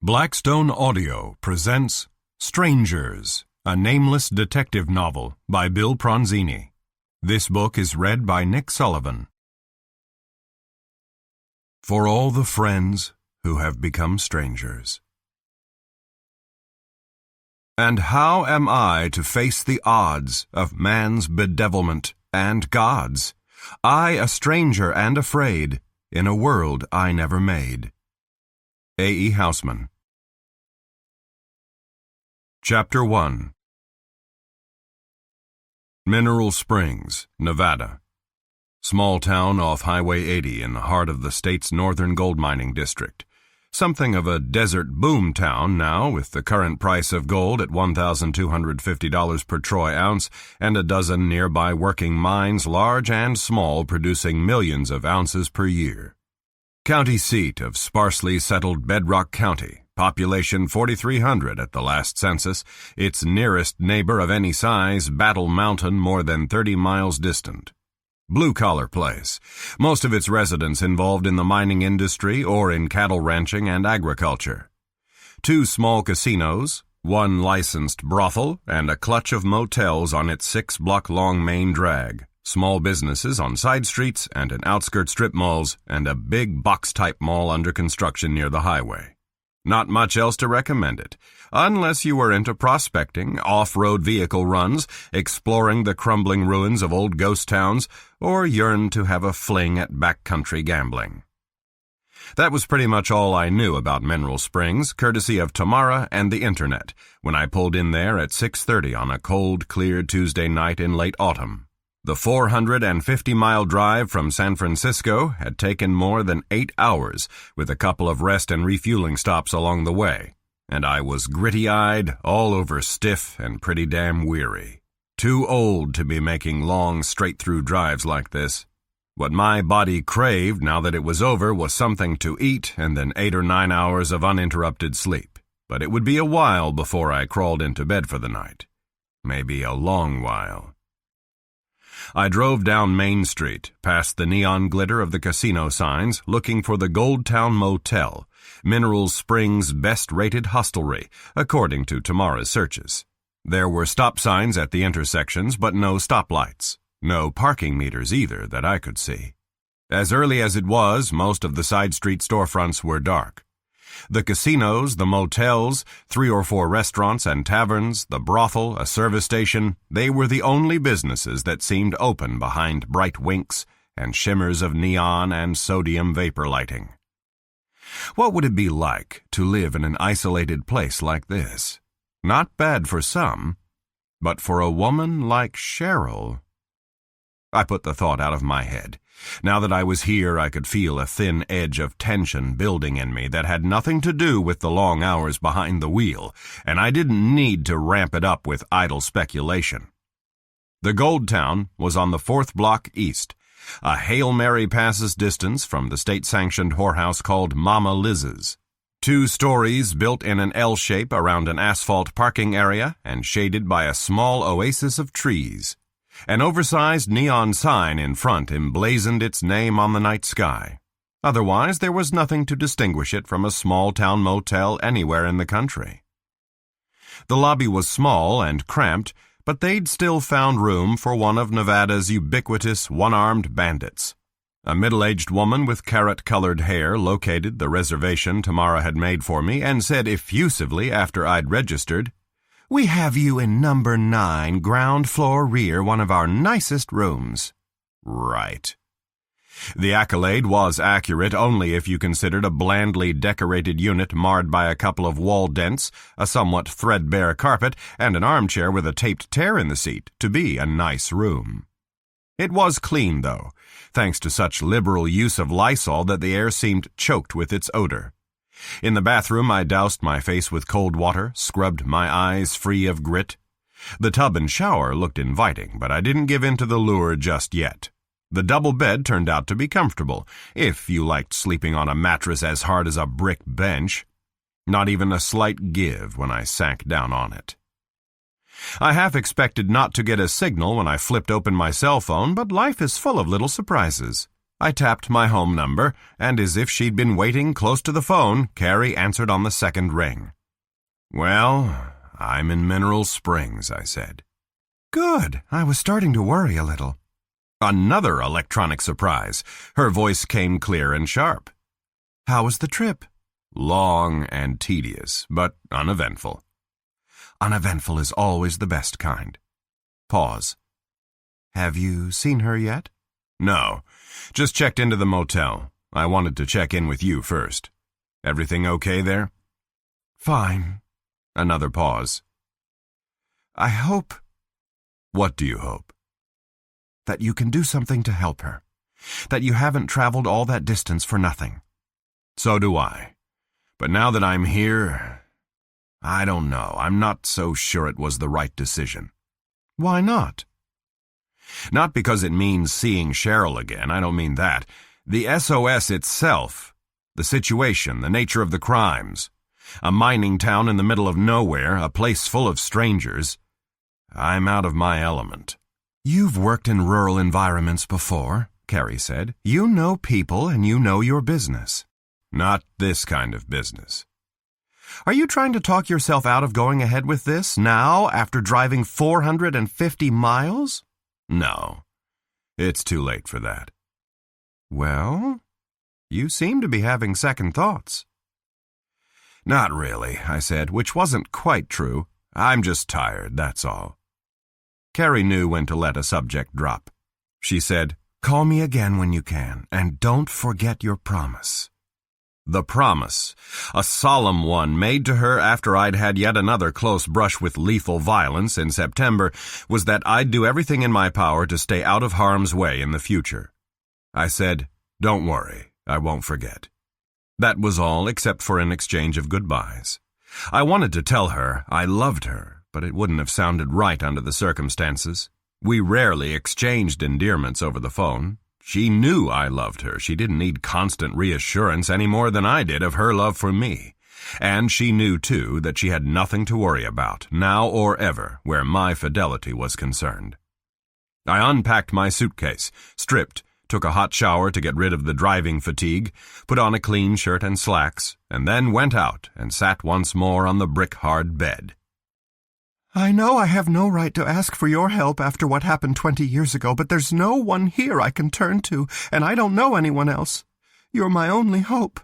Blackstone Audio presents Strangers, a Nameless Detective novel by Bill Pronzini. This book is read by Nick Sullivan. For all the friends who have become strangers. And how am I to face the odds of man's bedevilment and God's? I, a stranger and afraid, in a world I never made. A. E. Housman. Chapter 1. Mineral Springs, Nevada. Small town off Highway 80 in the heart of the state's northern gold mining district. Something of a desert boom town now, with the current price of gold at $1,250 per troy ounce and a dozen nearby working mines, large and small, producing millions of ounces per year. County seat of sparsely settled Bedrock County, population 4,300 at the last census, its nearest neighbor of any size, Battle Mountain, more than 30 miles distant. Blue-collar place, most of its residents involved in the mining industry or in cattle ranching and agriculture. 2 small casinos, 1 licensed brothel, and a clutch of motels on its 6-block-long main drag. Small businesses on side streets and in outskirt strip malls, and a big box-type mall under construction near the highway. Not much else to recommend it, unless you were into prospecting, off-road vehicle runs, exploring the crumbling ruins of old ghost towns, or yearned to have a fling at backcountry gambling. That was pretty much all I knew about Mineral Springs, courtesy of Tamara and the internet, when I pulled in there at 6:30 on a cold, clear Tuesday night in late autumn. The 450-mile drive from San Francisco had taken more than 8 hours, with a couple of rest and refueling stops along the way, and I was gritty-eyed, all over stiff, and pretty damn weary. Too old to be making long, straight-through drives like this. What my body craved now that it was over was something to eat and then 8 or 9 hours of uninterrupted sleep. But it would be a while before I crawled into bed for the night. Maybe a long while. I drove down Main Street, past the neon glitter of the casino signs, looking for the Gold Town Motel, Mineral Springs' best-rated hostelry, according to Tamara's searches. There were stop signs at the intersections, but no stoplights. No parking meters either that I could see. As early as it was, most of the side street storefronts were dark. The casinos, the motels, 3 or 4 restaurants and taverns, the brothel, a service station, they were the only businesses that seemed open behind bright winks and shimmers of neon and sodium vapor lighting. What would it be like to live in an isolated place like this? Not bad for some, but for a woman like Cheryl... I put the thought out of my head. Now that I was here, I could feel a thin edge of tension building in me that had nothing to do with the long hours behind the wheel, and I didn't need to ramp it up with idle speculation. The Gold Town was on the 4th block east, a Hail Mary passes distance from the state-sanctioned whorehouse called Mama Liz's. 2 stories built in an L shape around an asphalt parking area and shaded by a small oasis of trees. An oversized neon sign in front emblazoned its name on the night sky. Otherwise, there was nothing to distinguish it from a small-town motel anywhere in the country. The lobby was small and cramped, but they'd still found room for one of Nevada's ubiquitous one-armed bandits. A middle-aged woman with carrot-colored hair located the reservation Tamara had made for me and said effusively after I'd registered, "We have you in number 9, ground floor rear, one of our nicest rooms." Right. The accolade was accurate only if you considered a blandly decorated unit marred by a couple of wall dents, a somewhat threadbare carpet, and an armchair with a taped tear in the seat to be a nice room. It was clean, though, thanks to such liberal use of Lysol that the air seemed choked with its odor. In the bathroom, I doused my face with cold water, scrubbed my eyes free of grit. The tub and shower looked inviting, but I didn't give in to the lure just yet. The double bed turned out to be comfortable, if you liked sleeping on a mattress as hard as a brick bench. Not even a slight give when I sank down on it. I half expected not to get a signal when I flipped open my cell phone, but life is full of little surprises. I tapped my home number, and as if she'd been waiting close to the phone, Carrie answered on the second ring. "Well, I'm in Mineral Springs," I said. "Good. I was starting to worry a little." Another electronic surprise. Her voice came clear and sharp. "How was the trip?" "Long and tedious, but uneventful." Uneventful is always the best kind. Pause. "Have you seen her yet?" "No. Just checked into the motel. I wanted to check in with you first. Everything okay there?" "Fine." Another pause. "I hope—" "What do you hope?" "That you can do something to help her. That you haven't traveled all that distance for nothing." "So do I. But now that I'm here, I don't know. I'm not so sure it was the right decision." "Why not?" "Not because it means seeing Cheryl again. I don't mean that. The SOS itself, the situation, the nature of the crimes, a mining town in the middle of nowhere, a place full of strangers. I'm out of my element." "You've worked in rural environments before," Carrie said. "You know people and you know your business." "Not this kind of business." "Are you trying to talk yourself out of going ahead with this, now, after driving 450 miles? "No. It's too late for that." "Well, you seem to be having second thoughts." "Not really," I said, which wasn't quite true. "I'm just tired, that's all." Carrie knew when to let a subject drop. She said, "Call me again when you can, and don't forget your promise." The promise, a solemn one made to her after I'd had yet another close brush with lethal violence in September, was that I'd do everything in my power to stay out of harm's way in the future. I said, "Don't worry, I won't forget." That was all except for an exchange of goodbyes. I wanted to tell her I loved her, but it wouldn't have sounded right under the circumstances. We rarely exchanged endearments over the phone. She knew I loved her. She didn't need constant reassurance any more than I did of her love for me. And she knew, too, that she had nothing to worry about, now or ever, where my fidelity was concerned. I unpacked my suitcase, stripped, took a hot shower to get rid of the driving fatigue, put on a clean shirt and slacks, and then went out and sat once more on the brick-hard bed. "I know I have no right to ask for your help after what happened 20 years ago, but there's no one here I can turn to, and I don't know anyone else. You're my only hope."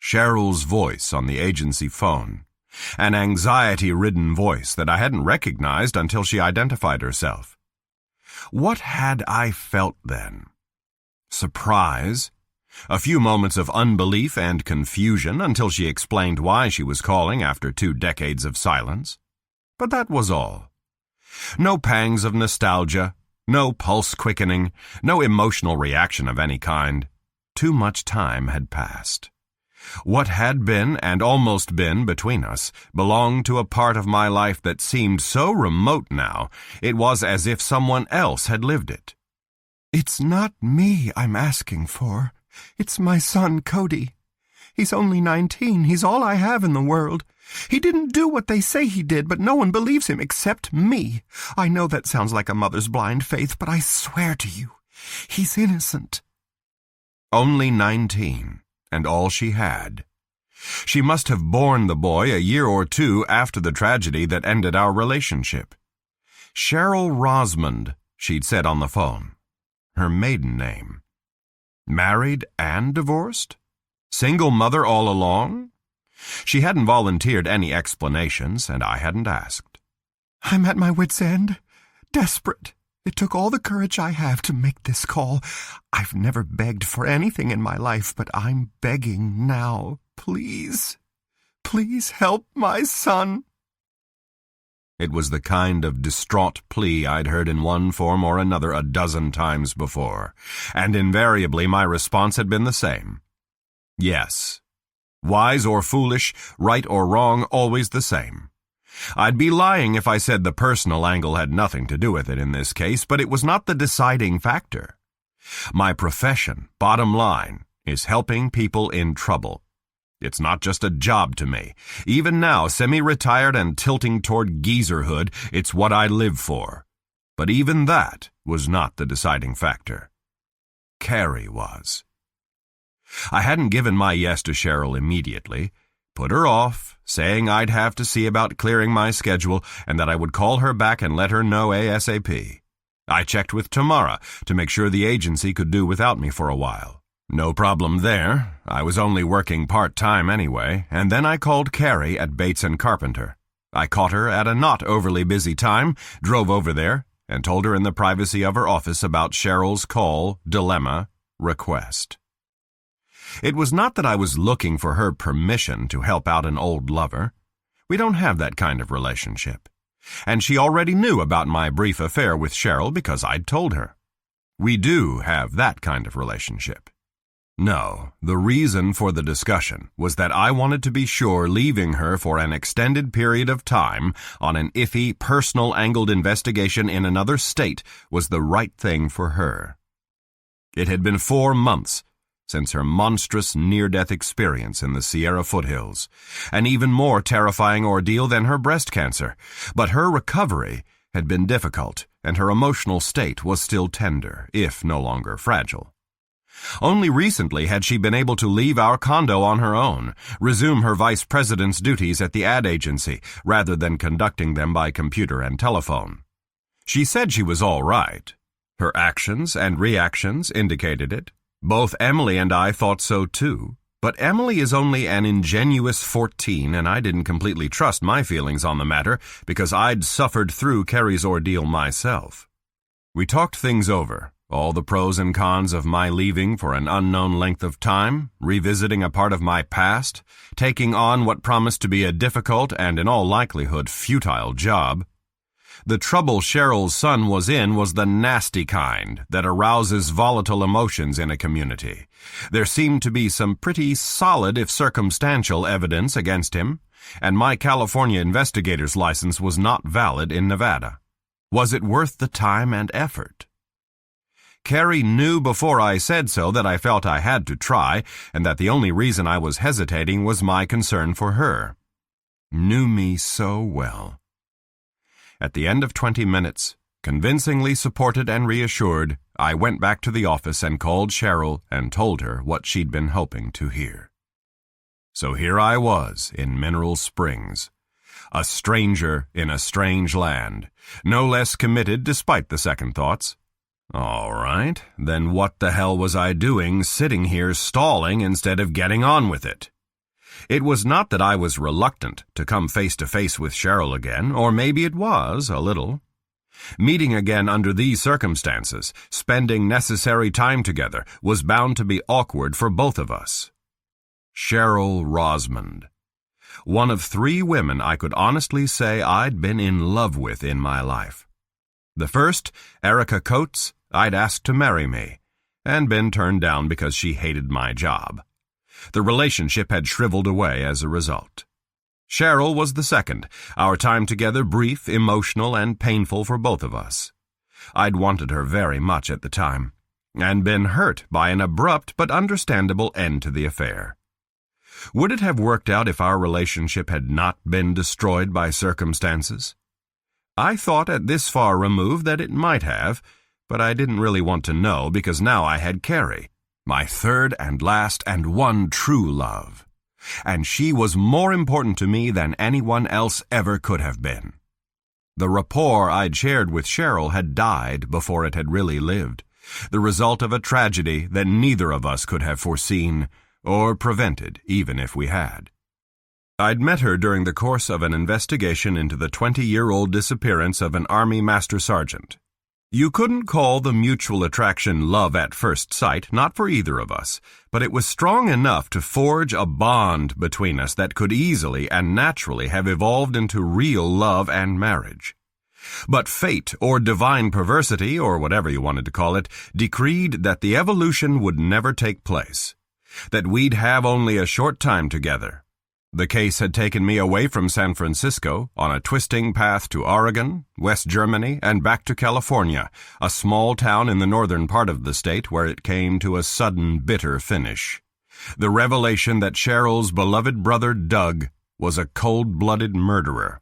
Cheryl's voice on the agency phone, an anxiety-ridden voice that I hadn't recognized until she identified herself. What had I felt then? Surprise? A few moments of unbelief and confusion until she explained why she was calling after 2 decades of silence. But that was all. No pangs of nostalgia, no pulse quickening, no emotional reaction of any kind. Too much time had passed. What had been and almost been between us belonged to a part of my life that seemed so remote now, it was as if someone else had lived it. "It's not me I'm asking for. It's my son, Cody. He's only 19. He's all I have in the world. He didn't do what they say he did, but no one believes him except me. I know that sounds like a mother's blind faith, but I swear to you, he's innocent." Only 19, and all she had. She must have borne the boy a year or 2 after the tragedy that ended our relationship. Cheryl Rosmond, she'd said on the phone. Her maiden name. Married and divorced? Single mother all along? She hadn't volunteered any explanations, and I hadn't asked. "I'm at my wit's end, desperate. It took all the courage I have to make this call. I've never begged for anything in my life, but I'm begging now. Please, please help my son." It was the kind of distraught plea I'd heard in one form or another a dozen times before, and invariably my response had been the same. Yes. Wise or foolish, right or wrong, always the same. I'd be lying if I said the personal angle had nothing to do with it in this case, but it was not the deciding factor. My profession, bottom line, is helping people in trouble. It's not just a job to me. Even now, semi-retired and tilting toward geezerhood, it's what I live for. But even that was not the deciding factor. Carrie was. I hadn't given my yes to Cheryl immediately, put her off, saying I'd have to see about clearing my schedule and that I would call her back and let her know ASAP. I checked with Tamara to make sure the agency could do without me for a while. No problem there. I was only working part-time anyway, and then I called Carrie at Bates & Carpenter. I caught her at a not overly busy time, drove over there, and told her in the privacy of her office about Cheryl's call, dilemma, request. It was not that I was looking for her permission to help out an old lover. We don't have that kind of relationship. And she already knew about my brief affair with Cheryl because I'd told her. We do have that kind of relationship. No, the reason for the discussion was that I wanted to be sure leaving her for an extended period of time on an iffy, personal-angled investigation in another state was the right thing for her. It had been 4 months since her monstrous near-death experience in the Sierra foothills, an even more terrifying ordeal than her breast cancer, but her recovery had been difficult and her emotional state was still tender, if no longer fragile. Only recently had she been able to leave our condo on her own, resume her vice president's duties at the ad agency, rather than conducting them by computer and telephone. She said she was all right. Her actions and reactions indicated it. Both Emily and I thought so too, but Emily is only an ingenuous 14 and I didn't completely trust my feelings on the matter because I'd suffered through Carrie's ordeal myself. We talked things over. All the pros and cons of my leaving for an unknown length of time, revisiting a part of my past, taking on what promised to be a difficult and in all likelihood futile job. The trouble Cheryl's son was in was the nasty kind that arouses volatile emotions in a community. There seemed to be some pretty solid if circumstantial evidence against him, and my California investigator's license was not valid in Nevada. Was it worth the time and effort? Carrie knew before I said so that I felt I had to try, and that the only reason I was hesitating was my concern for her. Knew me so well. At the end of 20 minutes, convincingly supported and reassured, I went back to the office and called Cheryl and told her what she'd been hoping to hear. So here I was in Mineral Springs, a stranger in a strange land, no less committed despite the second thoughts. All right, then what the hell was I doing sitting here stalling instead of getting on with it? It was not that I was reluctant to come face to face with Cheryl again, or maybe it was, a little. Meeting again under these circumstances, spending necessary time together, was bound to be awkward for both of us. Cheryl Rosmond. One of 3 women I could honestly say I'd been in love with in my life. The first, Erica Coates, I'd asked to marry me, and been turned down because she hated my job. The relationship had shriveled away as a result. Cheryl was the second, our time together brief, emotional, and painful for both of us. I'd wanted her very much at the time, and been hurt by an abrupt but understandable end to the affair. Would it have worked out if our relationship had not been destroyed by circumstances? I thought at this far removed that it might have, but I didn't really want to know because now I had Carrie, my third and last and one true love. And she was more important to me than anyone else ever could have been. The rapport I'd shared with Cheryl had died before it had really lived, the result of a tragedy that neither of us could have foreseen or prevented even if we had. I'd met her during the course of an investigation into the 20-year-old disappearance of an Army Master Sergeant. You couldn't call the mutual attraction love at first sight, not for either of us, but it was strong enough to forge a bond between us that could easily and naturally have evolved into real love and marriage. But fate, or divine perversity, or whatever you wanted to call it, decreed that the evolution would never take place, that we'd have only a short time together. The case had taken me away from San Francisco on a twisting path to Oregon, West Germany, and back to California, a small town in the northern part of the state where it came to a sudden, bitter finish. The revelation that Cheryl's beloved brother Doug was a cold-blooded murderer,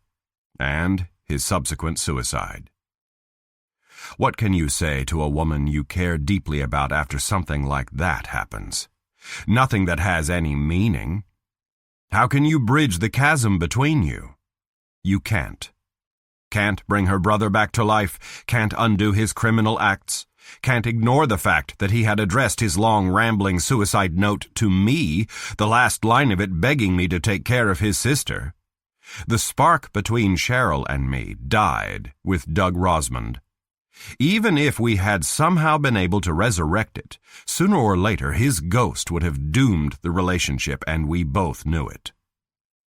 and his subsequent suicide. What can you say to a woman you care deeply about after something like that happens? Nothing that has any meaning. How can you bridge the chasm between you? You can't. Can't bring her brother back to life, can't undo his criminal acts, can't ignore the fact that he had addressed his long, rambling suicide note to me, the last line of it begging me to take care of his sister. The spark between Cheryl and me died with Doug Rosamond. Even if we had somehow been able to resurrect it, sooner or later his ghost would have doomed the relationship, and we both knew it.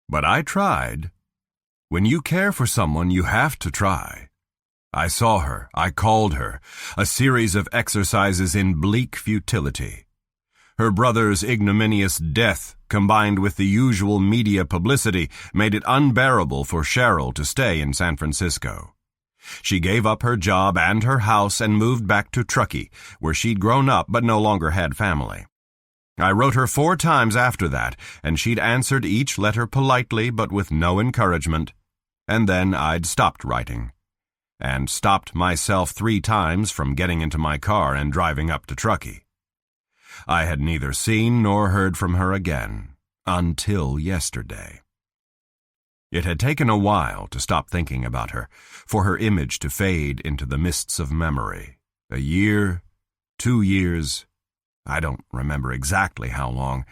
But I tried. When you care for someone, you have to try. I saw her, I called her, a series of exercises in bleak futility. Her brother's ignominious death, combined with the usual media publicity, made it unbearable for Cheryl to stay in San Francisco. She gave up her job and her house and moved back to Truckee, where she'd grown up but no longer had family. I wrote her 4 times after that, and she'd answered each letter politely but with no encouragement. And then I'd stopped writing, and stopped myself 3 times from getting into my car and driving up to Truckee. I had neither seen nor heard from her again, until yesterday. It had taken a while to stop thinking about her, for her image to fade into the mists of memory. A year, 2 years, I don't remember exactly how long,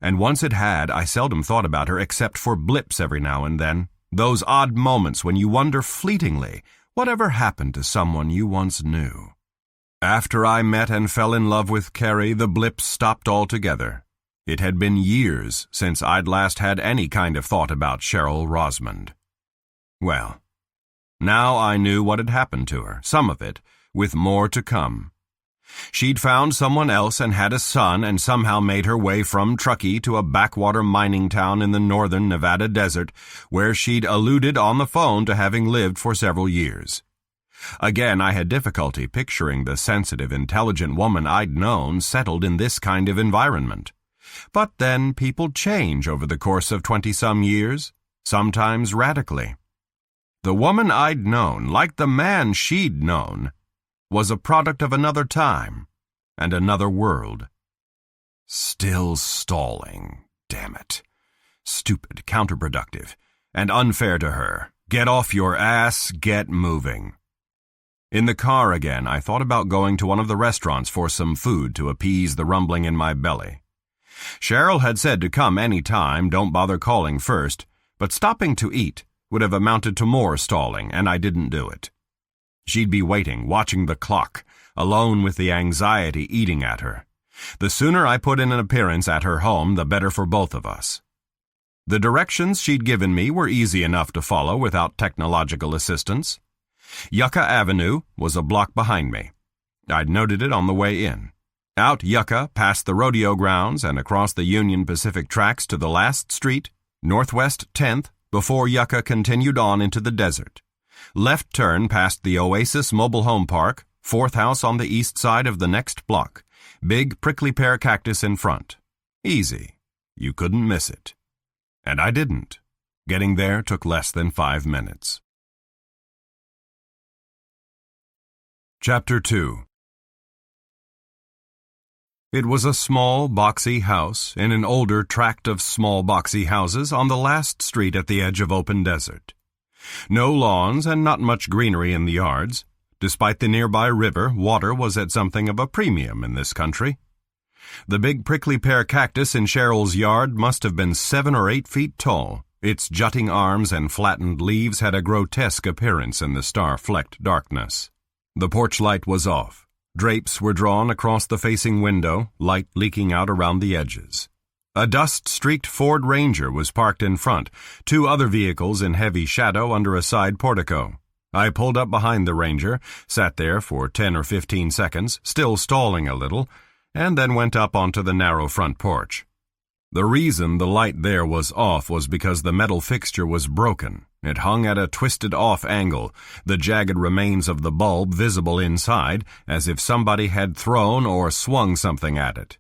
and once it had, I seldom thought about her except for blips every now and then, those odd moments when you wonder fleetingly whatever happened to someone you once knew. After I met and fell in love with Carrie, the blips stopped altogether. It had been years since I'd last had any kind of thought about Cheryl Rosamond. Well, now I knew what had happened to her, some of it, with more to come. She'd found someone else and had a son and somehow made her way from Truckee to a backwater mining town in the northern Nevada desert, where she'd alluded on the phone to having lived for several years. Again, I had difficulty picturing the sensitive, intelligent woman I'd known settled in this kind of environment. But then people change over the course of 20-some years, sometimes radically. The woman I'd known, like the man she'd known, was a product of another time and another world. Still stalling, damn it. Stupid, counterproductive, and unfair to her. Get off your ass, get moving. In the car again, I thought about going to one of the restaurants for some food to appease the rumbling in my belly. Cheryl had said to come any time, don't bother calling first, but stopping to eat would have amounted to more stalling, and I didn't do it. She'd be waiting, watching the clock, alone with the anxiety eating at her. The sooner I put in an appearance at her home, the better for both of us. The directions she'd given me were easy enough to follow without technological assistance. Yucca Avenue was a block behind me. I'd noted it on the way in. Out Yucca, past the rodeo grounds and across the Union Pacific tracks to the last street, Northwest 10th, before Yucca continued on into the desert. Left turn past the Oasis Mobile Home Park, 4th house on the east side of the next block. Big prickly pear cactus in front. Easy. You couldn't miss it. And I didn't. Getting there took less than 5 minutes. Chapter 2. It was a small, boxy house in an older tract of small, boxy houses on the last street at the edge of open desert. No lawns and not much greenery in the yards. Despite the nearby river, water was at something of a premium in this country. The big prickly pear cactus in Cheryl's yard must have been 7 or 8 feet tall. Its jutting arms and flattened leaves had a grotesque appearance in the star-flecked darkness. The porch light was off. Drapes were drawn across the facing window, light leaking out around the edges. A dust-streaked Ford Ranger was parked in front, 2 other vehicles in heavy shadow under a side portico. I pulled up behind the Ranger, sat there for 10 or 15 seconds, still stalling a little, and then went up onto the narrow front porch. The reason the light there was off was because the metal fixture was broken. It hung at a twisted-off angle, the jagged remains of the bulb visible inside, as if somebody had thrown or swung something at it.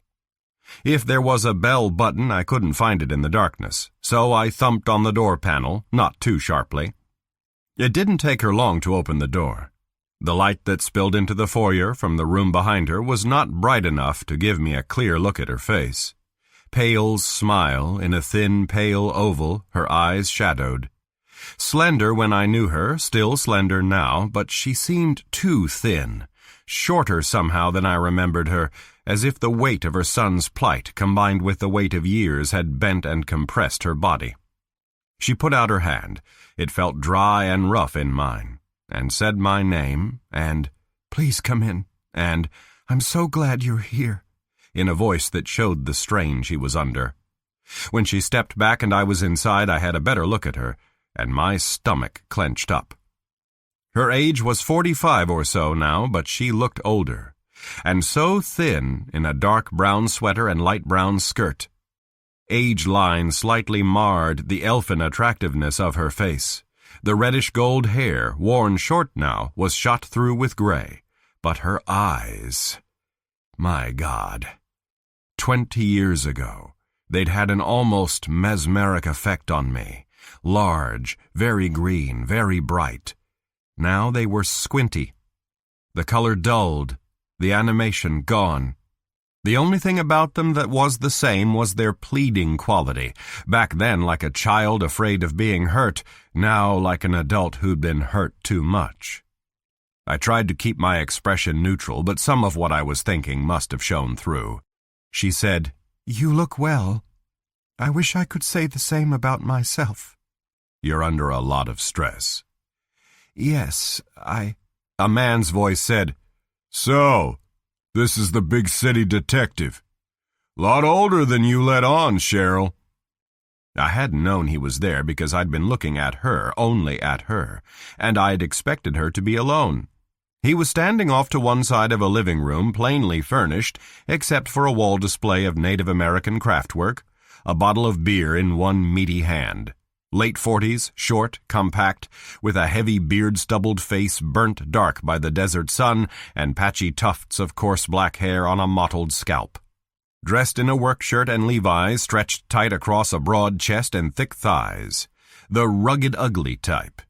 If there was a bell button, I couldn't find it in the darkness, so I thumped on the door panel, not too sharply. It didn't take her long to open the door. The light that spilled into the foyer from the room behind her was not bright enough to give me a clear look at her face. Pale smile in a thin, pale oval, her eyes shadowed. Slender when I knew her, still slender now, but she seemed too thin, shorter somehow than I remembered her, as if the weight of her son's plight combined with the weight of years had bent and compressed her body. She put out her hand, it felt dry and rough in mine, and said my name, and, "Please come in," and, "I'm so glad you're here," in a voice that showed the strain she was under. When she stepped back and I was inside, I had a better look at her, and my stomach clenched up. Her age was 45 or so now, but she looked older, and so thin in a dark brown sweater and light brown skirt. Age lines slightly marred the elfin attractiveness of her face. The reddish-gold hair, worn short now, was shot through with gray, but her eyes... My God. 20 years ago, they'd had an almost mesmeric effect on me. Large, very green, very bright. Now they were squinty. The color dulled, the animation gone. The only thing about them that was the same was their pleading quality, back then like a child afraid of being hurt, now like an adult who'd been hurt too much. I tried to keep my expression neutral, but some of what I was thinking must have shown through. She said, "You look well. I wish I could say the same about myself." "You're under a lot of stress." "Yes, A man's voice said, "So, this is the big city detective. Lot older than you let on, Cheryl." I hadn't known he was there because I'd been looking at her, only at her, and I'd expected her to be alone. He was standing off to one side of a living room plainly furnished, except for a wall display of Native American craftwork, a bottle of beer in one meaty hand. Late 40s, short, compact, with a heavy beard-stubbled face burnt dark by the desert sun and patchy tufts of coarse black hair on a mottled scalp. Dressed in a work shirt and Levi's stretched tight across a broad chest and thick thighs. The rugged ugly type.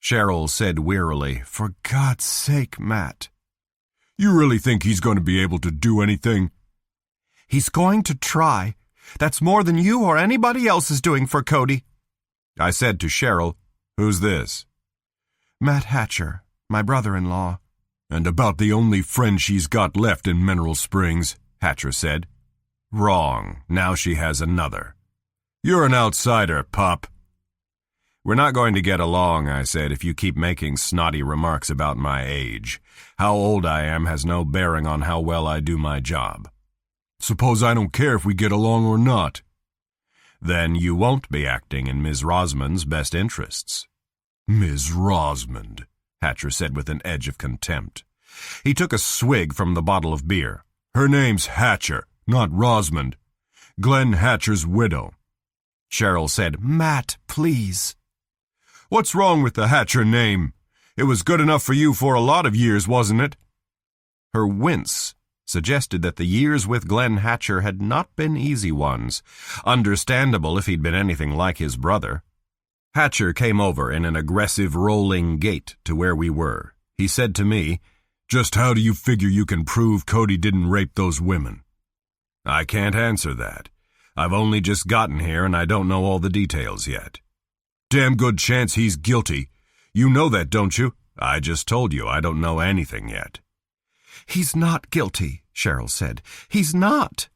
Cheryl said wearily, "For God's sake, Matt." "You really think he's going to be able to do anything?" "He's going to try. That's more than you or anybody else is doing for Cody." I said to Cheryl, "Who's this?" "Matt Hatcher, my brother-in-law." "And about the only friend she's got left in Mineral Springs," Hatcher said. "Wrong. Now she has another." "You're an outsider, Pop." "We're not going to get along," I said, "if you keep making snotty remarks about my age. How old I am has no bearing on how well I do my job." "Suppose I don't care if we get along or not?" "Then you won't be acting in Ms. Rosmond's best interests." "Ms. Rosmond," Hatcher said with an edge of contempt. He took a swig from the bottle of beer. "Her name's Hatcher, not Rosmond. Glenn Hatcher's widow." Cheryl said, "Matt, please." "What's wrong with the Hatcher name? It was good enough for you for a lot of years, wasn't it?" Her wince suggested that the years with Glenn Hatcher had not been easy ones. Understandable if he'd been anything like his brother. Hatcher came over in an aggressive rolling gait to where we were. He said to me, "Just how do you figure you can prove Cody didn't rape those women?" "I can't answer that. I've only just gotten here and I don't know all the details yet." "Damn good chance he's guilty. You know that, don't you?" "I just told you I don't know anything yet." "He's not guilty," Cheryl said. "He's not."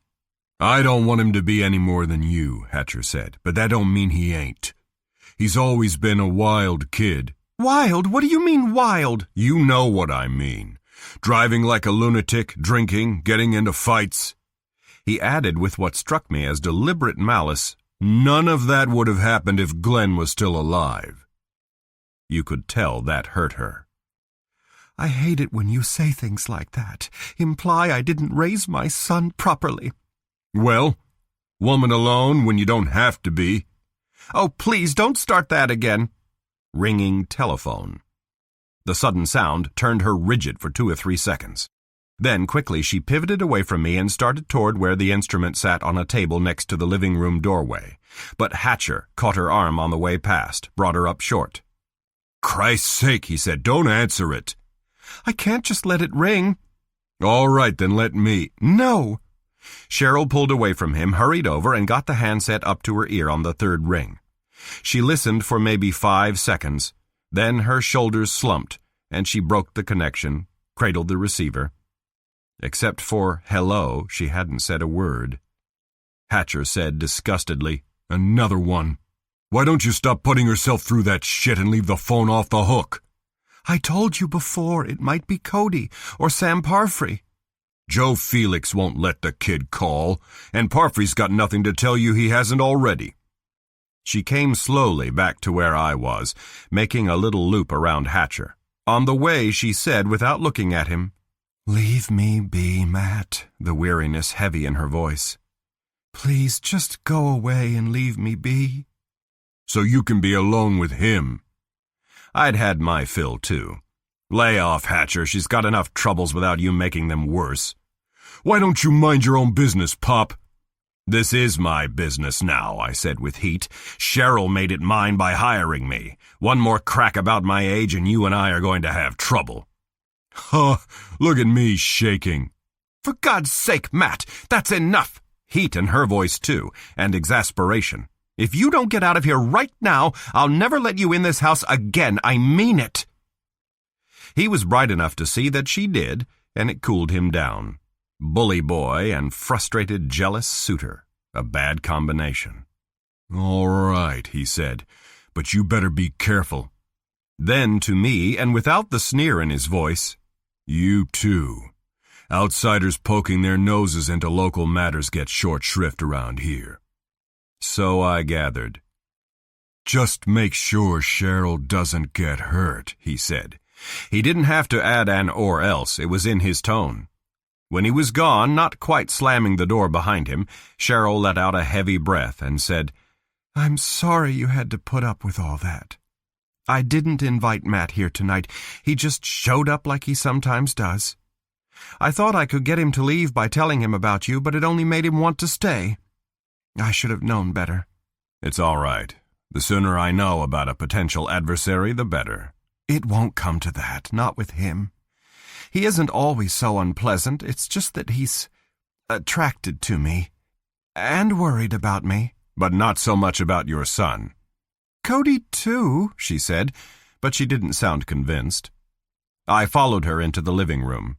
"I don't want him to be any more than you," Hatcher said, "but that don't mean he ain't. He's always been a wild kid." "Wild? What do you mean wild?" "You know what I mean. Driving like a lunatic, drinking, getting into fights." He added with what struck me as deliberate malice, "None of that would have happened if Glenn was still alive." You could tell that hurt her. "I hate it when you say things like that. Imply I didn't raise my son properly." "Well, woman alone when you don't have to be." "Oh, please, don't start that again." Ringing telephone. The sudden sound turned her rigid for 2 or 3 seconds. Then quickly she pivoted away from me and started toward where the instrument sat on a table next to the living room doorway. But Hatcher caught her arm on the way past, brought her up short. "Christ's sake," he said, "don't answer it." I can't just let it ring. All right, then let me. No. Cheryl pulled away from him, hurried over, and got the handset up to her ear on the third ring. She listened for maybe 5 seconds. Then her shoulders slumped, and she broke the connection, cradled the receiver. Except for hello, she hadn't said a word. Hatcher said disgustedly, "Another one. Why don't you stop putting yourself through that shit and leave the phone off the hook?" I told you before it might be Cody or Sam Parfrey. Joe Felix won't let the kid call, and Parfrey's got nothing to tell you he hasn't already. She came slowly back to where I was, making a little loop around Hatcher. On the way, she said, without looking at him, "Leave me be, Matt," the weariness heavy in her voice. "Please, just go away and leave me be." "So you can be alone with him." I'd had my fill, too. "Lay off, Hatcher. She's got enough troubles without you making them worse." "Why don't you mind your own business, Pop?" "This is my business now," I said with heat. "Cheryl made it mine by hiring me. One more crack about my age and you and I are going to have trouble." "Huh, look at me shaking." "For God's sake, Matt, that's enough." Heat in her voice, too, and exasperation. "If you don't get out of here right now, I'll never let you in this house again. I mean it." He was bright enough to see that she did, and it cooled him down. Bully boy and frustrated, jealous suitor. A bad combination. "All right," he said, "but you better be careful." Then to me, and without the sneer in his voice, "You too. Outsiders poking their noses into local matters get short shrift around here." So I gathered. "Just make sure Cheryl doesn't get hurt," he said. He didn't have to add an or else, it was in his tone. When he was gone, not quite slamming the door behind him, Cheryl let out a heavy breath and said, "I'm sorry you had to put up with all that. I didn't invite Matt here tonight. He just showed up like he sometimes does. I thought I could get him to leave by telling him about you, but it only made him want to stay. I should have known better." "It's all right. The sooner I know about a potential adversary, the better." "It won't come to that, not with him. He isn't always so unpleasant. It's just that he's attracted to me and worried about me." "But not so much about your son." "Cody, too," she said, but she didn't sound convinced. I followed her into the living room.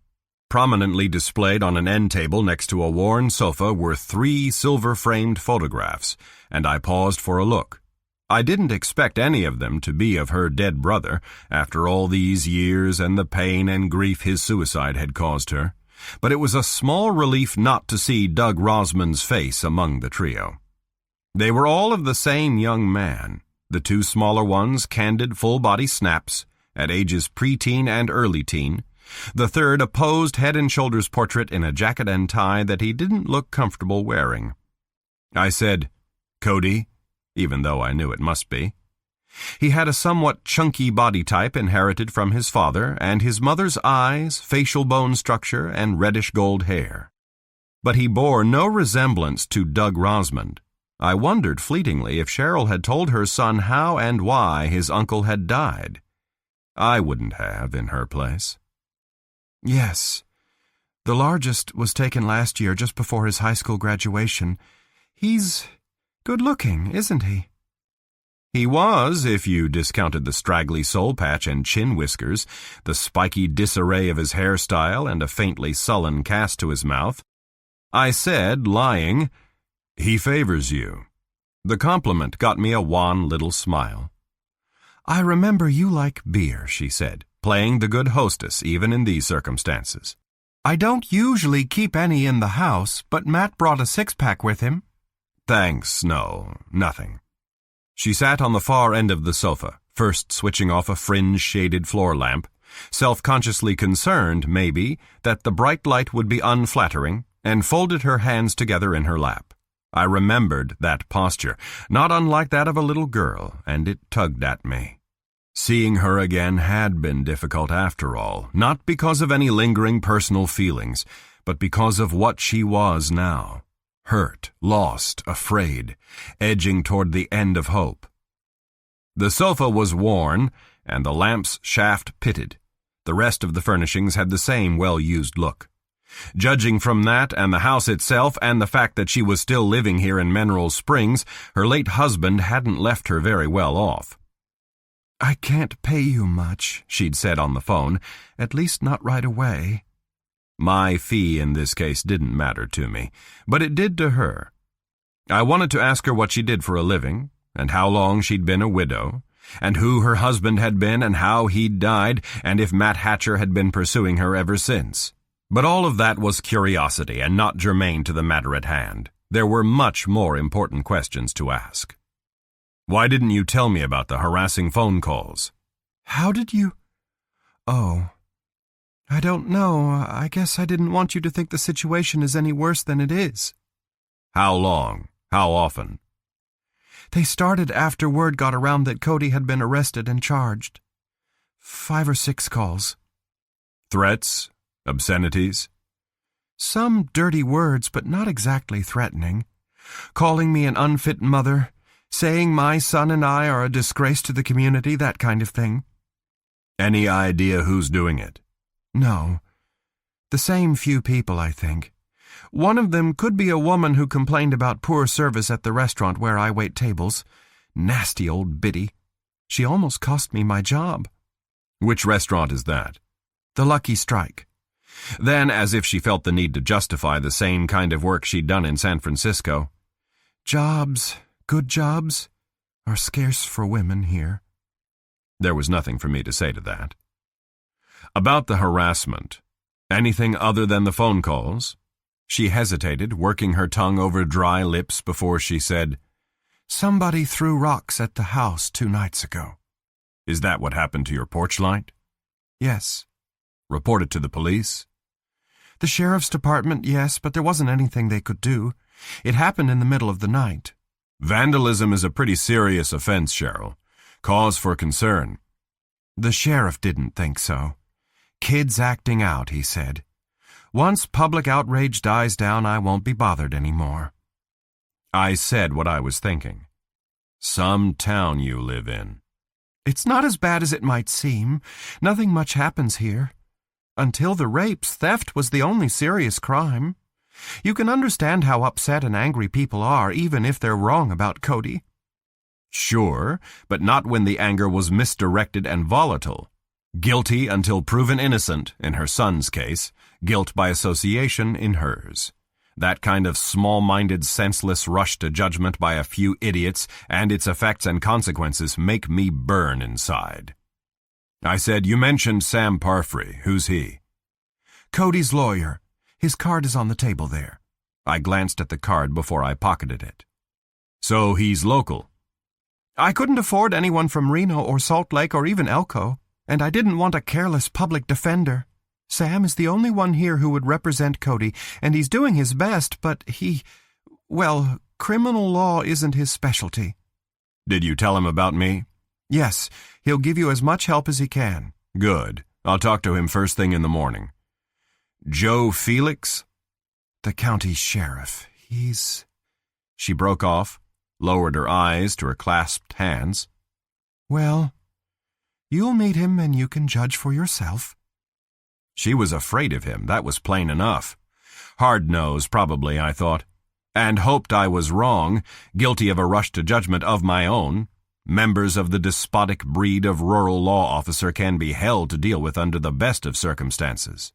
Prominently displayed on an end table next to a worn sofa were 3 silver-framed photographs, and I paused for a look. I didn't expect any of them to be of her dead brother, after all these years and the pain and grief his suicide had caused her, but it was a small relief not to see Doug Rosman's face among the trio. They were all of the same young man, the 2 smaller ones candid full-body snaps, at ages preteen and early teen, the third a posed head-and-shoulders portrait in a jacket and tie that he didn't look comfortable wearing. I said, "Cody," even though I knew it must be. He had a somewhat chunky body type inherited from his father, and his mother's eyes, facial bone structure, and reddish-gold hair. But he bore no resemblance to Doug Rosmond. I wondered fleetingly if Cheryl had told her son how and why his uncle had died. I wouldn't have in her place. "Yes. The largest was taken last year just before his high school graduation. He's good-looking, isn't he?" He was, if you discounted the straggly soul patch and chin whiskers, the spiky disarray of his hairstyle, and a faintly sullen cast to his mouth. I said, lying, "He favors you." The compliment got me a wan little smile. "I remember you like beer," she said, playing the good hostess even in these circumstances. "I don't usually keep any in the house, but Matt brought a 6-pack with him." "Thanks, no, nothing." She sat on the far end of the sofa, first switching off a fringe-shaded floor lamp, self-consciously concerned, maybe, that the bright light would be unflattering, and folded her hands together in her lap. I remembered that posture, not unlike that of a little girl, and it tugged at me. Seeing her again had been difficult after all, not because of any lingering personal feelings, but because of what she was now. Hurt, lost, afraid, edging toward the end of hope. The sofa was worn, and the lamp's shaft pitted. The rest of the furnishings had the same well-used look. Judging from that and the house itself and the fact that she was still living here in Mineral Springs, her late husband hadn't left her very well off. "I can't pay you much," she'd said on the phone, "at least not right away." My fee in this case didn't matter to me, but it did to her. I wanted to ask her what she did for a living, and how long she'd been a widow, and who her husband had been and how he'd died, and if Matt Hatcher had been pursuing her ever since. But all of that was curiosity and not germane to the matter at hand. There were much more important questions to ask. "Why didn't you tell me about the harassing phone calls?" "How did you? Oh, I don't know. I guess I didn't want you to think the situation is any worse than it is." "How long? How often?" "They started after word got around that Cody had been arrested and charged. 5 or 6 calls." "Threats? Obscenities?" "Some dirty words, but not exactly threatening. Calling me an unfit mother, saying my son and I are a disgrace to the community, that kind of thing." "Any idea who's doing it?" "No. The same few people, I think. One of them could be a woman who complained about poor service at the restaurant where I wait tables. Nasty old biddy. She almost cost me my job." "Which restaurant is that?" "The Lucky Strike." Then, as if she felt the need to justify the same kind of work she'd done in San Francisco, "Jobs, good jobs, are scarce for women here." There was nothing for me to say to that. "About the harassment, anything other than the phone calls?" She hesitated, working her tongue over dry lips before she said, "Somebody threw rocks at the house 2 nights ago." "Is that what happened to your porch light?" "Yes." "Reported to the police?" "The sheriff's department, yes, but there wasn't anything they could do. It happened in the middle of the night." "Vandalism is a pretty serious offense, Cheryl. Cause for concern." "The sheriff didn't think so. Kids acting out, he said. Once public outrage dies down, I won't be bothered anymore." I said what I was thinking. "Some town you live in." "It's not as bad as it might seem. Nothing much happens here. Until the rapes, theft was the only serious crime. You can understand how upset and angry people are, even if they're wrong about Cody." "Sure, but not when the anger was misdirected and volatile. Guilty until proven innocent, in her son's case, guilt by association in hers. That kind of small-minded, senseless rush to judgment by a few idiots and its effects and consequences make me burn inside." I said, "You mentioned Sam Parfrey. Who's he?" "Cody's lawyer. His card is on the table there." I glanced at the card before I pocketed it. "So he's local?" "I couldn't afford anyone from Reno or Salt Lake or even Elko, and I didn't want a careless public defender. Sam is the only one here who would represent Cody, and he's doing his best, but criminal law isn't his specialty." "Did you tell him about me?" "Yes, he'll give you as much help as he can." "Good. I'll talk to him first thing in the morning." "Joe Felix?" "The county sheriff. He's—" She broke off, lowered her eyes to her clasped hands. "Well, you'll meet him and you can judge for yourself." She was afraid of him, that was plain enough. Hard-nosed, probably, I thought, and hoped I was wrong, guilty of a rush to judgment of my own. Members of the despotic breed of rural law officer can be hell to deal with under the best of circumstances.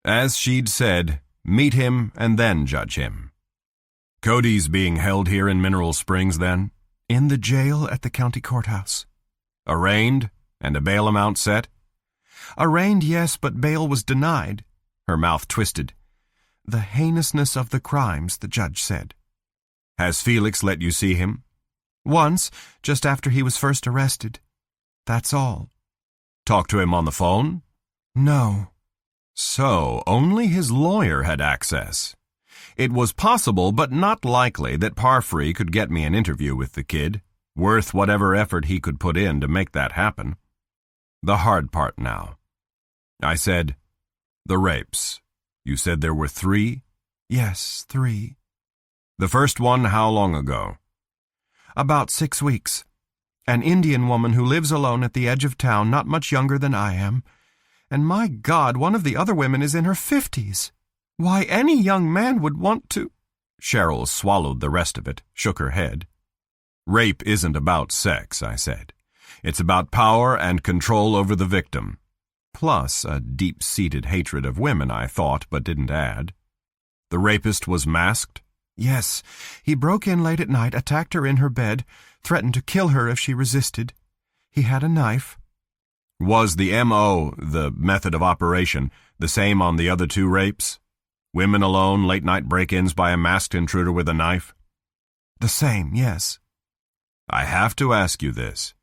As she'd said, meet him and then judge him. "Cody's being held here in Mineral Springs, then?" "In the jail at the county courthouse." "Arraigned? And a bail amount set?" "Arraigned, yes, but bail was denied." Her mouth twisted. "The heinousness of the crimes," the judge said. "Has Felix let you see him?" "Once, just after he was first arrested. That's all." "Talk to him on the phone?" "No." So, only his lawyer had access. It was possible, but not likely, that Parfrey could get me an interview with the kid, worth whatever effort he could put in to make that happen. The hard part now. I said, "The rapes. You said there were 3? "Yes, 3. "The first one how long ago?" "About 6 weeks. An Indian woman who lives alone at the edge of town, not much younger than I am. And my God, one of the other women is in her 50s. Why, any young man would want to—" Cheryl swallowed the rest of it, shook her head. "Rape isn't about sex," I said. "It's about power and control over the victim. Plus a deep-seated hatred of women, I thought, but didn't add. The rapist was masked?" "Yes. He broke in late at night, attacked her in her bed, threatened to kill her if she resisted. He had a knife." "Was the M.O., the method of operation, the same on the other 2 rapes? Women alone, late-night break-ins by a masked intruder with a knife?" "The same, yes." "I have to ask you this.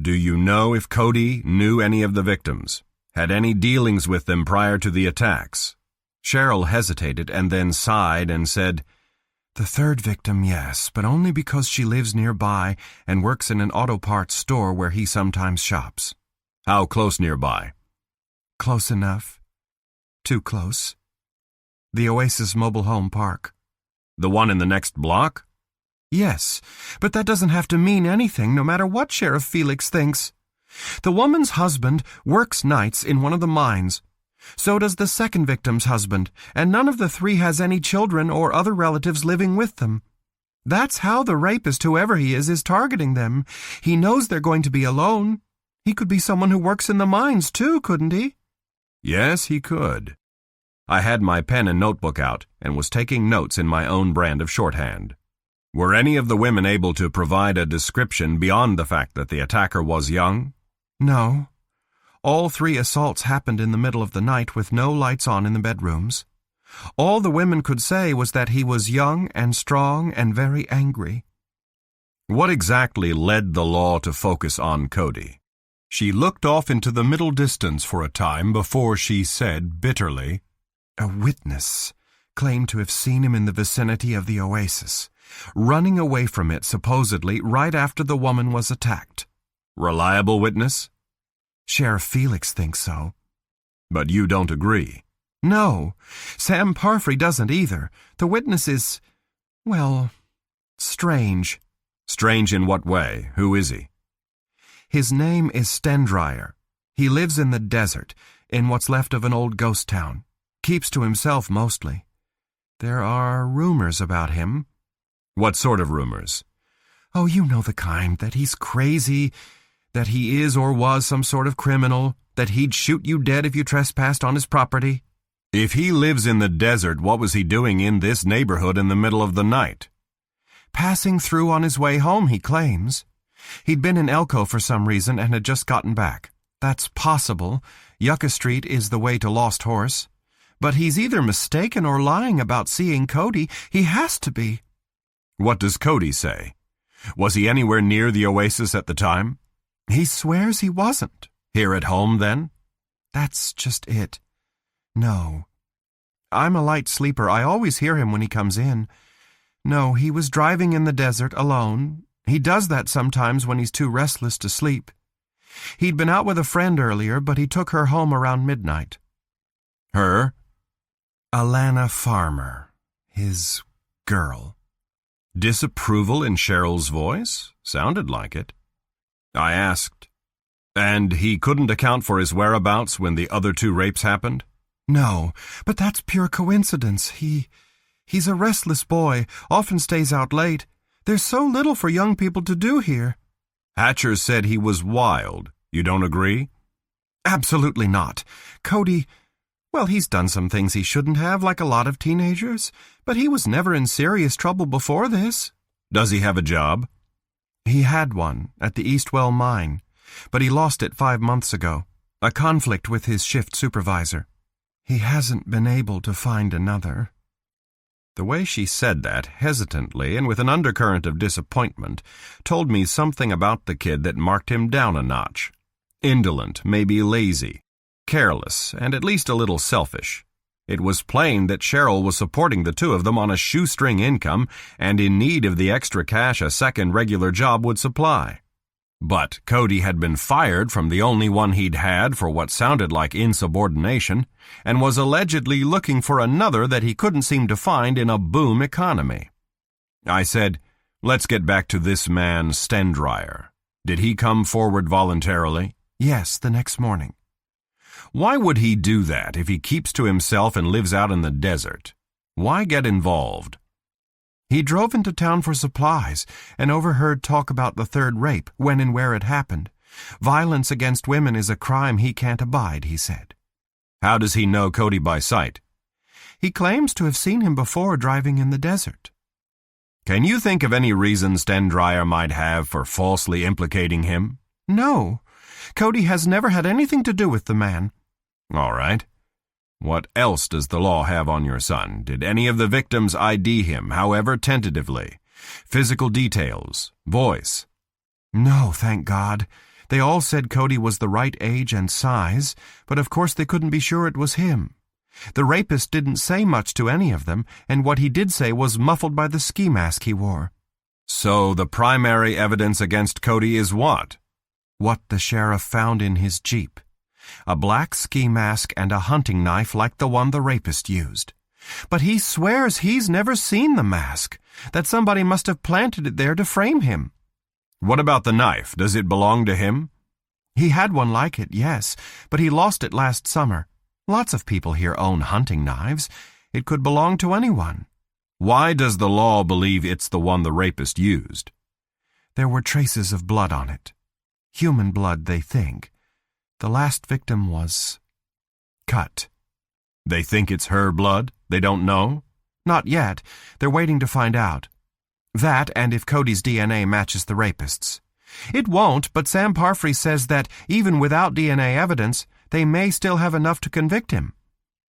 Do you know if Cody knew any of the victims? Had any dealings with them prior to the attacks?" Cheryl hesitated and then sighed and said, "The third victim, yes, but only because she lives nearby and works in an auto parts store where he sometimes shops." "How close nearby?" "Close enough. Too close. The Oasis Mobile Home Park." "The one in the next block?" "Yes, but that doesn't have to mean anything, no matter what Sheriff Felix thinks. The woman's husband works nights in one of the mines. So does the second victim's husband, and none of the 3 has any children or other relatives living with them. That's how the rapist, whoever he is targeting them. He knows they're going to be alone. He could be someone who works in the mines, too, couldn't he?" "Yes, he could." I had my pen and notebook out and was taking notes in my own brand of shorthand. "Were any of the women able to provide a description beyond the fact that the attacker was young?" "No. All 3 assaults happened in the middle of the night with no lights on in the bedrooms. All the women could say was that he was young and strong and very angry." "What exactly led the law to focus on Cody?" She looked off into the middle distance for a time before she said bitterly, "A witness claimed to have seen him in the vicinity of the Oasis, running away from it supposedly right after the woman was attacked." "Reliable witness?" "Sheriff Felix thinks so." "But you don't agree?" "No. Sam Parfrey doesn't either. The witness is, well, strange." "Strange in what way? Who is he?" "His name is Stendryer. He lives in the desert, in what's left of an old ghost town. Keeps to himself mostly. There are rumors about him." "What sort of rumors?" "Oh, you know the kind, that he's crazy, that he is or was some sort of criminal, that he'd shoot you dead if you trespassed on his property." "If he lives in the desert, what was he doing in this neighborhood in the middle of the night?" "Passing through on his way home, he claims. He'd been in Elko for some reason and had just gotten back. That's possible. Yucca Street is the way to Lost Horse. But he's either mistaken or lying about seeing Cody. He has to be." "What does Cody say? Was he anywhere near the Oasis at the time?" "He swears he wasn't." "Here at home, then?" "That's just it. No. I'm a light sleeper. I always hear him when he comes in. No, he was driving in the desert alone. He does that sometimes when he's too restless to sleep. He'd been out with a friend earlier, but he took her home around midnight." "Her?" "Alana Farmer. His girl." Disapproval in Cheryl's voice? Sounded like it. I asked, "And he couldn't account for his whereabouts when the other 2 rapes happened?" "No, but that's pure coincidence. He's a restless boy, often stays out late. There's so little for young people to do here." "Hatcher said he was wild. You don't agree?" "Absolutely not. Cody, well, he's done some things he shouldn't have, like a lot of teenagers, but he was never in serious trouble before this." "Does he have a job?" "He had one at the Eastwell mine, but he lost it 5 months ago. A conflict with his shift supervisor. He hasn't been able to find another." The way she said that, hesitantly and with an undercurrent of disappointment, told me something about the kid that marked him down a notch. Indolent, maybe lazy, careless, and at least a little selfish. It was plain that Cheryl was supporting the 2 of them on a shoestring income and in need of the extra cash a second regular job would supply. But Cody had been fired from the only one he'd had for what sounded like insubordination, and was allegedly looking for another that he couldn't seem to find in a boom economy. I said, "Let's get back to this man, Stendryer. Did he come forward voluntarily?" "Yes, the next morning." Why would he do that if he keeps to himself and lives out in the desert? Why get involved? He drove into town for supplies and overheard talk about the third rape, when and where it happened. Violence against women is a crime he can't abide, he said. How does he know Cody by sight? He claims to have seen him before driving in the desert. Can you think of any reason Stendryer might have for falsely implicating him? No. Cody has never had anything to do with the man. All right. What else does the law have on your son? Did any of the victims ID him, however tentatively? Physical details, voice? No, thank God. They all said Cody was the right age and size, but of course they couldn't be sure it was him. The rapist didn't say much to any of them, and what he did say was muffled by the ski mask he wore. So the primary evidence against Cody is what? What the sheriff found in his Jeep. A black ski mask and a hunting knife like the one the rapist used. But he swears he's never seen the mask, that somebody must have planted it there to frame him. What about the knife? Does it belong to him? He had one like it, yes, but he lost it last summer. Lots of people here own hunting knives. It could belong to anyone. Why does the law believe it's the one the rapist used? There were traces of blood on it. Human blood, they think. The last victim was cut. They think it's her blood? They don't know? Not yet. They're waiting to find out. That, and if Cody's DNA matches the rapist's. It won't, but Sam Parfrey says that, even without DNA evidence, they may still have enough to convict him.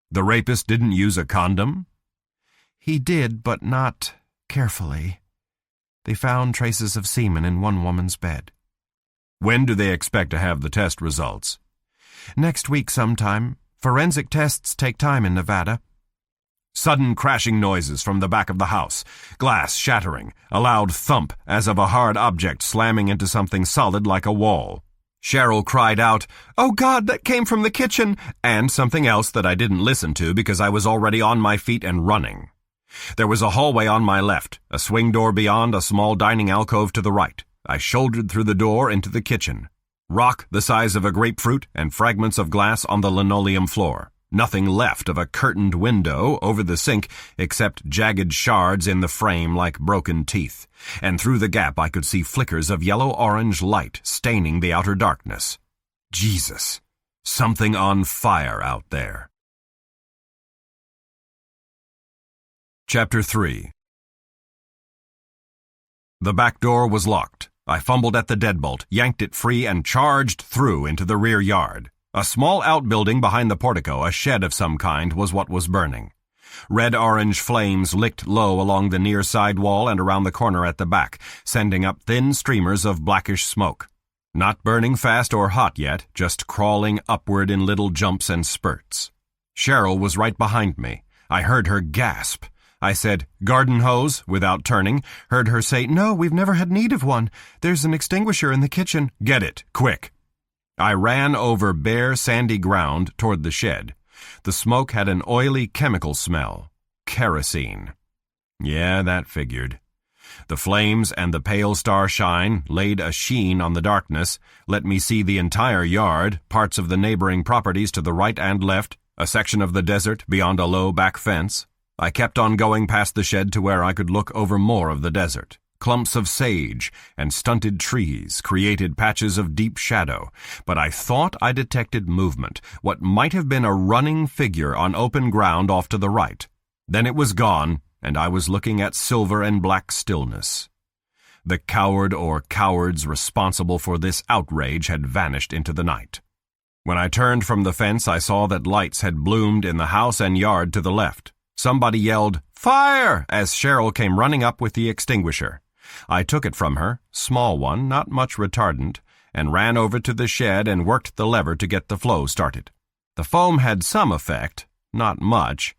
The rapist didn't use a condom? He did, but not carefully. They found traces of semen in one woman's bed. When do they expect to have the test results? Next week sometime. Forensic tests take time in Nevada. Sudden crashing noises from the back of the house. Glass shattering. A loud thump as of a hard object slamming into something solid like a wall. Cheryl cried out, "Oh God, that came from the kitchen!" and something else that I didn't listen to because I was already on my feet and running. There was a hallway on my left, a swing door beyond, a small dining alcove to the right. I shouldered through the door into the kitchen. Rock the size of a grapefruit and fragments of glass on the linoleum floor. Nothing left of a curtained window over the sink except jagged shards in the frame like broken teeth. And through the gap I could see flickers of yellow-orange light staining the outer darkness. Jesus! Something on fire out there. Chapter 3. The back door was locked. I fumbled at the deadbolt, yanked it free, and charged through into the rear yard. A small outbuilding behind the portico, a shed of some kind, was what was burning. Red-orange flames licked low along the near side wall and around the corner at the back, sending up thin streamers of blackish smoke. Not burning fast or hot yet, just crawling upward in little jumps and spurts. Cheryl was right behind me. I heard her gasp. I said, "Garden hose," without turning, heard her say, "No, we've never had need of one. There's an extinguisher in the kitchen." "Get it, quick." I ran over bare, sandy ground toward the shed. The smoke had an oily chemical smell. Kerosene. Yeah, that figured. The flames and the pale star shine laid a sheen on the darkness, let me see the entire yard, parts of the neighboring properties to the right and left, a section of the desert beyond a low back fence. I kept on going past the shed to where I could look over more of the desert. Clumps of sage and stunted trees created patches of deep shadow, but I thought I detected movement, what might have been a running figure on open ground off to the right. Then it was gone, and I was looking at silver and black stillness. The coward or cowards responsible for this outrage had vanished into the night. When I turned from the fence, I saw that lights had bloomed in the house and yard to the left. Somebody yelled, "Fire!" as Cheryl came running up with the extinguisher. I took it from her, small one, not much retardant, and ran over to the shed and worked the lever to get the flow started. The foam had some effect, not much,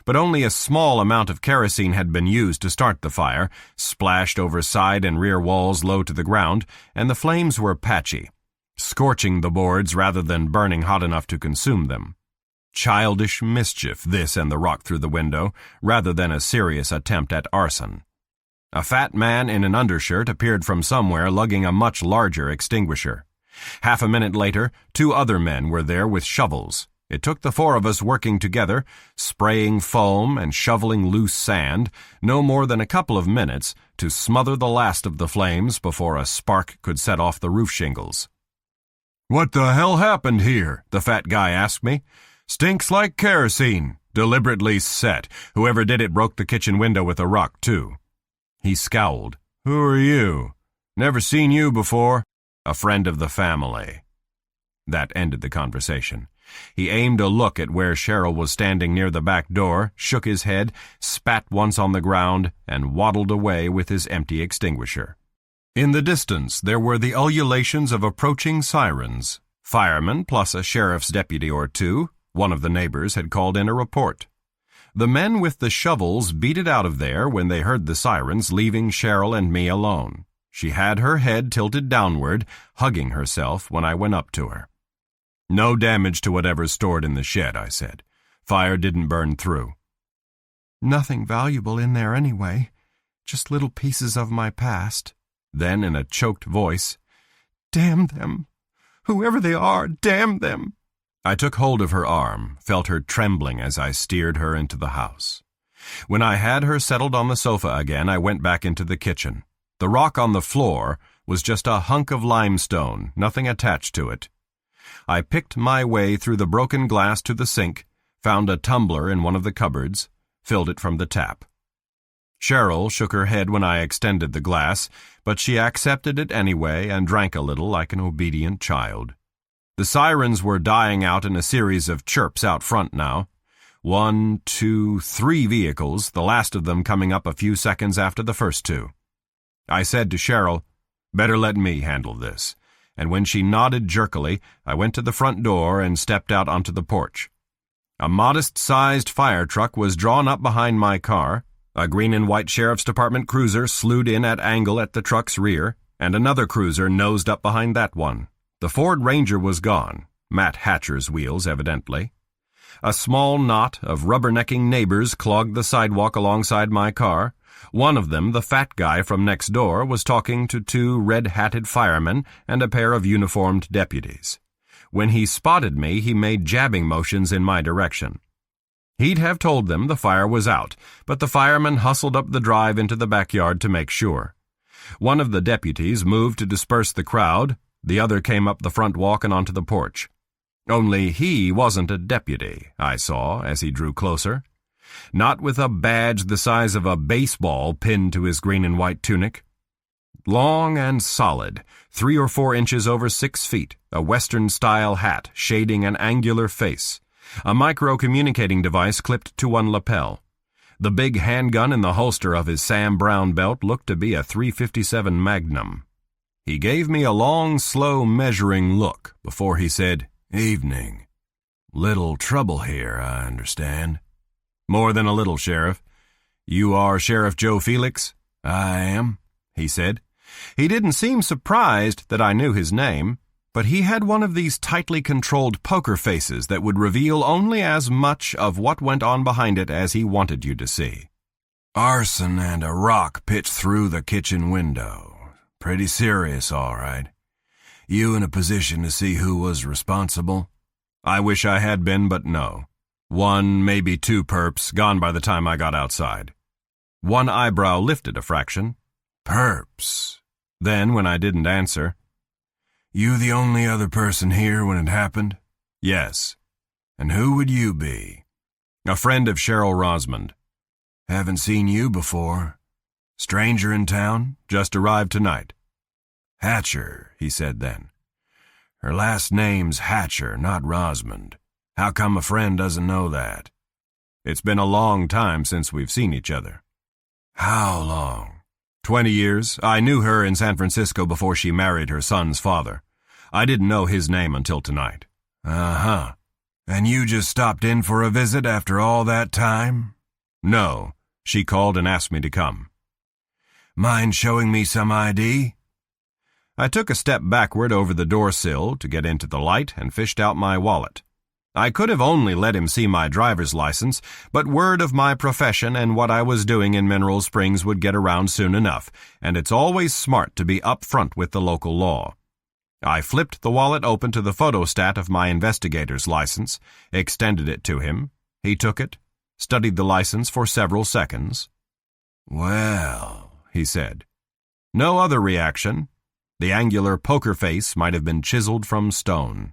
but only a small amount of kerosene had been used to start the fire, splashed over side and rear walls low to the ground, and the flames were patchy, scorching the boards rather than burning hot enough to consume them. Childish mischief, this and the rock through the window, rather than a serious attempt at arson. A fat man in an undershirt appeared from somewhere lugging a much larger extinguisher. Half a minute later, 2 other men were there with shovels. It took the 4 of us working together, spraying foam and shoveling loose sand, no more than a couple of minutes to smother the last of the flames before a spark could set off the roof shingles. "What the hell happened here?" the fat guy asked me. "Stinks like kerosene. Deliberately set. Whoever did it broke the kitchen window with a rock, too." He scowled. "Who are you?" "Never seen you before." "A friend of the family." That ended the conversation. He aimed a look at where Cheryl was standing near the back door, shook his head, spat once on the ground, and waddled away with his empty extinguisher. In the distance, there were the ululations of approaching sirens. Firemen plus a sheriff's deputy or 2. One of the neighbors had called in a report. The men with the shovels beat it out of there when they heard the sirens, leaving Cheryl and me alone. She had her head tilted downward, hugging herself when I went up to her. "No damage to whatever's stored in the shed," I said. "Fire didn't burn through." "Nothing valuable in there anyway. Just little pieces of my past." Then, in a choked voice, "Damn them. Whoever they are, damn them." I took hold of her arm, felt her trembling as I steered her into the house. When I had her settled on the sofa again, I went back into the kitchen. The rock on the floor was just a hunk of limestone, nothing attached to it. I picked my way through the broken glass to the sink, found a tumbler in one of the cupboards, filled it from the tap. Cheryl shook her head when I extended the glass, but she accepted it anyway and drank a little like an obedient child. The sirens were dying out in a series of chirps out front now. 1, 2, 3 vehicles, the last of them coming up a few seconds after the first 2. I said to Cheryl, "Better let me handle this," and when she nodded jerkily, I went to the front door and stepped out onto the porch. A modest-sized fire truck was drawn up behind my car. A green and white sheriff's department cruiser slewed in at angle at the truck's rear, and another cruiser nosed up behind that one. The Ford Ranger was gone, Matt Hatcher's wheels evidently. A small knot of rubbernecking neighbors clogged the sidewalk alongside my car. One of them, the fat guy from next door, was talking to 2 red-hatted firemen and a pair of uniformed deputies. When he spotted me, he made jabbing motions in my direction. He'd have told them the fire was out, but the firemen hustled up the drive into the backyard to make sure. One of the deputies moved to disperse the crowd. The other came up the front walk and onto the porch. Only he wasn't a deputy, I saw as he drew closer. Not with a badge the size of a baseball pinned to his green and white tunic. Long and solid, 3 or 4 inches over 6 feet, a Western-style hat shading an angular face. A micro-communicating device clipped to one lapel. The big handgun in the holster of his Sam Brown belt looked to be a .357 Magnum. He gave me a long, slow, measuring look before he said, "Evening. Little trouble here, I understand." "More than a little, Sheriff. You are Sheriff Joe Felix?" "I am," he said. He didn't seem surprised that I knew his name, but he had one of these tightly controlled poker faces that would reveal only as much of what went on behind it as he wanted you to see. "Arson and a rock pitched through the kitchen window. Pretty serious, all right. You in a position to see who was responsible?" "I wish I had been, but no. 1, maybe 2 perps, gone by the time I got outside." One eyebrow lifted a fraction. "Perps." Then, when I didn't answer, "You the only other person here when it happened?" "Yes." "And who would you be?" "A friend of Cheryl Rosamond." "Haven't seen you before. Stranger in town? Just arrived tonight." "Hatcher," he said then. "Her last name's Hatcher, not Rosamond. How come a friend doesn't know that?" "It's been a long time since we've seen each other." "How long?" 20 years. I knew her in San Francisco before she married her son's father. I didn't know his name until tonight." "Uh-huh. And you just stopped in for a visit after all that time?" "No. She called and asked me to come." "Mind showing me some ID?" I took a step backward over the door sill to get into the light and fished out my wallet. I could have only let him see my driver's license, but word of my profession and what I was doing in Mineral Springs would get around soon enough, and it's always smart to be up front with the local law. I flipped the wallet open to the photostat of my investigator's license, extended it to him. He took it, studied the license for several seconds. "Well," he said. No other reaction. The angular poker face might have been chiseled from stone.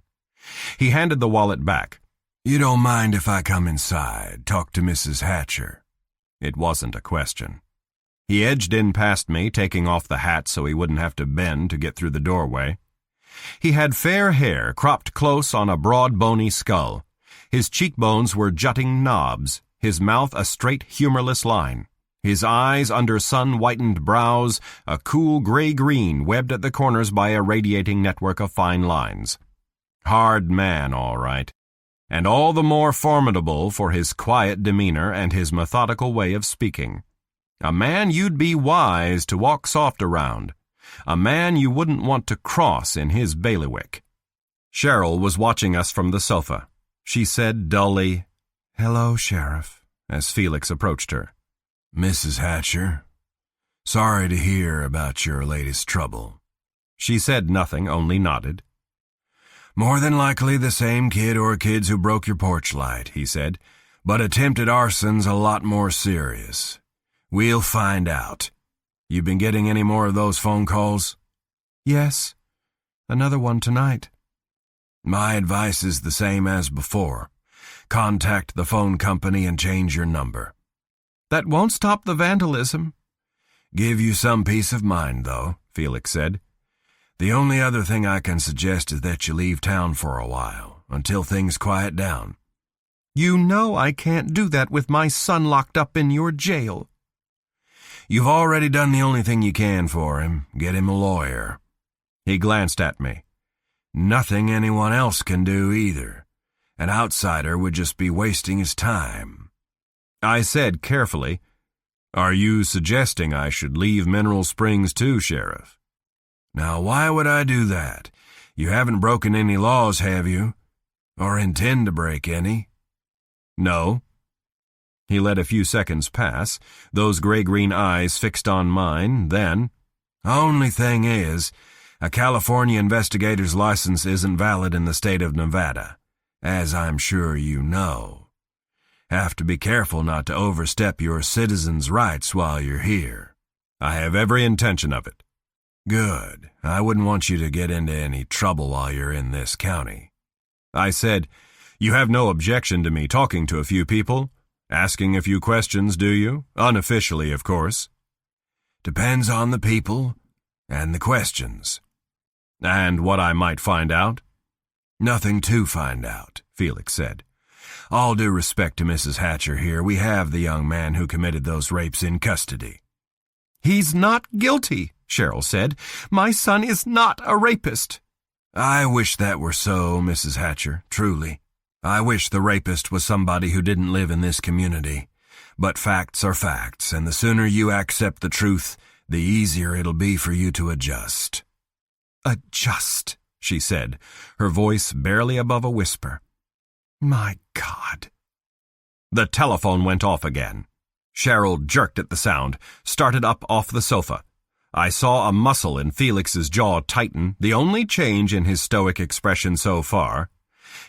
He handed the wallet back. "You don't mind if I come inside, talk to Mrs. Hatcher?" It wasn't a question. He edged in past me, taking off the hat so he wouldn't have to bend to get through the doorway. He had fair hair cropped close on a broad, bony skull. His cheekbones were jutting knobs, his mouth a straight, humorless line. His eyes under sun-whitened brows, a cool gray-green webbed at the corners by a radiating network of fine lines. Hard man, all right, and all the more formidable for his quiet demeanor and his methodical way of speaking. A man you'd be wise to walk soft around. A man you wouldn't want to cross in his bailiwick. Cheryl was watching us from the sofa. She said dully, "Hello, Sheriff," as Felix approached her. "Mrs. Hatcher, sorry to hear about your latest trouble." She said nothing, only nodded. "More than likely the same kid or kids who broke your porch light," he said, "but attempted arson's a lot more serious. We'll find out. You been getting any more of those phone calls?" "Yes. Another one tonight." "My advice is the same as before. Contact the phone company and change your number." "That won't stop the vandalism." "Give you some peace of mind, though," Felix said. "The only other thing I can suggest is that you leave town for a while, until things quiet down." "You know I can't do that with my son locked up in your jail." "You've already done the only thing you can for him. Get him a lawyer." He glanced at me. "Nothing anyone else can do either. An outsider would just be wasting his time." I said carefully, "Are you suggesting I should leave Mineral Springs too, Sheriff?" "Now, why would I do that? You haven't broken any laws, have you? Or intend to break any?" "No." He let a few seconds pass, those gray-green eyes fixed on mine, then, "Only thing is, a California investigator's license isn't valid in the state of Nevada, as I'm sure you know. Have to be careful not to overstep your citizens' rights while you're here." "I have every intention of it." "Good. I wouldn't want you to get into any trouble while you're in this county." I said, "You have no objection to me talking to a few people? Asking a few questions, do you? Unofficially, of course." "Depends on the people and the questions." "And what I might find out?" "Nothing to find out," Felix said. "All due respect to Mrs. Hatcher here, we have the young man who committed those rapes in custody." "He's not guilty," Cheryl said. "My son is not a rapist." "I wish that were so, Mrs. Hatcher, truly. I wish the rapist was somebody who didn't live in this community. But facts are facts, and the sooner you accept the truth, the easier it'll be for you to adjust." "Adjust," she said, her voice barely above a whisper. "My God." The telephone went off again. Cheryl jerked at the sound, started up off the sofa. I saw a muscle in Felix's jaw tighten, the only change in his stoic expression so far.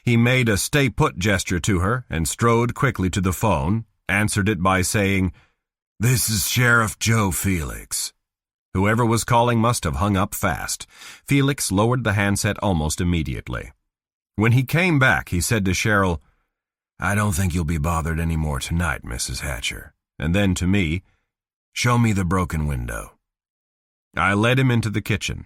He made a stay-put gesture to her and strode quickly to the phone, answered it by saying, "This is Sheriff Joe Felix." Whoever was calling must have hung up fast. Felix lowered the handset almost immediately. When he came back, he said to Cheryl, "I don't think you'll be bothered any more tonight, Mrs. Hatcher." And then to me, "Show me the broken window." I led him into the kitchen.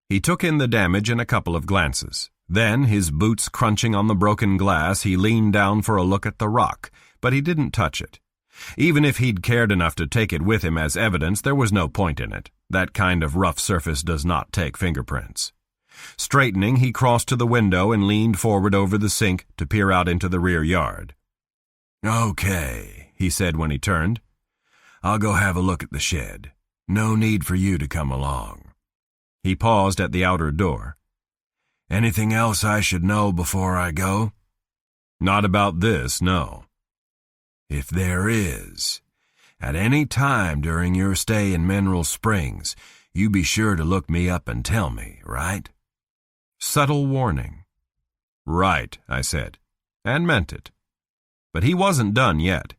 He took in the damage in a couple of glances. Then, his boots crunching on the broken glass, he leaned down for a look at the rock, but he didn't touch it. Even if he'd cared enough to take it with him as evidence, there was no point in it. That kind of rough surface does not take fingerprints. Straightening, he crossed to the window and leaned forward over the sink to peer out into the rear yard. "Okay," he said when he turned. "I'll go have a look at the shed. No need for you to come along." He paused at the outer door. "Anything else I should know before I go?" "Not about this, no." "If there is, at any time during your stay in Mineral Springs, you be sure to look me up and tell me, right?" Subtle warning. Right, I said, and meant it. But he wasn't done yet.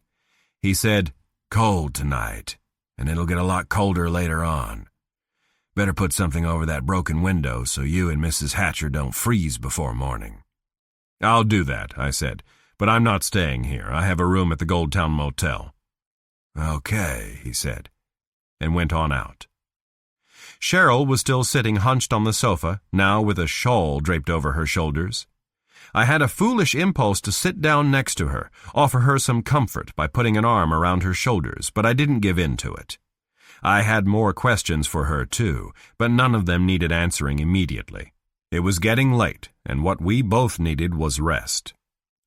He said, cold tonight, and it'll get a lot colder later on. Better put something over that broken window so you and Mrs. Hatcher don't freeze before morning. I'll do that, I said, but I'm not staying here. I have a room at the Goldtown Motel. Okay, he said, and went on out. Cheryl was still sitting hunched on the sofa, now with a shawl draped over her shoulders. I had a foolish impulse to sit down next to her, offer her some comfort by putting an arm around her shoulders, but I didn't give in to it. I had more questions for her, too, but none of them needed answering immediately. It was getting late, and what we both needed was rest.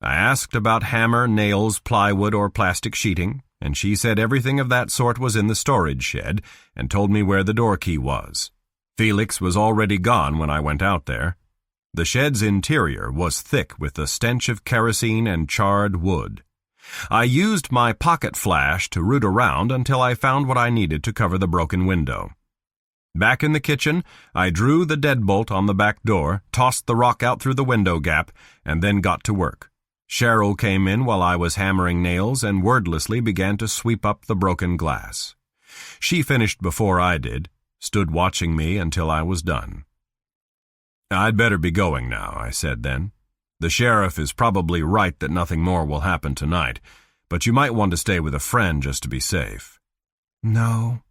I asked about hammer, nails, plywood, or plastic sheeting, and she said everything of that sort was in the storage shed, and told me where the door key was. Felix was already gone when I went out there. The shed's interior was thick with the stench of kerosene and charred wood. I used my pocket flash to root around until I found what I needed to cover the broken window. Back in the kitchen, I drew the deadbolt on the back door, tossed the rock out through the window gap, and then got to work. Cheryl came in while I was hammering nails and wordlessly began to sweep up the broken glass. She finished before I did, stood watching me until I was done. I'd better be going now, I said then. The sheriff is probably right that nothing more will happen tonight, but you might want to stay with a friend just to be safe. No,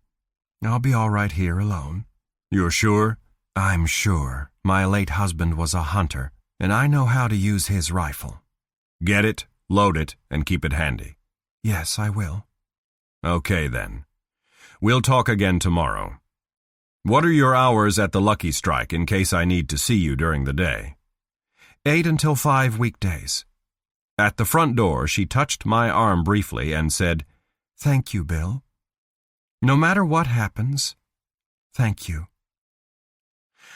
I'll be all right here alone. You're sure? I'm sure. My late husband was a hunter, and I know how to use his rifle. Get it, load it, and keep it handy. Yes, I will. Okay, then. We'll talk again tomorrow. What are your hours at the Lucky Strike in case I need to see you during the day? 8 until 5 weekdays. At the front door, she touched my arm briefly and said, Thank you, Bill. No matter what happens, thank you.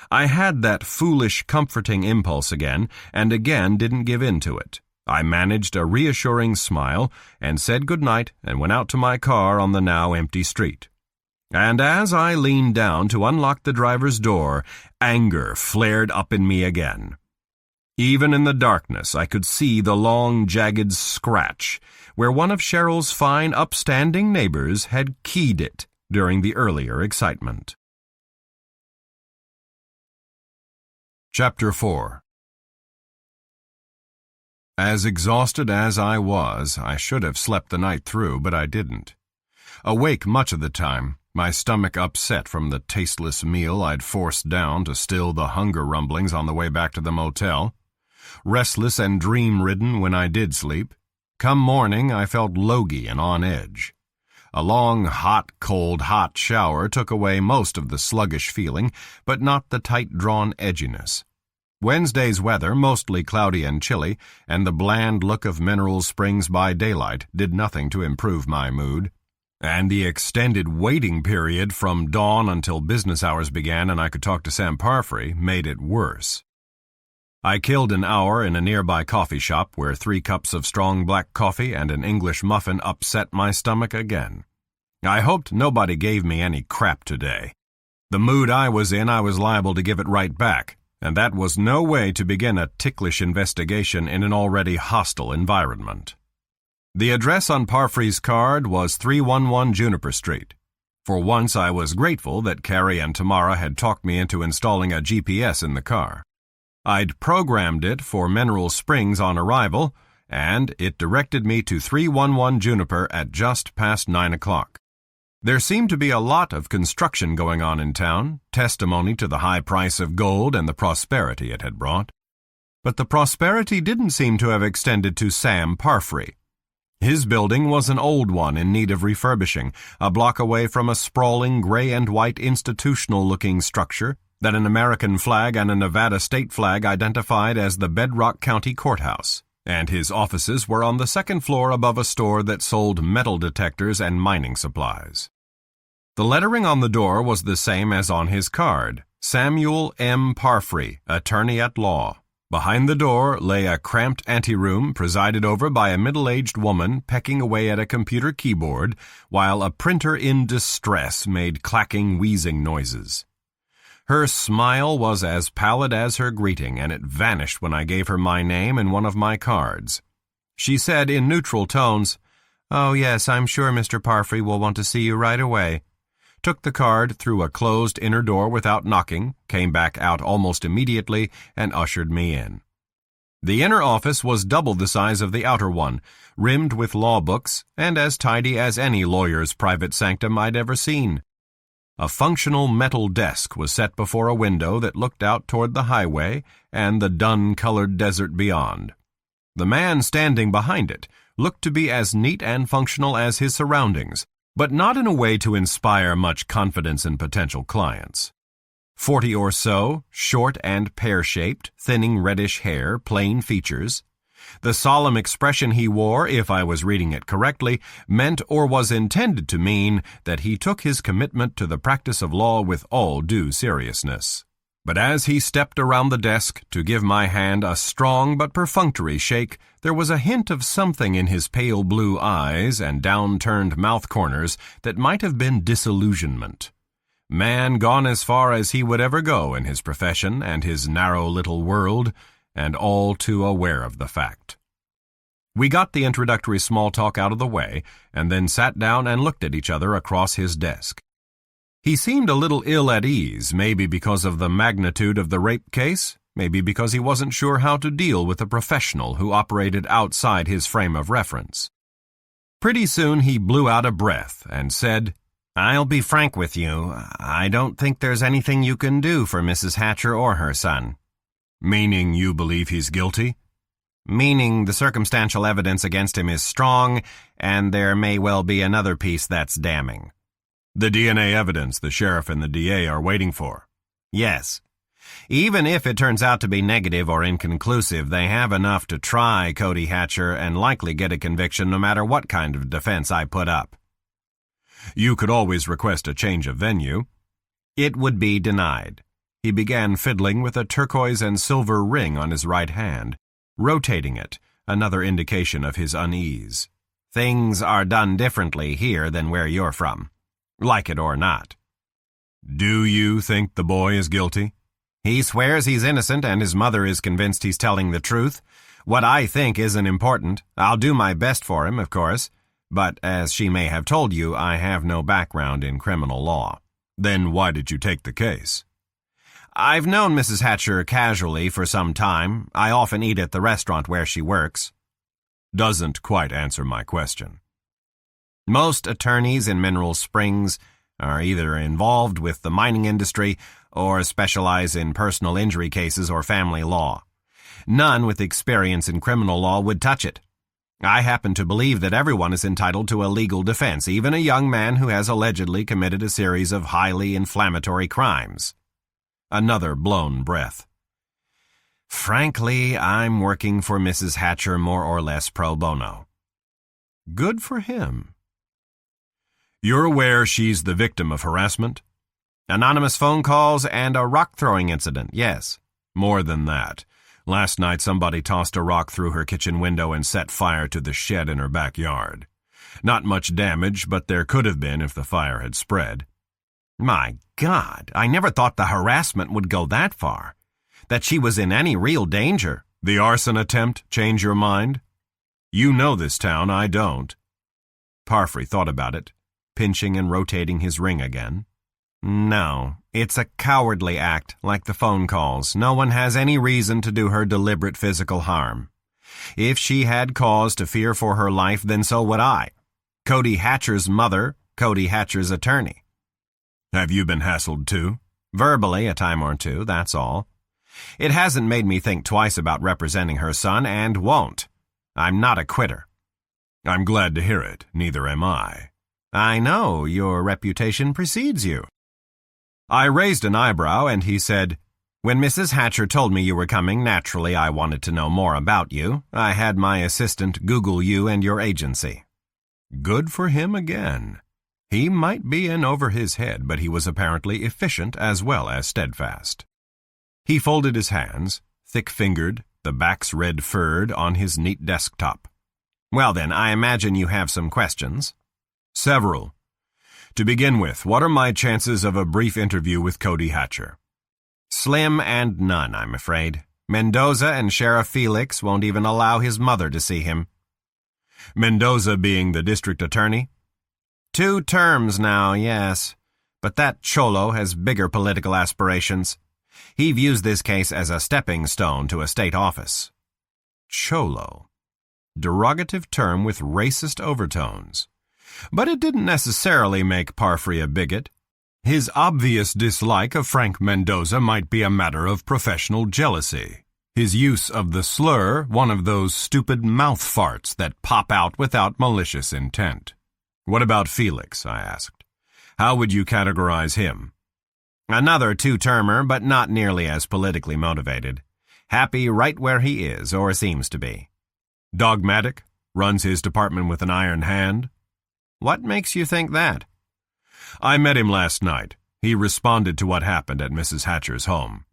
I had that foolish, comforting impulse again, and again didn't give in to it. I managed a reassuring smile and said good night and went out to my car on the now empty street. And as I leaned down to unlock the driver's door, anger flared up in me again. Even in the darkness, I could see the long, jagged scratch where one of Cheryl's fine, upstanding neighbors had keyed it during the earlier excitement. Chapter 4. As exhausted as I was, I should have slept the night through, but I didn't. Awake much of the time, my stomach upset from the tasteless meal I'd forced down to still the hunger rumblings on the way back to the motel. Restless and dream-ridden when I did sleep. Come morning, I felt logy and on edge. A long, hot shower took away most of the sluggish feeling, but not the tight-drawn edginess. Wednesday's weather, mostly cloudy and chilly, and the bland look of Mineral Springs by daylight did nothing to improve my mood. And the extended waiting period from dawn until business hours began and I could talk to Sam Parfrey made it worse. I killed an hour in a nearby coffee shop where 3 cups of strong black coffee and an English muffin upset my stomach again. I hoped nobody gave me any crap today. The mood I was in, I was liable to give it right back, and that was no way to begin a ticklish investigation in an already hostile environment. The address on Parfrey's card was 311 Juniper Street. For once I was grateful that Carrie and Tamara had talked me into installing a GPS in the car. I'd programmed it for Mineral Springs on arrival, and it directed me to 311 Juniper at just past 9 o'clock. There seemed to be a lot of construction going on in town, testimony to the high price of gold and the prosperity it had brought. But the prosperity didn't seem to have extended to Sam Parfrey. His building was an old one in need of refurbishing, a block away from a sprawling gray and white institutional-looking structure that an American flag and a Nevada state flag identified as the Bedrock County Courthouse, and his offices were on the 2nd floor above a store that sold metal detectors and mining supplies. The lettering on the door was the same as on his card, Samuel M. Parfrey, Attorney at Law. Behind the door lay a cramped anteroom presided over by a middle-aged woman pecking away at a computer keyboard while a printer in distress made clacking, wheezing noises. Her smile was as pallid as her greeting, and it vanished when I gave her my name and one of my cards. She said in neutral tones, "Oh, yes, I'm sure Mr. Parfrey will want to see you right away," took the card through a closed inner door without knocking, came back out almost immediately, and ushered me in. The inner office was double the size of the outer one, rimmed with law books, and as tidy as any lawyer's private sanctum I'd ever seen. A functional metal desk was set before a window that looked out toward the highway and the dun-colored desert beyond. The man standing behind it looked to be as neat and functional as his surroundings, but not in a way to inspire much confidence in potential clients. 40 or so, short and pear-shaped, thinning reddish hair, plain features. The solemn expression he wore, if I was reading it correctly, meant or was intended to mean that he took his commitment to the practice of law with all due seriousness. But as he stepped around the desk to give my hand a strong but perfunctory shake, there was a hint of something in his pale blue eyes and down-turned mouth corners that might have been disillusionment. Man gone as far as he would ever go in his profession and his narrow little world, and all too aware of the fact. We got the introductory small talk out of the way, and then sat down and looked at each other across his desk. He seemed a little ill at ease, maybe because of the magnitude of the rape case, maybe because he wasn't sure how to deal with a professional who operated outside his frame of reference. Pretty soon he blew out a breath and said, "I'll be frank with you. I don't think there's anything you can do for Mrs. Hatcher or her son." "Meaning you believe he's guilty?" "Meaning the circumstantial evidence against him is strong, and there may well be another piece that's damning." "The DNA evidence the sheriff and the DA are waiting for?" "Yes. Even if it turns out to be negative or inconclusive, they have enough to try Cody Hatcher and likely get a conviction no matter what kind of defense I put up." "You could always request a change of venue." "It would be denied." He began fiddling with a turquoise and silver ring on his right hand, rotating it, another indication of his unease. "Things are done differently here than where you're from, like it or not." "Do you think the boy is guilty?" "He swears he's innocent and his mother is convinced he's telling the truth. What I think isn't important. I'll do my best for him, of course, but as she may have told you, I have no background in criminal law." "Then why did you take the case?" "I've known Mrs. Hatcher casually for some time. I often eat at the restaurant where she works." "Doesn't quite answer my question." "Most attorneys in Mineral Springs are either involved with the mining industry or specialize in personal injury cases or family law. None with experience in criminal law would touch it. I happen to believe that everyone is entitled to a legal defense, even a young man who has allegedly committed a series of highly inflammatory crimes." Another blown breath. "Frankly, I'm working for Mrs. Hatcher more or less pro bono." "Good for him." "You're aware she's the victim of harassment?" "Anonymous phone calls and a rock-throwing incident, yes." "More than that. Last night somebody tossed a rock through her kitchen window and set fire to the shed in her backyard. Not much damage, but there could have been if the fire had spread." "My God, I never thought the harassment would go that far. That she was in any real danger." "The arson attempt change your mind? You know this town, I don't." Parfrey thought about it, pinching and rotating his ring again. "No, it's a cowardly act, like the phone calls. No one has any reason to do her deliberate physical harm. If she had cause to fear for her life, then so would I. Cody Hatcher's mother, Cody Hatcher's attorney." "Have you been hassled too?" "Verbally, a time or two, that's all. It hasn't made me think twice about representing her son, and won't. I'm not a quitter." "I'm glad to hear it. Neither am I." "I know. Your reputation precedes you." I raised an eyebrow, and he said, "When Mrs. Hatcher told me you were coming, naturally I wanted to know more about you. I had my assistant Google you and your agency." Good for him again. He might be in over his head, but he was apparently efficient as well as steadfast. He folded his hands, thick-fingered, the backs red-furred, on his neat desktop. "Well then, I imagine you have some questions." "Several. To begin with, what are my chances of a brief interview with Cody Hatcher?" Slim and none, I'm afraid. Mendoza and Sheriff Felix won't even allow his mother to see him. Mendoza being the district attorney? 2 terms now, yes. But that cholo has bigger political aspirations. He views this case as a stepping stone to a state office. Cholo. Derogative term with racist overtones. But it didn't necessarily make Parfrey a bigot. His obvious dislike of Frank Mendoza might be a matter of professional jealousy. His use of the slur, one of those stupid mouth farts that pop out without malicious intent. What about Felix? I asked. How would you categorize him? Another 2-termer, but not nearly as politically motivated. Happy right where he is, or seems to be. Dogmatic? Runs his department with an iron hand? What makes you think that? I met him last night. He responded to what happened at Mrs. Hatcher's home.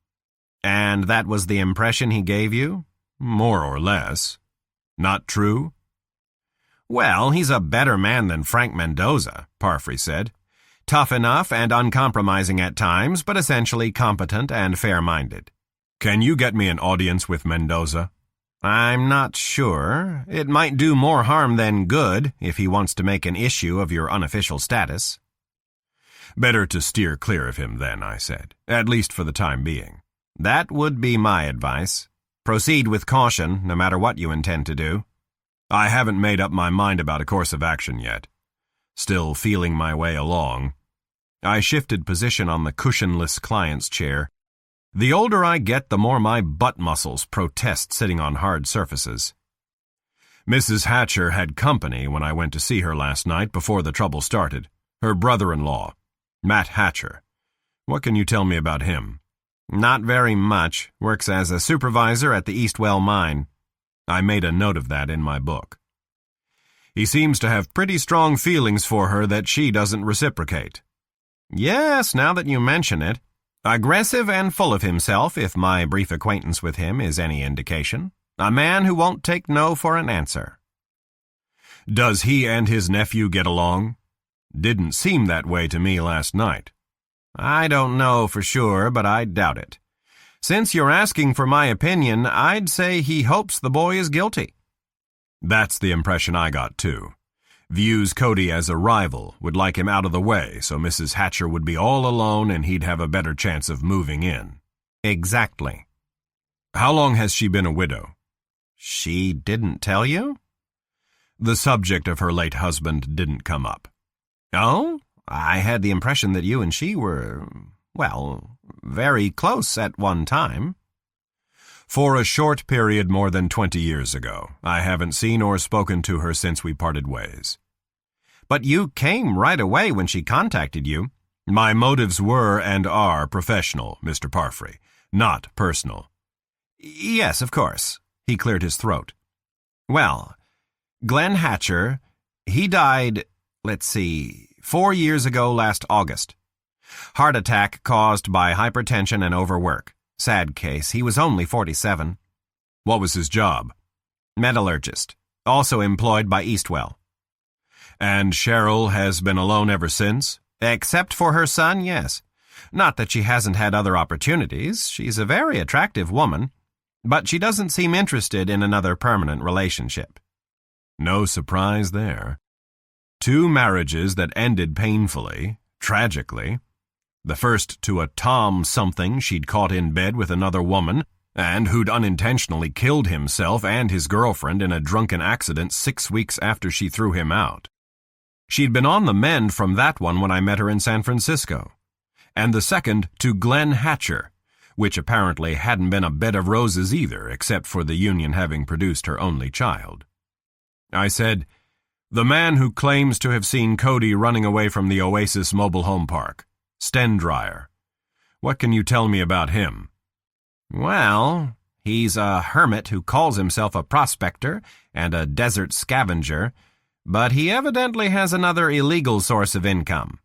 And that was the impression he gave you? More or less. Not true? Well, he's a better man than Frank Mendoza, Parfrey said. Tough enough and uncompromising at times, but essentially competent and fair-minded. Can you get me an audience with Mendoza? I'm not sure. It might do more harm than good if he wants to make an issue of your unofficial status. Better to steer clear of him then, I said, at least for the time being. That would be my advice. Proceed with caution, no matter what you intend to do. I haven't made up my mind about a course of action yet. Still feeling my way along. I shifted position on the cushionless client's chair. The older I get, the more my butt muscles protest sitting on hard surfaces. Mrs. Hatcher had company when I went to see her last night before the trouble started. Her brother-in-law, Matt Hatcher. What can you tell me about him? Not very much. Works as a supervisor at the Eastwell mine. I made a note of that in my book. He seems to have pretty strong feelings for her that she doesn't reciprocate. Yes, now that you mention it. Aggressive and full of himself, if my brief acquaintance with him is any indication. A man who won't take no for an answer. Does he and his nephew get along? Didn't seem that way to me last night. I don't know for sure, but I doubt it. Since you're asking for my opinion, I'd say he hopes the boy is guilty. That's the impression I got, too. Views Cody as a rival, would like him out of the way, so Mrs. Hatcher would be all alone and he'd have a better chance of moving in. Exactly. How long has she been a widow? She didn't tell you? The subject of her late husband didn't come up. Oh? I had the impression that you and she were, well, very close at one time. For a short period more than 20 years ago. I haven't seen or spoken to her since we parted ways. But you came right away when she contacted you. My motives were and are professional, Mr. Parfrey, not personal. Yes, of course. He cleared his throat. Well, Glenn Hatcher, he died, 4 years ago last August. Heart attack caused by hypertension and overwork. Sad case. He was only 47. What was his job? Metallurgist. Also employed by Eastwell. And Cheryl has been alone ever since? Except for her son, yes. Not that she hasn't had other opportunities. She's a very attractive woman. But she doesn't seem interested in another permanent relationship. No surprise there. 2 marriages that ended painfully, tragically. The first to a Tom something she'd caught in bed with another woman, and who'd unintentionally killed himself and his girlfriend in a drunken accident 6 weeks after she threw him out. She'd been on the mend from that one when I met her in San Francisco. And the second to Glenn Hatcher, which apparently hadn't been a bed of roses either, except for the union having produced her only child. I said, the man who claims to have seen Cody running away from the Oasis mobile home park. Stendryer. What can you tell me about him? Well, he's a hermit who calls himself a prospector and a desert scavenger, but he evidently has another illegal source of income.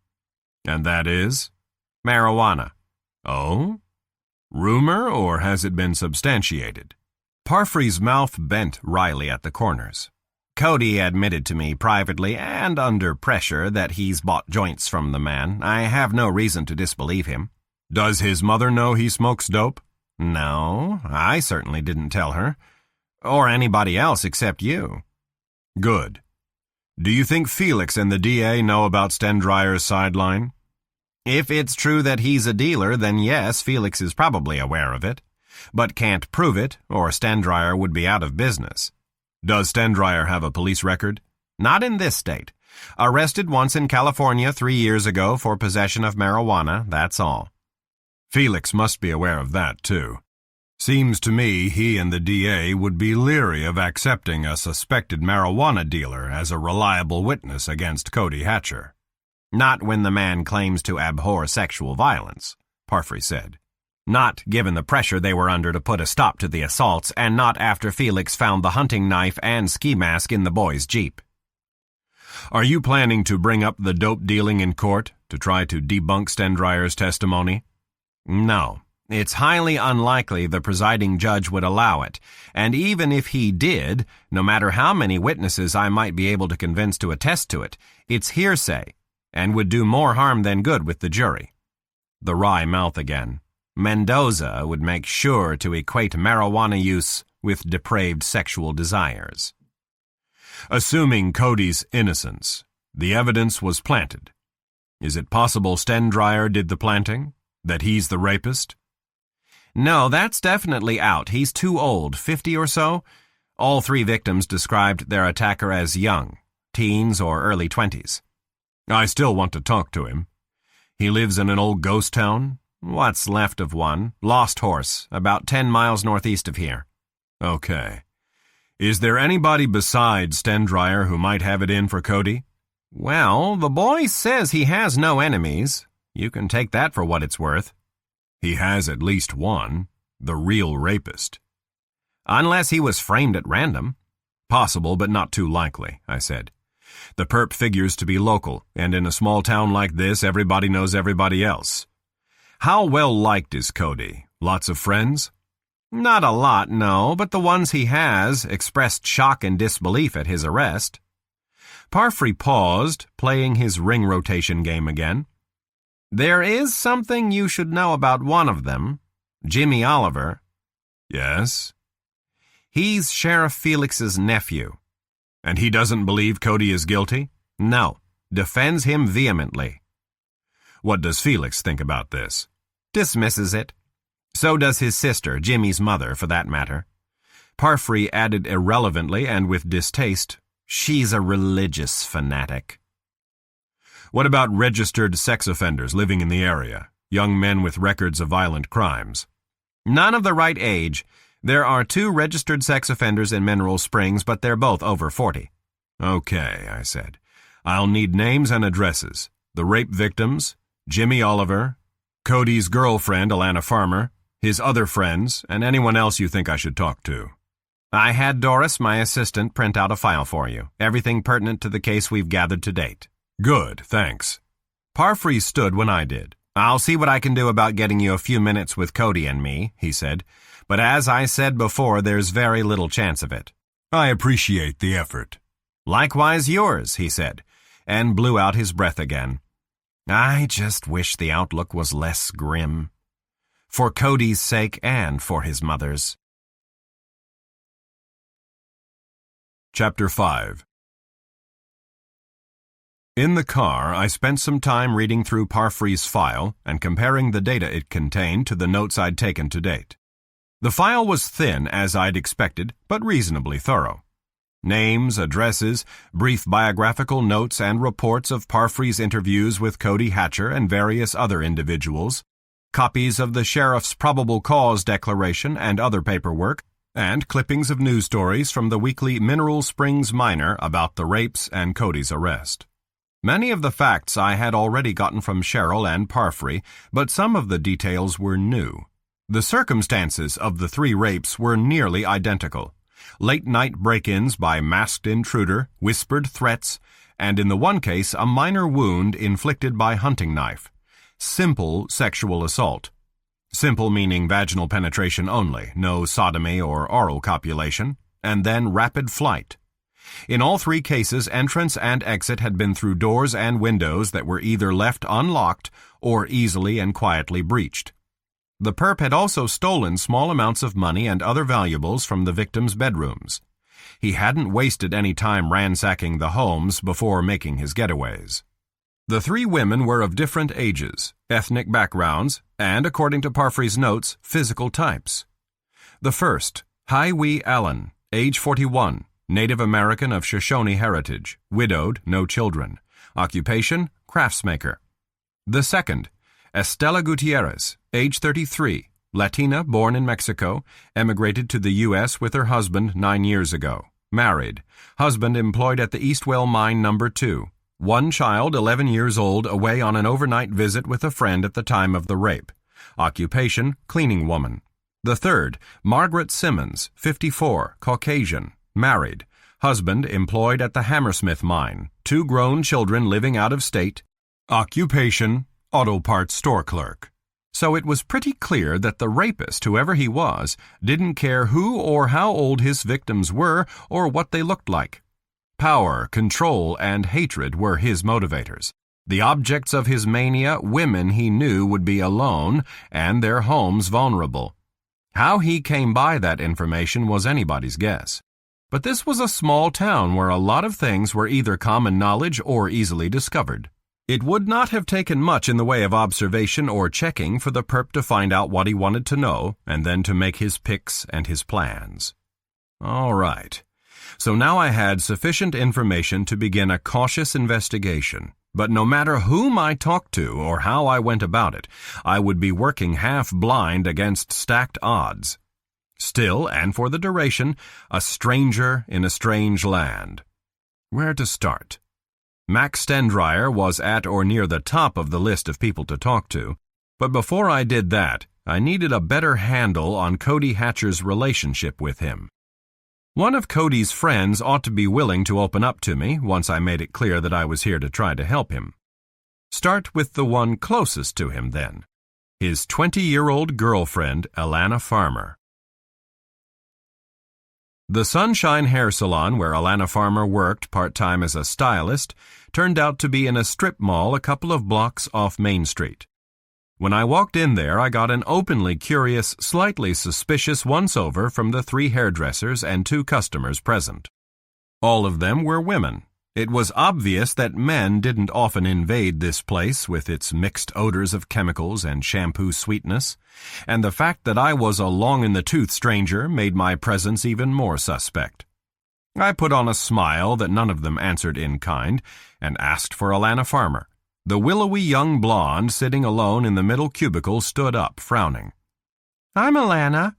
And that is? Marijuana. Oh? Rumor, or has it been substantiated? Parfrey's mouth bent wryly at the corners. Cody admitted to me privately and under pressure that he's bought joints from the man. I have no reason to disbelieve him. Does his mother know he smokes dope? No, I certainly didn't tell her. Or anybody else except you. Good. Do you think Felix and the DA know about Stendryer's sideline? If it's true that he's a dealer, then yes, Felix is probably aware of it. But can't prove it, or Stendryer would be out of business. Does Stendryer have a police record? Not in this state. Arrested once in California 3 years ago for possession of marijuana, that's all. Felix must be aware of that, too. Seems to me he and the DA would be leery of accepting a suspected marijuana dealer as a reliable witness against Cody Hatcher. Not when the man claims to abhor sexual violence, Parfrey said. Not given the pressure they were under to put a stop to the assaults, and not after Felix found the hunting knife and ski mask in the boy's Jeep. Are you planning to bring up the dope dealing in court to try to debunk Stendryer's testimony? No. It's highly unlikely the presiding judge would allow it, and even if he did, no matter how many witnesses I might be able to convince to attest to it, it's hearsay, and would do more harm than good with the jury. The wry mouth again. Mendoza would make sure to equate marijuana use with depraved sexual desires. Assuming Cody's innocence, the evidence was planted. Is it possible Stendryer did the planting? That he's the rapist? No, that's definitely out. He's too old, 50 or so. All 3 victims described their attacker as young, teens or early 20s. I still want to talk to him. He lives in an old ghost town? What's left of one. Lost Horse, about 10 miles northeast of here. Okay. Is there anybody besides Stendryer who might have it in for Cody? Well, the boy says he has no enemies. You can take that for what it's worth. He has at least one, the real rapist. Unless he was framed at random. Possible, but not too likely, I said. The perp figures to be local, and in a small town like this, everybody knows everybody else. How well liked is Cody? Lots of friends? Not a lot, no, but the ones he has expressed shock and disbelief at his arrest. Parfrey paused, playing his ring rotation game again. There is something you should know about one of them, Jimmy Oliver. Yes? He's Sheriff Felix's nephew. And he doesn't believe Cody is guilty? No, defends him vehemently. What does Felix think about this? Dismisses it. So does his sister, Jimmy's mother, for that matter. Parfrey added irrelevantly and with distaste, she's a religious fanatic. What about registered sex offenders living in the area? Young men with records of violent crimes? None of the right age. There are 2 registered sex offenders in Mineral Springs, but they're both over 40. Okay, I said. I'll need names and addresses. The rape victims, Jimmy Oliver, Cody's girlfriend, Alana Farmer, his other friends, and anyone else you think I should talk to. I had Doris, my assistant, print out a file for you. Everything pertinent to the case we've gathered to date. Good, thanks. Parfrey stood when I did. I'll see what I can do about getting you a few minutes with Cody and me, he said. But as I said before, there's very little chance of it. I appreciate the effort. Likewise yours, he said, and blew out his breath again. I just wish the outlook was less grim. For Cody's sake and for his mother's. Chapter 5. In the car, I spent some time reading through Parfrey's file and comparing the data it contained to the notes I'd taken to date. The file was thin, as I'd expected, but reasonably thorough. Names, addresses, brief biographical notes, and reports of Parfrey's interviews with Cody Hatcher and various other individuals, copies of the sheriff's probable cause declaration and other paperwork, and clippings of news stories from the weekly Mineral Springs Miner about the rapes and Cody's arrest. Many of the facts I had already gotten from Cheryl and Parfrey, but some of the details were new. The circumstances of the 3 rapes were nearly identical. Late-night break-ins by masked intruder, whispered threats, and in the one case a minor wound inflicted by hunting knife. Simple sexual assault. Simple meaning vaginal penetration only, no sodomy or oral copulation, and then rapid flight. In all three cases, entrance and exit had been through doors and windows that were either left unlocked or easily and quietly breached. The perp had also stolen small amounts of money and other valuables from the victims' bedrooms. He hadn't wasted any time ransacking the homes before making his getaways. The three women were of different ages, ethnic backgrounds, and, according to Parfrey's notes, physical types. The first, Hai-Wee Allen, age 41, Native American of Shoshone heritage, widowed, no children. Occupation, craftsmaker. The second, Estela Gutierrez, age 33, Latina, born in Mexico, emigrated to the U.S. with her husband 9 years ago. Married. Husband employed at the Eastwell Mine No. 2. One child, 11 years old, away on an overnight visit with a friend at the time of the rape. Occupation, cleaning woman. The third, Margaret Simmons, 54, Caucasian, married. Husband employed at the Hammersmith Mine. 2 grown children living out of state. Occupation, auto parts store clerk. So it was pretty clear that the rapist, whoever he was, didn't care who or how old his victims were or what they looked like. Power, control, and hatred were his motivators. The objects of his mania, women he knew would be alone and their homes vulnerable. How he came by that information was anybody's guess. But this was a small town where a lot of things were either common knowledge or easily discovered. It would not have taken much in the way of observation or checking for the perp to find out what he wanted to know and then to make his picks and his plans. All right. So now I had sufficient information to begin a cautious investigation. But no matter whom I talked to or how I went about it, I would be working half blind against stacked odds. Still, and for the duration, a stranger in a strange land. Where to start? Max Stendryer was at or near the top of the list of people to talk to, but before I did that, I needed a better handle on Cody Hatcher's relationship with him. One of Cody's friends ought to be willing to open up to me once I made it clear that I was here to try to help him. Start with the one closest to him, then. His 20-year-old girlfriend, Alana Farmer. The Sunshine Hair Salon where Alana Farmer worked part-time as a stylist turned out to be in a strip mall a couple of blocks off Main Street. When I walked in there, I got an openly curious, slightly suspicious once-over from the 3 hairdressers and 2 customers present. All of them were women. It was obvious that men didn't often invade this place with its mixed odors of chemicals and shampoo sweetness, and the fact that I was a long-in-the-tooth stranger made my presence even more suspect. I put on a smile that none of them answered in kind and asked for Alana Farmer. The willowy young blonde sitting alone in the middle cubicle stood up, frowning. "I'm Alana.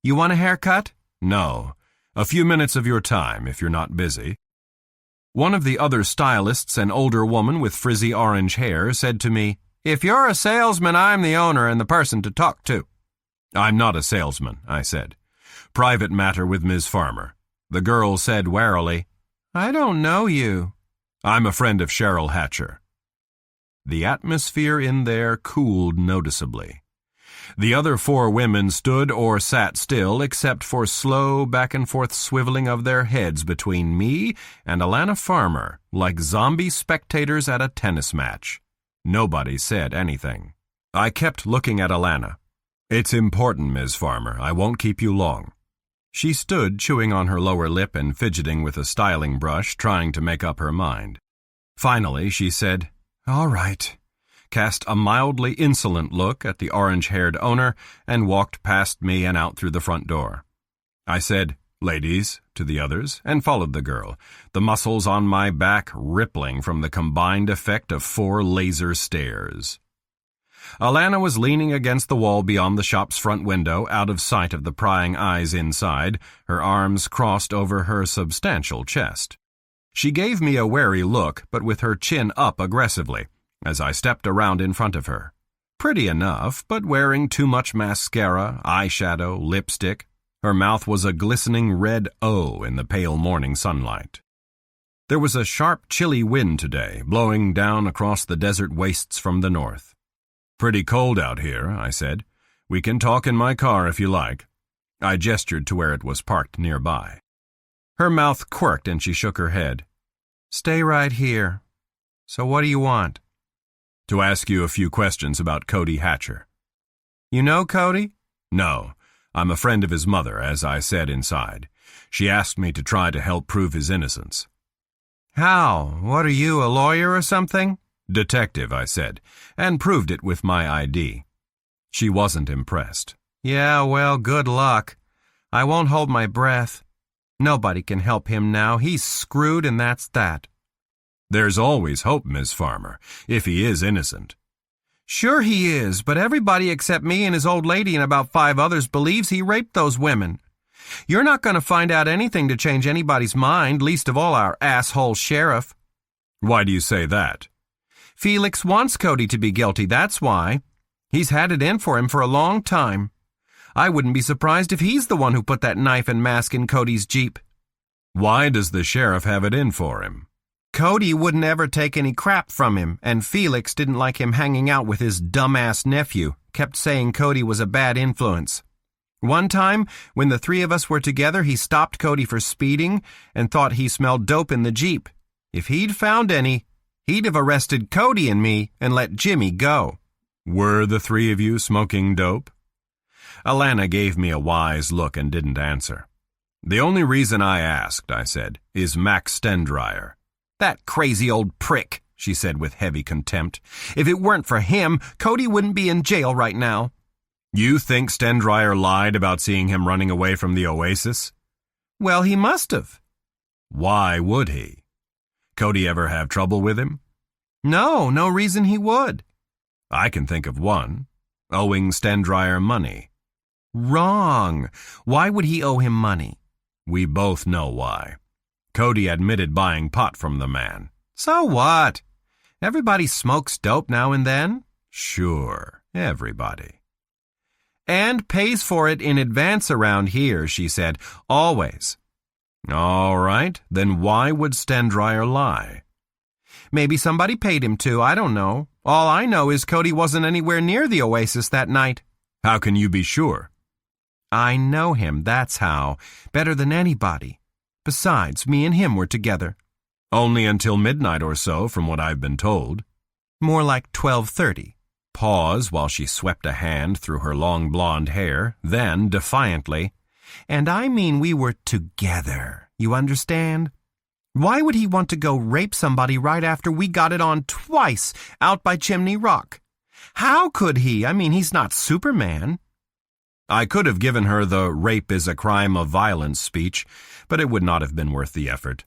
You want a haircut?" "No. A few minutes of your time, if you're not busy." One of the other stylists, an older woman with frizzy orange hair, said to me, "If you're a salesman, I'm the owner and the person to talk to." "I'm not a salesman," I said. "Private matter with Ms. Farmer." The girl said warily, "I don't know you." "I'm a friend of Cheryl Hatcher." The atmosphere in there cooled noticeably. The other 4 women stood or sat still except for slow back-and-forth swiveling of their heads between me and Alana Farmer, like zombie spectators at a tennis match. Nobody said anything. I kept looking at Alana. "It's important, Ms. Farmer. I won't keep you long." She stood chewing on her lower lip and fidgeting with a styling brush, trying to make up her mind. Finally, she said, "All right," cast a mildly insolent look at the orange-haired owner, and walked past me and out through the front door. I said, "Ladies," to the others, and followed the girl, the muscles on my back rippling from the combined effect of 4 laser stares. Alana was leaning against the wall beyond the shop's front window, out of sight of the prying eyes inside, her arms crossed over her substantial chest. She gave me a wary look, but with her chin up aggressively, as I stepped around in front of her. Pretty enough, but wearing too much mascara, eyeshadow, lipstick. Her mouth was a glistening red O in the pale morning sunlight. There was a sharp, chilly wind today, blowing down across the desert wastes from the north. "Pretty cold out here," I said. "We can talk in my car if you like." I gestured to where it was parked nearby. Her mouth quirked and she shook her head. Stay right here. So what do you want? To ask you a few questions about Cody Hatcher. You know Cody? No, I'm a friend of his mother, as I said inside. She asked me to try to help prove his innocence. How? What are you, a lawyer or something? Detective, I said, and proved it with my ID. She wasn't impressed. Yeah, well, good luck. I won't hold my breath. Nobody can help him now. He's screwed and that's that. There's always hope, Miss Farmer, if he is innocent. Sure he is, but everybody except me and his old lady and about 5 others believes he raped those women. You're not going to find out anything to change anybody's mind, least of all our asshole sheriff. Why do you say that? Felix wants Cody to be guilty, that's why. He's had it in for him for a long time. I wouldn't be surprised if he's the one who put that knife and mask in Cody's Jeep. Why does the sheriff have it in for him? Cody wouldn't ever take any crap from him, and Felix didn't like him hanging out with his dumbass nephew, kept saying Cody was a bad influence. One time, when the 3 of us were together, he stopped Cody for speeding and thought he smelled dope in the Jeep. If he'd found any, he'd have arrested Cody and me and let Jimmy go. Were the 3 of you smoking dope? Alana gave me a wise look and didn't answer. The only reason I asked, I said, is Max Stendryer. That crazy old prick, she said with heavy contempt. If it weren't for him, Cody wouldn't be in jail right now. You think Stendryer lied about seeing him running away from the Oasis? Well, he must have. Why would he? Cody ever have trouble with him? No reason he would. I can think of one. Owing Stendryer money. Wrong. Why would he owe him money? We both know why. Cody admitted buying pot from the man. So what? Everybody smokes dope now and then. Sure, everybody. And pays for it in advance around here, she said. Always. All right, then why would Stendryer lie? Maybe somebody paid him to, I don't know. All I know is Cody wasn't anywhere near the Oasis that night. How can you be sure? I know him, that's how. Better than anybody. Besides, me and him were together. Only until midnight or so, from what I've been told. More like 12:30. Pause while she swept a hand through her long blonde hair, then, defiantly, And I mean we were together, you understand? Why would he want to go rape somebody right after we got it on twice out by Chimney Rock? How could he? I mean, he's not Superman. I could have given her the rape is a crime of violence speech, but it would not have been worth the effort.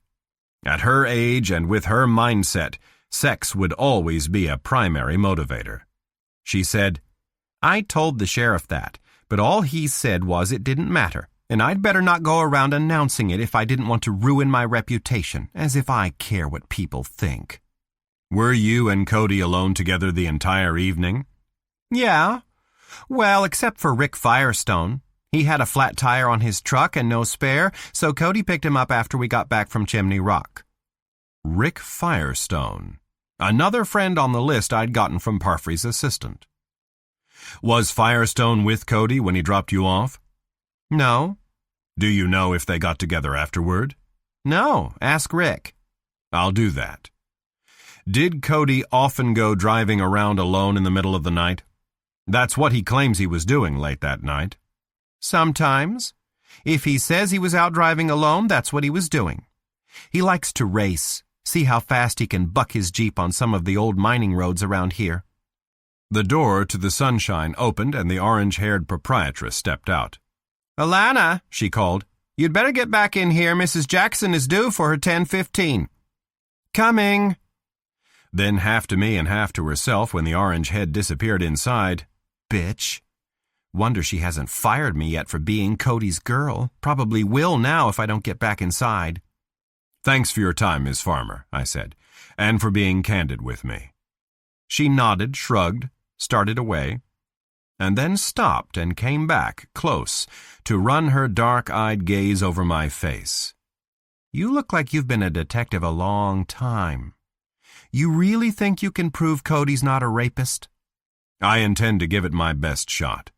At her age and with her mindset, sex would always be a primary motivator. She said, I told the sheriff that, but all he said was it didn't matter, and I'd better not go around announcing it if I didn't want to ruin my reputation, as if I care what people think. Were you and Cody alone together the entire evening? Yeah. Well, except for Rick Firestone. He had a flat tire on his truck and no spare, so Cody picked him up after we got back from Chimney Rock. Rick Firestone. Another friend on the list I'd gotten from Parfrey's assistant. Was Firestone with Cody when he dropped you off? No. Do you know if they got together afterward? No, ask Rick. I'll do that. Did Cody often go driving around alone in the middle of the night? That's what he claims he was doing late that night. Sometimes. If he says he was out driving alone, that's what he was doing. He likes to race, see how fast he can buck his Jeep on some of the old mining roads around here. The door to the sunshine opened and the orange-haired proprietress stepped out. Alana, she called, you'd better get back in here. Mrs. Jackson is due for her 10:15. Coming. Then half to me and half to herself when the orange head disappeared inside. Bitch. Wonder she hasn't fired me yet for being Cody's girl. Probably will now if I don't get back inside. Thanks for your time, Miss Farmer, I said, and for being candid with me. She nodded, shrugged, started away, and then stopped and came back, close, to run her dark-eyed gaze over my face. You look like you've been a detective a long time. You really think you can prove Cody's not a rapist? I intend to give it my best shot.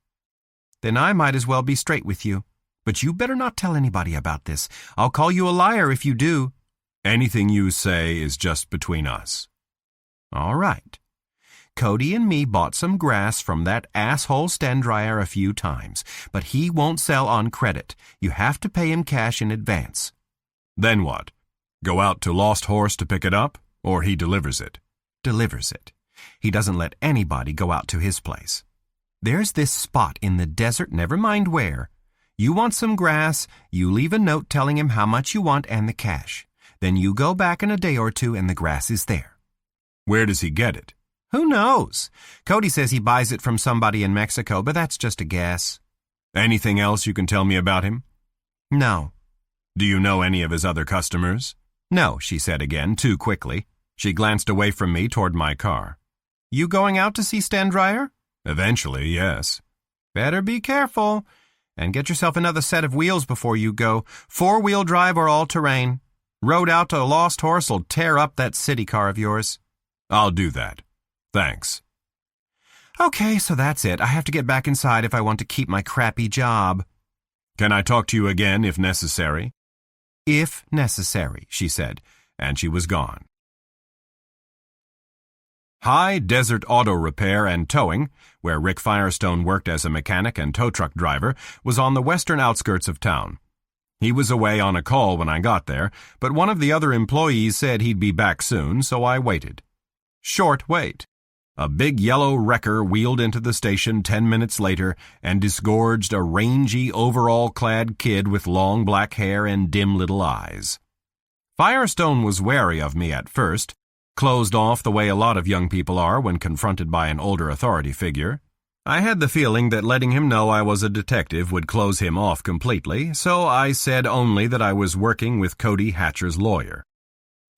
Then I might as well be straight with you. But you better not tell anybody about this. I'll call you a liar if you do. Anything you say is just between us. All right. Cody and me bought some grass from that asshole stand dryer a few times, but he won't sell on credit. You have to pay him cash in advance. Then what? Go out to Lost Horse to pick it up, or he delivers it? Delivers it. He doesn't let anybody go out to his place. There's this spot in the desert, never mind where. You want some grass, you leave a note telling him how much you want and the cash. Then you go back in a day or two and the grass is there. Where does he get it? Who knows? Cody says he buys it from somebody in Mexico, but that's just a guess. Anything else you can tell me about him? No. Do you know any of his other customers? No, she said again, too quickly. She glanced away from me toward my car. You going out to see Stand Dryer? Eventually, yes. Better be careful. And get yourself another set of wheels before you go. 4-wheel drive or all-terrain. Road out to a Lost Horse will tear up that city car of yours. I'll do that. Thanks. Okay, so that's it. I have to get back inside if I want to keep my crappy job. Can I talk to you again if necessary? If necessary, she said, and she was gone. High Desert Auto Repair and Towing, where Rick Firestone worked as a mechanic and tow truck driver, was on the western outskirts of town. He was away on a call when I got there, but one of the other employees said he'd be back soon, so I waited. Short wait. A big yellow wrecker wheeled into the station 10 minutes later and disgorged a rangy, overall-clad kid with long black hair and dim little eyes. Firestone was wary of me at first, closed off the way a lot of young people are when confronted by an older authority figure. I had the feeling that letting him know I was a detective would close him off completely, so I said only that I was working with Cody Hatcher's lawyer.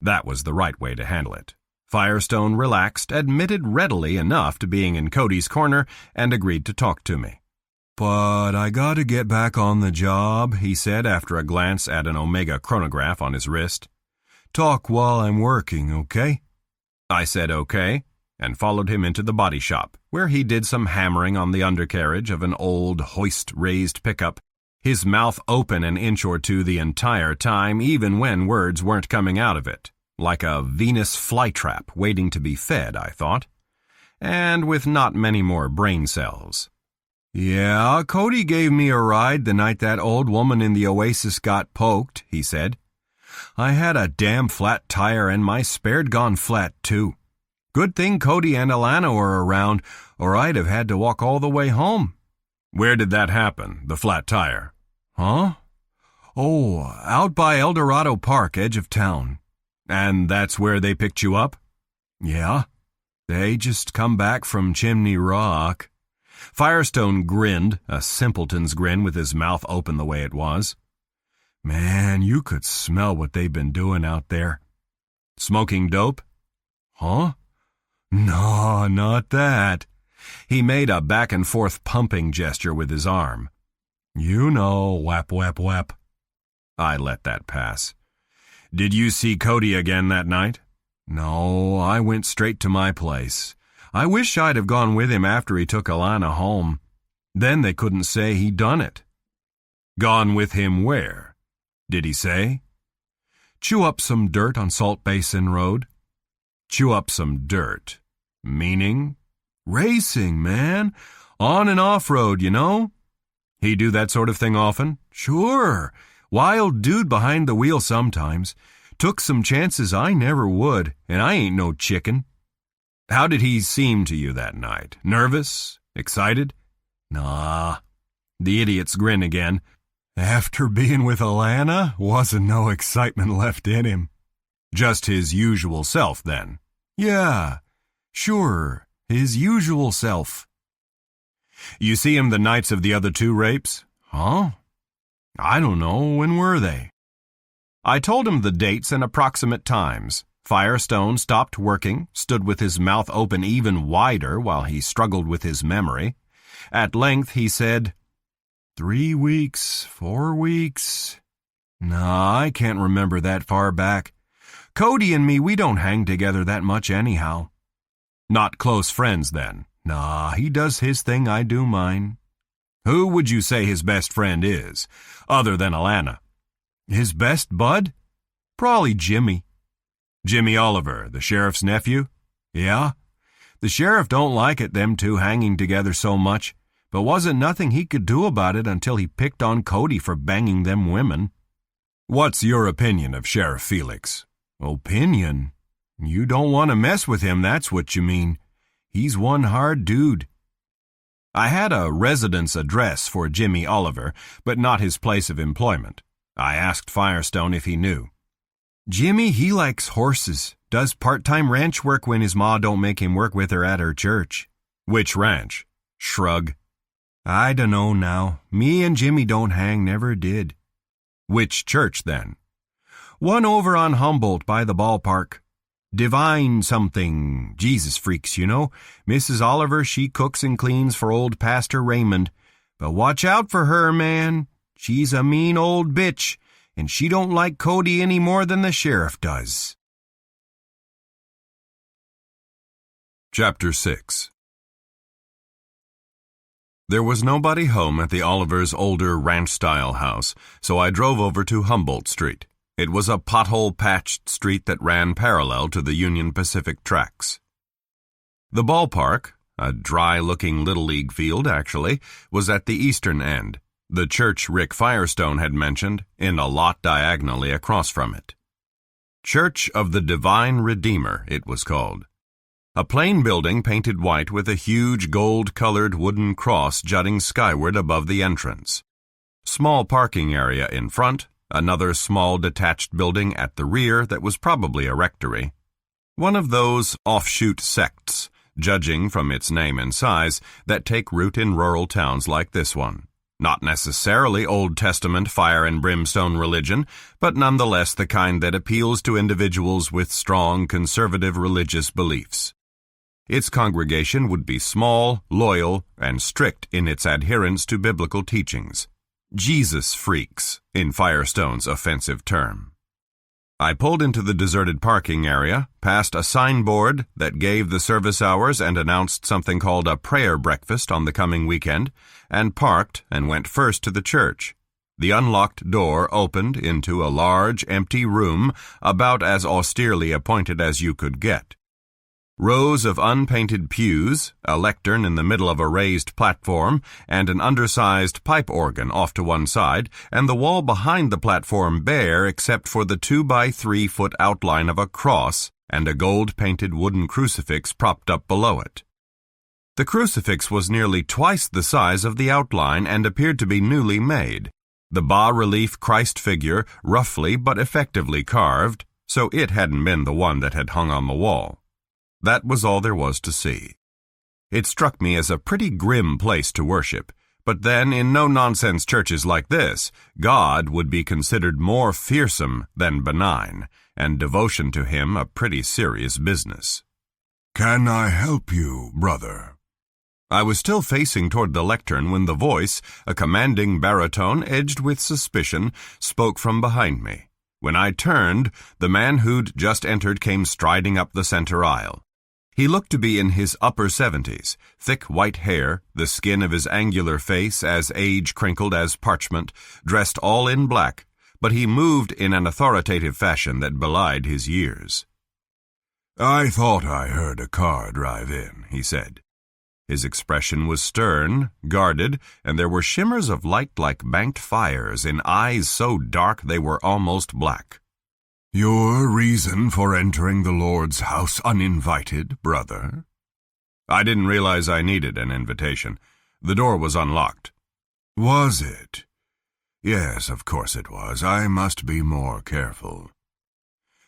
That was the right way to handle it. Firestone relaxed, admitted readily enough to being in Cody's corner, and agreed to talk to me. "But I gotta get back on the job," he said after a glance at an Omega chronograph on his wrist. "Talk while I'm working, okay?" I said okay, and followed him into the body shop, where he did some hammering on the undercarriage of an old hoist-raised pickup, his mouth open an inch or two the entire time, even when words weren't coming out of it. Like a Venus flytrap waiting to be fed, I thought, and with not many more brain cells. "Yeah, Cody gave me a ride the night that old woman in the Oasis got poked," he said. "I had a damn flat tire and my spare'd gone flat, too. Good thing Cody and Alana were around, or I'd have had to walk all the way home." "Where did that happen, the flat tire?" "Huh? Oh, out by El Dorado Park, edge of town." "And that's where they picked you up?" "Yeah. They just come back from Chimney Rock." Firestone grinned, a simpleton's grin with his mouth open the way it was. "Man, you could smell what they've been doing out there." "Smoking dope?" "Huh? No, not that." He made a back-and-forth pumping gesture with his arm. "You know, whap, whap, whap." I let that pass. "Did you see Cody again that night?" "No, I went straight to my place. I wish I'd have gone with him after he took Alana home. Then they couldn't say he done it." "Gone with him where? Did he say?" "Chew up some dirt on Salt Basin Road." "Chew up some dirt. Meaning?" "Racing, man. On and off road, you know." "He do that sort of thing often?" "Sure. Wild dude behind the wheel sometimes. Took some chances I never would, and I ain't no chicken." "How did he seem to you that night? Nervous? Excited?" "Nah." The idiot's grin again. "After being with Alana, wasn't no excitement left in him." "Just his usual self, then?" "Yeah, sure, his usual self." "You see him the nights of the other 2 rapes?" "Huh? I don't know. When were they?" I told him the dates and approximate times. Firestone stopped working, stood with his mouth open even wider while he struggled with his memory. At length he said, 3 weeks, 4 weeks. Nah, I can't remember that far back. Cody and me, we don't hang together that much anyhow." "Not close friends, then?" "Nah, he does his thing, I do mine." Who would you say his best friend is, other than Alana? His best bud? Probably Jimmy. Jimmy Oliver, the sheriff's nephew? Yeah. The sheriff don't like it, them two hanging together so much, but wasn't nothing he could do about it until he picked on Cody for banging them women. What's your opinion of Sheriff Felix? Opinion? You don't want to mess with him, that's what you mean. He's one hard dude. I had a residence address for Jimmy Oliver, but not his place of employment. I asked Firestone if he knew. Jimmy, he likes horses, does part-time ranch work when his ma don't make him work with her at her church. Which ranch? Shrug. I dunno now. Me and Jimmy don't hang, never did. Which church, then? One over on Humboldt by the ballpark. Divine something. Jesus freaks, you know. Mrs. Oliver, she cooks and cleans for old Pastor Raymond. But watch out for her, man. She's a mean old bitch, and she don't like Cody any more than the sheriff does. Chapter 6. There was nobody home at the Olivers' older ranch-style house, so I drove over to Humboldt Street. It was a pothole-patched street that ran parallel to the Union Pacific tracks. The ballpark, a dry-looking Little League field, actually, was at the eastern end. The church Rick Firestone had mentioned, in a lot diagonally across from it. Church of the Divine Redeemer, it was called. A plain building painted white with a huge gold-colored wooden cross jutting skyward above the entrance. Small parking area in front, another small detached building at the rear that was probably a rectory. One of those offshoot sects, judging from its name and size, that take root in rural towns like this one. Not necessarily Old Testament fire and brimstone religion, but nonetheless the kind that appeals to individuals with strong conservative religious beliefs. Its congregation would be small, loyal, and strict in its adherence to biblical teachings. Jesus freaks, in Firestone's offensive term. I pulled into the deserted parking area, past a signboard that gave the service hours and announced something called a prayer breakfast on the coming weekend, and parked and went first to the church. The unlocked door opened into a large, empty room about as austerely appointed as you could get. Rows of unpainted pews, a lectern in the middle of a raised platform, and an undersized pipe organ off to one side, and the wall behind the platform bare except for the 2-by-3-foot outline of a cross and a gold-painted wooden crucifix propped up below it. The crucifix was nearly twice the size of the outline and appeared to be newly made, the bas-relief Christ figure roughly but effectively carved, so it hadn't been the one that had hung on the wall. That was all there was to see. It struck me as a pretty grim place to worship, but then in no-nonsense churches like this, God would be considered more fearsome than benign, and devotion to him a pretty serious business. "Can I help you, brother?" I was still facing toward the lectern when the voice, a commanding baritone edged with suspicion, spoke from behind me. When I turned, the man who'd just entered came striding up the center aisle. He looked to be in his upper 70s, thick white hair, the skin of his angular face as age-crinkled as parchment, dressed all in black, but he moved in an authoritative fashion that belied his years. "I thought I heard a car drive in," he said. His expression was stern, guarded, and there were shimmers of light like banked fires in eyes so dark they were almost black. "Your reason for entering the Lord's house uninvited, brother?" I didn't realize I needed an invitation. The door was unlocked. "Was it?" "Yes, of course it was. I must be more careful."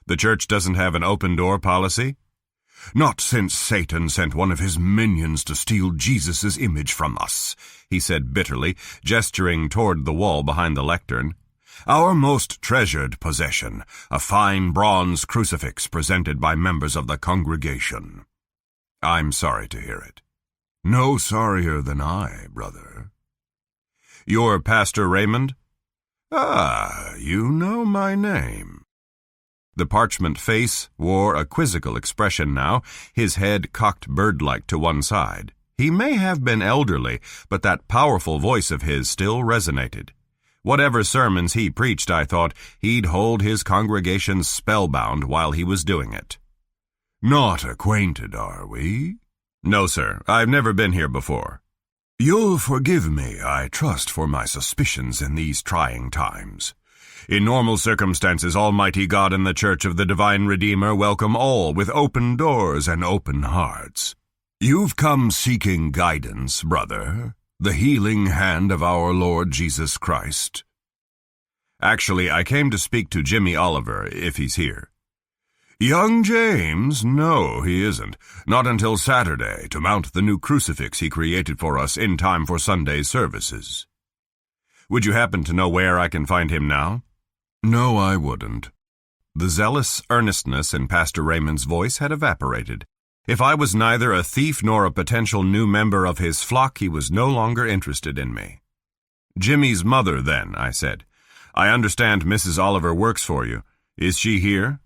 The church doesn't have an open-door policy? "Not since Satan sent one of his minions to steal Jesus' image from us," he said bitterly, gesturing toward the wall behind the lectern. "Our most treasured possession, a fine bronze crucifix presented by members of the congregation." "I'm sorry to hear it." "No sorrier than I, brother." "You're Pastor Raymond?" "Ah, you know my name." The parchment face wore a quizzical expression now, his head cocked bird-like to one side. He may have been elderly, but that powerful voice of his still resonated. Whatever sermons he preached, I thought, he'd hold his congregation spellbound while he was doing it. Not acquainted, are we? No, sir. I've never been here before. You'll forgive me, I trust, for my suspicions in these trying times. In normal circumstances, Almighty God and the Church of the Divine Redeemer welcome all with open doors and open hearts. You've come seeking guidance, brother, the healing hand of our Lord Jesus Christ. Actually, I came to speak to Jimmy Oliver, if he's here. Young James? No, he isn't. Not until Saturday, to mount the new crucifix he created for us in time for Sunday's services. Would you happen to know where I can find him now? No, I wouldn't. The zealous earnestness in Pastor Raymond's voice had evaporated. If I was neither a thief nor a potential new member of his flock, he was no longer interested in me. Jimmy's mother, then, I said. I understand Mrs. Oliver works for you. Is she here?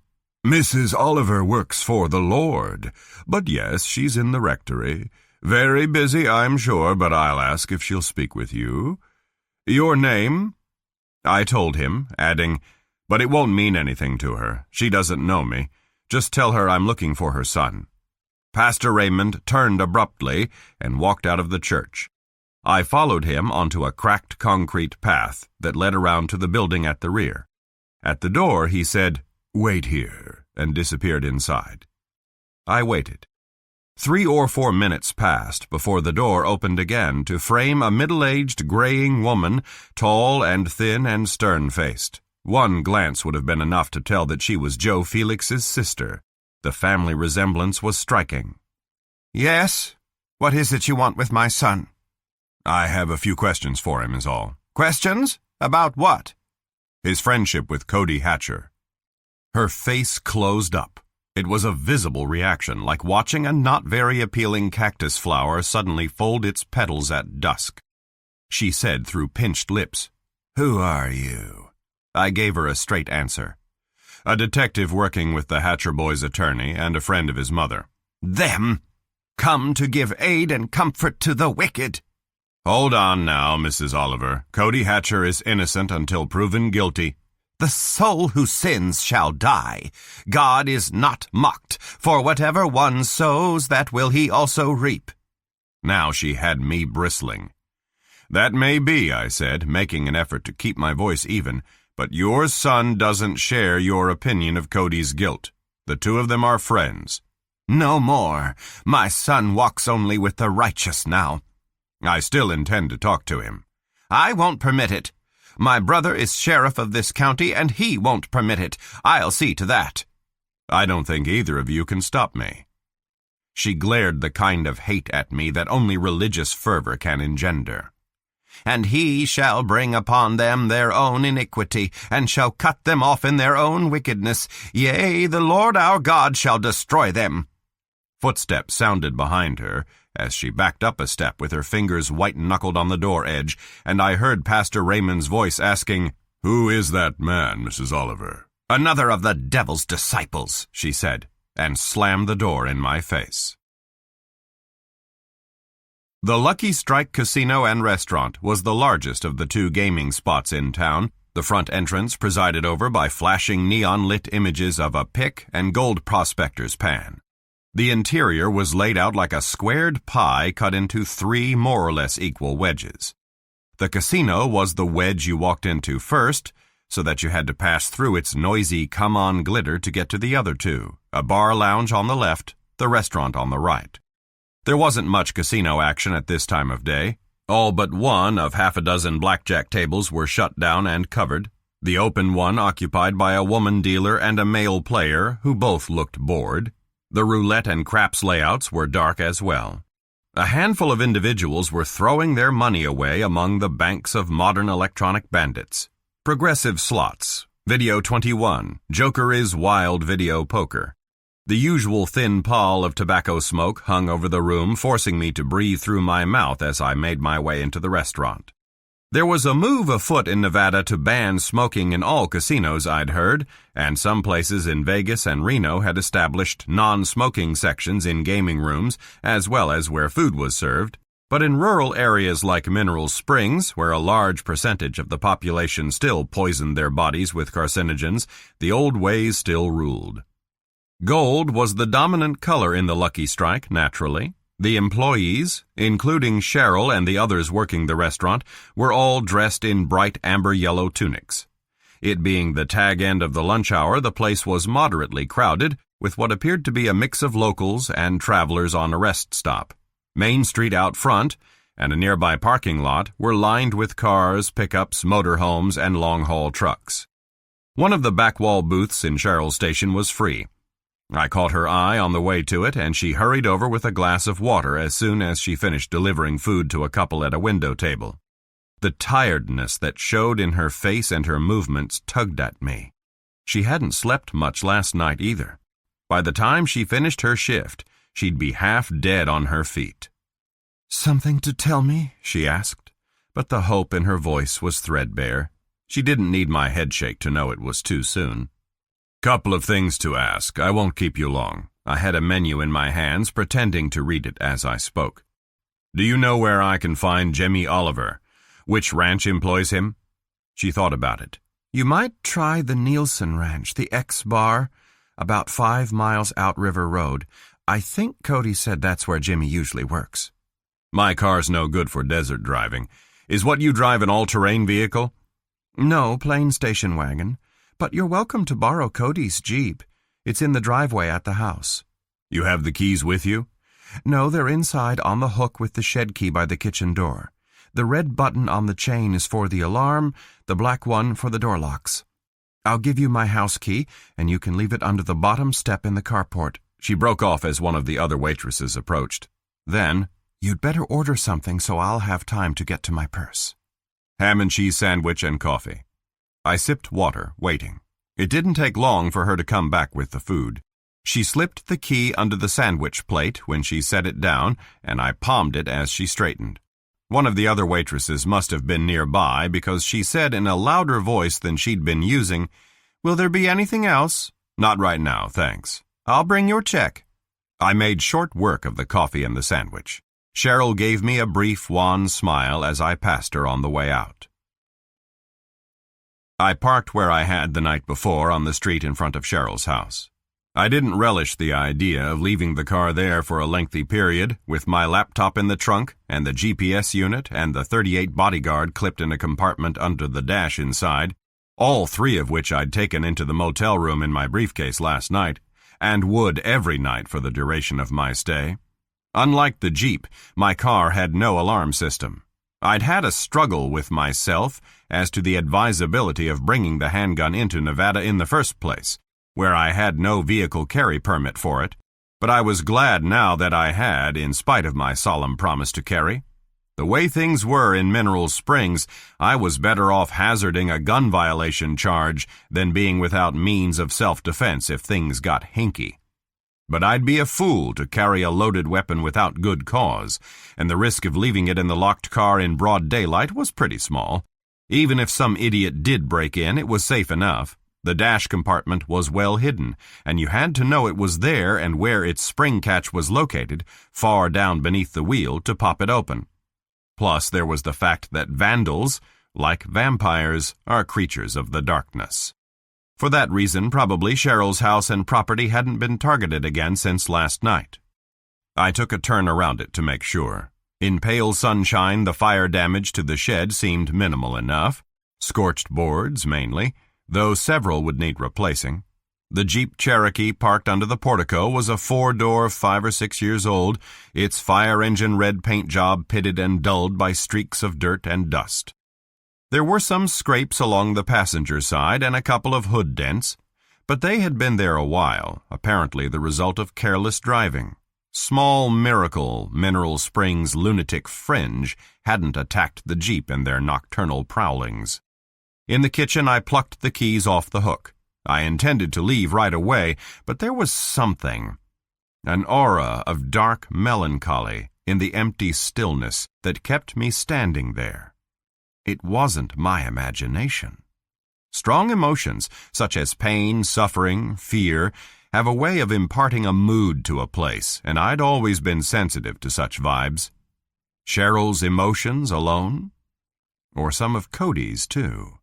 Mrs. Oliver works for the Lord, but yes, she's in the rectory. Very busy, I'm sure, but I'll ask if she'll speak with you. Your name? I told him, adding, but it won't mean anything to her. She doesn't know me. Just tell her I'm looking for her son. Pastor Raymond turned abruptly and walked out of the church. I followed him onto a cracked concrete path that led around to the building at the rear. At the door, he said, "Wait here," and disappeared inside. I waited. 3 or 4 minutes passed before the door opened again to frame a middle-aged, graying woman, tall and thin and stern-faced. One glance would have been enough to tell that she was Joe Felix's sister. The family resemblance was striking. Yes? What is it you want with my son? I have a few questions for him, is all. Questions? About what? His friendship with Cody Hatcher. Her face closed up. It was a visible reaction, like watching a not very appealing cactus flower suddenly fold its petals at dusk. She said through pinched lips, "Who are you?" I gave her a straight answer. A detective working with the Hatcher boy's attorney and a friend of his mother. Them? Come to give aid and comfort to the wicked. Hold on now, Mrs. Oliver. Cody Hatcher is innocent until proven guilty. The soul who sins shall die. God is not mocked, for whatever one sows, that will he also reap. Now she had me bristling. That may be, I said, making an effort to keep my voice even, but your son doesn't share your opinion of Cody's guilt. The two of them are friends. No more. My son walks only with the righteous now. I still intend to talk to him. I won't permit it. My brother is sheriff of this county, and he won't permit it. I'll see to that. I don't think either of you can stop me. She glared the kind of hate at me that only religious fervor can engender. And he shall bring upon them their own iniquity, and shall cut them off in their own wickedness. Yea, the Lord our God shall destroy them. Footsteps sounded behind her, as she backed up a step with her fingers white-knuckled on the door edge, and I heard Pastor Raymond's voice asking, "Who is that man, Mrs. Oliver?" "Another of the devil's disciples," she said, and slammed the door in my face. The Lucky Strike Casino and Restaurant was the largest of the 2 gaming spots in town, the front entrance presided over by flashing neon-lit images of a pick and gold prospector's pan. The interior was laid out like a squared pie cut into 3 more or less equal wedges. The casino was the wedge you walked into first, so that you had to pass through its noisy come-on glitter to get to the other 2, a bar lounge on the left, the restaurant on the right. There wasn't much casino action at this time of day. All but one of half a dozen blackjack tables were shut down and covered, the open one occupied by a woman dealer and a male player who both looked bored. The roulette and craps layouts were dark as well. A handful of individuals were throwing their money away among the banks of modern electronic bandits. Progressive slots, Video 21, Joker is Wild Video Poker. The usual thin pall of tobacco smoke hung over the room, forcing me to breathe through my mouth as I made my way into the restaurant. There was a move afoot in Nevada to ban smoking in all casinos, I'd heard, and some places in Vegas and Reno had established non-smoking sections in gaming rooms as well as where food was served. But in rural areas like Mineral Springs, where a large percentage of the population still poisoned their bodies with carcinogens, the old ways still ruled. Gold was the dominant color in the Lucky Strike, naturally. The employees, including Cheryl and the others working the restaurant, were all dressed in bright amber yellow tunics. It being the tag end of the lunch hour, the place was moderately crowded, with what appeared to be a mix of locals and travelers on a rest stop. Main Street out front and a nearby parking lot were lined with cars, pickups, motorhomes, and long-haul trucks. One of the back wall booths in Cheryl's station was free. I caught her eye on the way to it, and she hurried over with a glass of water as soon as she finished delivering food to a couple at a window table. The tiredness that showed in her face and her movements tugged at me. She hadn't slept much last night either. By the time she finished her shift, she'd be half dead on her feet. "Something to tell me?" she asked, but the hope in her voice was threadbare. She didn't need my headshake to know it was too soon. "Couple of things to ask. I won't keep you long." I had a menu in my hands, pretending to read it as I spoke. "Do you know where I can find Jimmy Oliver? Which ranch employs him?" She thought about it. "You might try the Nielsen Ranch, the X-Bar, about 5 miles out River Road. I think Cody said that's where Jimmy usually works." "My car's no good for desert driving. Is what you drive an all-terrain vehicle?" "No, plain station wagon. But you're welcome to borrow Cody's Jeep. It's in the driveway at the house." "You have the keys with you?" "No, they're inside on the hook with the shed key by the kitchen door. The red button on the chain is for the alarm, the black one for the door locks. I'll give you my house key, and you can leave it under the bottom step in the carport." She broke off as one of the other waitresses approached. Then, "You'd better order something so I'll have time to get to my purse." "Ham and cheese sandwich and coffee." I sipped water, waiting. It didn't take long for her to come back with the food. She slipped the key under the sandwich plate when she set it down, and I palmed it as she straightened. One of the other waitresses must have been nearby because she said in a louder voice than she'd been using, "Will there be anything else?" "Not right now, thanks." "I'll bring your check." I made short work of the coffee and the sandwich. Cheryl gave me a brief, wan smile as I passed her on the way out. I parked where I had the night before on the street in front of Cheryl's house. I didn't relish the idea of leaving the car there for a lengthy period, with my laptop in the trunk and the GPS unit and the .38 bodyguard clipped in a compartment under the dash inside, all 3 of which I'd taken into the motel room in my briefcase last night, and would every night for the duration of my stay. Unlike the Jeep, my car had no alarm system. I'd had a struggle with myself as to the advisability of bringing the handgun into Nevada in the first place, where I had no vehicle carry permit for it, but I was glad now that I had, in spite of my solemn promise to carry. The way things were in Mineral Springs, I was better off hazarding a gun violation charge than being without means of self-defense if things got hinky. But I'd be a fool to carry a loaded weapon without good cause, and the risk of leaving it in the locked car in broad daylight was pretty small. Even if some idiot did break in, it was safe enough. The dash compartment was well hidden, and you had to know it was there and where its spring catch was located, far down beneath the wheel, to pop it open. Plus, there was the fact that vandals, like vampires, are creatures of the darkness. For that reason, probably Cheryl's house and property hadn't been targeted again since last night. I took a turn around it to make sure. In pale sunshine, the fire damage to the shed seemed minimal enough. Scorched boards, mainly, though several would need replacing. The Jeep Cherokee parked under the portico was a 4-door, 5 or 6 years old, its fire engine red paint job pitted and dulled by streaks of dirt and dust. There were some scrapes along the passenger side and a couple of hood dents, but they had been there a while, apparently the result of careless driving. Small miracle Mineral Springs lunatic fringe hadn't attacked the Jeep in their nocturnal prowlings. In the kitchen, I plucked the keys off the hook. I intended to leave right away, but there was something, an aura of dark melancholy in the empty stillness that kept me standing there. It wasn't my imagination. Strong emotions, such as pain, suffering, fear, have a way of imparting a mood to a place, and I'd always been sensitive to such vibes. Cheryl's emotions alone? Or some of Cody's, too.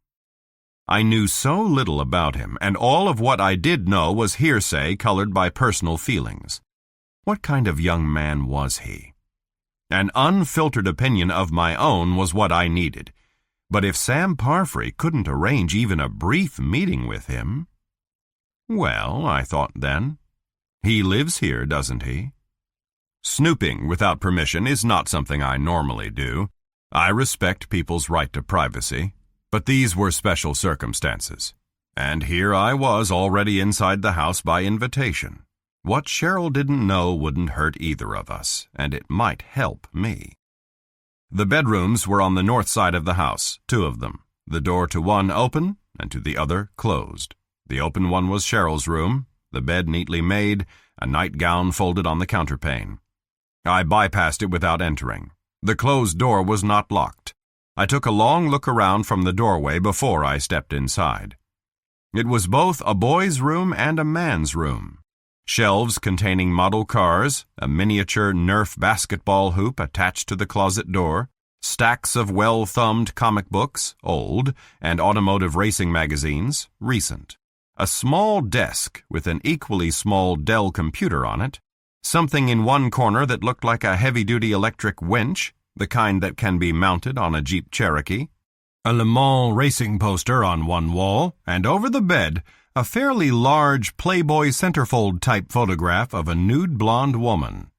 I knew so little about him, and all of what I did know was hearsay colored by personal feelings. What kind of young man was he? An unfiltered opinion of my own was what I needed. But if Sam Parfrey couldn't arrange even a brief meeting with him... Well, I thought then, he lives here, doesn't he? Snooping without permission is not something I normally do. I respect people's right to privacy, but these were special circumstances. And here I was already inside the house by invitation. What Cheryl didn't know wouldn't hurt either of us, and it might help me. The bedrooms were on the north side of the house, 2 of them, the door to one open and to the other closed. The open one was Cheryl's room, the bed neatly made, a nightgown folded on the counterpane. I bypassed it without entering. The closed door was not locked. I took a long look around from the doorway before I stepped inside. It was both a boy's room and a man's room. Shelves containing model cars, a miniature Nerf basketball hoop attached to the closet door, stacks of well-thumbed comic books, old, and automotive racing magazines, recent. A small desk with an equally small Dell computer on it, something in one corner that looked like a heavy-duty electric winch, the kind that can be mounted on a Jeep Cherokee, a Le Mans racing poster on one wall, and over the bed, a fairly large Playboy centerfold-type photograph of a nude blonde woman.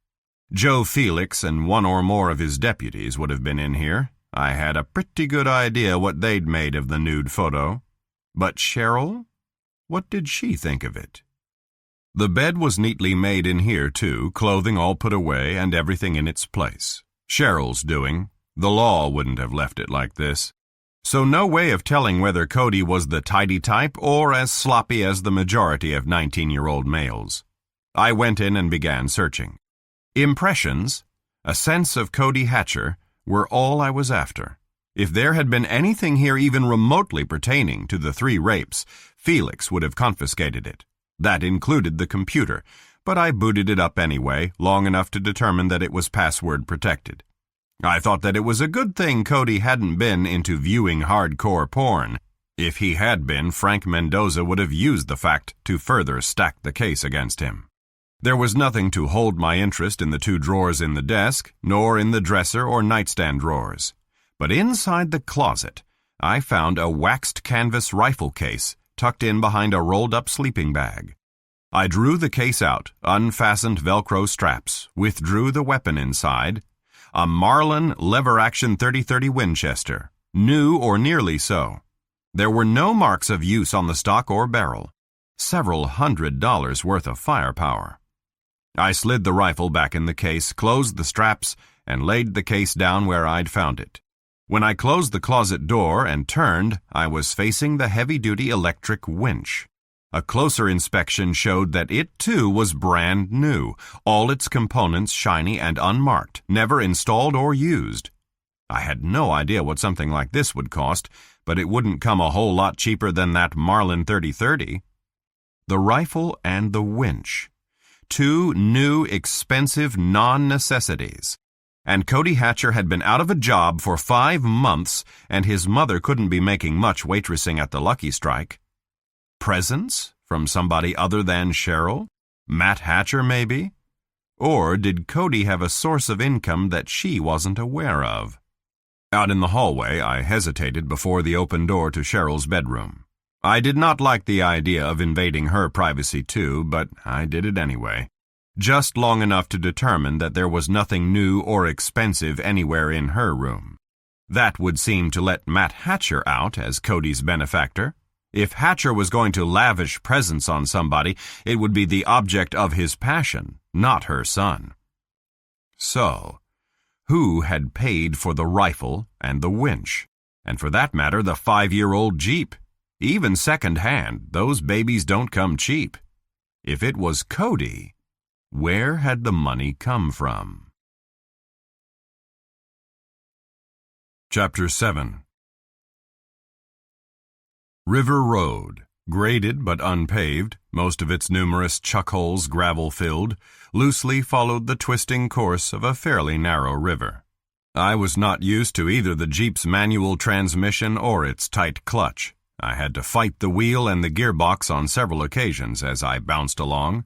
Joe Felix and one or more of his deputies would have been in here. I had a pretty good idea what they'd made of the nude photo. But Cheryl? What did she think of it? The bed was neatly made in here, too, clothing all put away and everything in its place. Cheryl's doing. The law wouldn't have left it like this. So no way of telling whether Cody was the tidy type or as sloppy as the majority of 19-year-old males. I went in and began searching. Impressions, a sense of Cody Hatcher, were all I was after. If there had been anything here even remotely pertaining to the 3 rapes, Felix would have confiscated it. That included the computer, but I booted it up anyway, long enough to determine that it was password protected. I thought that it was a good thing Cody hadn't been into viewing hardcore porn. If he had been, Frank Mendoza would have used the fact to further stack the case against him. There was nothing to hold my interest in the 2 drawers in the desk, nor in the dresser or nightstand drawers. But inside the closet, I found a waxed canvas rifle case tucked in behind a rolled-up sleeping bag. I drew the case out, unfastened Velcro straps, withdrew the weapon inside, a Marlin lever-action .30-30 Winchester, new or nearly so. There were no marks of use on the stock or barrel. Several $100s worth of firepower. I slid the rifle back in the case, closed the straps, and laid the case down where I'd found it. When I closed the closet door and turned, I was facing the heavy-duty electric winch. A closer inspection showed that it, too, was brand new, all its components shiny and unmarked, never installed or used. I had no idea what something like this would cost, but it wouldn't come a whole lot cheaper than that Marlin .30-30. The rifle and the winch. 2 new, expensive non-necessities. And Cody Hatcher had been out of a job for 5 months, and his mother couldn't be making much waitressing at the Lucky Strike. Presents from somebody other than Cheryl? Matt Hatcher, maybe? Or did Cody have a source of income that she wasn't aware of? Out in the hallway, I hesitated before the open door to Cheryl's bedroom. I did not like the idea of invading her privacy too, but I did it anyway. Just long enough to determine that there was nothing new or expensive anywhere in her room. That would seem to let Matt Hatcher out as Cody's benefactor. If Hatcher was going to lavish presents on somebody, it would be the object of his passion, not her son. So, who had paid for the rifle and the winch? And for that matter, the 5-year-old Jeep? Even second-hand, those babies don't come cheap. If it was Cody, where had the money come from? Chapter 7. River Road, graded but unpaved, most of its numerous chuckholes gravel-filled, loosely followed the twisting course of a fairly narrow river. I was not used to either the Jeep's manual transmission or its tight clutch. I had to fight the wheel and the gearbox on several occasions as I bounced along.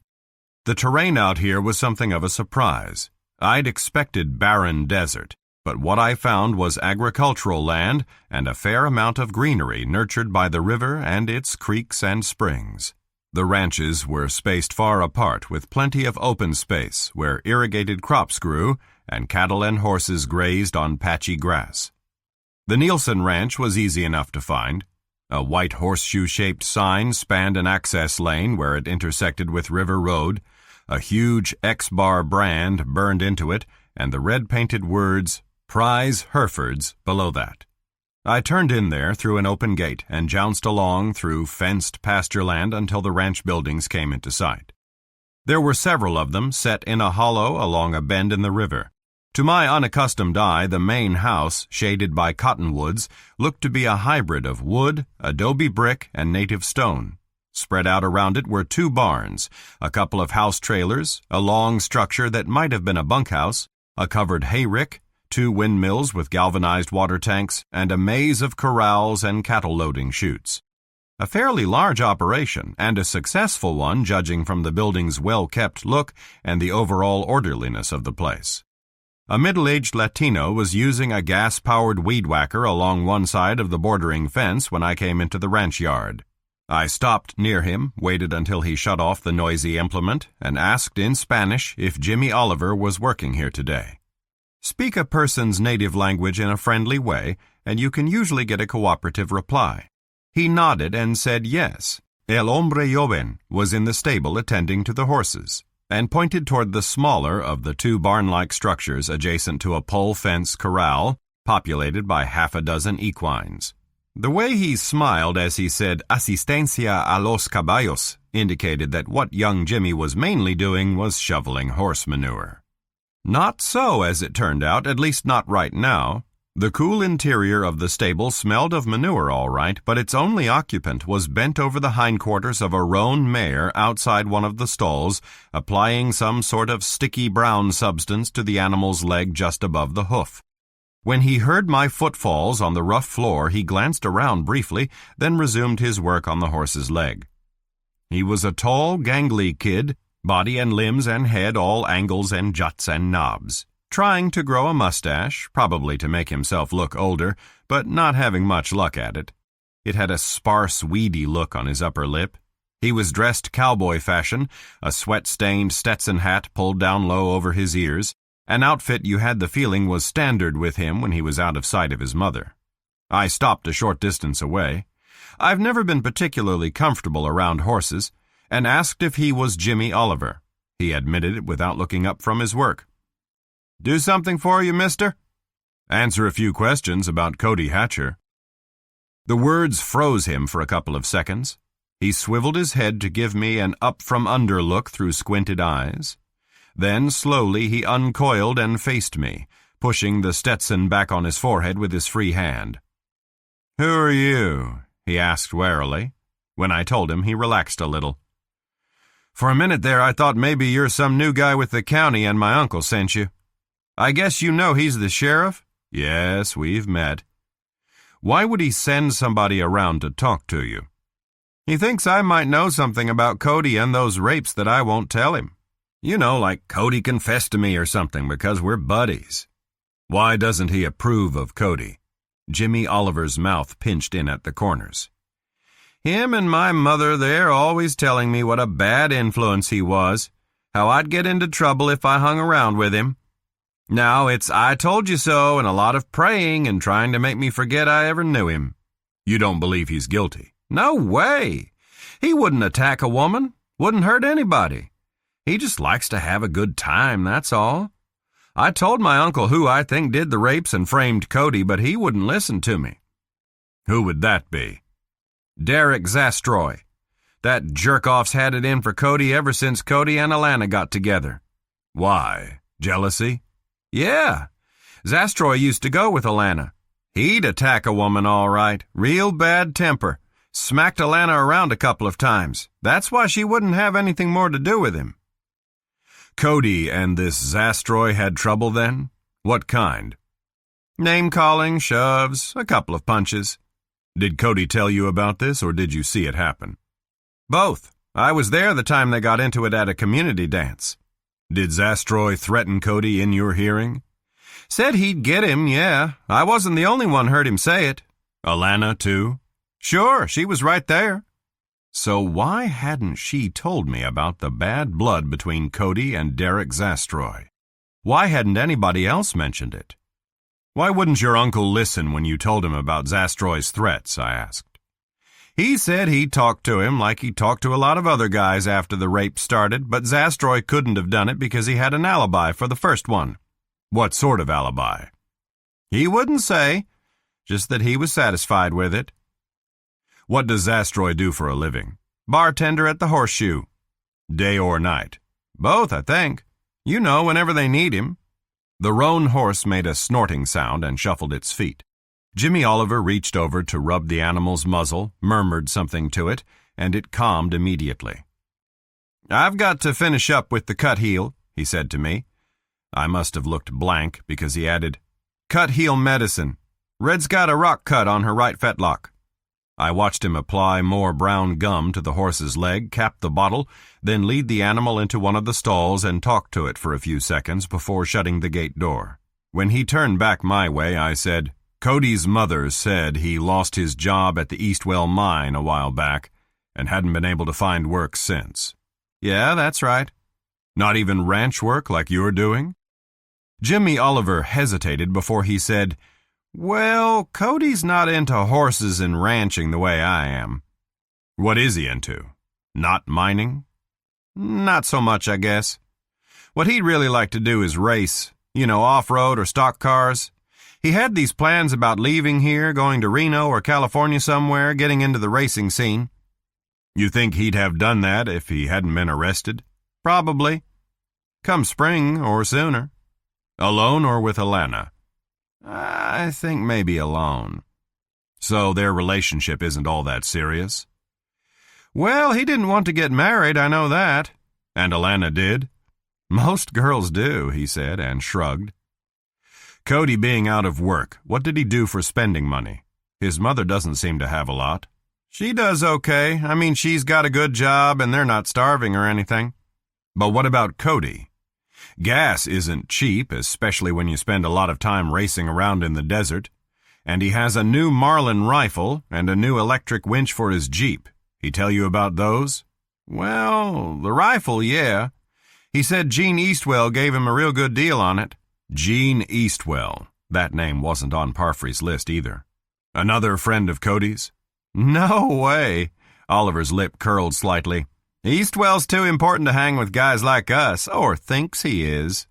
The terrain out here was something of a surprise. I'd expected barren desert, but what I found was agricultural land and a fair amount of greenery nurtured by the river and its creeks and springs. The ranches were spaced far apart with plenty of open space where irrigated crops grew and cattle and horses grazed on patchy grass. The Nielsen Ranch was easy enough to find. A white horseshoe-shaped sign spanned an access lane where it intersected with River Road. A huge X-bar brand burned into it, and the red-painted words, Prize Herefords, below that. I turned in there through an open gate and jounced along through fenced pasture land until the ranch buildings came into sight. There were several of them set in a hollow along a bend in the river. To my unaccustomed eye, the main house, shaded by cottonwoods, looked to be a hybrid of wood, adobe brick, and native stone. Spread out around it were 2 barns, a couple of house trailers, a long structure that might have been a bunkhouse, a covered hayrick, 2 windmills with galvanized water tanks, and a maze of corrals and cattle loading chutes. A fairly large operation, and a successful one judging from the building's well-kept look and the overall orderliness of the place. A middle-aged Latino was using a gas-powered weed-whacker along one side of the bordering fence when I came into the ranch yard. I stopped near him, waited until he shut off the noisy implement, and asked in Spanish if Jimmy Oliver was working here today. Speak a person's native language in a friendly way, and you can usually get a cooperative reply. He nodded and said yes. El hombre joven was in the stable attending to the horses, and pointed toward the smaller of the 2 barn-like structures adjacent to a pole-fence corral, populated by half a dozen equines. The way he smiled as he said asistencia a los caballos indicated that what young Jimmy was mainly doing was shoveling horse manure. Not so, as it turned out, at least not right now. The cool interior of the stable smelled of manure all right, but its only occupant was bent over the hindquarters of a roan mare outside one of the stalls, applying some sort of sticky brown substance to the animal's leg just above the hoof. When he heard my footfalls on the rough floor, he glanced around briefly, then resumed his work on the horse's leg. He was a tall, gangly kid, body and limbs and head all angles and juts and knobs. Trying to grow a mustache, probably to make himself look older, but not having much luck at it. It had a sparse, weedy look on his upper lip. He was dressed cowboy fashion, a sweat-stained Stetson hat pulled down low over his ears, an outfit you had the feeling was standard with him when he was out of sight of his mother. I stopped a short distance away. I've never been particularly comfortable around horses, and asked if he was Jimmy Oliver. He admitted it without looking up from his work. "Do something for you, mister?" "Answer a few questions about Cody Hatcher." The words froze him for a couple of seconds. He swiveled his head to give me an up-from-under look through squinted eyes. Then, slowly, he uncoiled and faced me, pushing the Stetson back on his forehead with his free hand. "Who are you?" he asked warily. When I told him, he relaxed a little. "For a minute there, I thought maybe you're some new guy with the county and my uncle sent you. I guess you know he's the sheriff?" "Yes, we've met." "Why would he send somebody around to talk to you?" "He thinks I might know something about Cody and those rapes that I won't tell him. You know, like Cody confessed to me or something because we're buddies." "Why doesn't he approve of Cody?" Jimmy Oliver's mouth pinched in at the corners. "Him and my mother, they're always telling me what a bad influence he was, how I'd get into trouble if I hung around with him. Now it's I told you so and a lot of praying and trying to make me forget I ever knew him." "You don't believe he's guilty?" "No way. He wouldn't attack a woman, wouldn't hurt anybody. He just likes to have a good time, that's all. I told my uncle who I think did the rapes and framed Cody, but he wouldn't listen to me." "Who would that be?" "Derek Zastroy. That jerk-off's had it in for Cody ever since Cody and Alana got together." "Why? Jealousy?" "Yeah. Zastroy used to go with Alana. He'd attack a woman all right, real bad temper. Smacked Alana around a couple of times. That's why she wouldn't have anything more to do with him. Cody and this Zastroy had trouble then? What kind? Name-calling, shoves, a couple of punches. Did Cody tell you about this, or did you see it happen? Both. I was there the time they got into it at a community dance. Did Zastroy threaten Cody in your hearing? Said he'd get him, yeah. I wasn't the only one heard him say it. Alana, too? Sure, she was right there. So why hadn't she told me about the bad blood between Cody and Derek Zastroy? Why hadn't anybody else mentioned it? Why wouldn't your uncle listen when you told him about Zastroy's threats, I asked. He said he talked to him like he talked to a lot of other guys after the rape started, but Zastroy couldn't have done it because he had an alibi for the first one. What sort of alibi? He wouldn't say, just that he was satisfied with it. What does Zastroy do for a living? Bartender at the Horseshoe. Day or night? Both, I think. You know, whenever they need him. The roan horse made a snorting sound and shuffled its feet. Jimmy Oliver reached over to rub the animal's muzzle, murmured something to it, and it calmed immediately. "I've got to finish up with the cut heel," he said to me. I must have looked blank because he added, "Cut heel medicine. Red's got a rock cut on her right fetlock." I watched him apply more brown gum to the horse's leg, cap the bottle, then lead the animal into one of the stalls and talk to it for a few seconds before shutting the gate door. When he turned back my way, I said, "Cody's mother said he lost his job at the Eastwell mine a while back and hadn't been able to find work since." "Yeah, that's right." "Not even ranch work like you're doing?" Jimmy Oliver hesitated before he said, "Well, Cody's not into horses and ranching the way I am." "What is he into? Not mining?" "Not so much, I guess. What he'd really like to do is race, off-road or stock cars. He had these plans about leaving here, going to Reno or California somewhere, getting into the racing scene." "You think he'd have done that if he hadn't been arrested?" "Probably. Come spring or sooner." "Alone or with Alana?" "I think maybe alone." "So their relationship isn't all that serious?" "Well, he didn't want to get married, I know that." "And Alana did?" "Most girls do," he said, and shrugged. "Cody being out of work, what did he do for spending money? His mother doesn't seem to have a lot." "She does okay. I mean, she's got a good job and they're not starving or anything." "But what about Cody? Gas isn't cheap, especially when you spend a lot of time racing around in the desert. And he has a new Marlin rifle and a new electric winch for his Jeep. He tell you about those?" "Well, the rifle, yeah. He said Gene Eastwell gave him a real good deal on it." Gene Eastwell. That name wasn't on Parfrey's list either. Another friend of Cody's? "No way." Oliver's lip curled slightly. "Eastwell's too important to hang with guys like us, or thinks he is."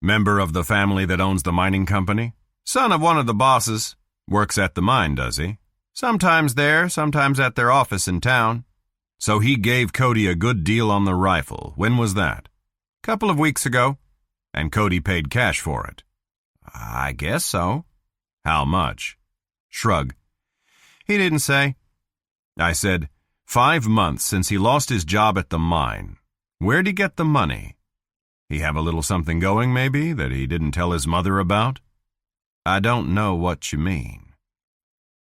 "Member of the family that owns the mining company?" "Son of one of the bosses." "Works at the mine, does he?" "Sometimes there, sometimes at their office in town." "So he gave Cody a good deal on the rifle. When was that?" "Couple of weeks ago." "And Cody paid cash for it?" "I guess so." "How much?" Shrug. "He didn't say." I said, 5 months since he lost his job at the mine. Where'd he get the money? He have a little something going, maybe, that he didn't tell his mother about?" "I don't know what you mean."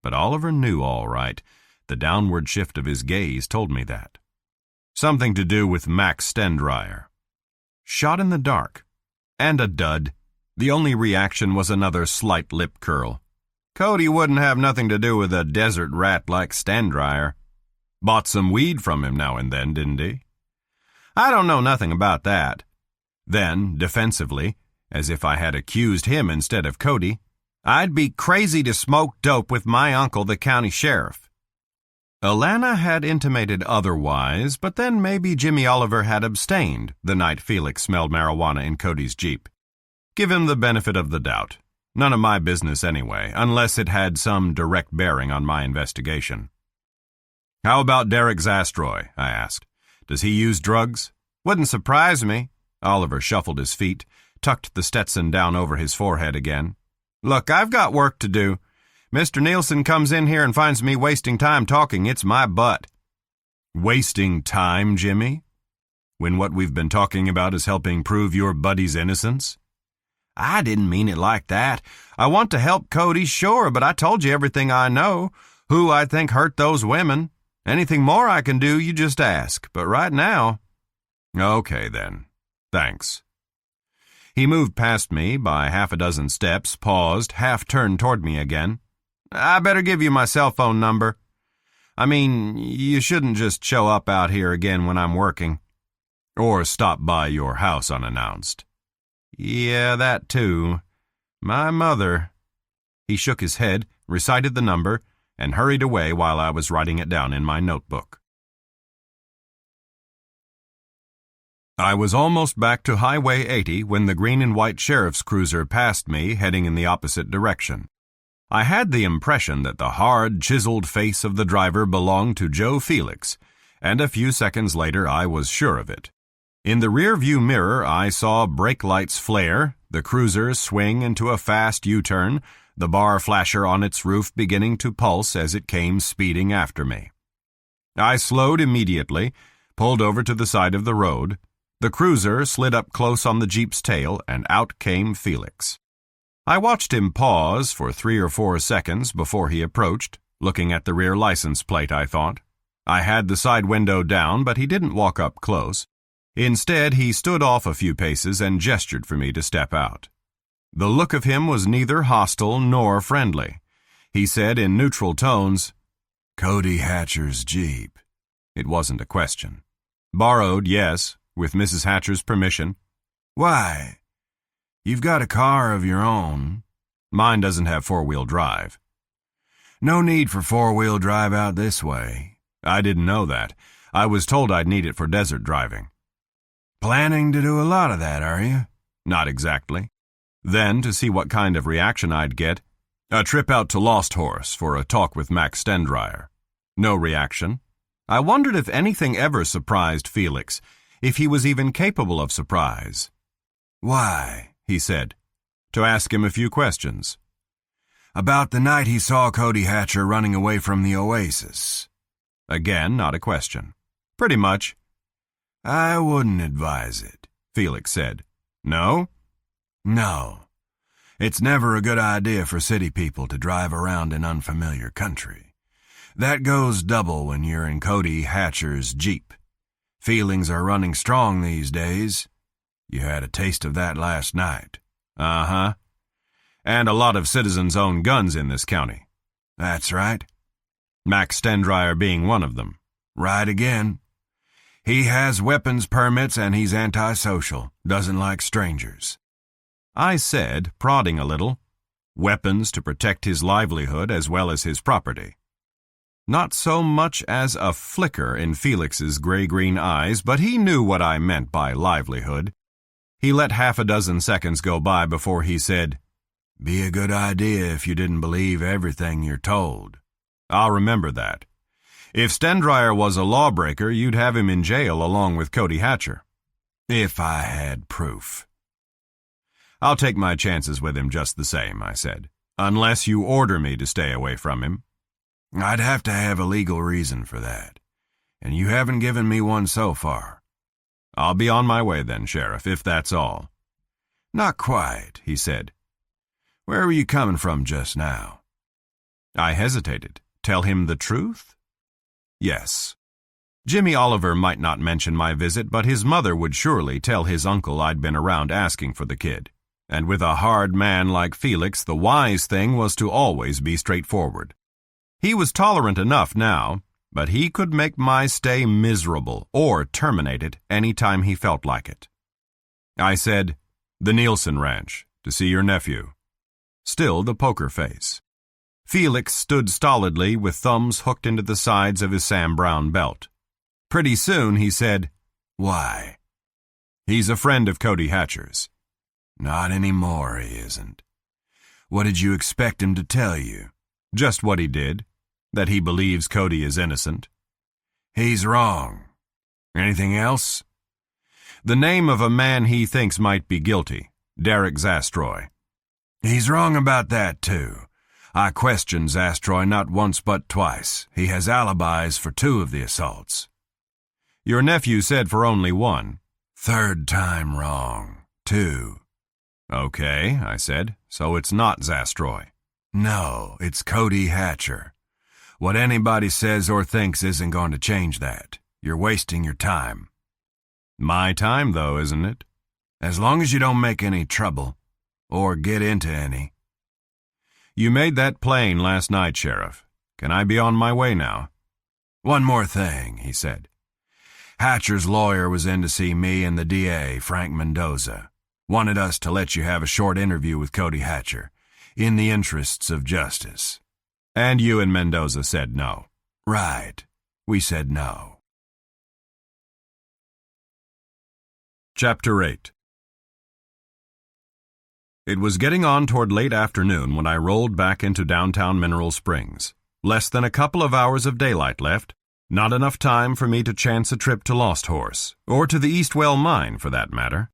But Oliver knew all right. The downward shift of his gaze told me that. "Something to do with Max Stendryer." Shot in the dark. And a dud. The only reaction was another slight lip curl. "Cody wouldn't have nothing to do with a desert rat like Stendryer." "Bought some weed from him now and then, didn't he?" "I don't know nothing about that." Then, defensively, as if I had accused him instead of Cody, "I'd be crazy to smoke dope with my uncle, the county sheriff." Alana had intimated otherwise, but then maybe Jimmy Oliver had abstained the night Felix smelled marijuana in Cody's Jeep. Give him the benefit of the doubt. None of my business anyway, unless it had some direct bearing on my investigation. "How about Derek Zastroy?" I asked. "Does he use drugs?" "Wouldn't surprise me." Oliver shuffled his feet, tucked the Stetson down over his forehead again. "Look, I've got work to do. Mr. Nielsen comes in here and finds me wasting time talking, it's my butt. Wasting time, Jimmy? When what we've been talking about is helping prove your buddy's innocence? I didn't mean it like that. I want to help Cody, sure, but I told you everything I know, who I think hurt those women. Anything more I can do, you just ask, but right now... Okay, then. Thanks. He moved past me by half a dozen steps, paused, half-turned toward me again. I better give you my cell phone number. I mean, you shouldn't just show up out here again when I'm working. Or stop by your house unannounced. Yeah, that too. My mother. He shook his head, recited the number, and hurried away while I was writing it down in my notebook. I was almost back to Highway 80 when the green and white sheriff's cruiser passed me, heading in the opposite direction. I had the impression that the hard, chiseled face of the driver belonged to Joe Felix, and a few seconds later I was sure of it. In the rear-view mirror I saw brake lights flare, the cruiser swing into a fast U-turn, the bar flasher on its roof beginning to pulse as it came speeding after me. I slowed immediately, pulled over to the side of the road. The cruiser slid up close on the Jeep's tail, and out came Felix. I watched him pause for 3 or 4 seconds before he approached, looking at the rear license plate, I thought. I had the side window down, but he didn't walk up close. Instead, he stood off a few paces and gestured for me to step out. The look of him was neither hostile nor friendly. He said in neutral tones, "Cody Hatcher's Jeep." It wasn't a question. Borrowed, yes, with Mrs. Hatcher's permission. "Why? You've got a car of your own." "Mine doesn't have 4-wheel drive." "No need for 4-wheel drive out this way." "I didn't know that. I was told I'd need it for desert driving." "Planning to do a lot of that, are you?" "Not exactly." Then, to see what kind of reaction I'd get, a trip out to Lost Horse for a talk with Max Stendryer. No reaction. I wondered if anything ever surprised Felix, if he was even capable of surprise. "Why?" he said. To ask him a few questions. "About the night he saw Cody Hatcher running away from the Oasis." Again, not a question. "Pretty much." "I wouldn't advise it," Felix said. "No?" "No. It's never a good idea for city people to drive around in unfamiliar country. That goes double when you're in Cody Hatcher's Jeep. Feelings are running strong these days. You had a taste of that last night." "Uh-huh. And a lot of citizens own guns in this county." "That's right." Max Stendryer being one of them. "Right again. He has weapons permits and he's antisocial, doesn't like strangers." I said, prodding a little, weapons to protect his livelihood as well as his property. Not so much as a flicker in Felix's gray-green eyes, but he knew what I meant by livelihood. He let half a dozen seconds go by before he said, "Be a good idea if you didn't believe everything you're told." "I'll remember that. If Stendryer was a lawbreaker, you'd have him in jail along with Cody Hatcher." "If I had proof." "I'll take my chances with him just the same," I said, "unless you order me to stay away from him." "I'd have to have a legal reason for that, and you haven't given me one so far." "I'll be on my way then, Sheriff, if that's all." "Not quite," he said. "Where were you coming from just now?" I hesitated. Tell him the truth? Yes. Jimmy Oliver might not mention my visit, but his mother would surely tell his uncle I'd been around asking for the kid. And with a hard man like Felix, the wise thing was to always be straightforward. He was tolerant enough now, but he could make my stay miserable or terminate it any time he felt like it. I said, "The Nielsen Ranch, to see your nephew." Still the poker face. Felix stood stolidly with thumbs hooked into the sides of his Sam Brown belt. Pretty soon he said, "Why?" "He's a friend of Cody Hatcher's." "Not anymore, he isn't. What did you expect him to tell you?" "Just what he did, that he believes Cody is innocent." "He's wrong. Anything else?" "The name of a man he thinks might be guilty, Derek Zastroy." "He's wrong about that, too. I questioned Zastroy not once but twice. He has alibis for 2 of the assaults. Your nephew said for only 1. 3rd time wrong. 2. Okay, I said, so it's not Zastroy. No, it's Cody Hatcher. What anybody says or thinks isn't going to change that. You're wasting your time. My time, though, isn't it? As long as you don't make any trouble, or get into any. You made that plain last night, Sheriff. Can I be on my way now? One more thing, he said. Hatcher's lawyer was in to see me and the DA, Frank Mendoza. Wanted us to let you have a short interview with Cody Hatcher, in the interests of justice. And you and Mendoza said no. Right. We said no. Chapter 8. It was getting on toward late afternoon when I rolled back into downtown Mineral Springs. Less than a couple of hours of daylight left, not enough time for me to chance a trip to Lost Horse, or to the Eastwell mine for that matter.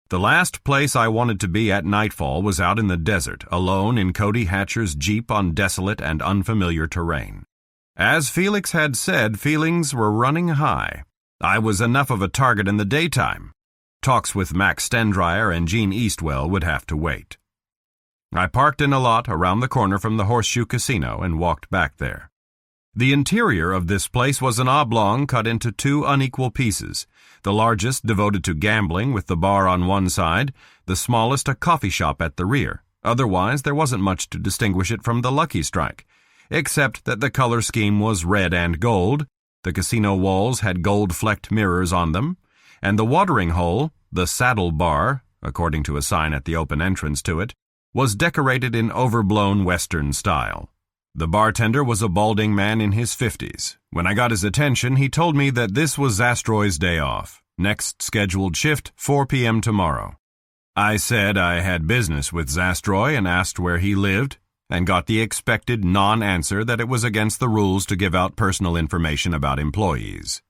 The last place I wanted to be at nightfall was out in the desert, alone in Cody Hatcher's Jeep on desolate and unfamiliar terrain. As Felix had said, feelings were running high. I was enough of a target in the daytime. Talks with Max Stendryer and Gene Eastwell would have to wait. I parked in a lot around the corner from the Horseshoe Casino and walked back there. The interior of this place was an oblong cut into 2 unequal pieces, the largest devoted to gambling with the bar on one side, the smallest a coffee shop at the rear. Otherwise, there wasn't much to distinguish it from the Lucky Strike, except that the color scheme was red and gold, the casino walls had gold-flecked mirrors on them, and the watering hole, the saddle bar, according to a sign at the open entrance to it, was decorated in overblown Western style. The bartender was a balding man in his 50s. When I got his attention, he told me that this was Zastroy's day off. Next scheduled shift, 4 p.m. tomorrow. I said I had business with Zastroy and asked where he lived, and got the expected non-answer that it was against the rules to give out personal information about employees.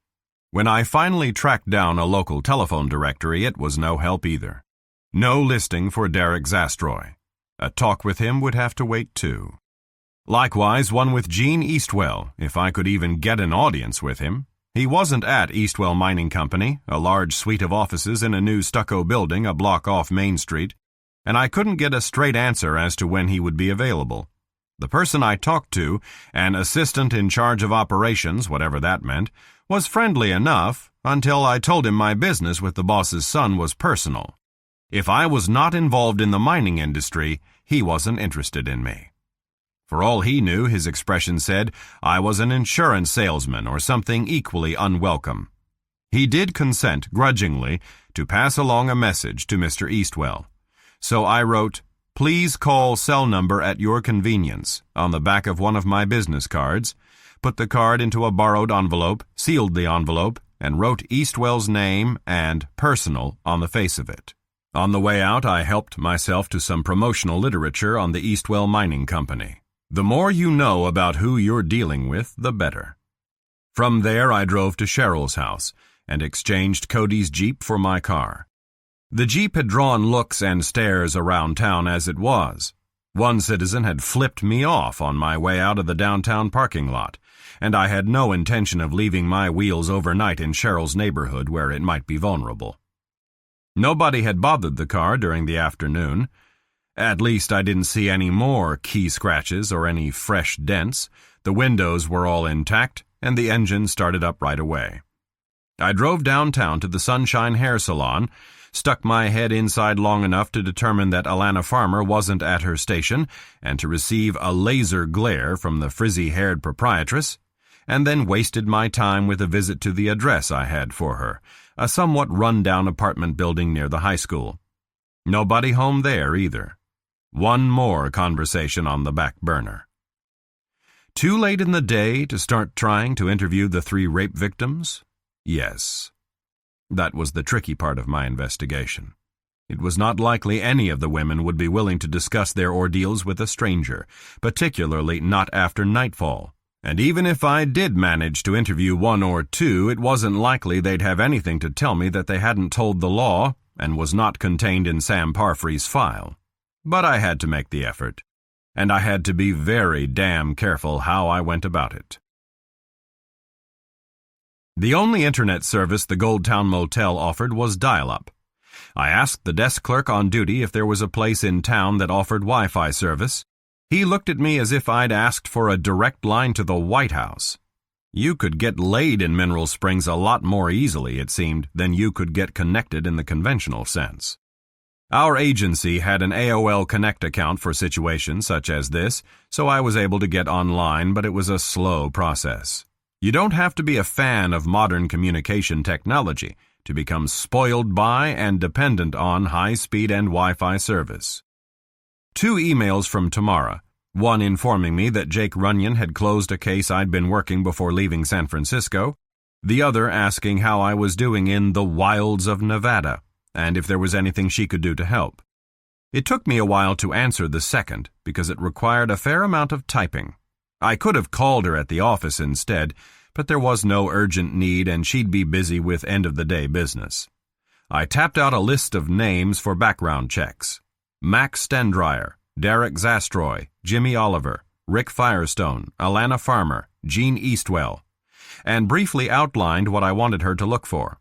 When I finally tracked down a local telephone directory, it was no help either. No listing for Derek Zastroy. A talk with him would have to wait too. Likewise, one with Gene Eastwell, if I could even get an audience with him. He wasn't at Eastwell Mining Company, a large suite of offices in a new stucco building a block off Main Street, and I couldn't get a straight answer as to when he would be available. The person I talked to, an assistant in charge of operations, whatever that meant, was friendly enough until I told him my business with the boss's son was personal. If I was not involved in the mining industry, he wasn't interested in me. For all he knew, his expression said, I was an insurance salesman or something equally unwelcome. He did consent, grudgingly, to pass along a message to Mr. Eastwell. So I wrote, "Please call cell number at your convenience," on the back of one of my business cards, put the card into a borrowed envelope, sealed the envelope, and wrote Eastwell's name and personal on the face of it. On the way out, I helped myself to some promotional literature on the Eastwell Mining Company. The more you know about who you're dealing with, the better. From there, I drove to Cheryl's house and exchanged Cody's Jeep for my car. The Jeep had drawn looks and stares around town as it was. One citizen had flipped me off on my way out of the downtown parking lot, and I had no intention of leaving my wheels overnight in Cheryl's neighborhood where it might be vulnerable. Nobody had bothered the car during the afternoon. At least I didn't see any more key scratches or any fresh dents. The windows were all intact, and the engine started up right away. I drove downtown to the Sunshine Hair Salon, stuck my head inside long enough to determine that Alana Farmer wasn't at her station and to receive a laser glare from the frizzy-haired proprietress, and then wasted my time with a visit to the address I had for her, a somewhat run-down apartment building near the high school. Nobody home there either. One more conversation on the back burner. Too late in the day to start trying to interview the 3 rape victims? Yes. That was the tricky part of my investigation. It was not likely any of the women would be willing to discuss their ordeals with a stranger, particularly not after nightfall. And even if I did manage to interview 1 or 2, it wasn't likely they'd have anything to tell me that they hadn't told the law and was not contained in Sam Parfrey's file. But I had to make the effort. and I had to be very damn careful how I went about it. The only internet service the Goldtown Motel offered was dial-up. I asked the desk clerk on duty if there was a place in town that offered Wi-Fi service. He looked at me as if I'd asked for a direct line to the White House. You could get laid in Mineral Springs a lot more easily, it seemed, than you could get connected in the conventional sense. Our agency had an AOL Connect account for situations such as this, so I was able to get online, but it was a slow process. You don't have to be a fan of modern communication technology to become spoiled by and dependent on high-speed and Wi-Fi service. 2 emails from Tamara, one informing me that Jake Runyon had closed a case I'd been working before leaving San Francisco, the other asking how I was doing in the wilds of Nevada, and if there was anything she could do to help. It took me a while to answer the second, because it required a fair amount of typing. I could have called her at the office instead, but there was no urgent need and she'd be busy with end-of-the-day business. I tapped out a list of names for background checks. Max Stendryer, Derek Zastroy, Jimmy Oliver, Rick Firestone, Alana Farmer, Jean Eastwell, and briefly outlined what I wanted her to look for.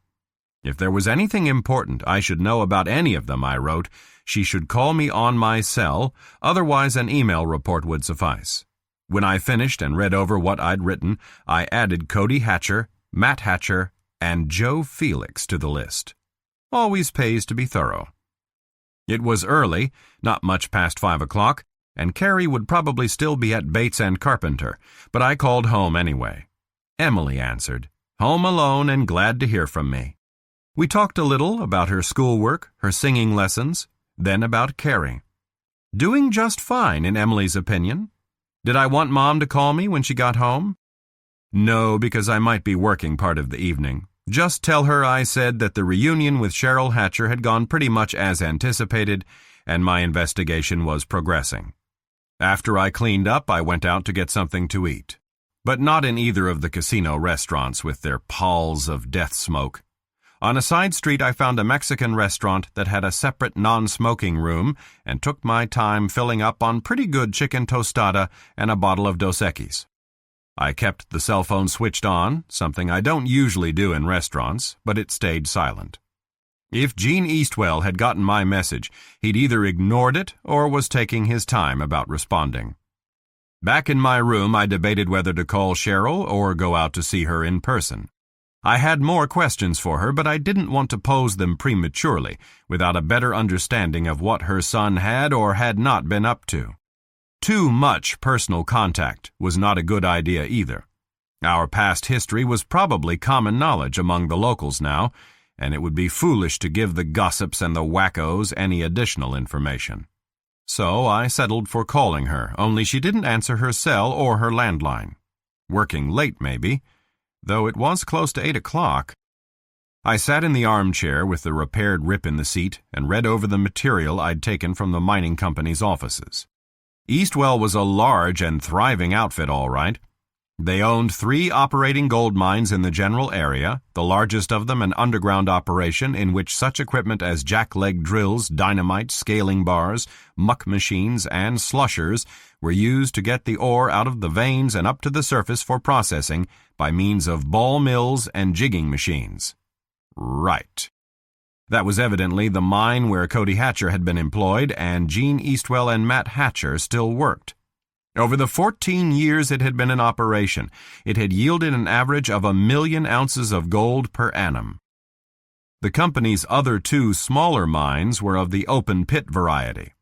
If there was anything important I should know about any of them, I wrote, she should call me on my cell, otherwise an email report would suffice. When I finished and read over what I'd written, I added Cody Hatcher, Matt Hatcher, and Joe Felix to the list. Always pays to be thorough. It was early, not much past 5 o'clock, and Carrie would probably still be at Bates and Carpenter, but I called home anyway. Emily answered, home alone and glad to hear from me. We talked a little about her schoolwork, her singing lessons, then about Carrie. Doing just fine, in Emily's opinion. Did I want Mom to call me when she got home? No, because I might be working part of the evening. Just tell her I said that the reunion with Cheryl Hatcher had gone pretty much as anticipated, and my investigation was progressing. After I cleaned up, I went out to get something to eat. But not in either of the casino restaurants with their palls of death smoke. On a side street, I found a Mexican restaurant that had a separate non-smoking room and took my time filling up on pretty good chicken tostada and a bottle of Dos Equis. I kept the cell phone switched on, something I don't usually do in restaurants, but it stayed silent. If Gene Eastwell had gotten my message, he'd either ignored it or was taking his time about responding. Back in my room, I debated whether to call Cheryl or go out to see her in person. I had more questions for her, but I didn't want to pose them prematurely, without a better understanding of what her son had or had not been up to. Too much personal contact was not a good idea either. Our past history was probably common knowledge among the locals now, and it would be foolish to give the gossips and the wackos any additional information. So I settled for calling her, only she didn't answer her cell or her landline. Working late, maybe, though it was close to 8 o'clock. I sat in the armchair with the repaired rip in the seat and read over the material I'd taken from the mining company's offices. Eastwell was a large and thriving outfit, all right. They owned 3 operating gold mines in the general area, the largest of them an underground operation in which such equipment as jackleg drills, dynamite, scaling bars, muck machines, and slushers were used to get the ore out of the veins and up to the surface for processing by means of ball mills and jigging machines. Right. That was evidently the mine where Cody Hatcher had been employed, and Gene Eastwell and Matt Hatcher still worked. Over the 14 years it had been in operation, it had yielded an average of 1 million ounces of gold per annum. The company's other 2 smaller mines were of the open pit variety.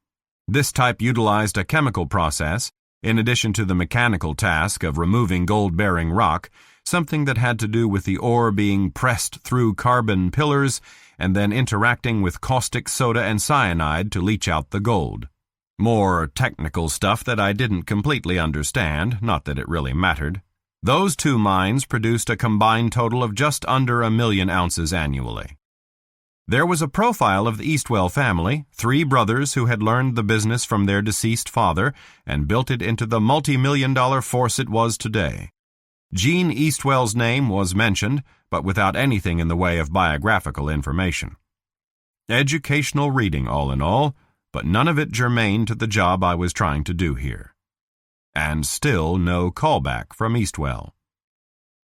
This type utilized a chemical process, in addition to the mechanical task of removing gold-bearing rock, something that had to do with the ore being pressed through carbon pillars and then interacting with caustic soda and cyanide to leach out the gold. More technical stuff that I didn't completely understand, not that it really mattered. Those 2 mines produced a combined total of just under 1 million ounces annually. There was a profile of the Eastwell family, 3 brothers who had learned the business from their deceased father and built it into the multi-million-dollar force it was today. Gene Eastwell's name was mentioned, but without anything in the way of biographical information. Educational reading, all in all, but none of it germane to the job I was trying to do here. And still no callback from Eastwell.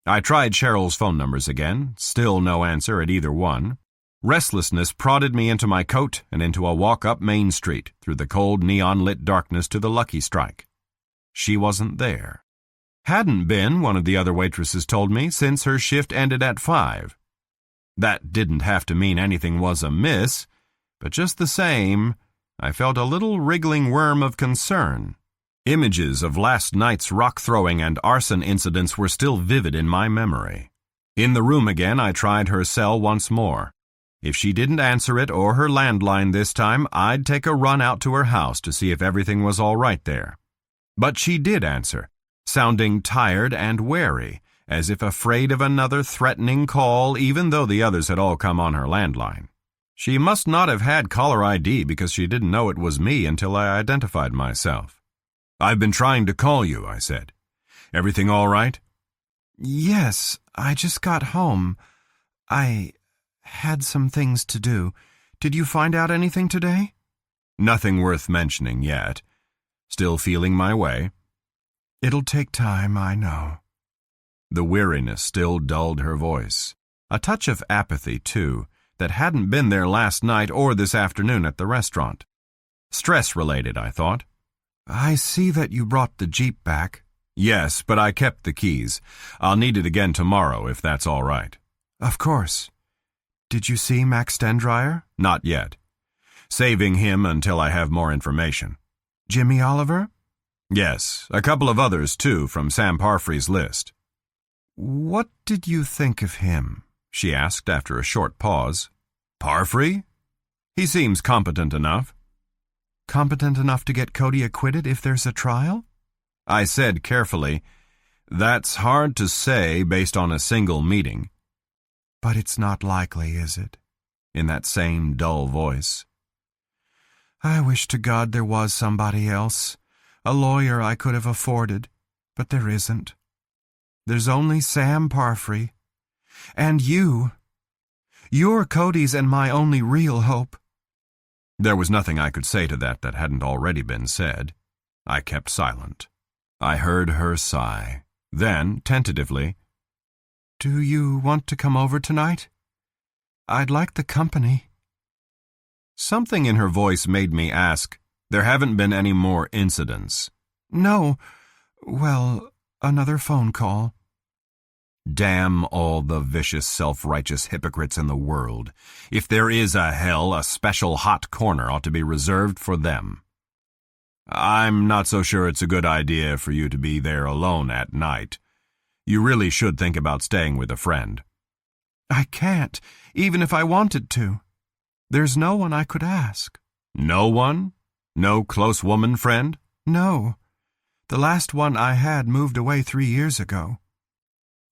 I tried Cheryl's phone numbers again, still no answer at either one. Restlessness prodded me into my coat and into a walk up Main Street through the cold neon-lit darkness to the Lucky Strike. She wasn't there. Hadn't been, one of the other waitresses told me, since her shift ended at 5. That didn't have to mean anything was amiss, but just the same, I felt a little wriggling worm of concern. Images of last night's rock-throwing and arson incidents were still vivid in my memory. In the room again, I tried her cell once more. If she didn't answer it or her landline this time, I'd take a run out to her house to see if everything was all right there. But she did answer, sounding tired and wary, as if afraid of another threatening call even though the others had all come on her landline. She must not have had caller ID because she didn't know it was me until I identified myself. "I've been trying to call you," I said. "Everything all right?" "Yes, I just got home. I had some things to do. Did you find out anything today?" "Nothing worth mentioning yet. Still feeling my way." "It'll take time, I know." The weariness still dulled her voice. A touch of apathy, too, that hadn't been there last night or this afternoon at the restaurant. Stress-related, I thought. "I see that you brought the Jeep back." "Yes, but I kept the keys. I'll need it again tomorrow, if that's all right." "Of course. Did you see Max Stendryer?" "Not yet. Saving him until I have more information." "Jimmy Oliver?" "Yes, a couple of others, too, from Sam Parfrey's list." "What did you think of him?" she asked after a short pause. "Parfrey? He seems competent enough." "Competent enough to get Cody acquitted if there's a trial?" I said carefully, "That's hard to say based on a single meeting." "But it's not likely, is it?" in that same dull voice. "I wish to God there was somebody else, a lawyer I could have afforded, but there isn't. There's only Sam Parfrey. And you. You're Cody's and my only real hope." There was nothing I could say to that hadn't already been said. I kept silent. I heard her sigh. Then, tentatively, "Do you want to come over tonight? I'd like the company." Something in her voice made me ask, "There haven't been any more incidents?" "No. Well, another phone call." Damn all the vicious, self-righteous hypocrites in the world. If there is a hell, a special hot corner ought to be reserved for them. "I'm not so sure it's a good idea for you to be there alone at night. You really should think about staying with a friend." "I can't, even if I wanted to. There's no one I could ask." "No one? No close woman friend?" "No. The last one I had moved away 3 years ago."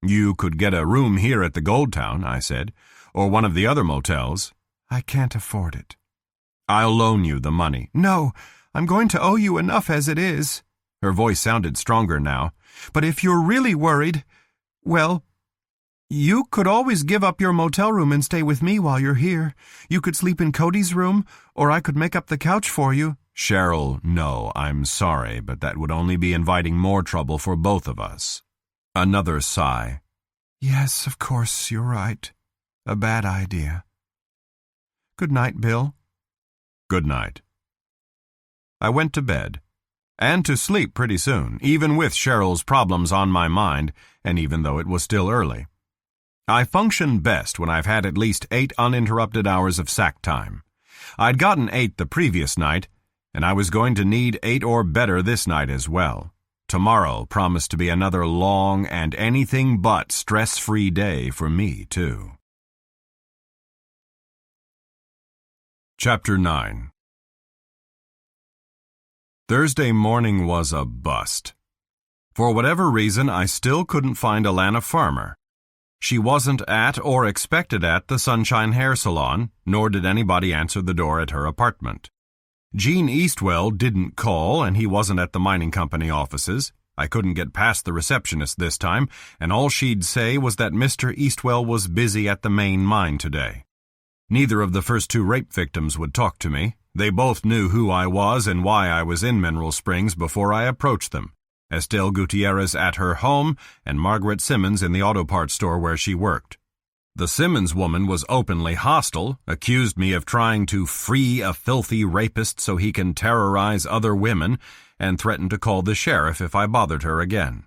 "You could get a room here at the Gold Town," I said, "or one of the other motels." "I can't afford it." "I'll loan you the money." "No, I'm going to owe you enough as it is." Her voice sounded stronger now. "But if you're really worried, well, you could always give up your motel room and stay with me while you're here. You could sleep in Cody's room, or I could make up the couch for you." "Cheryl, no, I'm sorry, but that would only be inviting more trouble for both of us." Another sigh. "Yes, of course, you're right. A bad idea. Good night, Bill." "Good night." I went to bed, and to sleep pretty soon, even with Cheryl's problems on my mind, and even though it was still early. I function best when I've had at least 8 uninterrupted hours of sack time. I'd gotten 8 the previous night, and I was going to need 8 or better this night as well. Tomorrow promised to be another long and anything but stress-free day for me, too. Chapter 9. Thursday morning was a bust. For whatever reason, I still couldn't find Alana Farmer. She wasn't at or expected at the Sunshine Hair Salon, nor did anybody answer the door at her apartment. Gene Eastwell didn't call, and he wasn't at the mining company offices. I couldn't get past the receptionist this time, and all she'd say was that Mr. Eastwell was busy at the main mine today. Neither of the first 2 rape victims would talk to me. They both knew who I was and why I was in Mineral Springs before I approached them. Estelle Gutierrez at her home and Margaret Simmons in the auto parts store where she worked. The Simmons woman was openly hostile, accused me of trying to free a filthy rapist so he can terrorize other women, and threatened to call the sheriff if I bothered her again.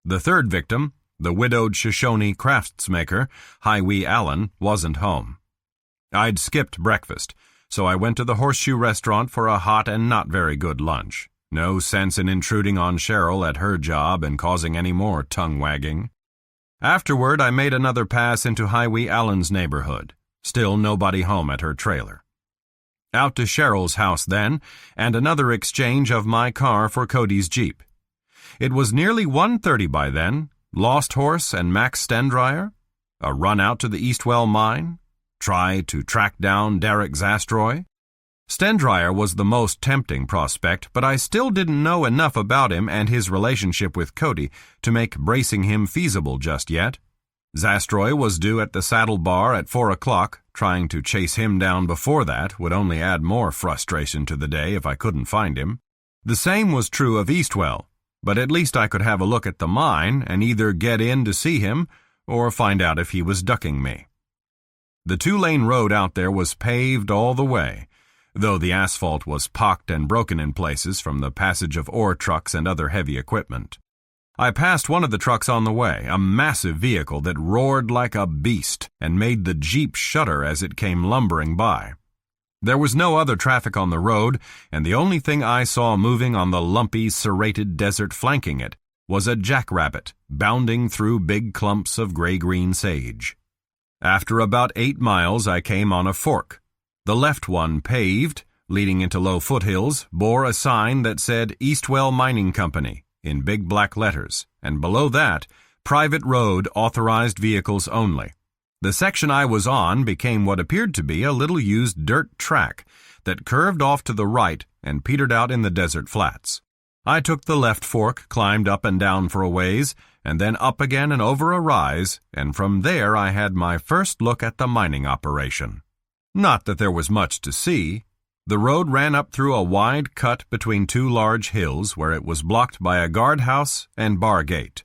The third victim, the widowed Shoshone craftsmaker, Highwee Allen, wasn't home. I'd skipped breakfast, so I went to the Horseshoe restaurant for a hot and not very good lunch. No sense in intruding on Cheryl at her job and causing any more tongue-wagging. Afterward, I made another pass into Highwee Allen's neighborhood. Still nobody home at her trailer. Out to Cheryl's house then, and another exchange of my car for Cody's Jeep. It was nearly 1:30 by then. Lost Horse and Max Stendryer? A run out to the Eastwell mine? Try to track down Derek Zastroy? Stendryer was the most tempting prospect, but I still didn't know enough about him and his relationship with Cody to make bracing him feasible just yet. Zastroy was due at the Saddle Bar at 4 o'clock. Trying to chase him down before that would only add more frustration to the day if I couldn't find him. The same was true of Eastwell, but at least I could have a look at the mine and either get in to see him or find out if he was ducking me. The 2-lane road out there was paved all the way, though the asphalt was pocked and broken in places from the passage of ore trucks and other heavy equipment. I passed one of the trucks on the way, a massive vehicle that roared like a beast and made the Jeep shudder as it came lumbering by. There was no other traffic on the road, and the only thing I saw moving on the lumpy, serrated desert flanking it was a jackrabbit bounding through big clumps of gray-green sage. After about 8 miles, I came on a fork. The left one, paved, leading into low foothills, bore a sign that said Eastwell Mining Company in big black letters, and below that, private road authorized vehicles only. The section I was on became what appeared to be a little used dirt track that curved off to the right and petered out in the desert flats. I took the left fork, climbed up and down for a ways, and then up again and over a rise, and from there I had my first look at the mining operation. Not that there was much to see. The road ran up through a wide cut between 2 large hills where it was blocked by a guardhouse and bar gate.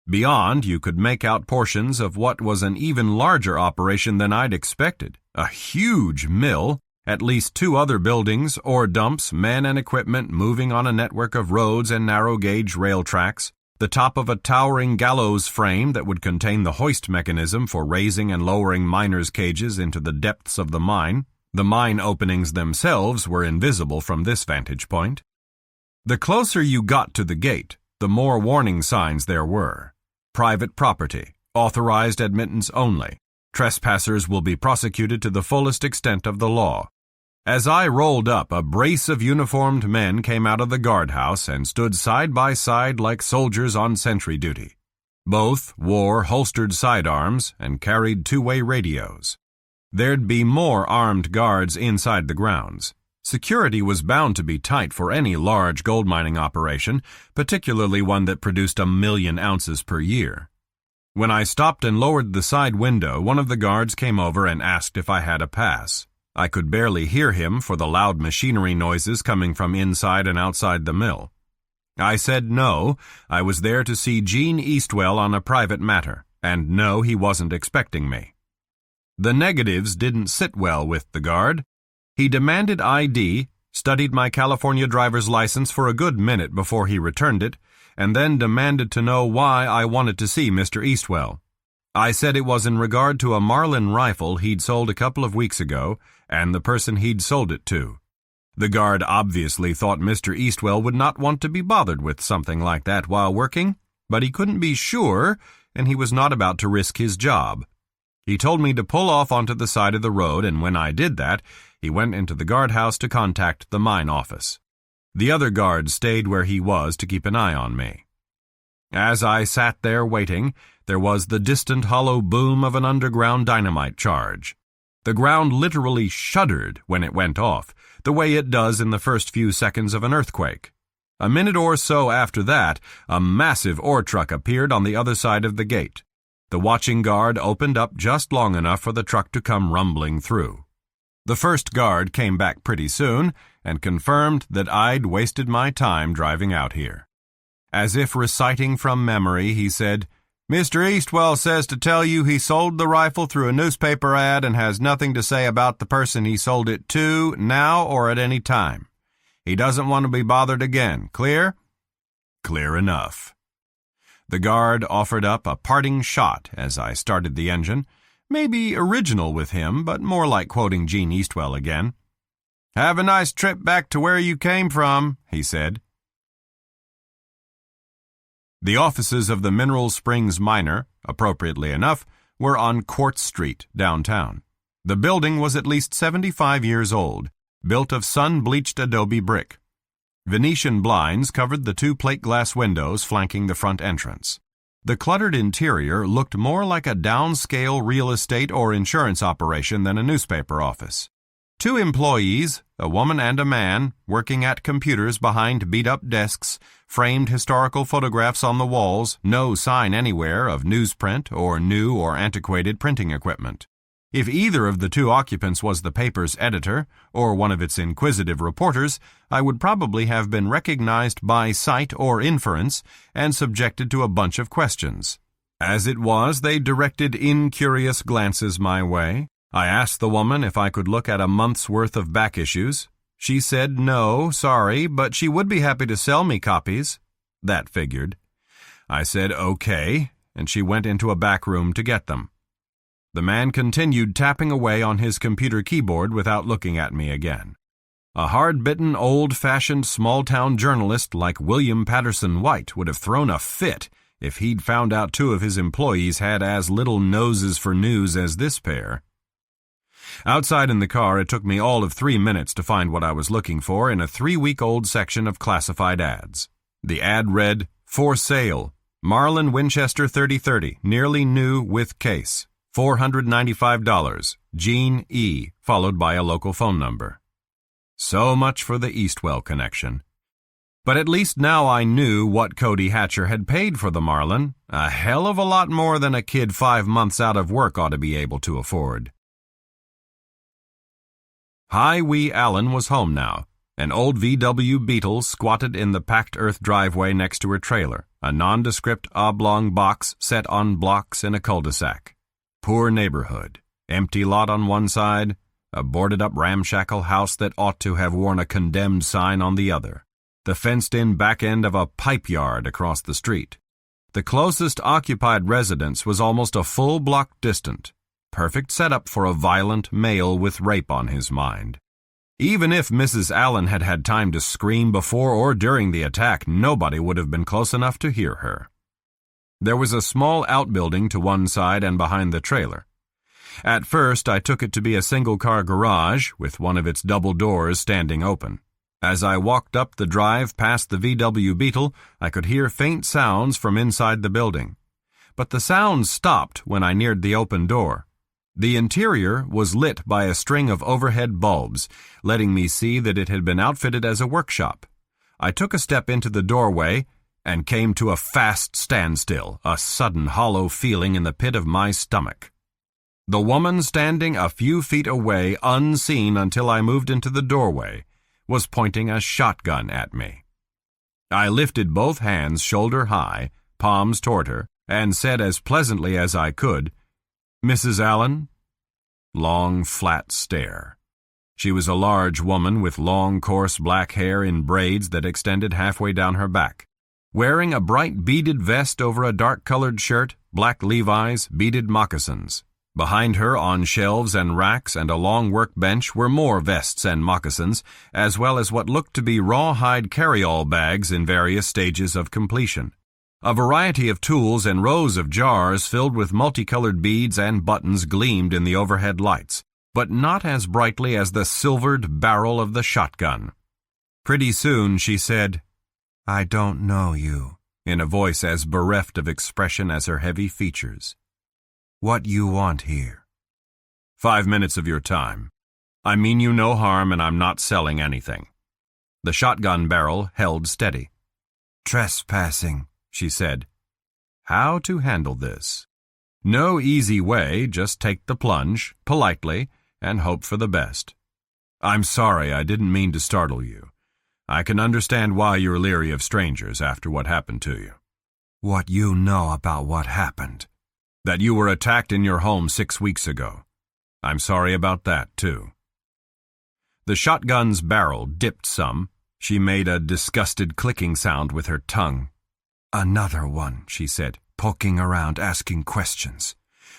Beyond, you could make out portions of what was an even larger operation than I'd expected. A huge mill, at least 2 other buildings, ore dumps, men and equipment moving on a network of roads and narrow-gauge rail tracks, the top of a towering gallows frame that would contain the hoist mechanism for raising and lowering miners' cages into the depths of the mine. The mine openings themselves were invisible from this vantage point. The closer you got to the gate, the more warning signs there were. Private property, authorized admittance only. Trespassers will be prosecuted to the fullest extent of the law. As I rolled up, a brace of uniformed men came out of the guardhouse and stood side by side like soldiers on sentry duty. Both wore holstered sidearms and carried 2-way radios. There'd be more armed guards inside the grounds. Security was bound to be tight for any large gold mining operation, particularly one that produced 1 million ounces per year. When I stopped and lowered the side window, one of the guards came over and asked if I had a pass. I could barely hear him for the loud machinery noises coming from inside and outside the mill. I said no, I was there to see Gene Eastwell on a private matter, and no, he wasn't expecting me. The negatives didn't sit well with the guard. He demanded ID, studied my California driver's license for a good minute before he returned it, and then demanded to know why I wanted to see Mr. Eastwell. I said it was in regard to a Marlin rifle he'd sold a couple of weeks ago, and the person he'd sold it to. The guard obviously thought Mr. Eastwell would not want to be bothered with something like that while working, but he couldn't be sure, and he was not about to risk his job. He told me to pull off onto the side of the road, and when I did that, he went into the guardhouse to contact the mine office. The other guard stayed where he was to keep an eye on me. As I sat there waiting, there was the distant hollow boom of an underground dynamite charge. The ground literally shuddered when it went off, the way it does in the first few seconds of an earthquake. A minute or so after that, a massive ore truck appeared on the other side of the gate. The watching guard opened up just long enough for the truck to come rumbling through. The first guard came back pretty soon and confirmed that I'd wasted my time driving out here. As if reciting from memory, he said, "Mr. Eastwell says to tell you he sold the rifle through a newspaper ad and has nothing to say about the person he sold it to, now or at any time. He doesn't want to be bothered again. Clear?" Clear enough. The guard offered up a parting shot as I started the engine, maybe original with him, but more like quoting Gene Eastwell again. "Have a nice trip back to where you came from," he said. The offices of the Mineral Springs Miner, appropriately enough, were on Quartz Street, downtown. The building was at least 75 years old, built of sun-bleached adobe brick. Venetian blinds covered the two plate glass windows flanking the front entrance. The cluttered interior looked more like a downscale real estate or insurance operation than a newspaper office. Two employees, a woman and a man, working at computers behind beat-up desks, framed historical photographs on the walls, no sign anywhere of newsprint or new or antiquated printing equipment. If either of the two occupants was the paper's editor or one of its inquisitive reporters, I would probably have been recognized by sight or inference and subjected to a bunch of questions. As it was, they directed incurious glances my way. I asked the woman if I could look at a month's worth of back issues. She said no, sorry, but she would be happy to sell me copies. That figured. I said okay, and she went into a back room to get them. The man continued tapping away on his computer keyboard without looking at me again. A hard-bitten, old-fashioned small-town journalist like William Patterson White would have thrown a fit if he'd found out two of his employees had as little noses for news as this pair. Outside in the car, it took me all of 3 minutes to find what I was looking for in a 3-week-old section of classified ads. The ad read, "For sale, Marlin Winchester 3030, nearly new with case, $495, Gene E., followed by a local phone number." So much for the Eastwell connection. But at least now I knew what Cody Hatcher had paid for the Marlin, a hell of a lot more than a kid 5 months out of work ought to be able to afford. High Wee Allen was home now. An old VW Beetle squatted in the packed earth driveway next to her trailer, a nondescript oblong box set on blocks in a cul-de-sac. Poor neighborhood. Empty lot on one side, a boarded-up ramshackle house that ought to have worn a condemned sign on the other. The fenced-in back end of a pipe yard across the street. The closest occupied residence was almost a full block distant. Perfect setup for a violent male with rape on his mind. Even if Mrs. Allen had had time to scream before or during the attack, nobody would have been close enough to hear her. There was a small outbuilding to one side and behind the trailer. At first, I took it to be a single-car garage with one of its double doors standing open. As I walked up the drive past the VW Beetle, I could hear faint sounds from inside the building. But the sounds stopped when I neared the open door. The interior was lit by a string of overhead bulbs, letting me see that it had been outfitted as a workshop. I took a step into the doorway and came to a fast standstill, a sudden hollow feeling in the pit of my stomach. The woman standing a few feet away, unseen until I moved into the doorway, was pointing a shotgun at me. I lifted both hands shoulder high, palms toward her, and said as pleasantly as I could, "Mrs. Allen?" Long, flat stare. She was a large woman with long, coarse black hair in braids that extended halfway down her back. Wearing a bright beaded vest over a dark-colored shirt, black Levi's, beaded moccasins. Behind her, on shelves and racks and a long workbench, were more vests and moccasins, as well as what looked to be rawhide carry-all bags in various stages of completion. A variety of tools and rows of jars filled with multicolored beads and buttons gleamed in the overhead lights, but not as brightly as the silvered barrel of the shotgun. Pretty soon she said, "I don't know you," in a voice as bereft of expression as her heavy features. "What you want here?" 5 minutes of your time. I mean you no harm and I'm not selling anything." The shotgun barrel held steady. "Trespassing," she said. How to handle this? No easy way, just take the plunge, politely, and hope for the best. I'm sorry, I didn't mean to startle you. I can understand why you're leery of strangers after what happened to you. What you know about what happened? That you were attacked in your home 6 weeks ago. I'm sorry about that, too. The shotgun's barrel dipped some. She made a disgusted clicking sound with her tongue. Another one, she said, poking around, asking questions.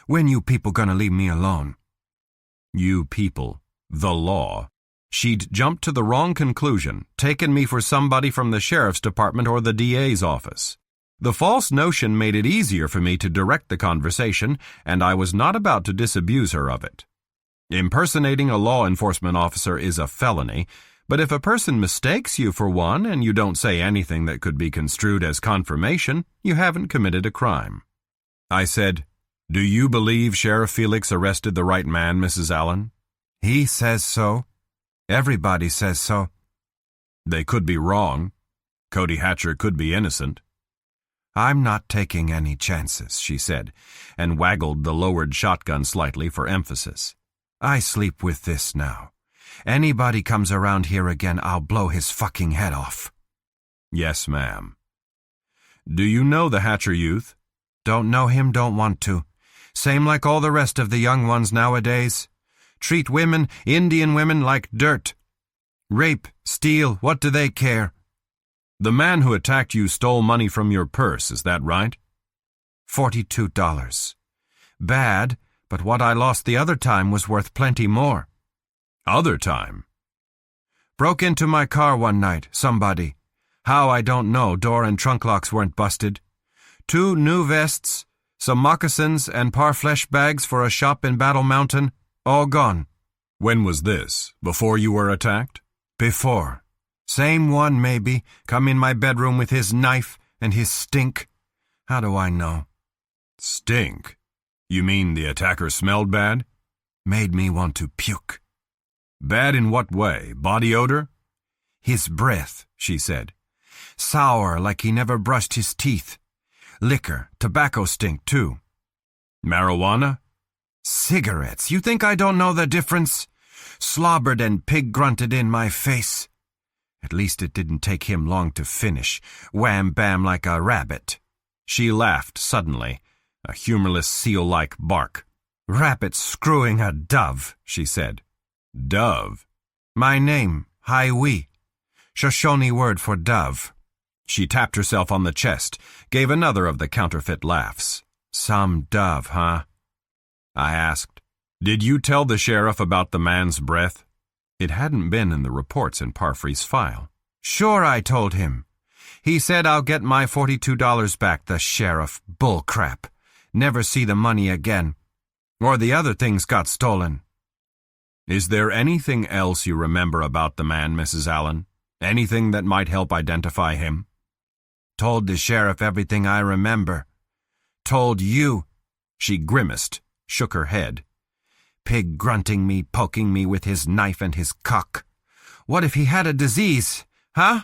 When you people gonna leave me alone? You people. The law. She'd jumped to the wrong conclusion, taken me for somebody from the sheriff's department or the DA's office. The false notion made it easier for me to direct the conversation, and I was not about to disabuse her of it. Impersonating a law enforcement officer is a felony, but if a person mistakes you for one and you don't say anything that could be construed as confirmation, you haven't committed a crime. I said, "Do you believe Sheriff Felix arrested the right man, Mrs. Allen?" He says so. Everybody says so. They could be wrong. Cody Hatcher could be innocent. I'm not taking any chances, she said, and waggled the lowered shotgun slightly for emphasis. I sleep with this now. Anybody comes around here again, I'll blow his fucking head off. Yes, ma'am. Do you know the Hatcher youth? Don't know him, don't want to. Same like all the rest of the young ones nowadays. Treat women, Indian women, like dirt. Rape, steal, what do they care? The man who attacked you stole money from your purse, is that right? $42. Bad, but what I lost the other time was worth plenty more. Other time? Broke into my car one night, somebody. How, I don't know, door and trunk locks weren't busted. 2 new vests, some moccasins and parfleche bags for a shop in Battle Mountain, all gone. When was this? Before you were attacked? Before. Same one, maybe, come in my bedroom with his knife and his stink. How do I know? Stink? You mean the attacker smelled bad? Made me want to puke. Bad in what way? Body odor? His breath, she said. Sour, like he never brushed his teeth. Liquor, tobacco stink, too. Marijuana? Cigarettes. You think I don't know the difference? Slobbered and pig-grunted in my face. At least it didn't take him long to finish. Wham-bam like a rabbit. She laughed suddenly, a humorless seal-like bark. Rabbit screwing a dove, she said. Dove? My name, Hi-Wee. Shoshone word for dove. She tapped herself on the chest, gave another of the counterfeit laughs. Some dove, huh? I asked, "Did you tell the sheriff about the man's breath?" It hadn't been in the reports in Parfrey's file. Sure, I told him. He said I'll get my $42 back, the sheriff. Bullcrap. Never see the money again. Or the other things got stolen. Is there anything else you remember about the man, Mrs. Allen? Anything that might help identify him? Told the sheriff everything I remember. Told you. She grimaced, shook her head. Pig grunting me, poking me with his knife and his cock. What if he had a disease, huh?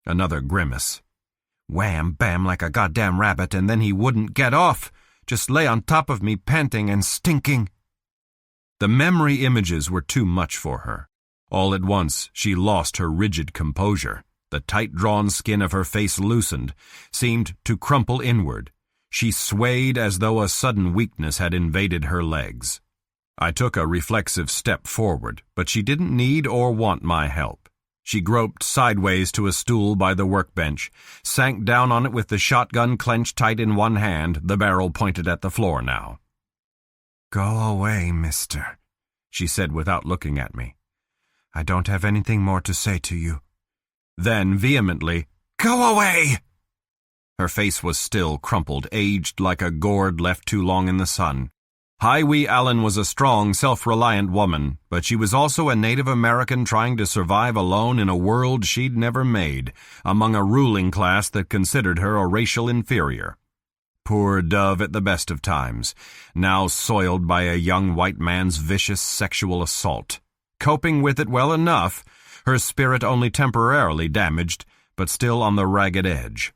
Another grimace. Wham-bam like a goddamn rabbit, and then he wouldn't get off. Just lay on top of me, panting and stinking. The memory images were too much for her. All at once, she lost her rigid composure. The tight-drawn skin of her face loosened, seemed to crumple inward. She swayed as though a sudden weakness had invaded her legs. I took a reflexive step forward, but she didn't need or want my help. She groped sideways to a stool by the workbench, sank down on it with the shotgun clenched tight in one hand, the barrel pointed at the floor now. Go away, mister, she said without looking at me. I don't have anything more to say to you. Then, vehemently, Go away! Her face was still crumpled, aged like a gourd left too long in the sun. Hi-Wee Allen was a strong, self-reliant woman, but she was also a Native American trying to survive alone in a world she'd never made, among a ruling class that considered her a racial inferior. Poor dove at the best of times, now soiled by a young white man's vicious sexual assault. Coping with it well enough, her spirit only temporarily damaged, but still on the ragged edge.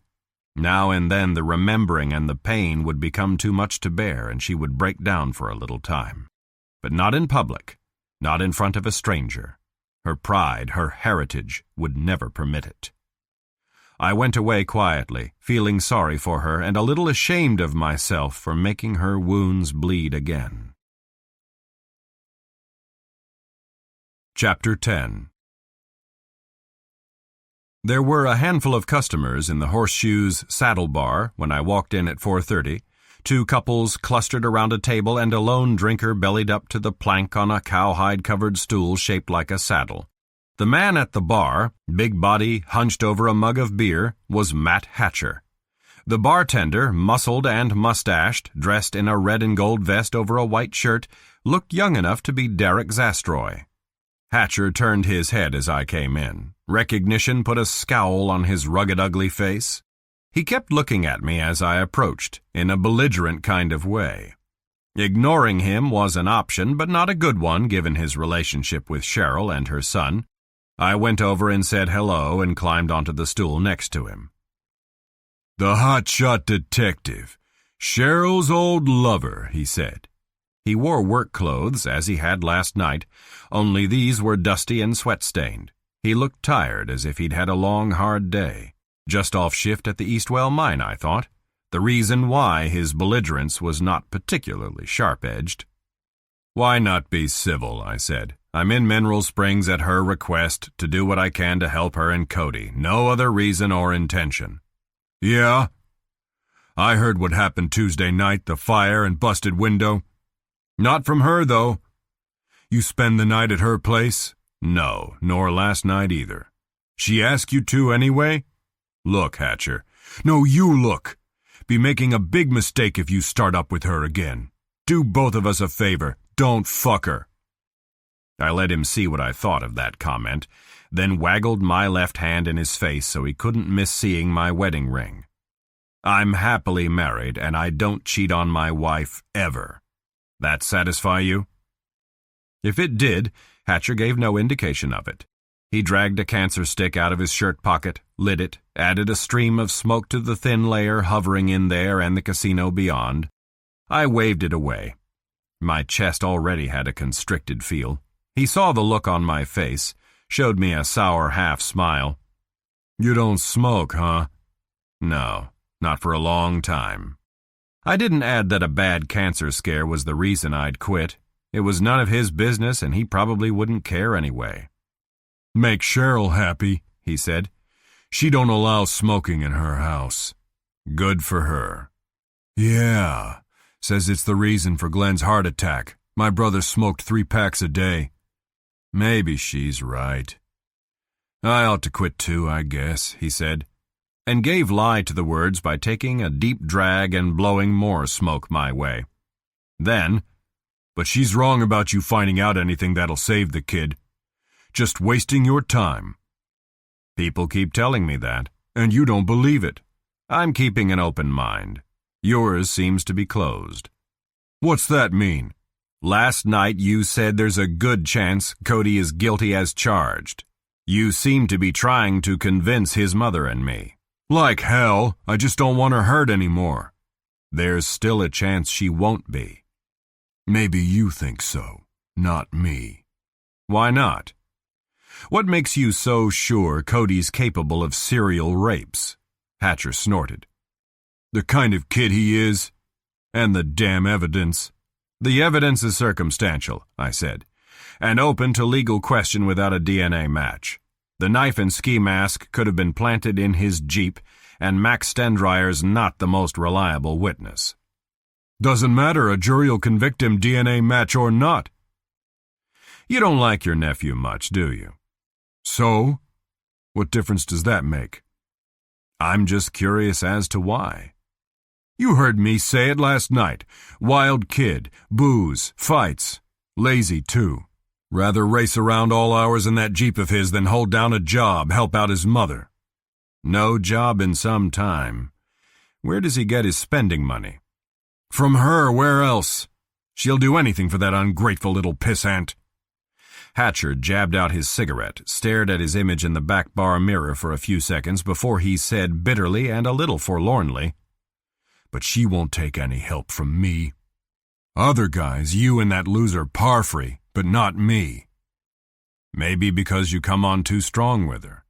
Now and then the remembering and the pain would become too much to bear, and she would break down for a little time. But not in public, not in front of a stranger. Her pride, her heritage, would never permit it. I went away quietly, feeling sorry for her and a little ashamed of myself for making her wounds bleed again. Chapter 10. There were a handful of customers in the Horseshoe's Saddle Bar when I walked in at 4:30, 2 couples clustered around a table and a lone drinker bellied up to the plank on a cowhide-covered stool shaped like a saddle. The man at the bar, big body hunched over a mug of beer, was Matt Hatcher. The bartender, muscled and mustached, dressed in a red and gold vest over a white shirt, looked young enough to be Derek Zastroy. Hatcher turned his head as I came in. Recognition put a scowl on his rugged, ugly face. He kept looking at me as I approached, in a belligerent kind of way. Ignoring him was an option, but not a good one given his relationship with Cheryl and her son. I went over and said hello and climbed onto the stool next to him. "The hotshot detective. Cheryl's old lover," he said. He wore work clothes, as he had last night, only these were dusty and sweat-stained. He looked tired, as if he'd had a long, hard day. Just off shift at the Eastwell mine, I thought. The reason why his belligerence was not particularly sharp-edged. "Why not be civil?" I said. "I'm in Mineral Springs at her request to do what I can to help her and Cody. No other reason or intention." "Yeah? I heard what happened Tuesday night, the fire and busted window. Not from her, though. You spend the night at her place?" "No, nor last night either." "She asked you to anyway?" "Look, Hatcher." "No, you look. Be making a big mistake if you start up with her again. Do both of us a favor. Don't fuck her." I let him see what I thought of that comment, then waggled my left hand in his face so he couldn't miss seeing my wedding ring. "I'm happily married, and I don't cheat on my wife, ever. That satisfy you?" If it did, Hatcher gave no indication of it. He dragged a cancer stick out of his shirt pocket, lit it, added a stream of smoke to the thin layer hovering in there and the casino beyond. I waved it away. My chest already had a constricted feel. He saw the look on my face, showed me a sour half-smile. "You don't smoke, huh?" "No, not for a long time." I didn't add that a bad cancer scare was the reason I'd quit. It was none of his business, and he probably wouldn't care anyway. "Make Cheryl happy," he said. "She don't allow smoking in her house." "Good for her." "Yeah, says it's the reason for Glenn's heart attack. My brother smoked 3 packs a day." "Maybe she's right." "I ought to quit too, I guess," he said, and gave lie to the words by taking a deep drag and blowing more smoke my way. Then, "But she's wrong about you finding out anything that'll save the kid. Just wasting your time." "People keep telling me that." "And you don't believe it." "I'm keeping an open mind. Yours seems to be closed." "What's that mean?" "Last night you said there's a good chance Cody is guilty as charged. You seem to be trying to convince his mother and me." "Like hell. I just don't want her hurt anymore." "There's still a chance she won't be." "Maybe you think so, not me." "Why not? What makes you so sure Cody's capable of serial rapes?" Hatcher snorted. "The kind of kid he is. And the damn evidence." "The evidence is circumstantial," I said, "and open to legal question without a DNA match. The knife and ski mask could have been planted in his Jeep, and Max Stendryer's not the most reliable witness." "Doesn't matter, a jury'll convict him, DNA match or not." "You don't like your nephew much, do you?" "So? What difference does that make?" "I'm just curious as to why." "You heard me say it last night. Wild kid, booze, fights. Lazy, too. Rather race around all hours in that Jeep of his than hold down a job, help out his mother." "No job in some time. Where does he get his spending money?" "From her, where else? She'll do anything for that ungrateful little pissant." Hatcher jabbed out his cigarette, stared at his image in the back bar mirror for a few seconds before he said bitterly and a little forlornly, "But she won't take any help from me. Other guys, you and that loser Parfrey, but not me." Maybe because you come on too strong with her.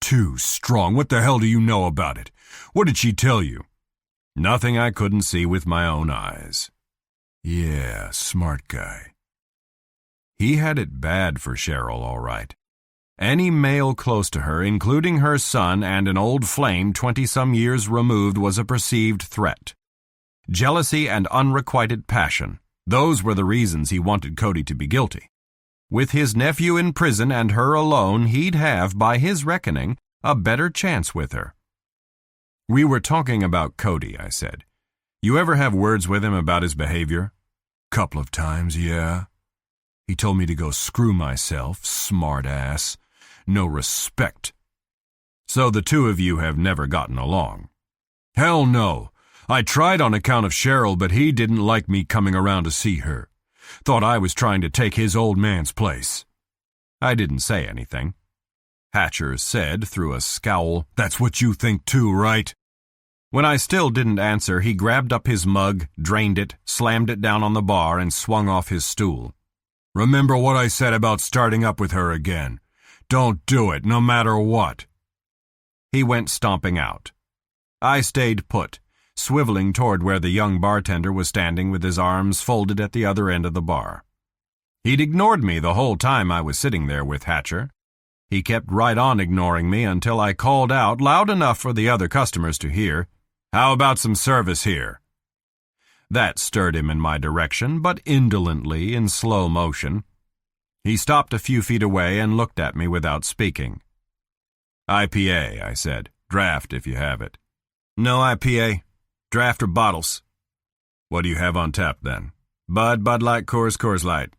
Too strong? What the hell do you know about it? What did she tell you? Nothing I couldn't see with my own eyes. Yeah, smart guy. He had it bad for Cheryl, all right. Any male close to her, including her son and an old flame 20-some years removed, was a perceived threat. Jealousy and unrequited passion, those were the reasons he wanted Cody to be guilty. With his nephew in prison and her alone, he'd have, by his reckoning, a better chance with her. We were talking about Cody, I said. You ever have words with him about his behavior? Couple of times, yeah. He told me to go screw myself, smart ass. No respect. So the two of you have never gotten along? Hell no. I tried on account of Cheryl, but he didn't like me coming around to see her. Thought I was trying to take his old man's place. I didn't say anything. Hatcher said through a scowl, That's what you think too, right? When I still didn't answer, he grabbed up his mug, drained it, slammed it down on the bar, and swung off his stool. Remember what I said about starting up with her again. Don't do it, no matter what. He went stomping out. I stayed put, swiveling toward where the young bartender was standing with his arms folded at the other end of the bar. He'd ignored me the whole time I was sitting there with Hatcher. He kept right on ignoring me until I called out, loud enough for the other customers to hear, How about some service here? That stirred him in my direction, but indolently, in slow motion. He stopped a few feet away and looked at me without speaking. IPA, I said. Draft, if you have it. No IPA. Draft or bottles. What do you have on tap, then? Bud Light, Coors Light.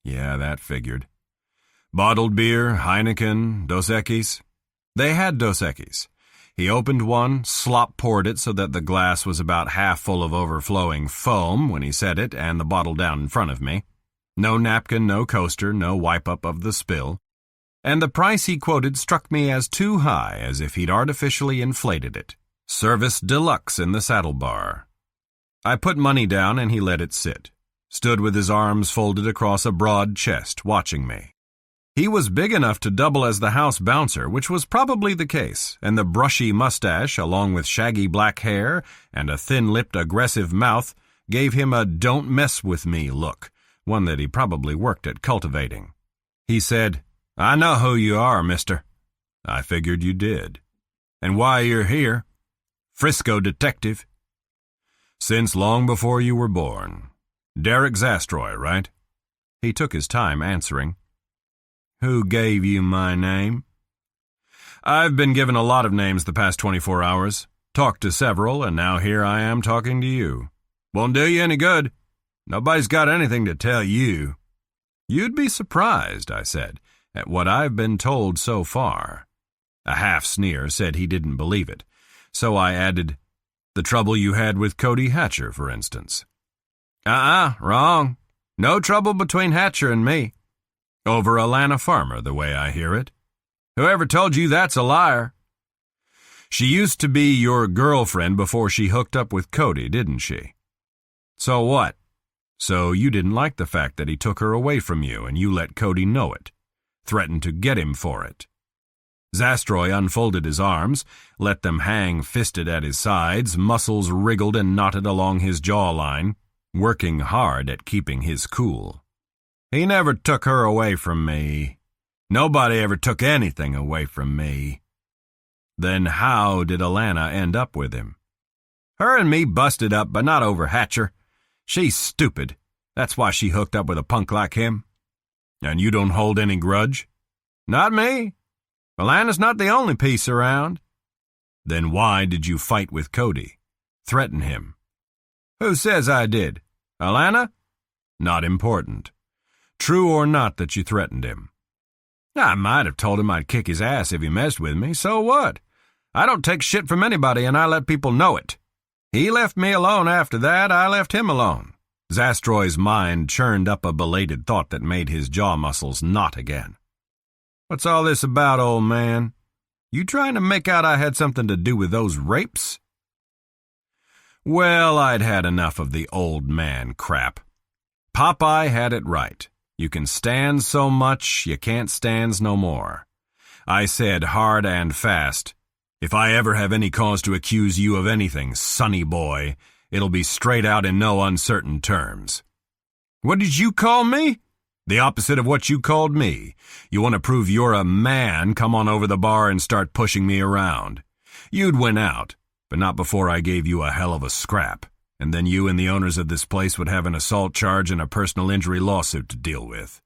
Yeah, that figured. Bottled beer, Heineken, Dos Equis? They had Dos Equis. He opened one, slop-poured it so that the glass was about half full of overflowing foam when he said it, and the bottle down in front of me. No napkin, no coaster, no wipe-up of the spill. And the price he quoted struck me as too high, as if he'd artificially inflated it. Service deluxe in the saddle bar. I put money down and he let it sit. Stood with his arms folded across a broad chest, watching me. He was big enough to double as the house bouncer, which was probably the case, and the brushy mustache, along with shaggy black hair and a thin-lipped, aggressive mouth, gave him a don't-mess-with-me look, one that he probably worked at cultivating. He said, I know who you are, mister. I figured you did. And why you're here. Frisco detective. Since long before you were born. Derek Zastroy, right? He took his time answering. Who gave you my name? I've been given a lot of names the past 24 hours. Talked to several, and now here I am talking to you. Won't do you any good. Nobody's got anything to tell you. You'd be surprised, I said, at what I've been told so far. A half sneer said he didn't believe it, so I added, the trouble you had with Cody Hatcher, for instance. Wrong. No trouble between Hatcher and me. Over a Lana farmer, the way I hear it. Whoever told you that's a liar? She used to be your girlfriend before she hooked up with Cody, didn't she? So what? So you didn't like the fact that he took her away from you and you let Cody know it. Threatened to get him for it. Zastroy unfolded his arms, let them hang fisted at his sides, muscles wriggled and knotted along his jawline, working hard at keeping his cool. He never took her away from me. Nobody ever took anything away from me. Then how did Alana end up with him? Her and me busted up, but not over Hatcher. She's stupid. That's why she hooked up with a punk like him. And you don't hold any grudge? Not me. Alana's not the only piece around. Then why did you fight with Cody? Threaten him? Who says I did? Alana? Not important. True or not that you threatened him? I might have told him I'd kick his ass if he messed with me, so what? I don't take shit from anybody and I let people know it. He left me alone after that, I left him alone. Zastroy's mind churned up a belated thought that made his jaw muscles knot again. What's all this about, old man? You trying to make out I had something to do with those rapes? Well, I'd had enough of the old man crap. Popeye had it right. You can stand so much, you can't stands no more. I said hard and fast, if I ever have any cause to accuse you of anything, sonny boy, it'll be straight out in no uncertain terms. What did you call me? The opposite of what you called me. You want to prove you're a man, come on over the bar and start pushing me around. You'd win out, but not before I gave you a hell of a scrap. And then you and the owners of this place would have an assault charge and a personal injury lawsuit to deal with.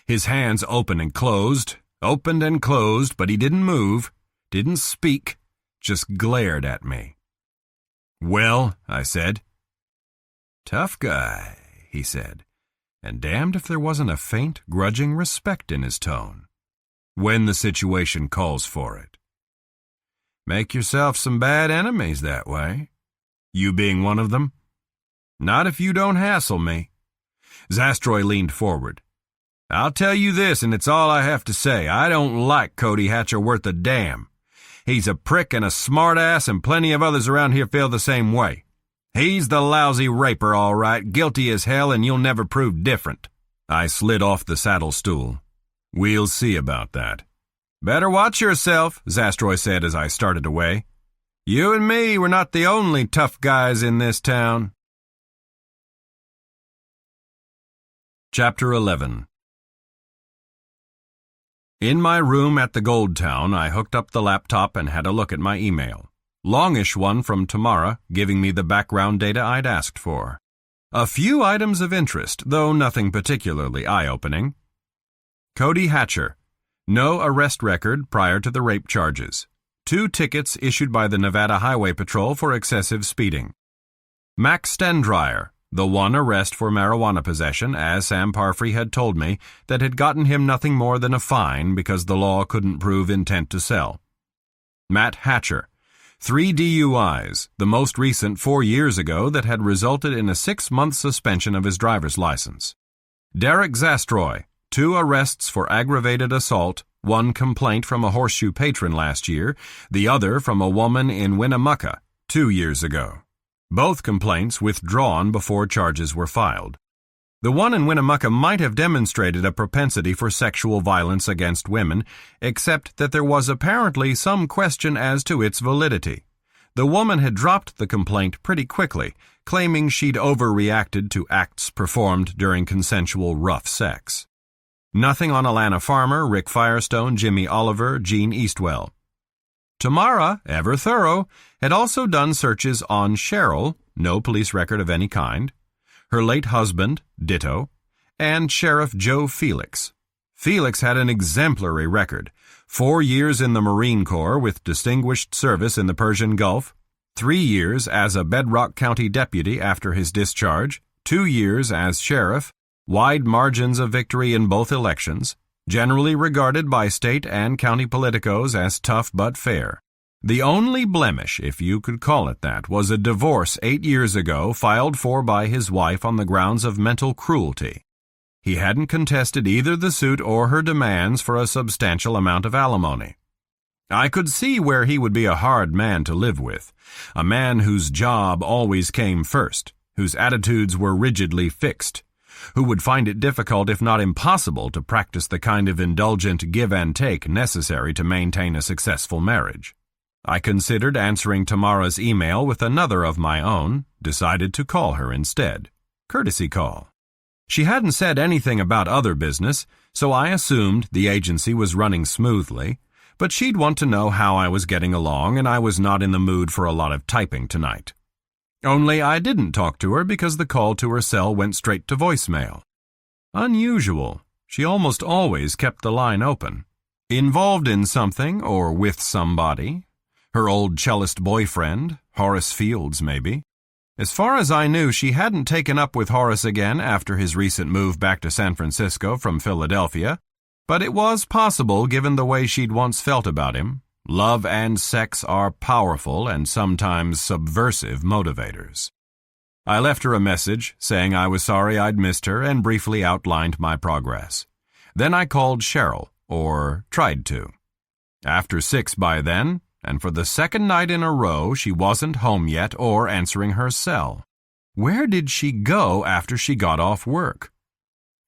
His hands opened and closed, but he didn't move, didn't speak, just glared at me. Well, I said. Tough guy, he said, and damned if there wasn't a faint, grudging respect in his tone. When the situation calls for it. Make yourself some bad enemies that way. You being one of them? Not if you don't hassle me. Zastroy leaned forward. I'll tell you this, and it's all I have to say. I don't like Cody Hatcher worth a damn. He's a prick and a smartass, and plenty of others around here feel the same way. He's the lousy raper, all right, guilty as hell, and you'll never prove different. I slid off the saddle stool. We'll see about that. Better watch yourself, Zastroy said as I started away. You and me were not the only tough guys in this town. Chapter 11. In my room at the Gold Town, I hooked up the laptop and had a look at my email. Longish one from Tamara, giving me the background data I'd asked for. A few items of interest, though nothing particularly eye-opening. Cody Hatcher. No arrest record prior to the rape charges. 2 tickets issued by the Nevada Highway Patrol for excessive speeding. Max Stendryer, the one arrest for marijuana possession, as Sam Parfrey had told me, that had gotten him nothing more than a fine because the law couldn't prove intent to sell. Matt Hatcher, 3 DUIs, the most recent 4 years ago that had resulted in a 6-month suspension of his driver's license. Derek Zastroy, 2 arrests for aggravated assault, 1 complaint from a Horseshoe patron last year, the other from a woman in Winnemucca 2 years ago. Both complaints withdrawn before charges were filed. The one in Winnemucca might have demonstrated a propensity for sexual violence against women, except that there was apparently some question as to its validity. The woman had dropped the complaint pretty quickly, claiming she'd overreacted to acts performed during consensual rough sex. Nothing on Alana Farmer, Rick Firestone, Jimmy Oliver, Gene Eastwell. Tamara, ever thorough, had also done searches on Cheryl, no police record of any kind, her late husband, ditto, and Sheriff Joe Felix. Felix had an exemplary record, 4 years in the Marine Corps with distinguished service in the Persian Gulf, 3 years as a Bedrock County deputy after his discharge, 2 years as sheriff, wide margins of victory in both elections, generally regarded by state and county politicos as tough but fair. The only blemish, if you could call it that, was a divorce 8 years ago filed for by his wife on the grounds of mental cruelty. He hadn't contested either the suit or her demands for a substantial amount of alimony. I could see where he would be a hard man to live with, a man whose job always came first, whose attitudes were rigidly fixed, who would find it difficult if not impossible to practice the kind of indulgent give and take necessary to maintain a successful marriage. I considered answering Tamara's email with another of my own, decided to call her instead. Courtesy call. She hadn't said anything about other business, so I assumed the agency was running smoothly, but she'd want to know how I was getting along, and I was not in the mood for a lot of typing tonight. Only I didn't talk to her because the call to her cell went straight to voicemail. Unusual. She almost always kept the line open. Involved in something or with somebody. Her old cellist boyfriend, Horace Fields maybe. As far as I knew, she hadn't taken up with Horace again after his recent move back to San Francisco from Philadelphia, but it was possible given the way she'd once felt about him. Love and sex are powerful and sometimes subversive motivators. I left her a message saying I was sorry I'd missed her and briefly outlined my progress. Then I called Cheryl, or tried to. After 6 by then, and for the second night in a row, she wasn't home yet or answering her cell. Where did she go after she got off work?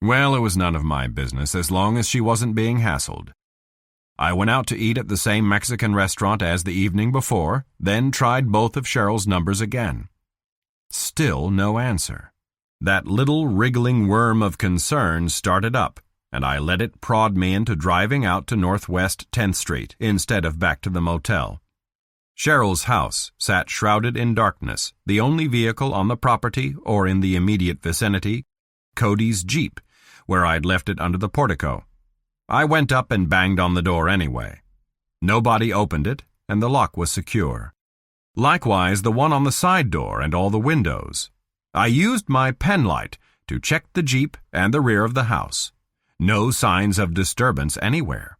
Well, it was none of my business as long as she wasn't being hassled. I went out to eat at the same Mexican restaurant as the evening before, then tried both of Cheryl's numbers again. Still no answer. That little wriggling worm of concern started up, and I let it prod me into driving out to Northwest 10th Street instead of back to the motel. Cheryl's house sat shrouded in darkness, the only vehicle on the property or in the immediate vicinity, Cody's Jeep, where I'd left it under the portico. I went up and banged on the door anyway. Nobody opened it, and the lock was secure. Likewise the one on the side door and all the windows. I used my pen light to check the Jeep and the rear of the house. No signs of disturbance anywhere.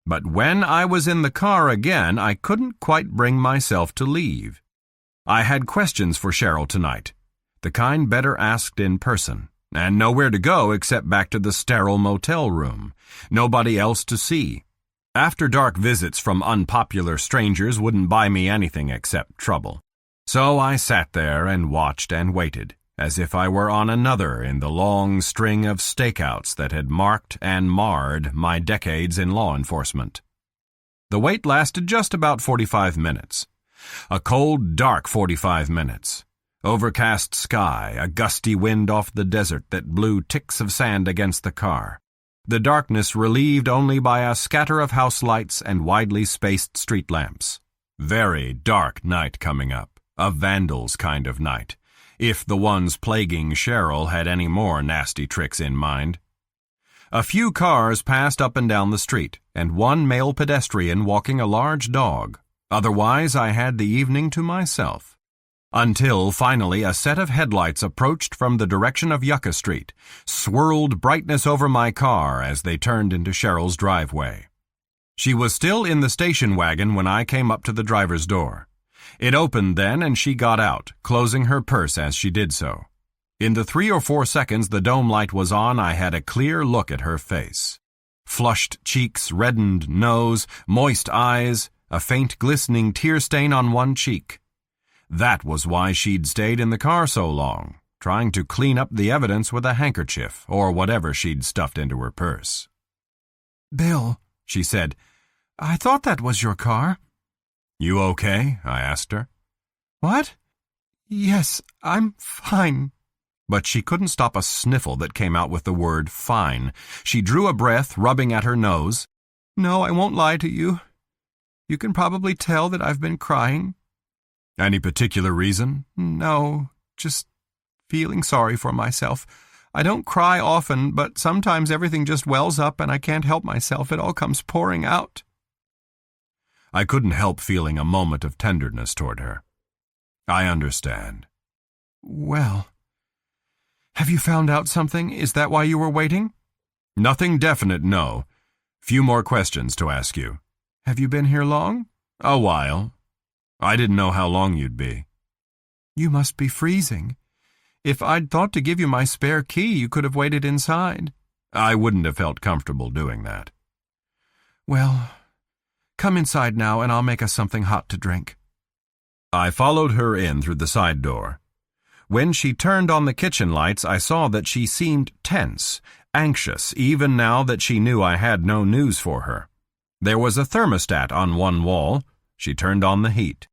But when I was in the car again, I couldn't quite bring myself to leave. I had questions for Cheryl tonight, the kind better asked in person, and nowhere to go except back to the sterile motel room. Nobody else to see. After-dark visits from unpopular strangers wouldn't buy me anything except trouble. So I sat there and watched and waited, as if I were on another in the long string of stakeouts that had marked and marred my decades in law enforcement. The wait lasted just about 45 minutes. A cold, dark 45 minutes. Overcast sky, a gusty wind off the desert that blew ticks of sand against the car. The darkness relieved only by a scatter of house lights and widely spaced street lamps. Very dark night coming up, a vandal's kind of night, if the ones plaguing Cheryl had any more nasty tricks in mind. A few cars passed up and down the street, and one male pedestrian walking a large dog. Otherwise, I had the evening to myself. Until, finally, a set of headlights approached from the direction of Yucca Street, swirled brightness over my car as they turned into Cheryl's driveway. She was still in the station wagon when I came up to the driver's door. It opened then, and she got out, closing her purse as she did so. In the 3 or 4 seconds the dome light was on, I had a clear look at her face. Flushed cheeks, reddened nose, moist eyes, a faint glistening tear stain on one cheek. That was why she'd stayed in the car so long, trying to clean up the evidence with a handkerchief or whatever she'd stuffed into her purse. "Bill," she said, "I thought that was your car." "You okay?" I asked her. "What?" "Yes, I'm fine." But she couldn't stop a sniffle that came out with the word fine. She drew a breath, rubbing at her nose. "No, I won't lie to you. You can probably tell that I've been crying." "Any particular reason?" "No, just feeling sorry for myself. I don't cry often, but sometimes everything just wells up and I can't help myself. It all comes pouring out." I couldn't help feeling a moment of tenderness toward her. "I understand." "Well, have you found out something? Is that why you were waiting?" "Nothing definite, no. Few more questions to ask you." "Have you been here long?" "A while. I didn't know how long you'd be." "You must be freezing. If I'd thought to give you my spare key, you could have waited inside." "I wouldn't have felt comfortable doing that." "Well, come inside now and I'll make us something hot to drink." I followed her in through the side door. When she turned on the kitchen lights, I saw that she seemed tense, anxious, even now that she knew I had no news for her. There was a thermostat on one wall. She turned on the heat,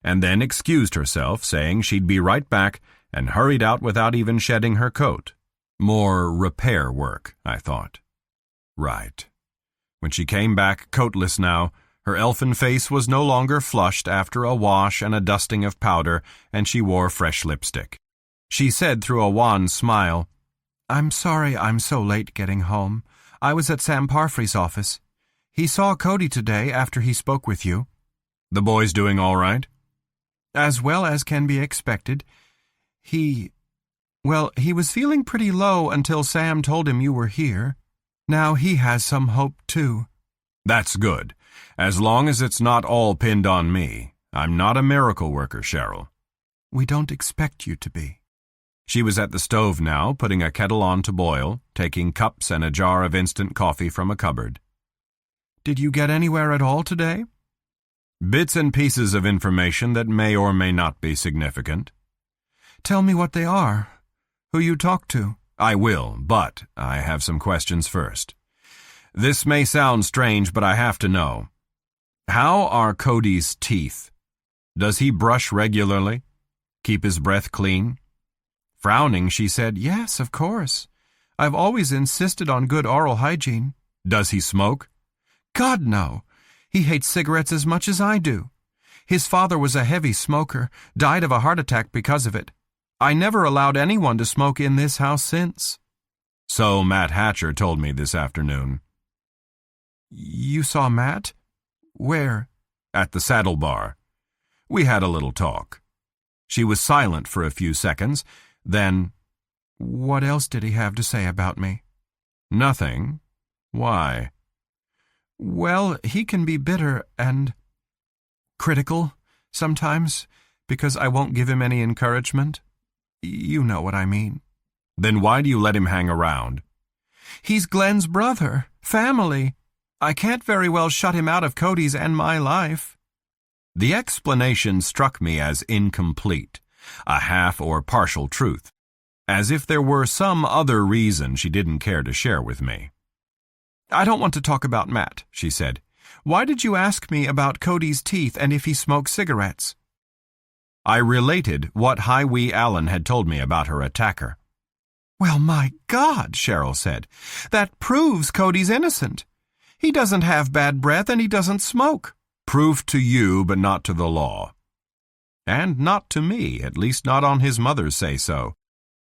and then excused herself, saying she'd be right back, and hurried out without even shedding her coat. More repair work, I thought. Right. When she came back, coatless now, her elfin face was no longer flushed after a wash and a dusting of powder, and she wore fresh lipstick. She said through a wan smile, "I'm sorry I'm so late getting home. I was at Sam Parfrey's office. He saw Cody today after he spoke with you." "The boy's doing all right?" "As well as can be expected. He was feeling pretty low until Sam told him you were here. Now he has some hope, too." "That's good. As long as it's not all pinned on me. I'm not a miracle worker, Cheryl." "We don't expect you to be." She was at the stove now, putting a kettle on to boil, taking cups and a jar of instant coffee from a cupboard. "Did you get anywhere at all today?" "Bits and pieces of information that may or may not be significant." "Tell me what they are. Who you talked to." I will, but I have some questions first. This may sound strange, but I have to know. How are Cody's teeth? Does he brush regularly? Keep his breath clean? Frowning, she said, "Yes, of course. I've always insisted on good oral hygiene." Does he smoke? God, no. He hates cigarettes as much as I do. His father was a heavy smoker, died of a heart attack because of it. I never allowed anyone to smoke in this house since. So Matt Hatcher told me this afternoon. You saw Matt? Where? At the Saddle Bar. We had a little talk. She was silent for a few seconds, then, "What else did he have to say about me?" "Nothing. Why?" "Well, he can be bitter and critical sometimes because I won't give him any encouragement. You know what I mean." "Then why do you let him hang around?" "He's Glenn's brother, family. I can't very well shut him out of Cody's and my life." The explanation struck me as incomplete, a half or partial truth, as if there were some other reason she didn't care to share with me. "I don't want to talk about Matt," she said. "Why did you ask me about Cody's teeth and if he smoked cigarettes?" I related what Highwee Allen had told me about her attacker. "Well, my God," Cheryl said. "That proves Cody's innocent. He doesn't have bad breath and he doesn't smoke." Proof to you, but not to the law. And not to me, at least not on his mother's say-so.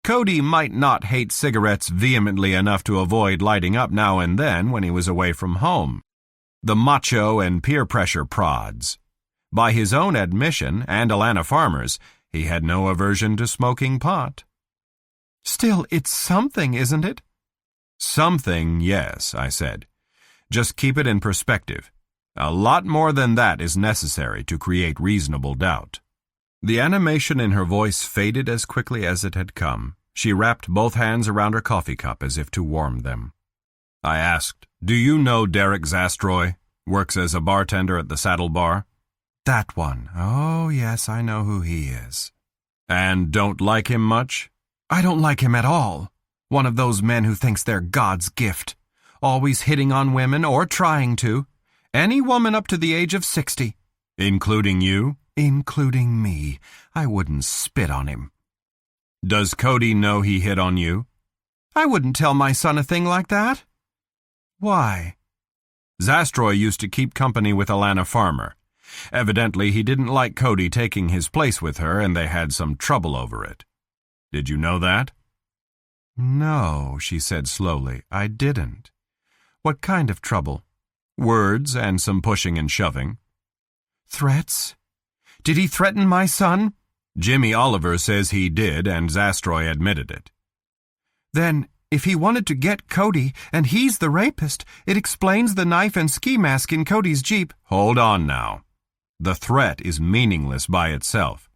Cody might not hate cigarettes vehemently enough to avoid lighting up now and then when he was away from home. The macho and peer pressure prods. By his own admission, and Alana Farmer's, he had no aversion to smoking pot. "Still, it's something, isn't it?" "Something, yes," I said. "Just keep it in perspective. A lot more than that is necessary to create reasonable doubt." The animation in her voice faded as quickly as it had come. She wrapped both hands around her coffee cup as if to warm them. I asked, "Do you know Derek Zastroy? Works as a bartender at the Saddle Bar?" "That one. Oh, yes, I know who he is." "And don't like him much?" "I don't like him at all. One of those men who thinks they're God's gift. Always hitting on women, or trying to. Any woman up to the age of 60. Including you?" "Including me. I wouldn't spit on him." "Does Cody know he hit on you?" "I wouldn't tell my son a thing like that." "Why?" "Zastroy used to keep company with Alana Farmer. Evidently he didn't like Cody taking his place with her, and they had some trouble over it. Did you know that?" "No," she said slowly, "I didn't. What kind of trouble?" "Words and some pushing and shoving." "Threats? Did he threaten my son?" "Jimmy Oliver says he did, and Zastroy admitted it." "Then, if he wanted to get Cody, and he's the rapist, it explains the knife and ski mask in Cody's Jeep." "Hold on now. The threat is meaningless by itself,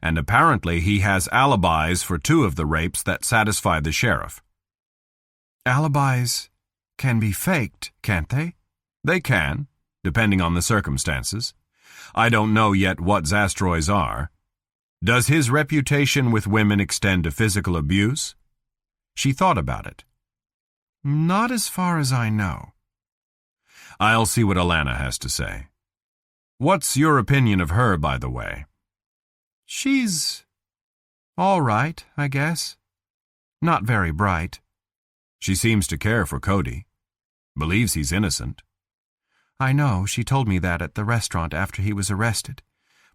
and apparently he has alibis for 2 of the rapes that satisfy the sheriff." "Alibis can be faked, can't they?" "They can, depending on the circumstances. I don't know yet what Zastroy's are. Does his reputation with women extend to physical abuse?" She thought about it. "Not as far as I know." "I'll see what Alana has to say. What's your opinion of her, by the way?" "She's all right, I guess. Not very bright." "She seems to care for Cody. Believes he's innocent." "I know, she told me that at the restaurant after he was arrested,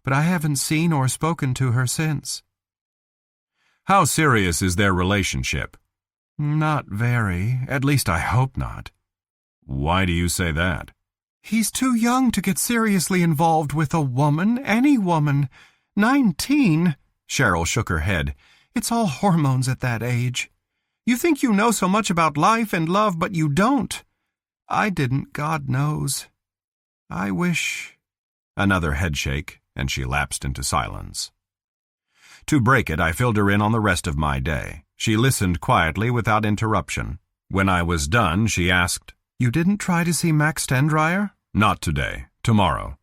but I haven't seen or spoken to her since." "How serious is their relationship?" "Not very. At least I hope not." "Why do you say that?" "He's too young to get seriously involved with a woman, any woman. 19. Cheryl shook her head. "It's all hormones at that age. You think you know so much about life and love, but you don't. I didn't, God knows. I wish—" Another headshake, and she lapsed into silence. To break it, I filled her in on the rest of my day. She listened quietly without interruption. When I was done, she asked, "You didn't try to see Max Stendryer?" "Not today. Tomorrow.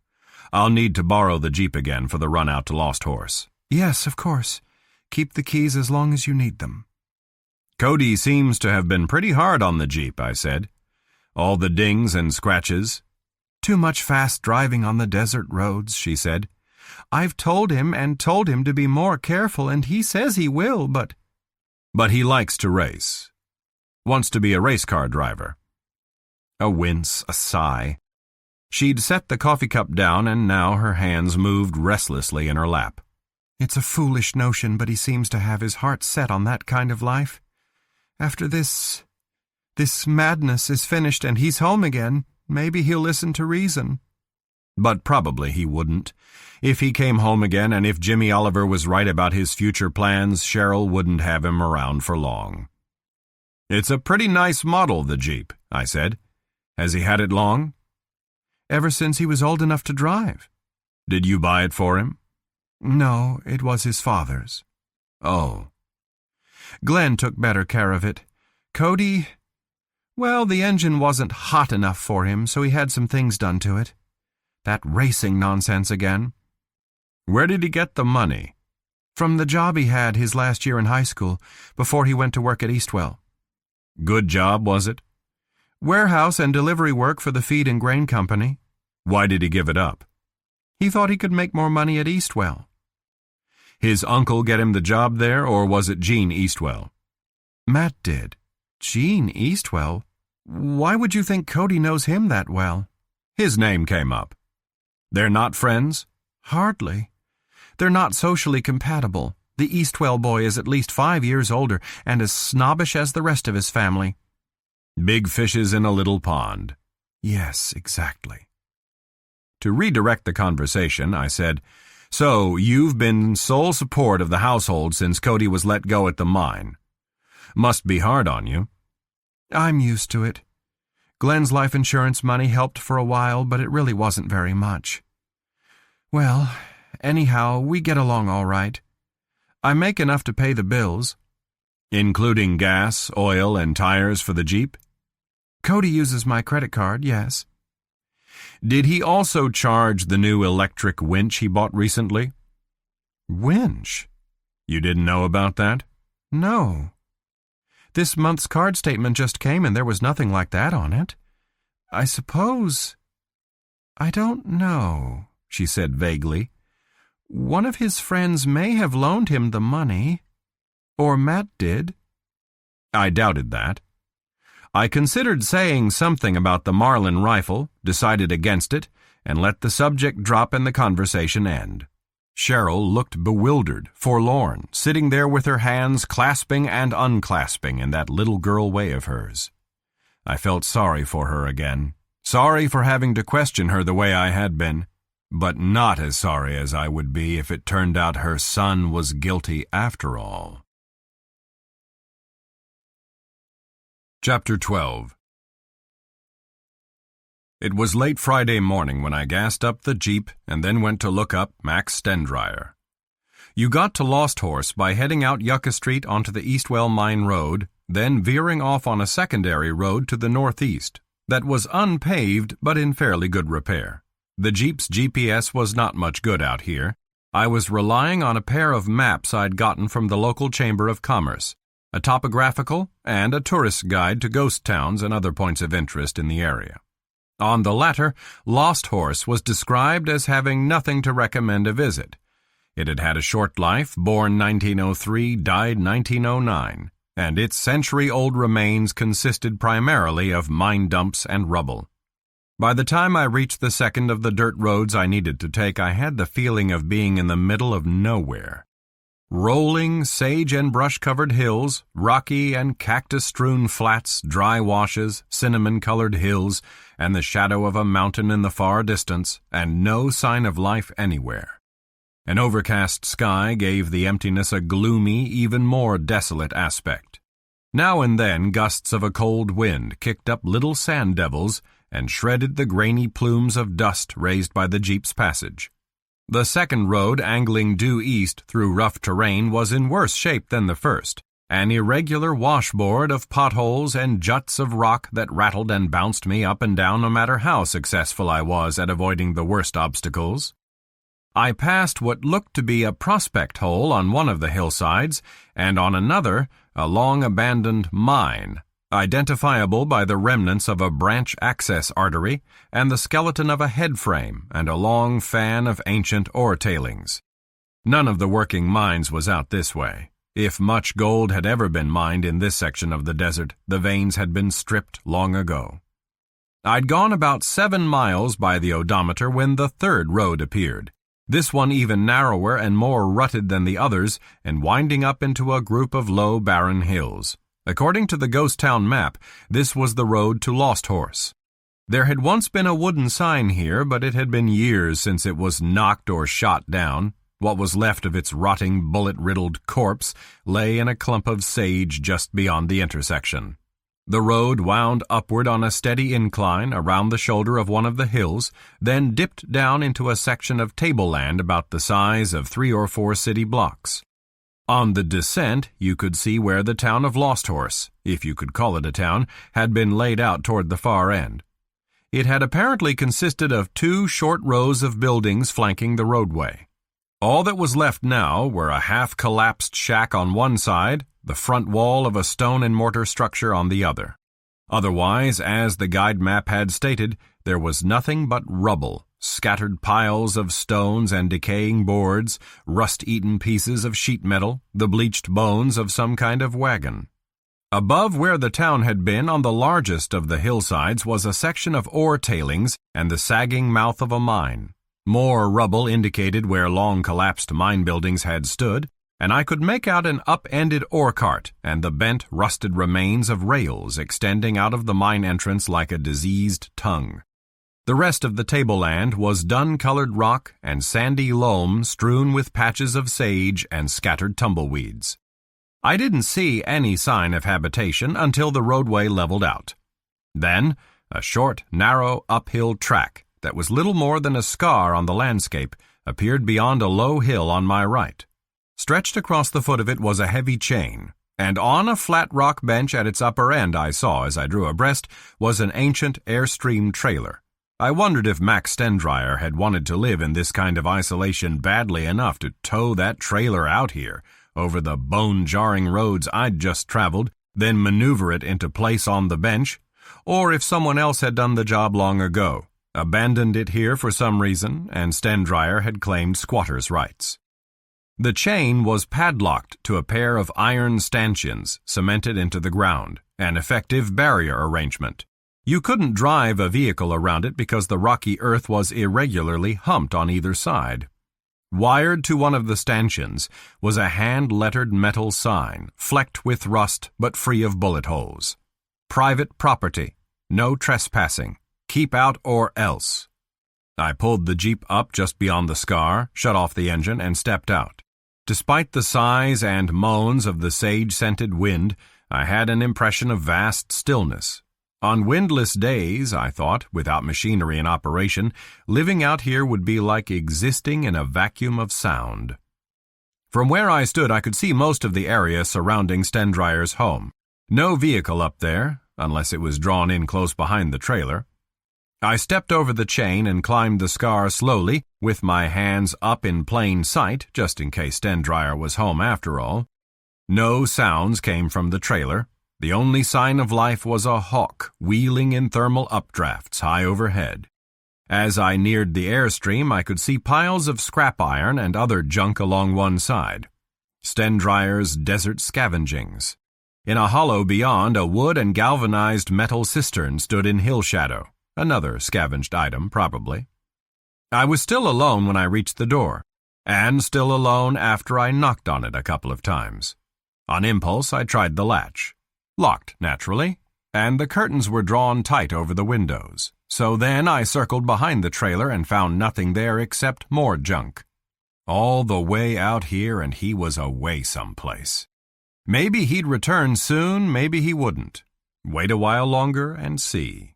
I'll need to borrow the Jeep again for the run out to Lost Horse." "Yes, of course. Keep the keys as long as you need them." Cody seems to have been pretty hard on the Jeep, I said. All the dings and scratches. Too much fast driving on the desert roads, she said. I've told him to be more careful, and he says he will, but... But he likes to race. Wants to be a race car driver. A wince, a sigh. She'd set the coffee cup down, and now her hands moved restlessly in her lap. It's a foolish notion, but he seems to have his heart set on that kind of life. After this madness is finished and he's home again, maybe he'll listen to reason. But probably he wouldn't. If he came home again and if Jimmy Oliver was right about his future plans, Cheryl wouldn't have him around for long. It's a pretty nice model, the Jeep, I said. Has he had it long? Ever since he was old enough to drive. Did you buy it for him? No, it was his father's. Oh. Glenn took better care of it. Cody, well, the engine wasn't hot enough for him, so he had some things done to it. That racing nonsense again. Where did he get the money? From the job he had his last year in high school, before he went to work at Eastwell. Good job, was it? Warehouse and delivery work for the feed and grain company. Why did he give it up? He thought he could make more money at Eastwell. His uncle get him the job there, or was it Gene Eastwell? Matt did. Gene Eastwell? Why would you think Cody knows him that well? His name came up. They're not friends? Hardly. They're not socially compatible. The Eastwell boy is at least 5 years older and as snobbish as the rest of his family. Big fishes in a little pond. Yes, exactly. To redirect the conversation, I said, So, you've been sole support of the household since Cody was let go at the mine. Must be hard on you. I'm used to it. Glenn's life insurance money helped for a while, but it really wasn't very much. Well, anyhow, we get along all right. I make enough to pay the bills. Including gas, oil, and tires for the Jeep? Cody uses my credit card, yes. Did he also charge the new electric winch he bought recently? Winch? You didn't know about that? No. This month's card statement just came and there was nothing like that on it. I suppose... I don't know, she said vaguely. One of his friends may have loaned him the money. Or Matt did. I doubted that. I considered saying something about the Marlin rifle, decided against it, and let the subject drop and the conversation end. Cheryl looked bewildered, forlorn, sitting there with her hands clasping and unclasping in that little girl way of hers. I felt sorry for her again, sorry for having to question her the way I had been, but not as sorry as I would be if it turned out her son was guilty after all. Chapter 12. It was late Friday morning when I gassed up the Jeep and then went to look up Max Stendryer. You got to Lost Horse by heading out Yucca Street onto the Eastwell Mine Road, then veering off on a secondary road to the northeast that was unpaved but in fairly good repair. The Jeep's GPS was not much good out here. I was relying on a pair of maps I'd gotten from the local Chamber of Commerce, a topographical and a tourist guide to ghost towns and other points of interest in the area. On the latter, Lost Horse was described as having nothing to recommend a visit. It had had a short life, born 1903, died 1909, and its century-old remains consisted primarily of mine dumps and rubble. By the time I reached the second of the dirt roads I needed to take, I had the feeling of being in the middle of nowhere. Rolling, sage and brush-covered hills, rocky and cactus-strewn flats, dry washes, cinnamon-colored hills, and the shadow of a mountain in the far distance, and no sign of life anywhere. An overcast sky gave the emptiness a gloomy, even more desolate aspect. Now and then gusts of a cold wind kicked up little sand devils and shredded the grainy plumes of dust raised by the Jeep's passage. The second road, angling due east through rough terrain, was in worse shape than the first, an irregular washboard of potholes and juts of rock that rattled and bounced me up and down no matter how successful I was at avoiding the worst obstacles. I passed what looked to be a prospect hole on one of the hillsides, and on another, a long-abandoned mine, identifiable by the remnants of a branch access artery and the skeleton of a head frame and a long fan of ancient ore tailings. None of the working mines was out this way. If much gold had ever been mined in this section of the desert, the veins had been stripped long ago. I'd gone about 7 miles by the odometer when the third road appeared, this one even narrower and more rutted than the others and winding up into a group of low, barren hills. According to the ghost town map, this was the road to Lost Horse. There had once been a wooden sign here, but it had been years since it was knocked or shot down. What was left of its rotting, bullet-riddled corpse lay in a clump of sage just beyond the intersection. The road wound upward on a steady incline around the shoulder of one of the hills, then dipped down into a section of tableland about the size of 3 or 4 city blocks. On the descent, you could see where the town of Lost Horse, if you could call it a town, had been laid out toward the far end. It had apparently consisted of 2 short rows of buildings flanking the roadway. All that was left now were a half-collapsed shack on one side, the front wall of a stone and mortar structure on the other. Otherwise, as the guide map had stated, there was nothing but rubble, scattered piles of stones and decaying boards, rust-eaten pieces of sheet metal, the bleached bones of some kind of wagon. Above where the town had been on the largest of the hillsides was a section of ore tailings and the sagging mouth of a mine. More rubble indicated where long-collapsed mine buildings had stood, and I could make out an up-ended ore cart and the bent, rusted remains of rails extending out of the mine entrance like a diseased tongue. The rest of the tableland was dun-colored rock and sandy loam strewn with patches of sage and scattered tumbleweeds. I didn't see any sign of habitation until the roadway leveled out. Then, a short, narrow, uphill track that was little more than a scar on the landscape appeared beyond a low hill on my right. Stretched across the foot of it was a heavy chain, and on a flat rock bench at its upper end I saw as I drew abreast was an ancient Airstream trailer. I wondered if Max Stendryer had wanted to live in this kind of isolation badly enough to tow that trailer out here, over the bone-jarring roads I'd just traveled, then maneuver it into place on the bench, or if someone else had done the job long ago, abandoned it here for some reason, and Stendryer had claimed squatter's rights. The chain was padlocked to a pair of iron stanchions cemented into the ground, an effective barrier arrangement. You couldn't drive a vehicle around it because the rocky earth was irregularly humped on either side. Wired to one of the stanchions was a hand-lettered metal sign, flecked with rust but free of bullet holes. Private property. No trespassing. Keep out or else. I pulled the Jeep up just beyond the scar, shut off the engine, and stepped out. Despite the sighs and moans of the sage-scented wind, I had an impression of vast stillness. On windless days, I thought, without machinery in operation, living out here would be like existing in a vacuum of sound. From where I stood, I could see most of the area surrounding Stendryer's home. No vehicle up there, unless it was drawn in close behind the trailer. I stepped over the chain and climbed the scar slowly, with my hands up in plain sight, just in case Stendryer was home after all. No sounds came from the trailer. The only sign of life was a hawk wheeling in thermal updrafts high overhead. As I neared the airstream, I could see piles of scrap iron and other junk along one side. Stendryer's desert scavengings. In a hollow beyond, a wood and galvanized metal cistern stood in hill shadow. Another scavenged item, probably. I was still alone when I reached the door, and still alone after I knocked on it a couple of times. On impulse, I tried the latch. Locked, naturally, and the curtains were drawn tight over the windows. So then I circled behind the trailer and found nothing there except more junk. All the way out here, and he was away someplace. Maybe he'd return soon, maybe he wouldn't. Wait a while longer and see.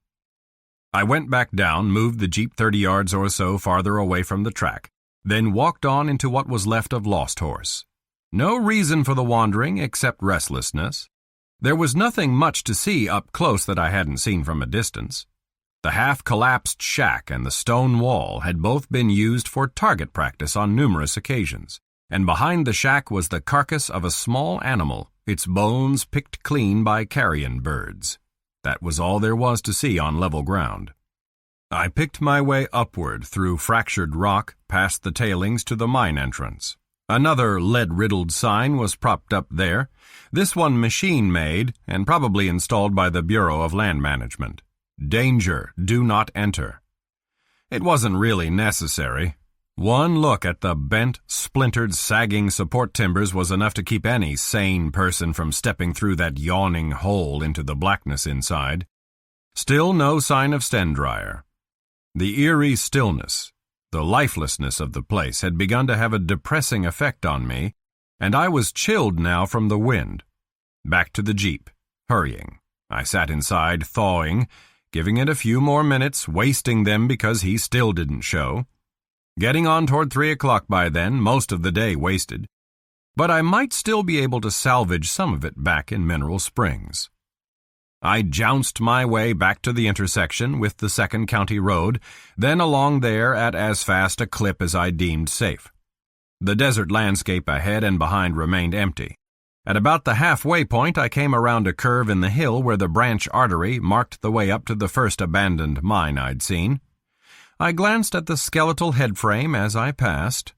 I went back down, moved the Jeep 30 yards or so farther away from the track, then walked on into what was left of Lost Horse. No reason for the wandering except restlessness. There was nothing much to see up close that I hadn't seen from a distance. The half-collapsed shack and the stone wall had both been used for target practice on numerous occasions, and behind the shack was the carcass of a small animal, its bones picked clean by carrion birds. That was all there was to see on level ground. I picked my way upward through fractured rock, past the tailings to the mine entrance. Another lead-riddled sign was propped up there, this one machine-made and probably installed by the Bureau of Land Management. Danger, do not enter. It wasn't really necessary. One look at the bent, splintered, sagging support timbers was enough to keep any sane person from stepping through that yawning hole into the blackness inside. Still no sign of Stendryer. The eerie stillness, the lifelessness of the place had begun to have a depressing effect on me, and I was chilled now from the wind. Back to the Jeep, hurrying. I sat inside, thawing, giving it a few more minutes, wasting them because he still didn't show. Getting on toward 3 o'clock by then, most of the day wasted. But I might still be able to salvage some of it back in Mineral Springs. I jounced my way back to the intersection with the 2nd County Road, then along there at as fast a clip as I deemed safe. The desert landscape ahead and behind remained empty. At about the halfway point, I came around a curve in the hill where the branch artery marked the way up to the first abandoned mine I'd seen. I glanced at the skeletal headframe as I passed.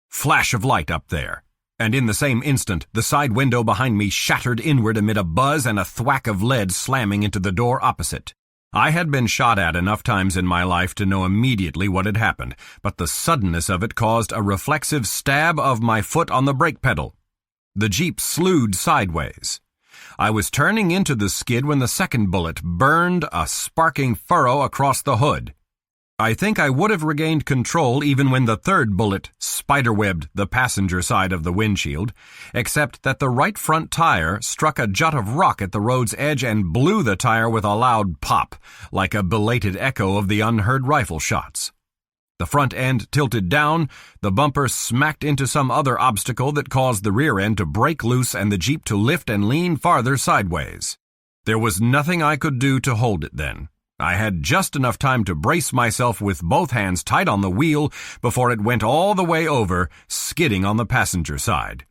Flash of light up there, and in the same instant, the side window behind me shattered inward amid a buzz and a thwack of lead slamming into the door opposite. I had been shot at enough times in my life to know immediately what had happened, but the suddenness of it caused a reflexive stab of my foot on the brake pedal. The Jeep slewed sideways. I was turning into the skid when the second bullet burned a sparking furrow across the hood. I think I would have regained control even when the third bullet spiderwebbed the passenger side of the windshield, except that the right front tire struck a jut of rock at the road's edge and blew the tire with a loud pop, like a belated echo of the unheard rifle shots. The front end tilted down, the bumper smacked into some other obstacle that caused the rear end to break loose and the Jeep to lift and lean farther sideways. There was nothing I could do to hold it then. I had just enough time to brace myself with both hands tight on the wheel before it went all the way over, skidding on the passenger side.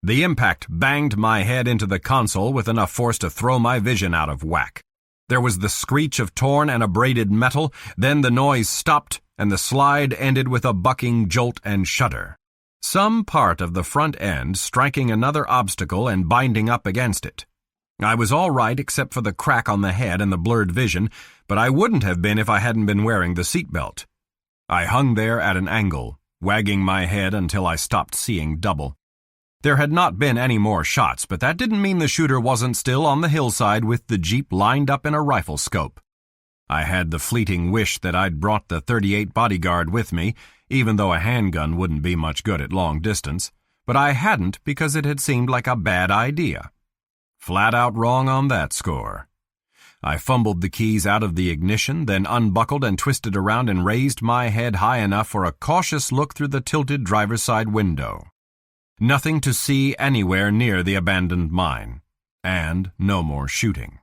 The impact banged my head into the console with enough force to throw my vision out of whack. There was the screech of torn and abraded metal, then the noise stopped, and the slide ended with a bucking jolt and shudder. Some part of the front end striking another obstacle and binding up against it. I was all right except for the crack on the head and the blurred vision, but I wouldn't have been if I hadn't been wearing the seatbelt. I hung there at an angle, wagging my head until I stopped seeing double. There had not been any more shots, but that didn't mean the shooter wasn't still on the hillside with the Jeep lined up in a rifle scope. I had the fleeting wish that I'd brought the .38 bodyguard with me, even though a handgun wouldn't be much good at long distance, but I hadn't because it had seemed like a bad idea. Flat out wrong on that score. I fumbled the keys out of the ignition, then unbuckled and twisted around and raised my head high enough for a cautious look through the tilted driver's side window. Nothing to see anywhere near the abandoned mine, and no more shooting.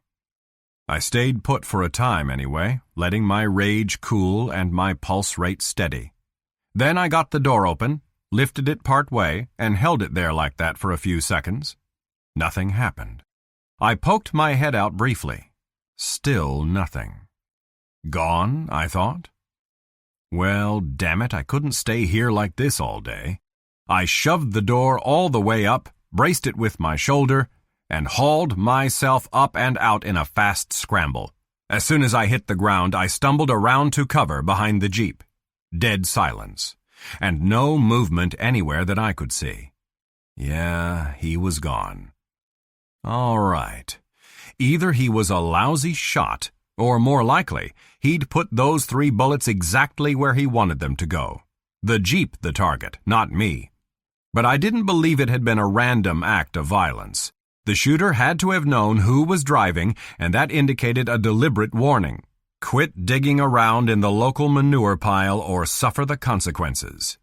I stayed put for a time anyway, letting my rage cool and my pulse rate steady. Then I got the door open, lifted it part way, and held it there like that for a few seconds. Nothing happened. I poked my head out briefly. Still nothing. Gone, I thought. Well, damn it, I couldn't stay here like this all day. I shoved the door all the way up, braced it with my shoulder, and hauled myself up and out in a fast scramble. As soon as I hit the ground, I stumbled around to cover behind the Jeep. Dead silence, and no movement anywhere that I could see. Yeah, he was gone. All right. Either he was a lousy shot, or more likely, he'd put those 3 bullets exactly where he wanted them to go. The Jeep the target, not me. But I didn't believe it had been a random act of violence. The shooter had to have known who was driving, and that indicated a deliberate warning. Quit digging around in the local manure pile or suffer the consequences.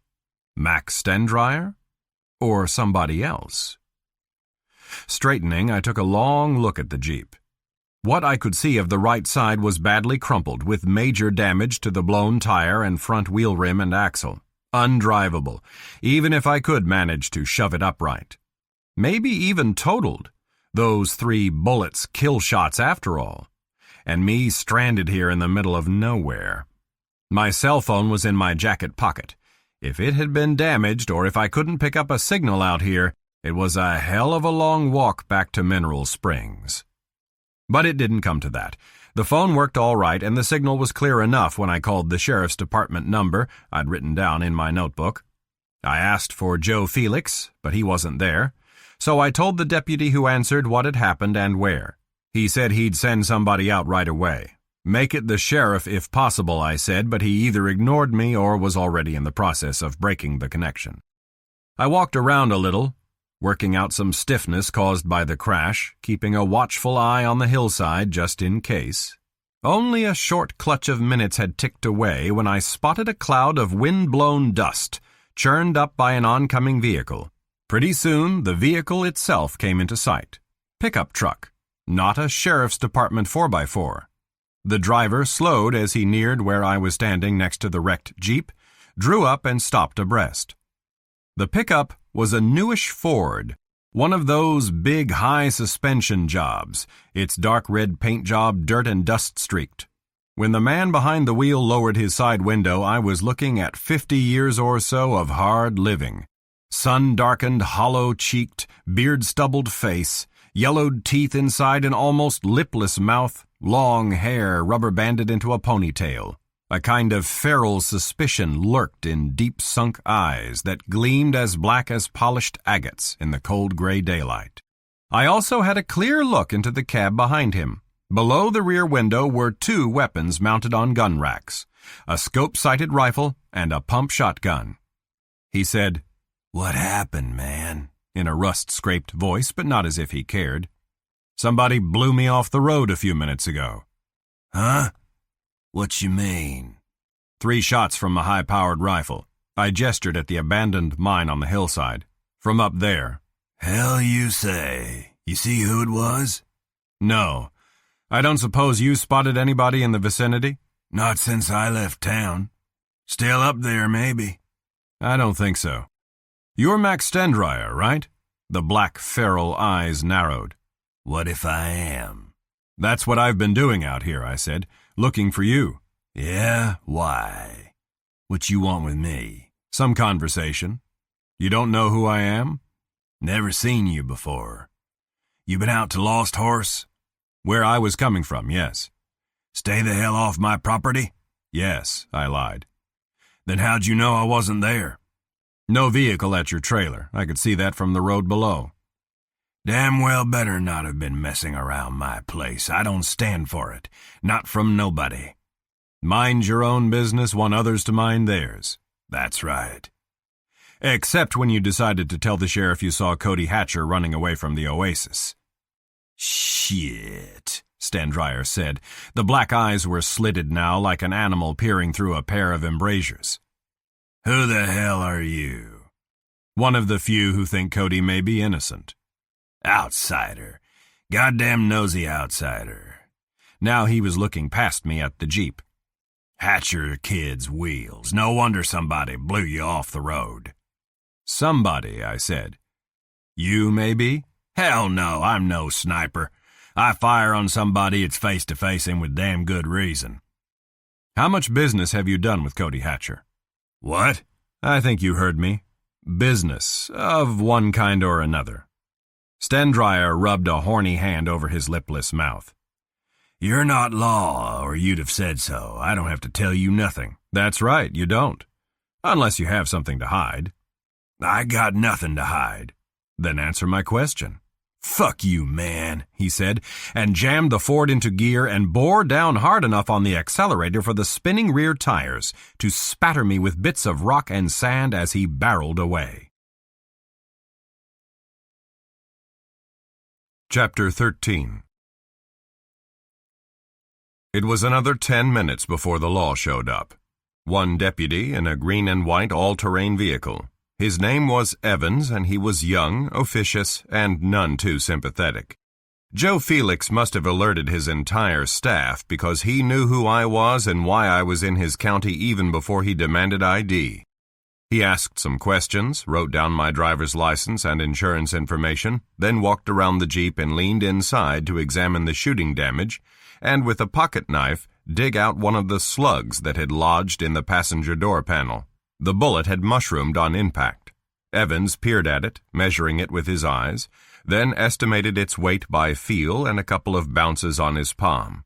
Max Stendryer? Or somebody else? Straightening, I took a long look at the Jeep. What I could see of the right side was badly crumpled, with major damage to the blown tire and front wheel rim and axle. Undrivable, even if I could manage to shove it upright. Maybe even totaled. Those 3 bullets kill shots after all. And me stranded here in the middle of nowhere. My cell phone was in my jacket pocket. If it had been damaged or if I couldn't pick up a signal out here, it was a hell of a long walk back to Mineral Springs. But it didn't come to that. The phone worked all right and the signal was clear enough when I called the sheriff's department number I'd written down in my notebook. I asked for Joe Felix, but he wasn't there, so I told the deputy who answered what had happened and where. He said he'd send somebody out right away. Make it the sheriff if possible, I said, but he either ignored me or was already in the process of breaking the connection. I walked around a little, working out some stiffness caused by the crash, keeping a watchful eye on the hillside just in case. Only a short clutch of minutes had ticked away when I spotted a cloud of wind-blown dust, churned up by an oncoming vehicle. Pretty soon, the vehicle itself came into sight. Pickup truck, not a sheriff's department 4x4. The driver slowed as he neared where I was standing next to the wrecked Jeep, drew up and stopped abreast. The pickup was a newish Ford, one of those big high-suspension jobs, its dark red paint job dirt and dust streaked. When the man behind the wheel lowered his side window, I was looking at 50 years or so of hard living. Sun-darkened, hollow-cheeked, beard-stubbled face, yellowed teeth inside an almost lipless mouth, long hair rubber-banded into a ponytail. A kind of feral suspicion lurked in deep-sunk eyes that gleamed as black as polished agates in the cold gray daylight. I also had a clear look into the cab behind him. Below the rear window were 2 weapons mounted on gun racks, a scope-sighted rifle and a pump shotgun. He said, "What happened, man?" in a rust-scraped voice, but not as if he cared. "Somebody blew me off the road a few minutes ago." "Huh? What you mean?" 3 shots from a high-powered rifle. I gestured at the abandoned mine on the hillside. "From up there." "Hell you say. You see who it was?" "No. I don't suppose you spotted anybody in the vicinity?" "Not since I left town. Still up there, maybe." "I don't think so. You're Max Stendryer, right?" The black feral eyes narrowed. "What if I am?" "That's what I've been doing out here," I said. "Looking for you." "Yeah? Why? What you want with me?" "Some conversation." "You don't know who I am?" "Never seen you before." "You been out to Lost Horse?" "Where I was coming from, yes." "Stay the hell off my property?" "Yes," I lied. "Then how'd you know I wasn't there?" "No vehicle at your trailer. I could see that from the road below." "Damn well better not have been messing around my place. I don't stand for it. Not from nobody." "Mind your own business, want others to mind theirs." "That's right." "Except when you decided to tell the sheriff you saw Cody Hatcher running away from the Oasis." "Shit," Stendryer said. The black eyes were slitted now like an animal peering through a pair of embrasures. "Who the hell are you?" "One of the few who think Cody may be innocent." "Outsider. Goddamn nosy outsider." Now he was looking past me at the Jeep. "Hatcher kid's wheels. No wonder somebody blew you off the road." "Somebody," I said. "You, maybe?" "Hell no, I'm no sniper. I fire on somebody it's face-to-face and with damn good reason." "How much business have you done with Cody Hatcher?" "What?" "I think you heard me. Business, of one kind or another." Stendryer rubbed a horny hand over his lipless mouth. "You're not law, or you'd have said so. I don't have to tell you nothing." "That's right, you don't. Unless you have something to hide." "I got nothing to hide." "Then answer my question." "Fuck you, man," he said, and jammed the Ford into gear and bore down hard enough on the accelerator for the spinning rear tires to spatter me with bits of rock and sand as he barreled away. Chapter 13. It was another 10 minutes before the law showed up. One deputy in a green and white all-terrain vehicle. His name was Evans, and he was young, officious, and none too sympathetic. Joe Felix must have alerted his entire staff because he knew who I was and why I was in his county even before he demanded ID. He asked some questions, wrote down my driver's license and insurance information, then walked around the Jeep and leaned inside to examine the shooting damage, and with a pocket knife, dig out one of the slugs that had lodged in the passenger door panel. The bullet had mushroomed on impact. Evans peered at it, measuring it with his eyes, then estimated its weight by feel and a couple of bounces on his palm.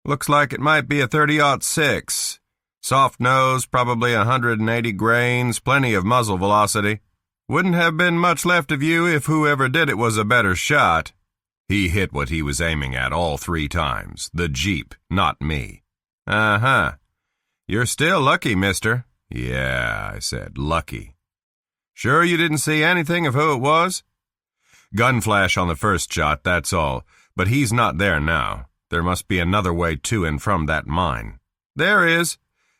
"Looks like it might be a .30-06. Soft nose, probably 180 grains, plenty of muzzle velocity. Wouldn't have been much left of you if whoever did it was a better shot." He hit what he was aiming at all 3 times, the Jeep, not me. "Uh-huh. You're still lucky, mister." "Yeah," I said, "lucky." "Sure you didn't see anything of who it was?" "Gun flash on the first shot, that's all. But he's not there now. There must be another way to and from that mine." "There is.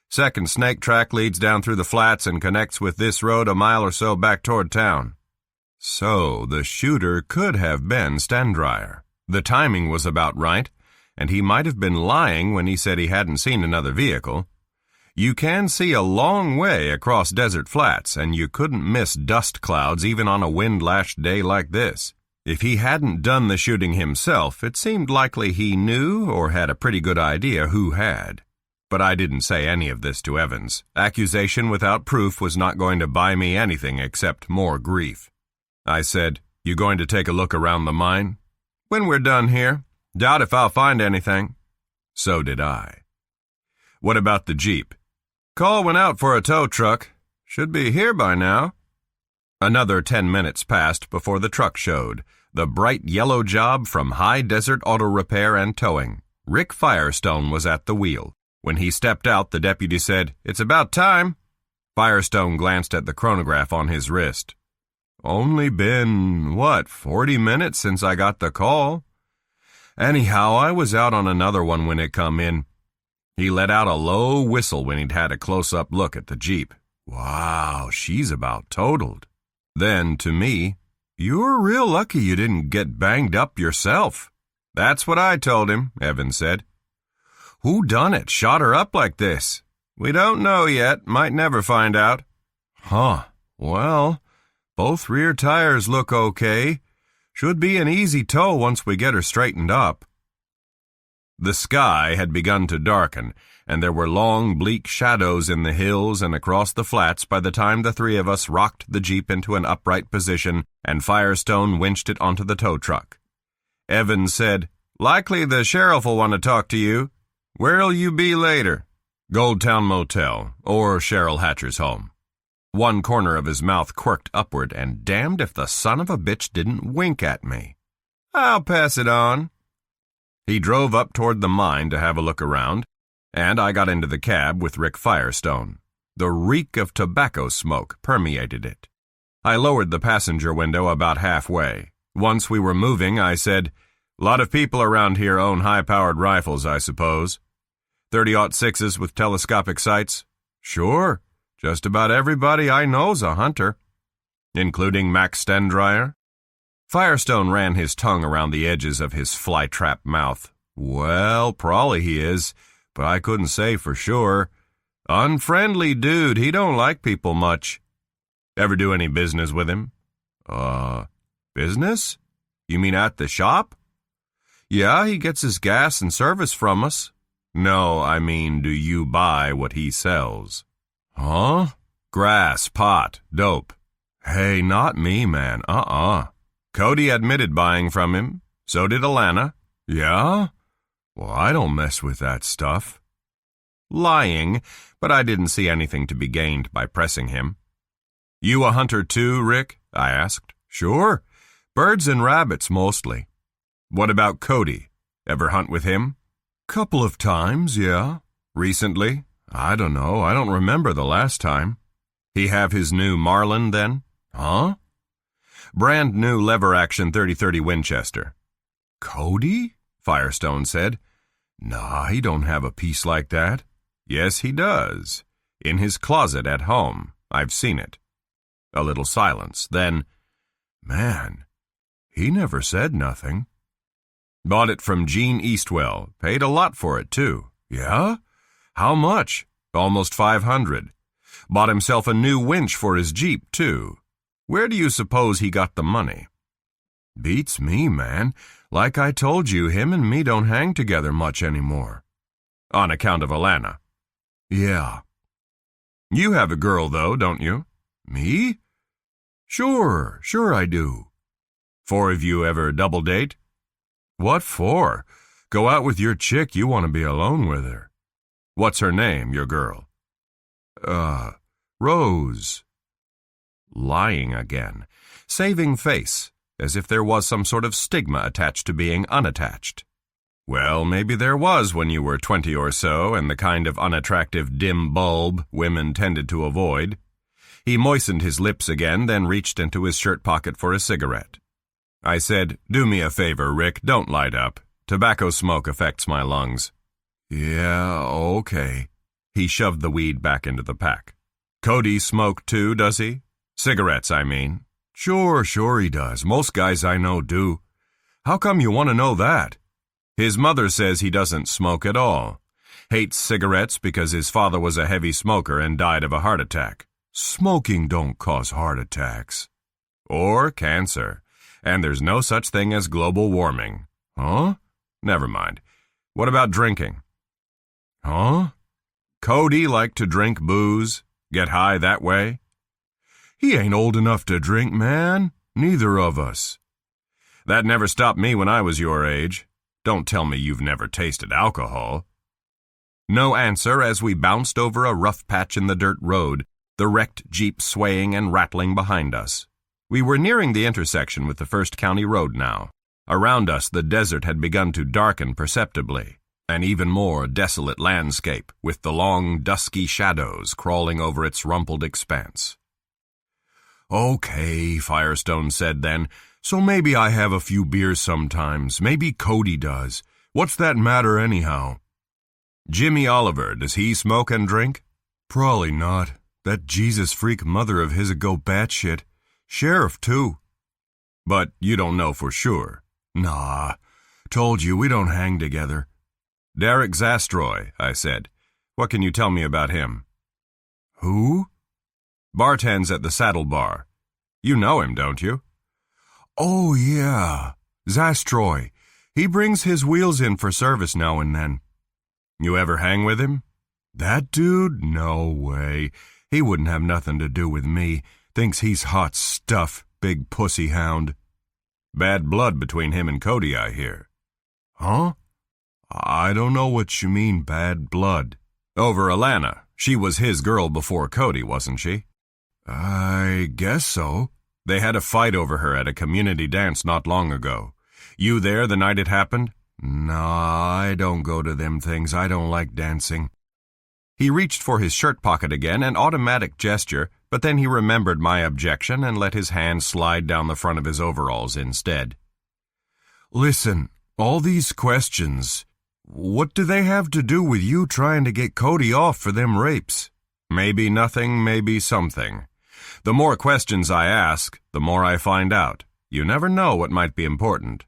Second snake track leads down through the flats and connects with this road a mile or so back toward town." So the shooter could have been Stendryer. The timing was about right, and he might have been lying when he said he hadn't seen another vehicle. You can see a long way across desert flats, and you couldn't miss dust clouds even on a wind-lashed day like this. If he hadn't done the shooting himself, it seemed likely he knew or had a pretty good idea who had. But I didn't say any of this to Evans. Accusation without proof was not going to buy me anything except more grief. I said, "You going to take a look around the mine?" "When we're done here. Doubt if I'll find anything." So did I. "What about the Jeep?" "Call went out for a tow truck. Should be here by now." Another 10 minutes passed before the truck showed. The bright yellow job from High Desert Auto Repair and Towing. Rick Firestone was at the wheel. When he stepped out, the deputy said, "It's about time." Firestone glanced at the chronograph on his wrist. "Only been, 40 minutes since I got the call?" "Anyhow, I was out on another one when it come in." He let out a low whistle when he'd had a close-up look at the Jeep. "Wow, she's about totaled." Then, to me, "You're real lucky you didn't get banged up yourself." "That's what I told him," Evans said. "Who done it? Shot her up like this?" "We don't know yet. Might never find out." "Huh. Well, both rear tires look okay. Should be an easy tow once we get her straightened up." The sky had begun to darken, and there were long, bleak shadows in the hills and across the flats by the time the 3 of us rocked the Jeep into an upright position and Firestone winched it onto the tow truck. Evans said, "Likely the sheriff will want to talk to you. Where'll you be later?" "Goldtown Motel, or Cheryl Hatcher's home." One corner of his mouth quirked upward, and damned if the son of a bitch didn't wink at me. "I'll pass it on." He drove up toward the mine to have a look around, and I got into the cab with Rick Firestone. The reek of tobacco smoke permeated it. I lowered the passenger window about halfway. Once we were moving, I said, "Lot of people around here own high-powered rifles, I suppose." .30-06s with telescopic sights? "Sure. Just about everybody I know's a hunter." "Including Max Stendryer?" Firestone ran his tongue around the edges of his fly-trap mouth. "Well, probably he is, but I couldn't say for sure. Unfriendly dude, he don't like people much." "Ever do any business with him?" Business? You mean at the shop?" "Yeah, he gets his gas and service from us." "No, I mean, do you buy what he sells?" "Huh? Grass, pot, dope." "Hey, not me, man. Cody admitted buying from him. So did Alana." "Yeah? Well, I don't mess with that stuff." Lying, but I didn't see anything to be gained by pressing him. "You a hunter too, Rick?" I asked. "Sure. Birds and rabbits mostly." "What about Cody? Ever hunt with him?" "Couple of times, yeah." "Recently?" "I don't know. I don't remember the last time." "He have his new Marlin then?" "Huh?" "Brand new lever-action 30-30 Winchester." "Cody?" Firestone said. "Nah, he don't have a piece like that." "Yes, he does. In his closet at home. I've seen it." A little silence. Then, "Man, he never said nothing." "Bought it from Gene Eastwell. Paid a lot for it, too." "Yeah? How much?" "Almost $500. Bought himself a new winch for his Jeep, too. Where do you suppose he got the money? Beats me, man. Like I told you, him and me don't hang together much anymore. On account of Alana? Yeah. You have a girl, though, don't you? Me? Sure I do. Four of you ever double date? What for? Go out with your chick, you want to be alone with her. What's her name, your girl? Rose. Lying again. Saving face, as if there was some sort of stigma attached to being unattached. Well, maybe there was when you were 20 or so and the kind of unattractive dim bulb women tended to avoid. He moistened his lips again, then reached into his shirt pocket for a cigarette. I said, "Do me a favor, Rick, don't light up. Tobacco smoke affects my lungs." Yeah, okay. He shoved the weed back into the pack. Cody smoke too, does he? Cigarettes, I mean. Sure he does. Most guys I know do. How come you want to know that? His mother says he doesn't smoke at all. Hates cigarettes because his father was a heavy smoker and died of a heart attack. Smoking don't cause heart attacks. Or cancer. And there's no such thing as global warming. Huh? Never mind. What about drinking? Huh? Cody liked to drink booze, get high that way? He ain't old enough to drink, man. Neither of us. That never stopped me when I was your age. Don't tell me you've never tasted alcohol. No answer as we bounced over a rough patch in the dirt road, the wrecked Jeep swaying and rattling behind us. We were nearing the intersection with the First County Road now. Around us the desert had begun to darken perceptibly, an even more desolate landscape with the long dusky shadows crawling over its rumpled expanse. Okay, Firestone said then, so maybe I have a few beers sometimes, maybe Cody does. What's that matter anyhow? Jimmy Oliver, does he smoke and drink? Probably not. That Jesus freak mother of his would go batshit. Sheriff, too. But you don't know for sure. Nah, told you we don't hang together. Derek Zastroy, I said. What can you tell me about him? Who? Bartends at the Saddle Bar. You know him, don't you? Oh, yeah. Zastroy. He brings his wheels in for service now and then. You ever hang with him? That dude? No way. He wouldn't have nothing to do with me. Thinks he's hot stuff, big pussy hound. Bad blood between him and Cody, I hear. Huh? I don't know what you mean, bad blood. Over Alana. She was his girl before Cody, wasn't she? I guess so. They had a fight over her at a community dance not long ago. You there the night it happened? Nah, I don't go to them things. I don't like dancing. He reached for his shirt pocket again, an automatic gesture, but then he remembered my objection and let his hand slide down the front of his overalls instead. Listen, all these questions, what do they have to do with you trying to get Cody off for them rapes? Maybe nothing, maybe something. The more questions I ask, the more I find out. You never know what might be important.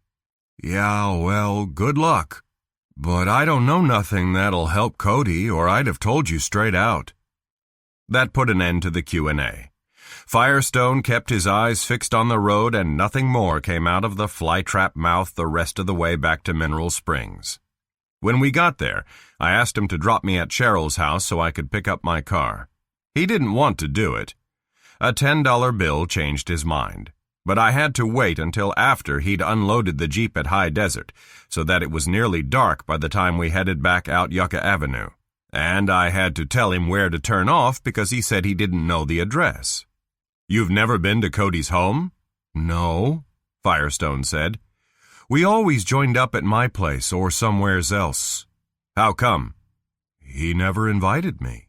Yeah, well, good luck. But I don't know nothing that'll help Cody, or I'd have told you straight out. That put an end to the Q&A. Firestone kept his eyes fixed on the road and nothing more came out of the flytrap mouth the rest of the way back to Mineral Springs. When we got there, I asked him to drop me at Cheryl's house so I could pick up my car. He didn't want to do it. A $10 bill changed his mind. But I had to wait until after he'd unloaded the Jeep at High Desert, so that it was nearly dark by the time we headed back out Yucca Avenue. And I had to tell him where to turn off because he said he didn't know the address. You've never been to Cody's home? No, Firestone said. We always joined up at my place or somewheres else. How come? He never invited me.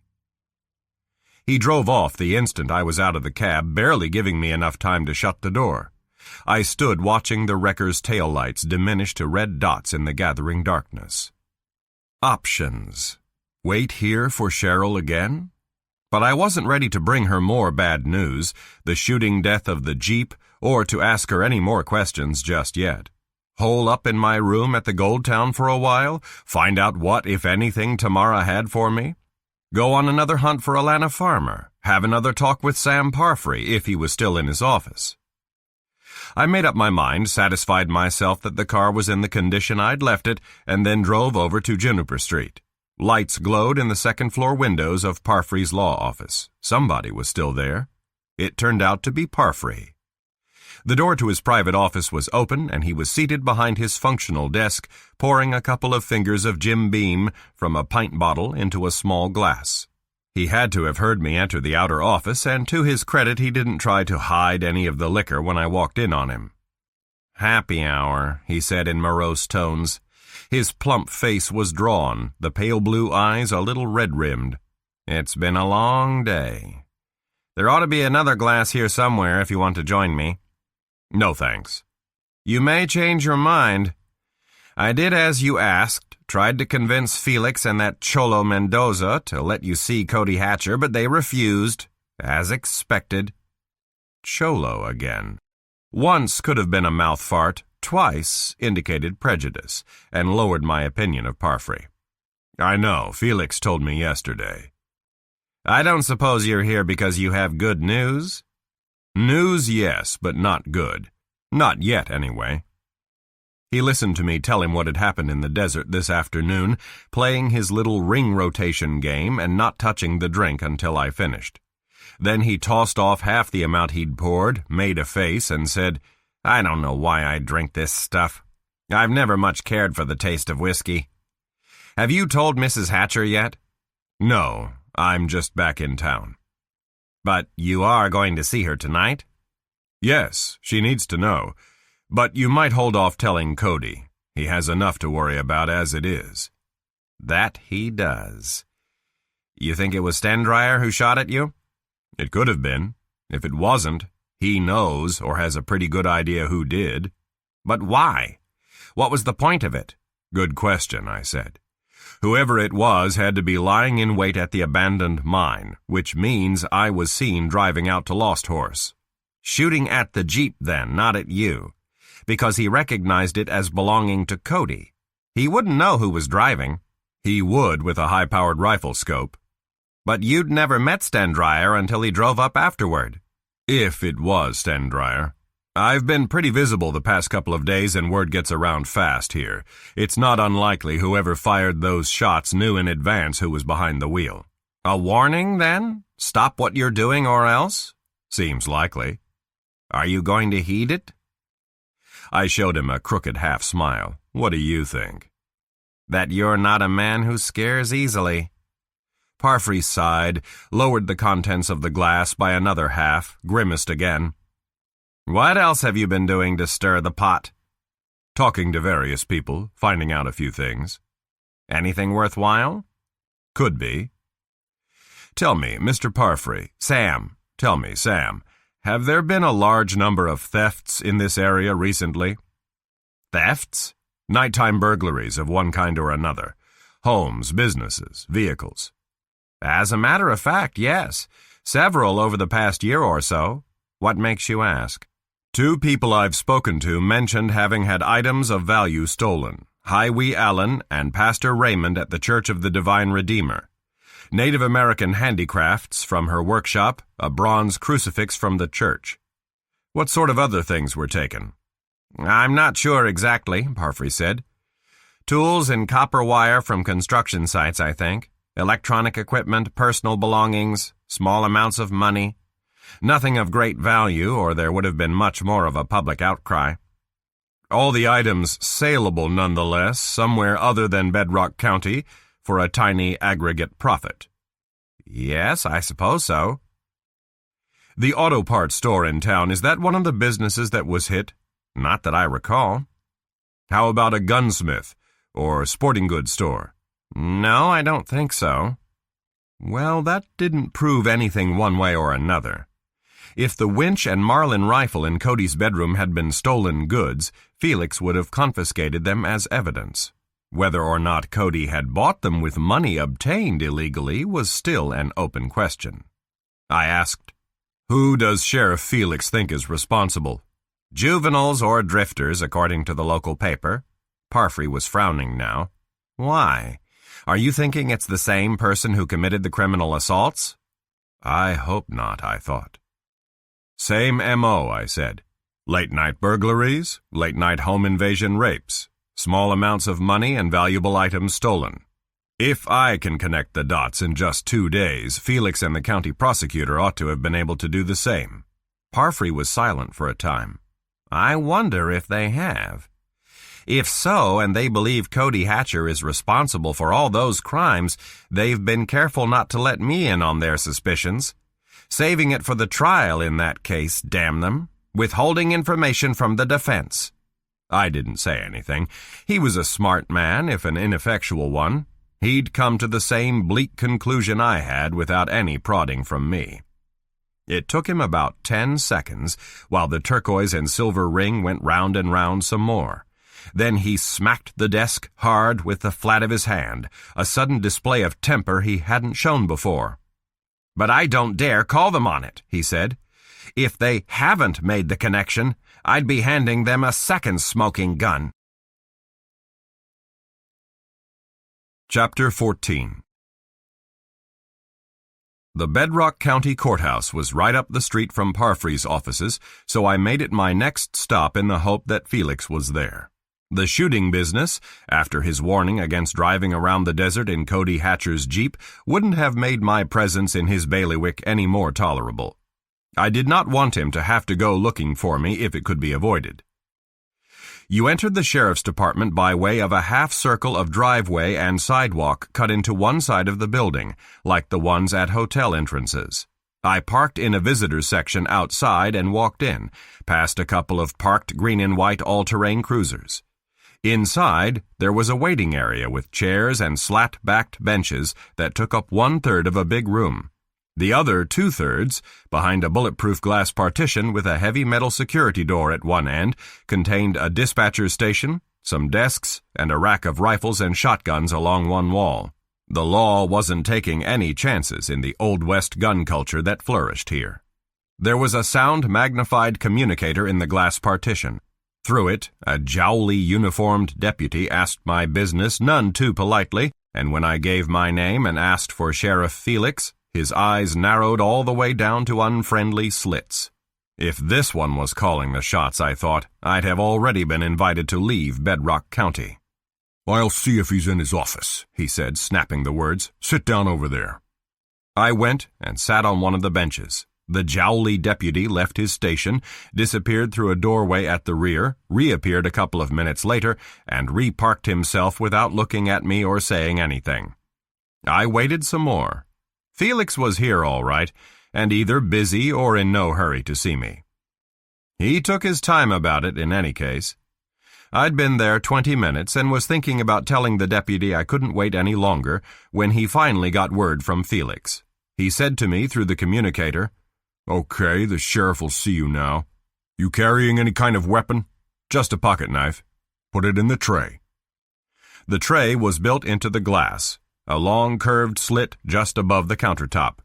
He drove off the instant I was out of the cab, barely giving me enough time to shut the door. I stood watching the wrecker's taillights diminish to red dots in the gathering darkness. Options. Wait here for Cheryl again? But I wasn't ready to bring her more bad news, the shooting death of the Jeep, or to ask her any more questions just yet. Hole up in my room at the Gold Town for a while, find out what, if anything, Tamara had for me? Go on another hunt for Alana Farmer? have another talk with Sam Parfrey if he was still in his office. I made up my mind, satisfied myself that the car was in the condition I'd left it, and then drove over to Juniper Street. Lights glowed in the second-floor windows of Parfrey's law office. Somebody was still there. It turned out to be Parfrey. The door to his private office was open, and he was seated behind his functional desk, pouring a couple of fingers of Jim Beam from a pint bottle into a small glass. He had to have heard me enter the outer office, and to his credit he didn't try to hide any of the liquor when I walked in on him. "Happy hour," he said in morose tones. His plump face was drawn, the pale blue eyes a little red-rimmed. "It's been a long day. There ought to be another glass here somewhere if you want to join me." "No, thanks." "You may change your mind. I did as you asked, tried to convince Felix and that Cholo Mendoza to let you see Cody Hatcher, but they refused, as expected." Cholo again. Once could have been a mouth fart, twice indicated prejudice, and lowered my opinion of Parfrey. "I know, Felix told me yesterday." "I don't suppose you're here because you have good news?" "News, yes, but not good. Not yet, anyway." He listened to me tell him what had happened in the desert this afternoon, playing his little ring rotation game and not touching the drink until I finished. Then he tossed off half the amount he'd poured, made a face, and said, "I don't know why I drink this stuff. I've never much cared for the taste of whiskey. Have you told Mrs. Hatcher yet?" "No, I'm just back in town." "But you are going to see her tonight?" "Yes, she needs to know. But you might hold off telling Cody. He has enough to worry about as it is." "That he does. You think it was Stendryer who shot at you?" "It could have been. If it wasn't, he knows or has a pretty good idea who did." "But why? What was the point of it?" "Good question," I said. "Whoever it was had to be lying in wait at the abandoned mine, which means I was seen driving out to Lost Horse." "Shooting at the Jeep, then, not at you, because he recognized it as belonging to Cody. He wouldn't know who was driving." "He would with a high-powered rifle scope." "But you'd never met Stendryer until he drove up afterward." "If it was Stendryer. I've been pretty visible the past couple of days and word gets around fast here. It's not unlikely whoever fired those shots knew in advance who was behind the wheel." "A warning, then? Stop what you're doing or else?" "Seems likely." "Are you going to heed it?" I showed him a crooked half-smile. "What do you think?" "That you're not a man who scares easily." Parfrey sighed, lowered the contents of the glass by another half, grimaced again. "What else have you been doing to stir the pot?" "Talking to various people, finding out a few things." "Anything worthwhile?" "Could be." "Tell me, Mr. Parfrey, Sam, have there been a large number of thefts in this area recently?" "Thefts?" "Nighttime burglaries of one kind or another. Homes, businesses, vehicles." "As a matter of fact, yes. Several over the past year or so. What makes you ask?" "Two people I've spoken to mentioned having had items of value stolen. Highwee Allen and Pastor Raymond at the Church of the Divine Redeemer. Native American handicrafts from her workshop, a bronze crucifix from the church." "What sort of other things were taken?" "I'm not sure exactly," Parfrey said. "Tools and copper wire from construction sites, I think. Electronic equipment, personal belongings, small amounts of money. Nothing of great value, or there would have been much more of a public outcry." "All the items saleable nonetheless, somewhere other than Bedrock County, for a tiny aggregate profit." "Yes, I suppose so." "The auto parts store in town, is that one of the businesses that was hit?" "Not that I recall." "How about a gunsmith or sporting goods store?" "No, I don't think so." Well, that didn't prove anything one way or another. If the winch and Marlin rifle in Cody's bedroom had been stolen goods, Felix would have confiscated them as evidence. Whether or not Cody had bought them with money obtained illegally was still an open question. I asked, "Who does Sheriff Felix think is responsible?" "Juveniles or drifters, according to the local paper." Parfrey was frowning now. "Why? Are you thinking it's the same person who committed the criminal assaults?" I hope not, I thought. Same M.O., I said. Late-night burglaries, late-night home invasion rapes, small amounts of money and valuable items stolen. If I can connect the dots in just 2 days, Felix and the county prosecutor ought to have been able to do the same. Parfrey was silent for a time. I wonder if they have. If so, and they believe Cody Hatcher is responsible for all those crimes, they've been careful not to let me in on their suspicions. Saving it for the trial in that case, damn them. Withholding information from the defense. I didn't say anything. He was a smart man, if an ineffectual one. He'd come to the same bleak conclusion I had without any prodding from me. It took him about 10 seconds, while the turquoise and silver ring went round and round some more. Then he smacked the desk hard with the flat of his hand, a sudden display of temper he hadn't shown before. "But I don't dare call them on it," he said. "If they haven't made the connection, I'd be handing them a second smoking gun." Chapter 14. The Bedrock County Courthouse was right up the street from Parfrey's offices, so I made it my next stop in the hope that Felix was there. The shooting business, after his warning against driving around the desert in Cody Hatcher's Jeep, wouldn't have made my presence in his bailiwick any more tolerable. I did not want him to have to go looking for me if it could be avoided. You entered the sheriff's department by way of a half-circle of driveway and sidewalk cut into one side of the building, like the ones at hotel entrances. I parked in a visitor's section outside and walked in, past a couple of parked green and white all-terrain cruisers. Inside, there was a waiting area with chairs and slat-backed benches that took up 1/3 of a big room. The other 2/3, behind a bulletproof glass partition with a heavy metal security door at one end, contained a dispatcher's station, some desks, and a rack of rifles and shotguns along one wall. The law wasn't taking any chances in the Old West gun culture that flourished here. There was a sound-magnified communicator in the glass partition. Through it, a jowly uniformed deputy asked my business none too politely, and when I gave my name and asked for Sheriff Felix, his eyes narrowed all the way down to unfriendly slits. If this one was calling the shots, I thought, I'd have already been invited to leave Bedrock County. "I'll see if he's in his office," he said, snapping the words. "Sit down over there." I went and sat on one of the benches. The jowly deputy left his station, disappeared through a doorway at the rear, reappeared a couple of minutes later, and reparked himself without looking at me or saying anything. I waited some more. Felix was here all right, and either busy or in no hurry to see me. He took his time about it in any case. I'd been there 20 minutes and was thinking about telling the deputy I couldn't wait any longer when he finally got word from Felix. He said to me through the communicator, "Okay, the sheriff will see you now. You carrying any kind of weapon?" "Just a pocket knife." "Put it in the tray." The tray was built into the glass, a long curved slit just above the countertop.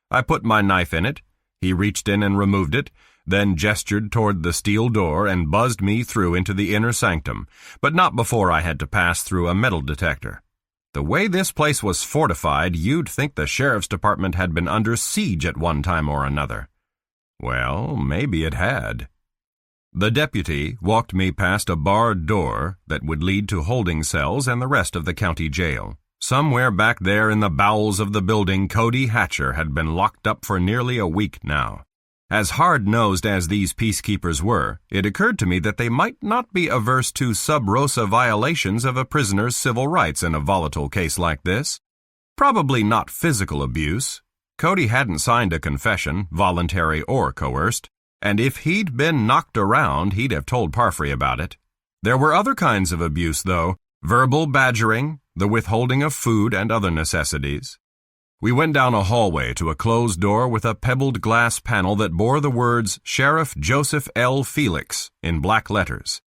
I put my knife in it. He reached in and removed it, then gestured toward the steel door and buzzed me through into the inner sanctum, but not before I had to pass through a metal detector. The way this place was fortified, you'd think the sheriff's department had been under siege at one time or another. Well, maybe it had. The deputy walked me past a barred door that would lead to holding cells and the rest of the county jail. Somewhere back there in the bowels of the building, Cody Hatcher had been locked up for nearly a week now. As hard-nosed as these peacekeepers were, it occurred to me that they might not be averse to sub rosa violations of a prisoner's civil rights in a volatile case like this. Probably not physical abuse. Cody hadn't signed a confession, voluntary or coerced, and if he'd been knocked around, he'd have told Parfrey about it. There were other kinds of abuse, though: verbal badgering, the withholding of food and other necessities. We went down a hallway to a closed door with a pebbled glass panel that bore the words Sheriff Joseph L. Felix in black letters.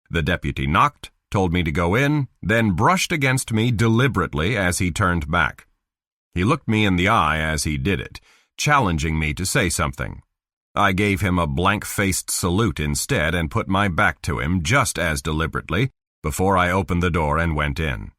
The deputy knocked, told me to go in, then brushed against me deliberately as he turned back. He looked me in the eye as he did it, challenging me to say something. I gave him a blank-faced salute instead and put my back to him just as deliberately before I opened the door and went in.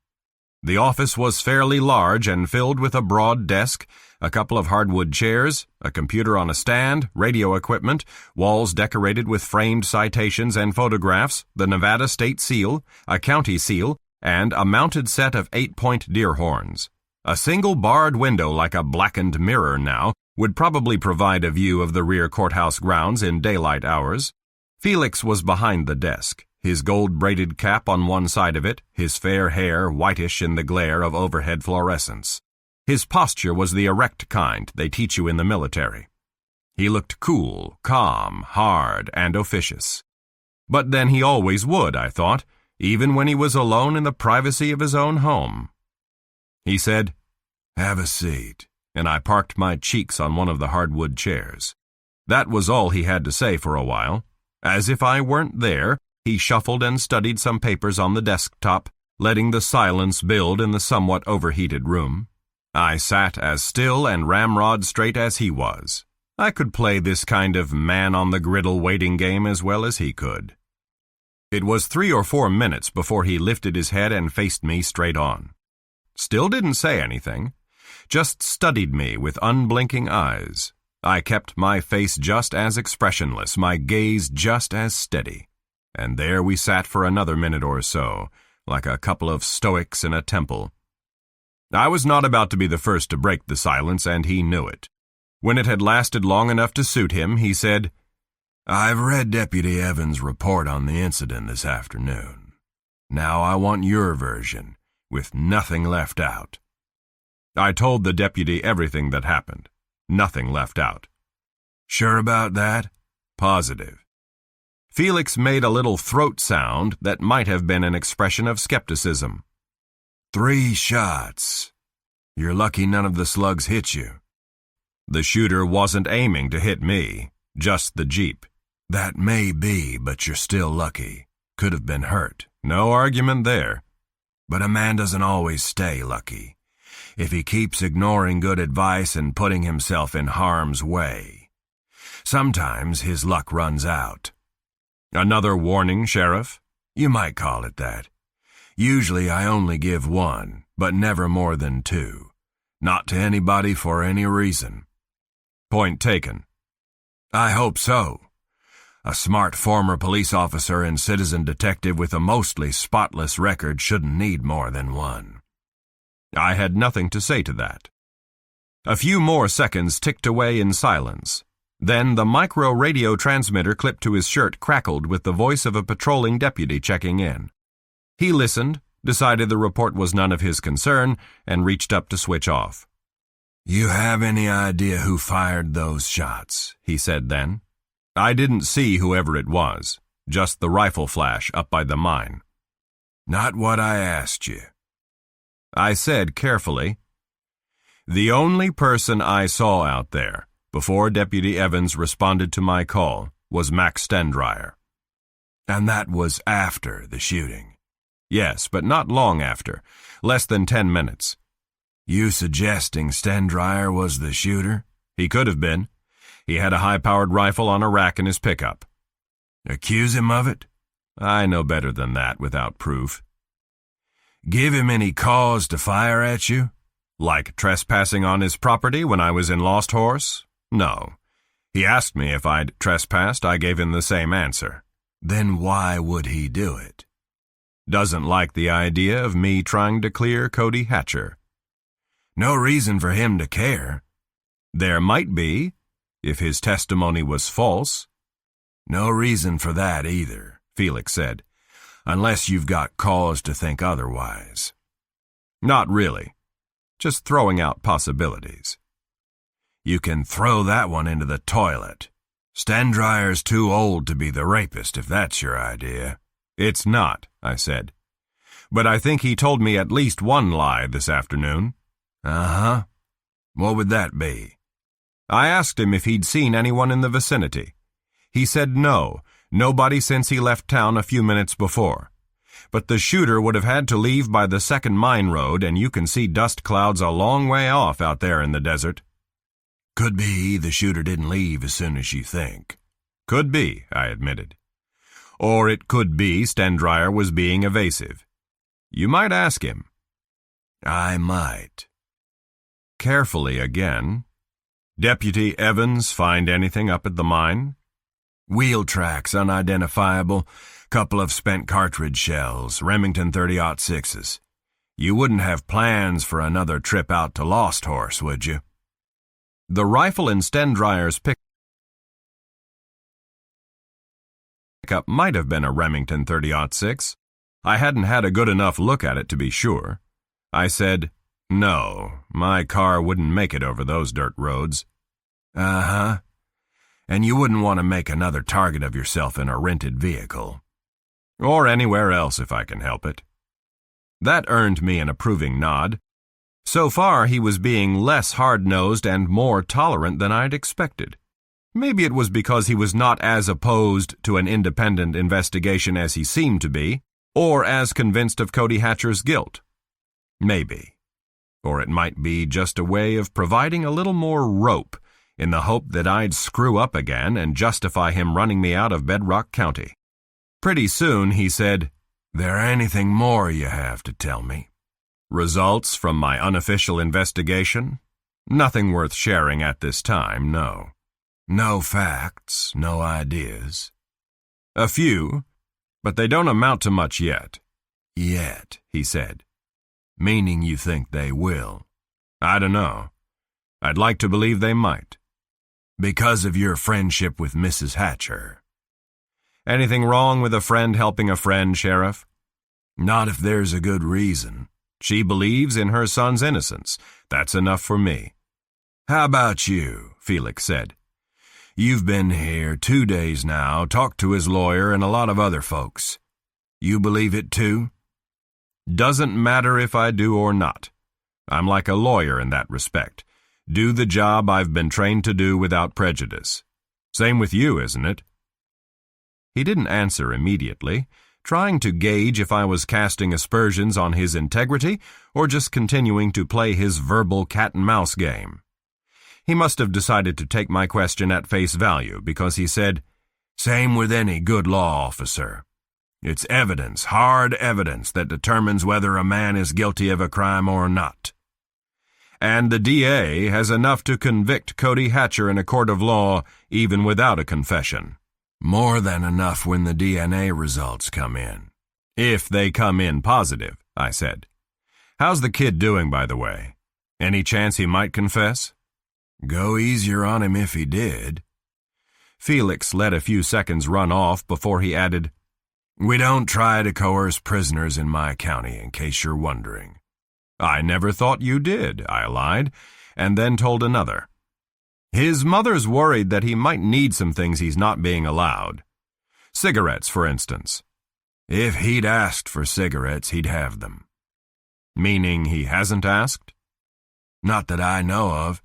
The office was fairly large and filled with a broad desk, A couple of hardwood chairs, a computer on a stand, radio equipment, walls decorated with framed citations and photographs, the Nevada state seal, a county seal, and a mounted set of 8-point deer horns. A single barred window like a blackened mirror now would probably provide a view of the rear courthouse grounds in daylight hours. Felix was behind the desk, his gold-braided cap on one side of it, his fair hair whitish in the glare of overhead fluorescence. His posture was the erect kind they teach you in the military. He looked cool, calm, hard, and officious. But then he always would, I thought, even when he was alone in the privacy of his own home. He said, "Have a seat," and I parked my cheeks on one of the hardwood chairs. That was all he had to say for a while. As if I weren't there, he shuffled and studied some papers on the desktop, letting the silence build in the somewhat overheated room. I sat as still and ramrod straight as he was. I could play this kind of man-on-the-griddle waiting game as well as he could. It was 3 or 4 minutes before he lifted his head and faced me straight on. Still didn't say anything, just studied me with unblinking eyes. I kept my face just as expressionless, my gaze just as steady. And there we sat for another minute or so, like a couple of stoics in a temple. I was not about to be the first to break the silence, and he knew it. When it had lasted long enough to suit him, he said, "I've read Deputy Evans' report on the incident this afternoon. Now I want your version, with nothing left out." I told the deputy everything that happened. Nothing left out. "Sure about that?" "Positive." Felix made a little throat sound that might have been an expression of skepticism. 3 shots. You're lucky none of the slugs hit you." "The shooter wasn't aiming to hit me, just the Jeep." "That may be, but you're still lucky. Could have been hurt." "No argument there." "But a man doesn't always stay lucky. If he keeps ignoring good advice and putting himself in harm's way, sometimes his luck runs out." "Another warning, Sheriff?" "You might call it that. Usually I only give 1, but never more than 2. Not to anybody for any reason." "Point taken." "I hope so. A smart former police officer and citizen detective with a mostly spotless record shouldn't need more than 1. I had nothing to say to that. A few more seconds ticked away in silence. Then the micro-radio transmitter clipped to his shirt crackled with the voice of a patrolling deputy checking in. He listened, decided the report was none of his concern, and reached up to switch off. "You have any idea who fired those shots?" he said then. "I didn't see whoever it was, just the rifle flash up by the mine." "Not what I asked you." I said carefully, "The only person I saw out there, before Deputy Evans responded to my call, was Max Stendryer." "And that was after the shooting?" "Yes, but not long after, less than 10 minutes. "You suggesting Stendryer was the shooter?" "He could have been. He had a high-powered rifle on a rack in his pickup." "Accuse him of it?" "I know better than that without proof." "Give him any cause to fire at you?" "Like trespassing on his property when I was in Lost Horse? No. He asked me if I'd trespassed. I gave him the same answer." "Then why would he do it?" "Doesn't like the idea of me trying to clear Cody Hatcher." "No reason for him to care." "There might be, if his testimony was false." "No reason for that either," Felix said, "unless you've got cause to think otherwise." "Not really. Just throwing out possibilities." "You can throw that one into the toilet. Stendryer's too old to be the rapist, if that's your idea." "It's not," I said. "But I think he told me at least one lie this afternoon." "Uh-huh. What would that be?" "I asked him if he'd seen anyone in the vicinity. He said no, nobody since he left town a few minutes before. But the shooter would have had to leave by the second mine road, and you can see dust clouds a long way off out there in the desert." "Could be the shooter didn't leave as soon as you think." "Could be," I admitted. "Or it could be Stendryer was being evasive. You might ask him." "I might." carefully again. Deputy Evans find anything up at the mine? Wheel tracks unidentifiable, couple of spent cartridge shells, Remington 30-06s. You wouldn't have plans for another trip out to Lost Horse, would you? The rifle in Stendryer's pickup might have been a Remington 30-06. I hadn't had a good enough look at it to be sure. I said, "No, my car wouldn't make it over those dirt roads." Uh-huh. And you wouldn't want to make another target of yourself in a rented vehicle. Or anywhere else if I can help it. That earned me an approving nod. So far he was being less hard-nosed and more tolerant than I'd expected. Maybe it was because he was not as opposed to an independent investigation as he seemed to be, or as convinced of Cody Hatcher's guilt. Maybe. Or it might be just a way of providing a little more rope in the hope that I'd screw up again and justify him running me out of Bedrock County. Pretty soon he said, "There anything more you have to tell me?" "Results from my unofficial investigation? Nothing worth sharing at this time, no." "No facts, no ideas?" "A few, but they don't amount to much yet." "Yet," he said. "Meaning you think they will?" "I don't know. I'd like to believe they might." "Because of your friendship with Mrs. Hatcher?" "Anything wrong with a friend helping a friend, Sheriff?" "Not if there's a good reason." "She believes in her son's innocence. That's enough for me." "How about you?" Felix said. "You've been here 2 days now, talked to his lawyer and a lot of other folks. You believe it too?" "Doesn't matter if I do or not. I'm like a lawyer in that respect. Do the job I've been trained to do without prejudice. Same with you, isn't it?" He didn't answer immediately, trying to gauge if I was casting aspersions on his integrity or just continuing to play his verbal cat-and-mouse game. He must have decided to take my question at face value because he said, "Same with any good law officer. It's evidence, hard evidence, that determines whether a man is guilty of a crime or not." "And the DA has enough to convict Cody Hatcher in a court of law even without a confession." "More than enough when the DNA results come in." "If they come in positive," I said. "How's the kid doing, by the way? Any chance he might confess?" "Go easier on him if he did." Felix let a few seconds run off before he added, "We don't try to coerce prisoners in my county, in case you're wondering." "I never thought you did," I lied, and then told another. "His mother's worried that he might need some things he's not being allowed. Cigarettes, for instance." "If he'd asked for cigarettes, he'd have them." "Meaning he hasn't asked?" "Not that I know of.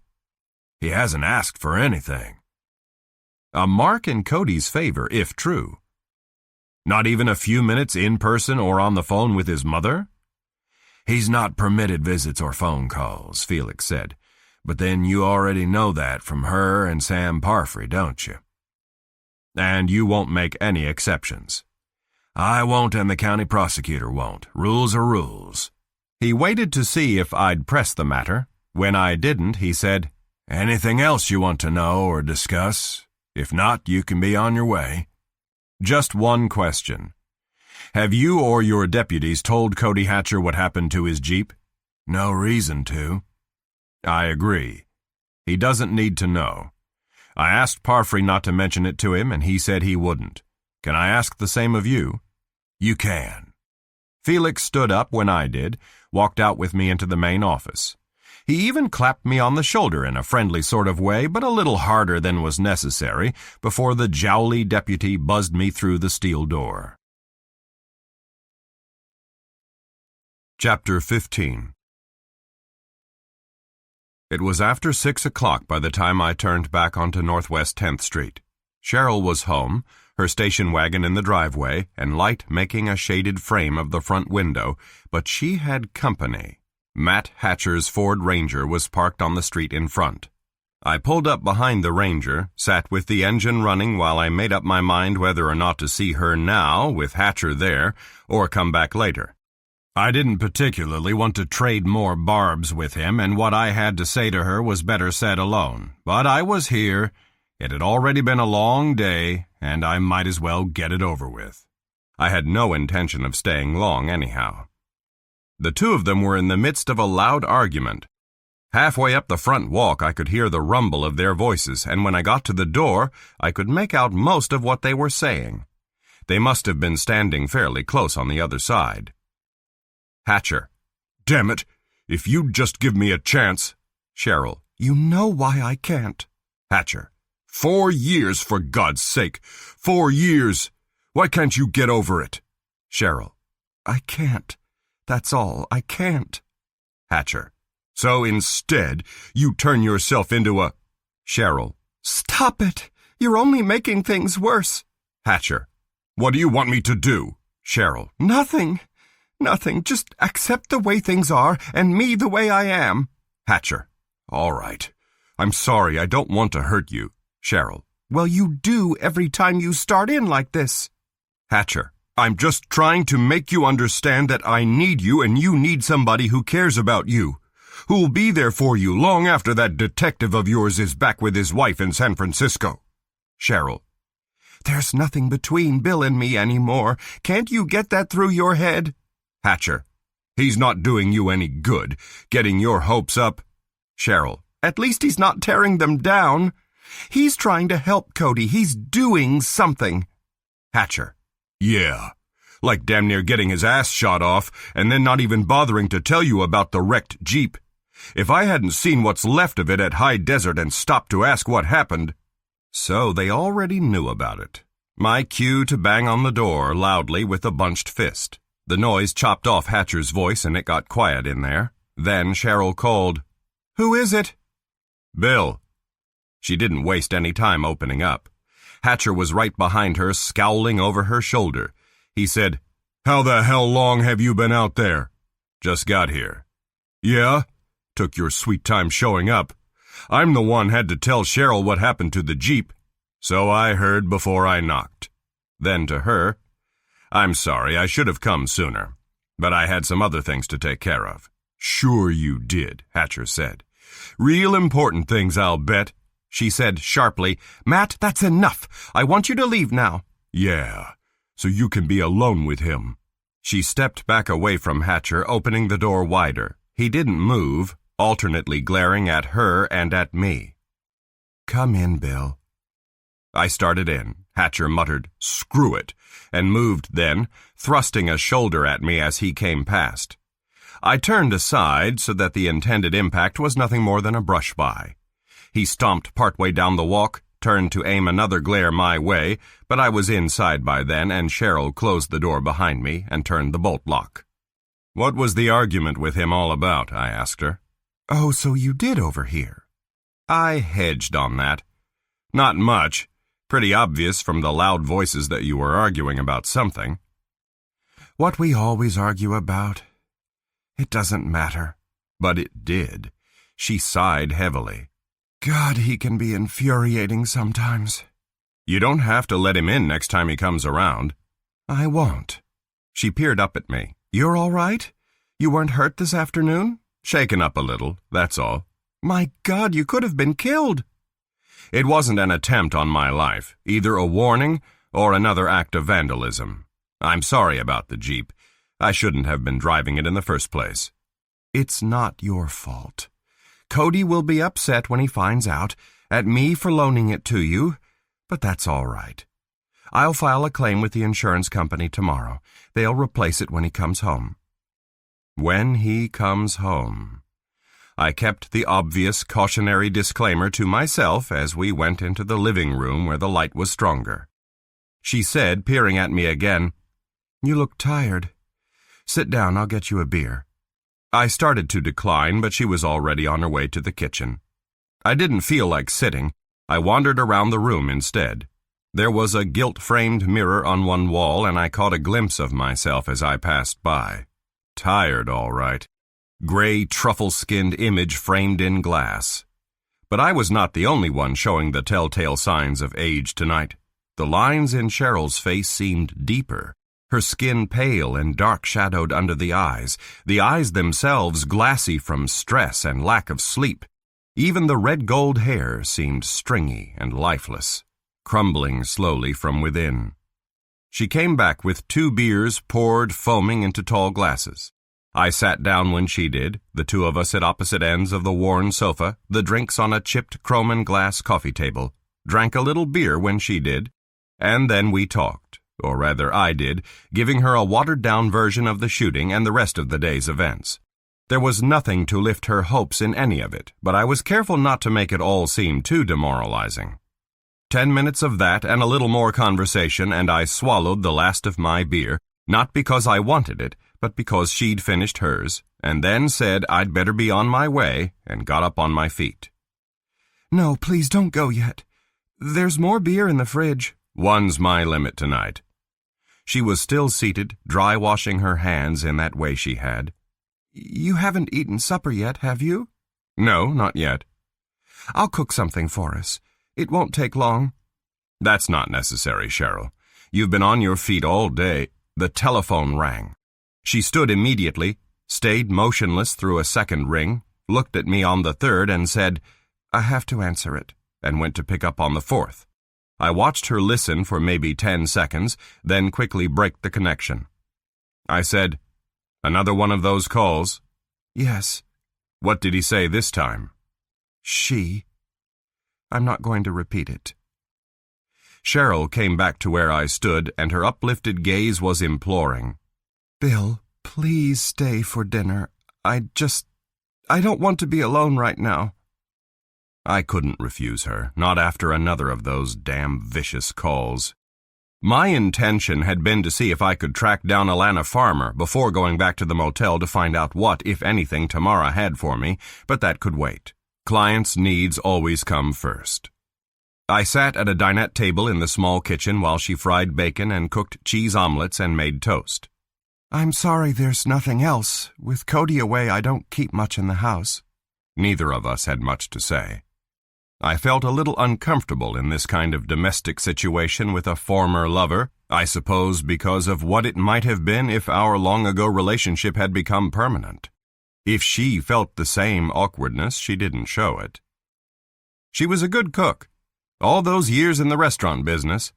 He hasn't asked for anything." A mark in Cody's favor, if true. Not even a few minutes in person or on the phone with his mother? "He's not permitted visits or phone calls," Felix said. "But then you already know that from her and Sam Parfrey, don't you?" "And you won't make any exceptions?" "I won't and the county prosecutor won't. Rules are rules." He waited to see if I'd press the matter. When I didn't, he said, "Anything else you want to know or discuss? If not, you can be on your way." "Just one question. Have you or your deputies told Cody Hatcher what happened to his Jeep?" "No reason to." "I agree. He doesn't need to know. I asked Parfrey not to mention it to him, and he said he wouldn't. Can I ask the same of you?" "You can." Felix stood up when I did, walked out with me into the main office. He even clapped me on the shoulder in a friendly sort of way, but a little harder than was necessary, before the jowly deputy buzzed me through the steel door. Chapter 15. It was after 6 o'clock by the time I turned back onto Northwest 10th Street. Cheryl was home, her station wagon in the driveway, and light making a shaded frame of the front window, but she had company. Matt Hatcher's Ford Ranger was parked on the street in front. I pulled up behind the Ranger, sat with the engine running while I made up my mind whether or not to see her now, with Hatcher there, or come back later. I didn't particularly want to trade more barbs with him, and what I had to say to her was better said alone. But I was here. It had already been a long day, and I might as well get it over with. I had no intention of staying long anyhow. The two of them were in the midst of a loud argument. Halfway up the front walk I could hear the rumble of their voices, and when I got to the door I could make out most of what they were saying. They must have been standing fairly close on the other side. Hatcher. Damn it, if you'd just give me a chance. Cheryl. You know why I can't. Hatcher. 4 years, for God's sake. 4 years. Why can't you get over it? Cheryl. I can't. That's all. I can't. Hatcher. So instead, you turn yourself into a... Cheryl. Stop it. You're only making things worse. Hatcher. What do you want me to do? Cheryl. Nothing. Nothing. Just accept the way things are and me the way I am. Hatcher. All right. I'm sorry. I don't want to hurt you. Cheryl. Well, you do every time you start in like this. Hatcher. I'm just trying to make you understand that I need you and you need somebody who cares about you, who'll be there for you long after that detective of yours is back with his wife in San Francisco. Cheryl. There's nothing between Bill and me anymore. Can't you get that through your head? Hatcher. He's not doing you any good, getting your hopes up. Cheryl. At least he's not tearing them down. He's trying to help Cody. He's doing something. Hatcher. Yeah, like damn near getting his ass shot off and then not even bothering to tell you about the wrecked Jeep. If I hadn't seen what's left of it at High Desert and stopped to ask what happened... So they already knew about it. My cue to bang on the door loudly with a bunched fist. The noise chopped off Hatcher's voice and it got quiet in there. Then Cheryl called, "Who is it?" "Bill." She didn't waste any time opening up. Hatcher was right behind her, scowling over her shoulder. He said, "How the hell long have you been out there?" "Just got here." "Yeah? Took your sweet time showing up. I'm the one had to tell Cheryl what happened to the Jeep." "So I heard before I knocked." Then to her, "I'm sorry, I should have come sooner, but I had some other things to take care of." "Sure you did," Hatcher said. "Real important things, I'll bet." She said sharply, "Matt, that's enough. I want you to leave now." "Yeah, so you can be alone with him." She stepped back away from Hatcher, opening the door wider. He didn't move, alternately glaring at her and at me. "Come in, Bill." I started in. Hatcher muttered, "Screw it," and moved then, thrusting a shoulder at me as he came past. I turned aside so that the intended impact was nothing more than a brush by. He stomped partway down the walk, turned to aim another glare my way, but I was inside by then, and Cheryl closed the door behind me and turned the bolt lock. "What was the argument with him all about?" I asked her. "Oh, so you did overhear." I hedged on that. "Not much. Pretty obvious from the loud voices that you were arguing about something." "What we always argue about. It doesn't matter." But it did. She sighed heavily. God, he can be infuriating sometimes. "You don't have to let him in next time he comes around." "I won't." She peered up at me. "You're all right? You weren't hurt this afternoon?" "Shaken up a little, that's all." "My God, you could have been killed." "It wasn't an attempt on my life, either a warning or another act of vandalism. I'm sorry about the Jeep. I shouldn't have been driving it in the first place." "It's not your fault. Cody will be upset when he finds out, at me for loaning it to you, but that's all right. I'll file a claim with the insurance company tomorrow. They'll replace it when he comes home." When he comes home. I kept the obvious cautionary disclaimer to myself as we went into the living room where the light was stronger. She said, peering at me again, "You look tired. Sit down, I'll get you a beer." I started to decline, but she was already on her way to the kitchen. I didn't feel like sitting. I wandered around the room instead. There was a gilt-framed mirror on one wall, and I caught a glimpse of myself as I passed by. Tired, all right. Gray, truffle-skinned image framed in glass. But I was not the only one showing the telltale signs of age tonight. The lines in Cheryl's face seemed deeper. her skin pale and dark-shadowed under the eyes themselves glassy from stress and lack of sleep. Even the red-gold hair seemed stringy and lifeless, crumbling slowly from within. She came back with 2 beers poured foaming into tall glasses. I sat down when she did, the 2 of us at opposite ends of the worn sofa, the drinks on a chipped chrome and glass coffee table, drank a little beer when she did, and then we talked, or rather I did, giving her a watered-down version of the shooting and the rest of the day's events. There was nothing to lift her hopes in any of it, but I was careful not to make it all seem too demoralizing. 10 minutes of that and a little more conversation, and I swallowed the last of my beer, not because I wanted it, but because she'd finished hers, and then said I'd better be on my way, and got up on my feet. "No, please don't go yet. There's more beer in the fridge." "One's my limit tonight." She was still seated, dry-washing her hands in that way she had. "You haven't eaten supper yet, have you?" "No, not yet." "I'll cook something for us. It won't take long." "That's not necessary, Cheryl. You've been on your feet all day." The telephone rang. She stood immediately, stayed motionless through a second ring, looked at me on the third and said, "I have to answer it," and went to pick up on the fourth. I watched her listen for maybe 10 seconds, then quickly break the connection. I said, "Another one of those calls?" "Yes." "What did he say this time?" "She." I'm not going to repeat it. Cheryl came back to where I stood, and her uplifted gaze was imploring. "Bill, please stay for dinner. I don't want to be alone right now." I couldn't refuse her, not after another of those damn vicious calls. My intention had been to see if I could track down Alana Farmer before going back to the motel to find out what, if anything, Tamara had for me, but that could wait. Clients' needs always come first. I sat at a dinette table in the small kitchen while she fried bacon and cooked cheese omelets and made toast. "I'm sorry there's nothing else. With Cody away, I don't keep much in the house." Neither of us had much to say. I felt a little uncomfortable in this kind of domestic situation with a former lover, I suppose because of what it might have been if our long-ago relationship had become permanent. If she felt the same awkwardness, she didn't show it. She was a good cook. All those years in the restaurant business.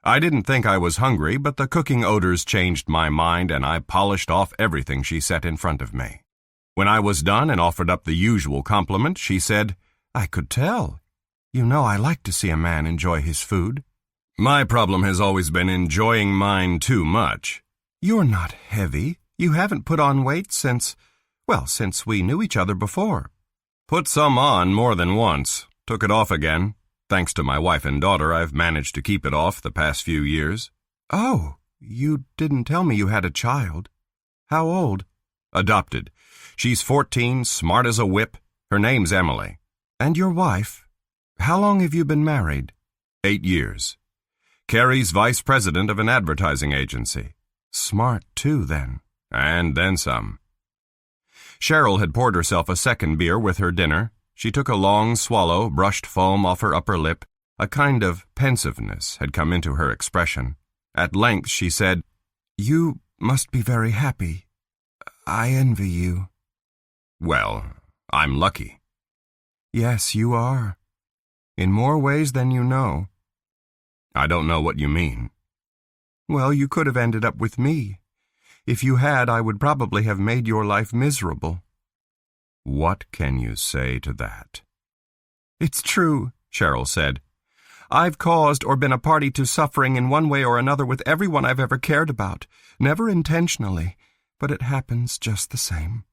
I didn't think I was hungry, but the cooking odors changed my mind, and I polished off everything she set in front of me. When I was done and offered up the usual compliment, she said, "I could tell. You know I like to see a man enjoy his food." "My problem has always been enjoying mine too much." "You're not heavy. You haven't put on weight since we knew each other before." "Put some on more than once. Took it off again. Thanks to my wife and daughter, I've managed to keep it off the past few years." "Oh, you didn't tell me you had a child. How old?" "Adopted. She's 14, smart as a whip. Her name's Emily." "And your wife? How long have you been married?" 8 years. Carrie's vice president of an advertising agency. Smart, too, then. And then some. Cheryl had poured herself a second beer with her dinner. She took a long swallow, brushed foam off her upper lip. A kind of pensiveness had come into her expression. At length she said, "You must be very happy. I envy you." "Well, I'm lucky." "Yes, you are. In more ways than you know." "I don't know what you mean." "Well, you could have ended up with me. If you had, I would probably have made your life miserable." "What can you say to that?" "It's true," Cheryl said. "I've caused or been a party to suffering in one way or another with everyone I've ever cared about. Never intentionally, but it happens just the same."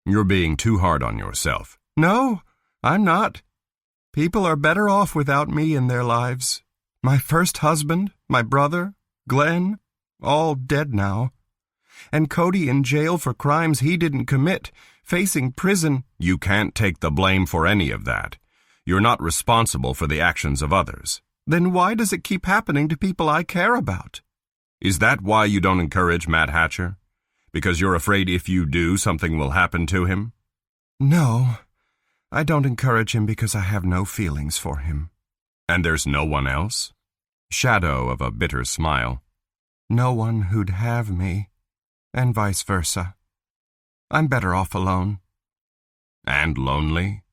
"You're being too hard on yourself." "No, I'm not. People are better off without me in their lives. My first husband, my brother, Glenn, all dead now. And Cody in jail for crimes he didn't commit, facing prison." "You can't take the blame for any of that. You're not responsible for the actions of others." "Then why does it keep happening to people I care about?" "Is that why you don't encourage Matt Hatcher? Because you're afraid if you do, something will happen to him?" "No, I don't encourage him because I have no feelings for him." "And there's no one else?" Shadow of a bitter smile. No one who'd have me, and vice versa. I'm better off alone. And lonely?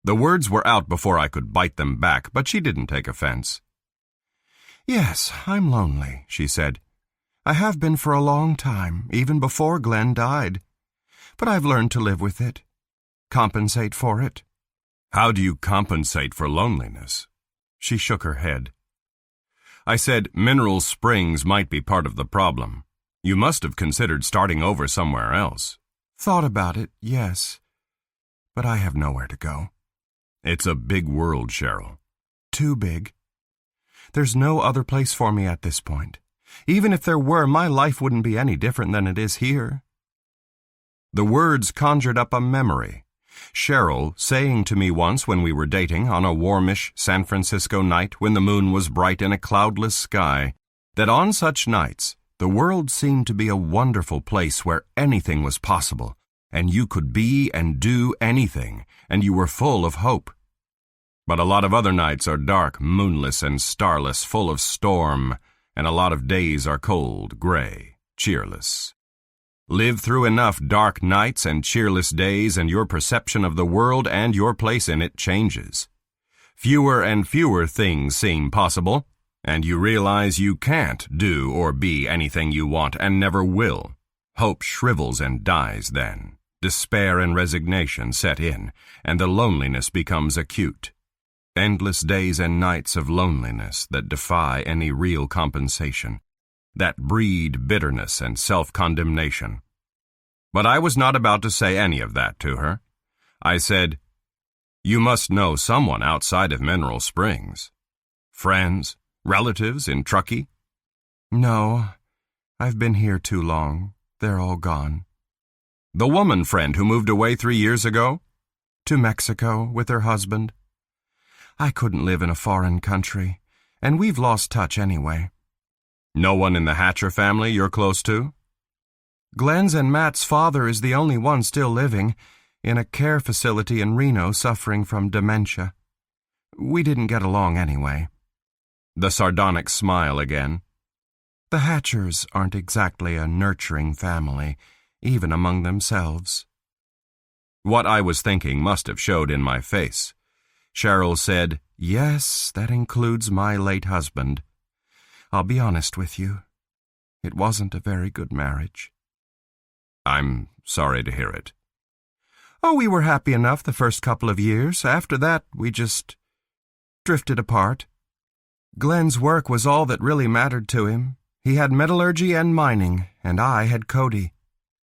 The words were out before I could bite them back, but she didn't take offense. Yes, I'm lonely, she said. I have been for a long time, even before Glenn died. But I've learned to live with it, compensate for it. How do you compensate for loneliness? She shook her head. I said Mineral Springs might be part of the problem. You must have considered starting over somewhere else. Thought about it, yes. But I have nowhere to go. It's a big world, Cheryl. Too big. There's no other place for me at this point. Even if there were, my life wouldn't be any different than it is here. The words conjured up a memory. Cheryl saying to me once when we were dating on a warmish San Francisco night when the moon was bright in a cloudless sky, that on such nights the world seemed to be a wonderful place where anything was possible, and you could be and do anything, and you were full of hope. But a lot of other nights are dark, moonless, and starless, full of storm, and a lot of days are cold, gray, cheerless. Live through enough dark nights and cheerless days, and your perception of the world and your place in it changes. Fewer and fewer things seem possible, and you realize you can't do or be anything you want and never will. Hope shrivels and dies then. Despair and resignation set in, and the loneliness becomes acute. Endless days and nights of loneliness that defy any real compensation, that breed bitterness and self-condemnation. But I was not about to say any of that to her. I said, "You must know someone outside of Mineral Springs. Friends, relatives in Truckee?" No, I've been here too long. They're all gone. The woman friend who moved away 3 years ago? To Mexico with her husband. I couldn't live in a foreign country, and we've lost touch anyway. No one in the Hatcher family you're close to? Glenn's and Matt's father is the only one still living, in a care facility in Reno suffering from dementia. We didn't get along anyway. The sardonic smile again. The Hatchers aren't exactly a nurturing family, even among themselves. What I was thinking must have showed in my face. Cheryl said, "Yes, that includes my late husband. I'll be honest with you. It wasn't a very good marriage." "I'm sorry to hear it." "Oh, we were happy enough the first couple of years. After that, we just drifted apart. Glenn's work was all that really mattered to him. He had metallurgy and mining, and I had Cody.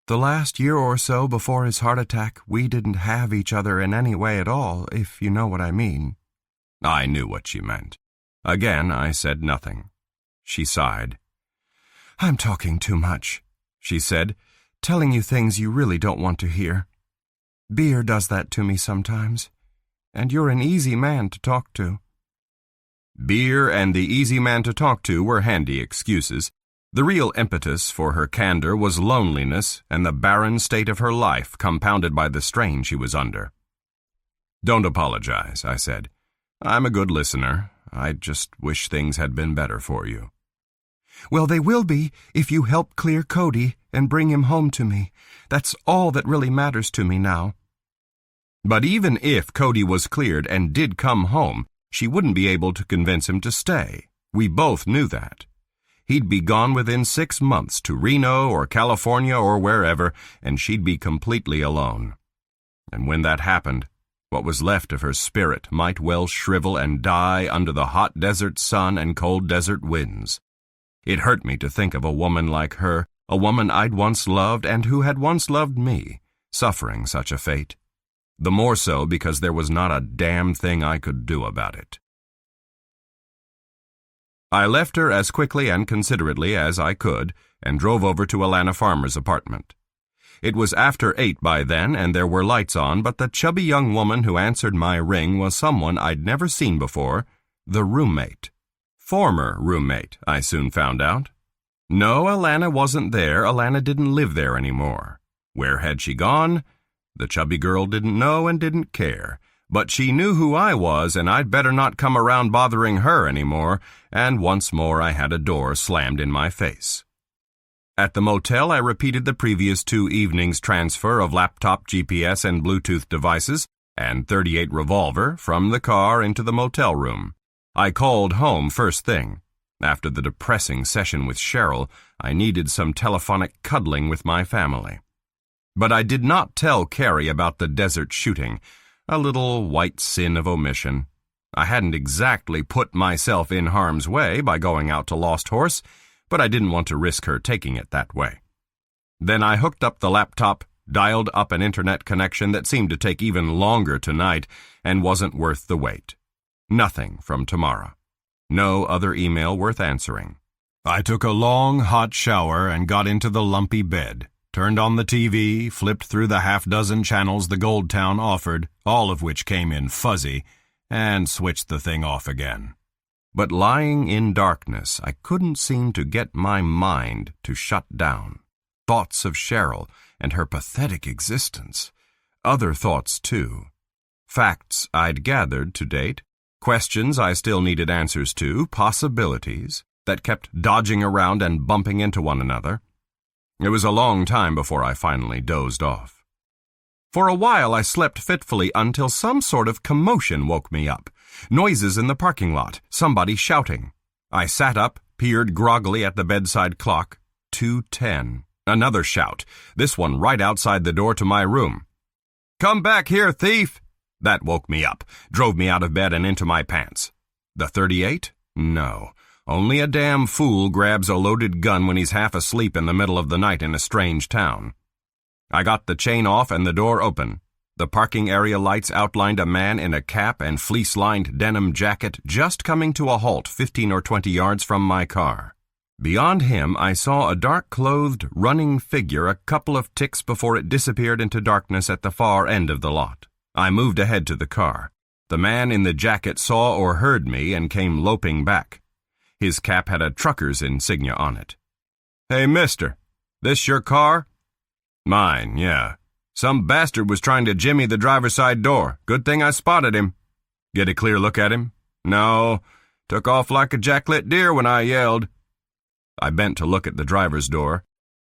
The last year or so before his heart attack, we didn't have each other in any way at all, if you know what I mean." I knew what she meant. Again, I said nothing. She sighed. "I'm talking too much," she said, "telling you things you really don't want to hear. Beer does that to me sometimes, and you're an easy man to talk to." Beer and the easy man to talk to were handy excuses. The real impetus for her candor was loneliness and the barren state of her life compounded by the strain she was under. "Don't apologize," I said. "I'm a good listener. I just wish things had been better for you." "Well, they will be if you help clear Cody and bring him home to me. That's all that really matters to me now." But even if Cody was cleared and did come home, she wouldn't be able to convince him to stay. We both knew that. He'd be gone within 6 months to Reno or California or wherever, and she'd be completely alone. And when that happened, what was left of her spirit might well shrivel and die under the hot desert sun and cold desert winds. It hurt me to think of a woman like her, a woman I'd once loved and who had once loved me, suffering such a fate. The more so because there was not a damn thing I could do about it. I left her as quickly and considerately as I could and drove over to Alana Farmer's apartment. It was after 8 by then and there were lights on, but the chubby young woman who answered my ring was someone I'd never seen before, the roommate. Former roommate, I soon found out. No, Alana wasn't there. Alana didn't live there anymore. Where had she gone? The chubby girl didn't know and didn't care. But she knew who I was, and I'd better not come around bothering her anymore, and once more I had a door slammed in my face. At the motel, I repeated the previous 2 evenings' transfer of laptop, GPS, and Bluetooth devices, and .38 revolver from the car into the motel room. I called home first thing. After the depressing session with Cheryl, I needed some telephonic cuddling with my family. But I did not tell Carrie about the desert shooting, a little white sin of omission. I hadn't exactly put myself in harm's way by going out to Lost Horse, but I didn't want to risk her taking it that way. Then I hooked up the laptop, dialed up an internet connection that seemed to take even longer tonight and wasn't worth the wait. Nothing from tomorrow. No other email worth answering. I took a long, hot shower and got into the lumpy bed, turned on the TV, flipped through the half-dozen channels the Gold Town offered, all of which came in fuzzy, and switched the thing off again. But lying in darkness, I couldn't seem to get my mind to shut down. Thoughts of Cheryl and her pathetic existence. Other thoughts, too. Facts I'd gathered to date. Questions I still needed answers to. Possibilities that kept dodging around and bumping into one another. It was a long time before I finally dozed off. For a while I slept fitfully until some sort of commotion woke me up. Noises in the parking lot, somebody shouting. I sat up, peered groggily at the bedside clock. 2:10. Another shout, this one right outside the door to my room. "Come back here, thief!" That woke me up, drove me out of bed and into my pants. The .38? No. Only a damn fool grabs a loaded gun when he's half asleep in the middle of the night in a strange town. I got the chain off and the door open. The parking area lights outlined a man in a cap and fleece-lined denim jacket just coming to a halt 15 or 20 yards from my car. Beyond him, I saw a dark-clothed, running figure a couple of ticks before it disappeared into darkness at the far end of the lot. I moved ahead to the car. The man in the jacket saw or heard me and came loping back. His cap had a trucker's insignia on it. "Hey, mister, this your car?" "Mine, yeah. Some bastard was trying to jimmy the driver's side door. Good thing I spotted him." "Get a clear look at him?" "No. Took off like a jacklit deer when I yelled." I bent to look at the driver's door.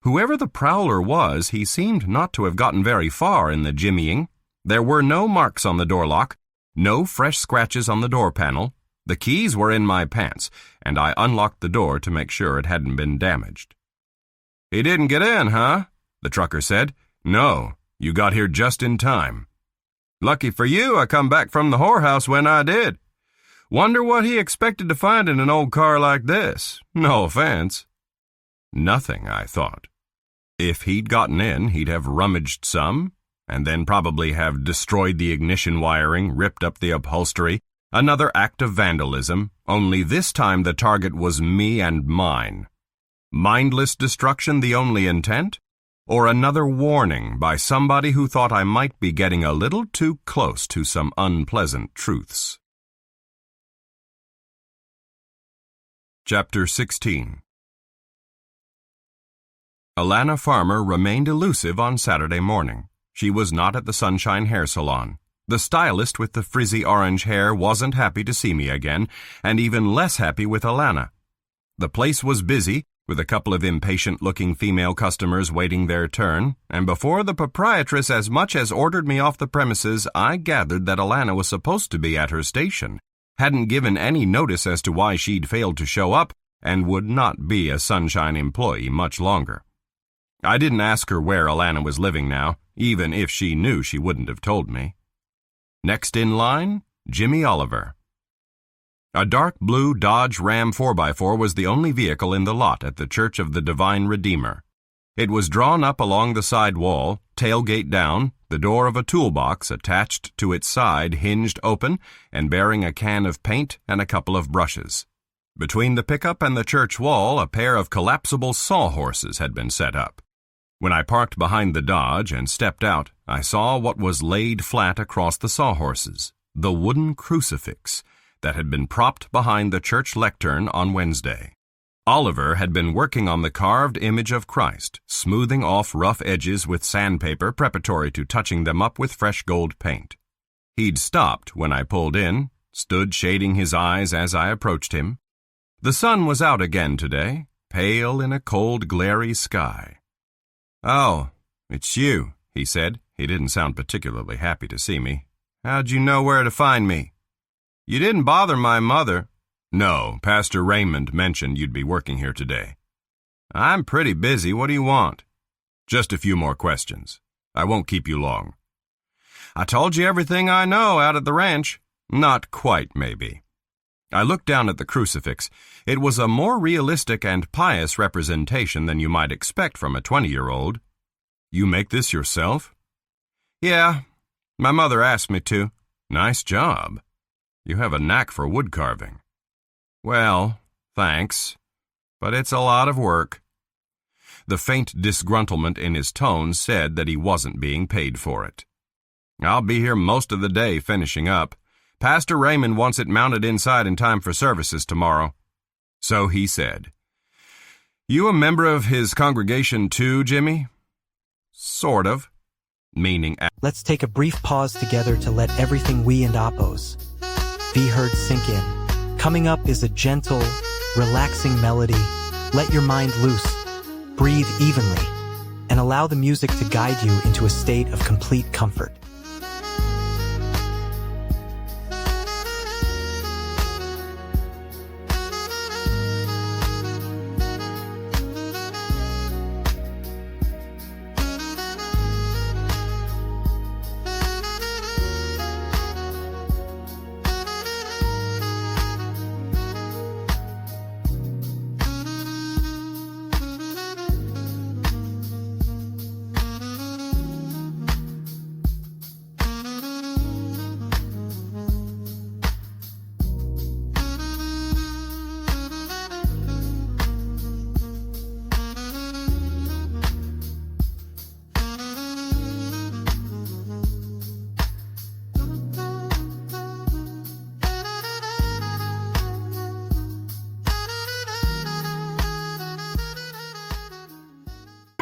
Whoever the prowler was, he seemed not to have gotten very far in the jimmying. There were no marks on the door lock, no fresh scratches on the door panel. The keys were in my pants, and I unlocked the door to make sure it hadn't been damaged. "He didn't get in, huh?" the trucker said. "No, you got here just in time." "Lucky for you, I come back from the whorehouse when I did. Wonder what he expected to find in an old car like this. No offense." Nothing, I thought. If he'd gotten in, he'd have rummaged some, and then probably have destroyed the ignition wiring, ripped up the upholstery. Another act of vandalism, only this time the target was me and mine. Mindless destruction the only intent? Or another warning by somebody who thought I might be getting a little too close to some unpleasant truths. Chapter 16. Alana Farmer remained elusive on Saturday morning. She was not at the Sunshine Hair Salon. The stylist with the frizzy orange hair wasn't happy to see me again, and even less happy with Alana. The place was busy, with a couple of impatient-looking female customers waiting their turn, and before the proprietress as much as ordered me off the premises, I gathered that Alana was supposed to be at her station, hadn't given any notice as to why she'd failed to show up, and would not be a Sunshine employee much longer. I didn't ask her where Alana was living now, even if she knew she wouldn't have told me. Next in line, Jimmy Oliver. A dark blue Dodge Ram 4x4 was the only vehicle in the lot at the Church of the Divine Redeemer. It was drawn up along the side wall, tailgate down, the door of a toolbox attached to its side hinged open and bearing a can of paint and a couple of brushes. Between the pickup and the church wall, a pair of collapsible sawhorses had been set up. When I parked behind the Dodge and stepped out, I saw what was laid flat across the sawhorses, the wooden crucifix that had been propped behind the church lectern on Wednesday. Oliver had been working on the carved image of Christ, smoothing off rough edges with sandpaper preparatory to touching them up with fresh gold paint. He'd stopped when I pulled in, stood shading his eyes as I approached him. The sun was out again today, pale in a cold, glary sky. "Oh, it's you," he said. He didn't sound particularly happy to see me. "How'd you know where to find me?" "You didn't bother my mother." "No, Pastor Raymond mentioned you'd be working here today." "I'm pretty busy. What do you want?" "Just a few more questions. I won't keep you long." "I told you everything I know out at the ranch." "Not quite, maybe." I looked down at the crucifix. It was a more realistic and pious representation than you might expect from a 20-year-old. "You make this yourself?" "Yeah, my mother asked me to." "Nice job. You have a knack for wood carving." "Well, thanks, but it's a lot of work." The faint disgruntlement in his tone said that he wasn't being paid for it. "I'll be here most of the day finishing up. Pastor Raymond wants it mounted inside in time for services tomorrow." So he said. "You a member of his congregation too, Jimmy?" "Sort of." Meaning, Let's take a brief pause together to let everything we and Oppos be heard sink in. Coming up is a gentle, relaxing melody. Let your mind loose, breathe evenly, and allow the music to guide you into a state of complete comfort.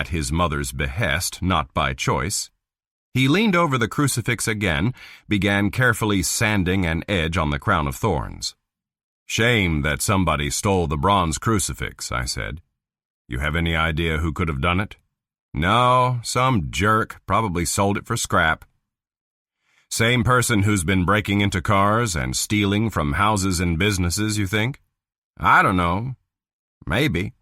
at his mother's behest, not by choice. He leaned over the crucifix again, began carefully sanding an edge on the crown of thorns. "Shame that somebody stole the bronze crucifix," I said. "You have any idea who could have done it?" "No, some jerk probably sold it for scrap." "Same person who's been breaking into cars and stealing from houses and businesses, you think?" "I don't know. Maybe."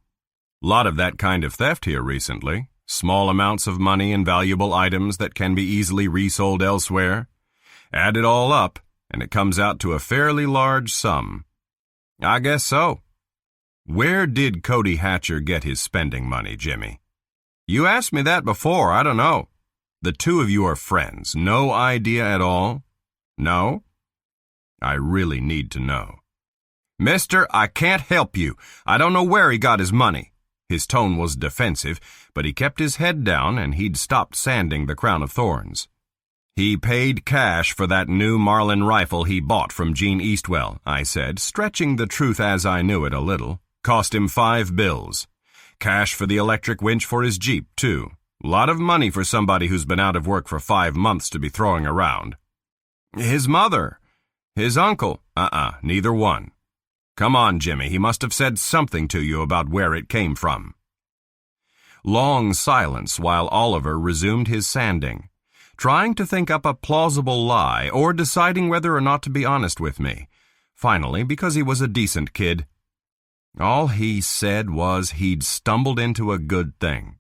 "Lot of that kind of theft here recently. Small amounts of money and valuable items that can be easily resold elsewhere. Add it all up, and it comes out to a fairly large sum." "I guess so." "Where did Cody Hatcher get his spending money, Jimmy?" "You asked me that before. I don't know." "The two of you are friends. No idea at all?" "No." "I really need to know." "Mister, I can't help you. I don't know where he got his money." His tone was defensive, but he kept his head down and he'd stopped sanding the crown of thorns. "He paid cash for that new Marlin rifle he bought from Gene Eastwell," I said, stretching the truth as I knew it a little. "Cost him $5. Cash for the electric winch for his Jeep, too. Lot of money for somebody who's been out of work for 5 months to be throwing around." "His mother, his uncle." Neither one. "Come on, Jimmy, he must have said something to you about where it came from." Long silence while Oliver resumed his sanding, trying to think up a plausible lie or deciding whether or not to be honest with me. Finally, because he was a decent kid, all he said was he'd stumbled into a good thing.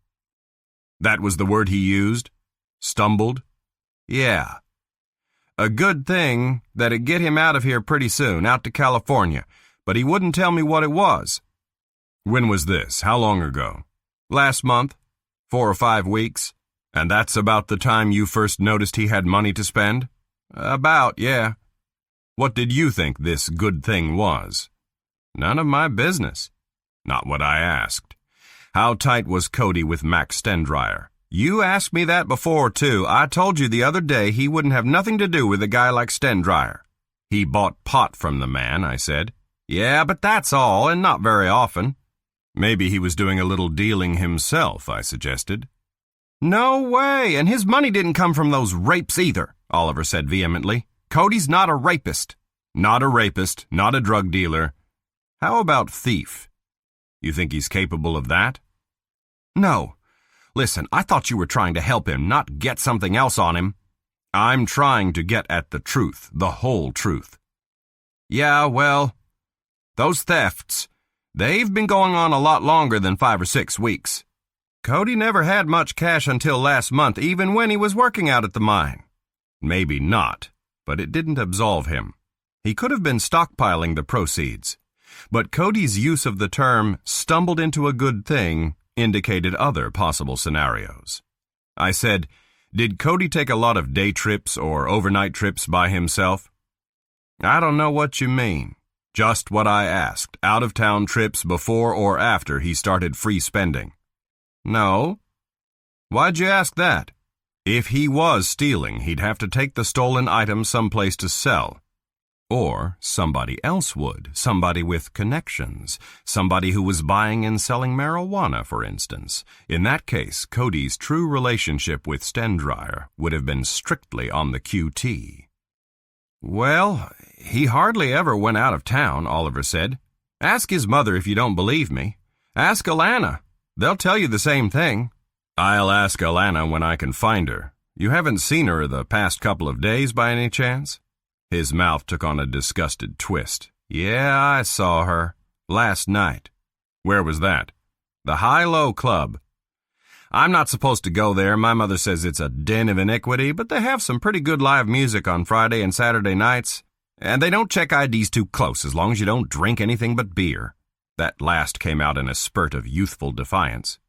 That was the word he used? Stumbled? Yeah. A good thing that'd get him out of here pretty soon, out to California, but he wouldn't tell me what it was. When was this? How long ago? Last month. 4 or 5 weeks. And that's about the time you first noticed he had money to spend? About, yeah. What did you think this good thing was? None of my business. Not what I asked. How tight was Cody with Mac Stendryer? You asked me that before, too. I told you the other day he wouldn't have nothing to do with a guy like Stendryer. He bought pot from the man, I said. Yeah, but that's all, and not very often. Maybe he was doing a little dealing himself, I suggested. No way, and his money didn't come from those rapes either, Oliver said vehemently. Cody's not a rapist. Not a rapist, not a drug dealer. How about thief? You think he's capable of that? No. Listen, I thought you were trying to help him, not get something else on him. I'm trying to get at the truth, the whole truth. Yeah, well, those thefts, they've been going on a lot longer than 5 or 6 weeks. Cody never had much cash until last month, even when he was working out at the mine. Maybe not, but it didn't absolve him. He could have been stockpiling the proceeds. But Cody's use of the term stumbled into a good thing indicated other possible scenarios. I said, did Cody take a lot of day trips or overnight trips by himself? I don't know what you mean. Just what I asked, out-of-town trips before or after he started free spending. No. Why'd you ask that? If he was stealing, he'd have to take the stolen items someplace to sell. Or somebody else would, somebody with connections, somebody who was buying and selling marijuana, for instance. In that case, Cody's true relationship with Stendryer would have been strictly on the QT. Well, he hardly ever went out of town, Oliver said. Ask his mother if you don't believe me. Ask Alana. They'll tell you the same thing. I'll ask Alana when I can find her. You haven't seen her the past couple of days by any chance? His mouth took on a disgusted twist. Yeah, I saw her. Last night. Where was that? The High-Low Club. I'm not supposed to go there. My mother says it's a den of iniquity, but they have some pretty good live music on Friday and Saturday nights, and they don't check IDs too close as long as you don't drink anything but beer. That last came out in a spurt of youthful defiance.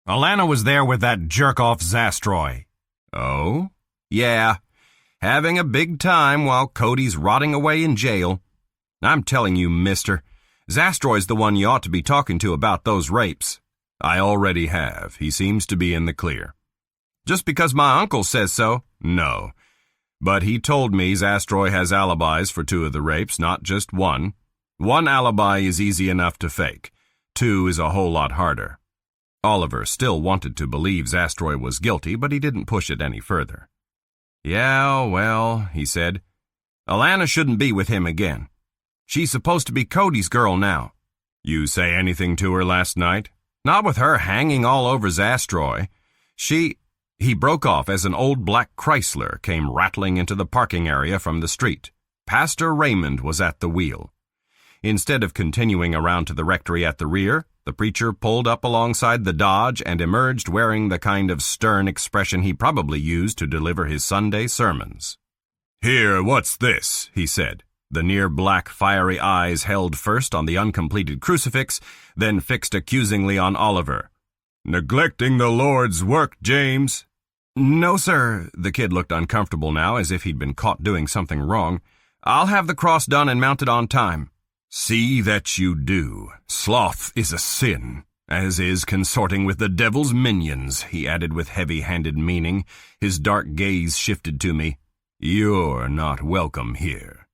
Alana was there with that jerk-off Zastroy. Oh? Yeah. Having a big time while Cody's rotting away in jail. I'm telling you, mister, Zastroy's the one you ought to be talking to about those rapes. I already have. He seems to be in the clear. Just because my uncle says so? No. But he told me Zastroy has alibis for 2 of the rapes, not just one. 1 alibi is easy enough to fake. 2 is a whole lot harder. Oliver still wanted to believe Zastroy was guilty, but he didn't push it any further. Yeah, well, he said, Alana shouldn't be with him again. She's supposed to be Cody's girl now. You say anything to her last night? Not with her hanging all over Zastroy. He broke off as an old black Chrysler came rattling into the parking area from the street. Pastor Raymond was at the wheel. Instead of continuing around to the rectory at the rear, the preacher pulled up alongside the Dodge and emerged wearing the kind of stern expression he probably used to deliver his Sunday sermons. Here, what's this? He said. The near-black, fiery eyes held first on the uncompleted crucifix, then fixed accusingly on Oliver. Neglecting the Lord's work, James? No, sir. The kid looked uncomfortable now, as if he'd been caught doing something wrong. I'll have the cross done and mounted on time. See that you do. Sloth is a sin, as is consorting with the devil's minions, he added with heavy-handed meaning. His dark gaze shifted to me. You're not welcome here.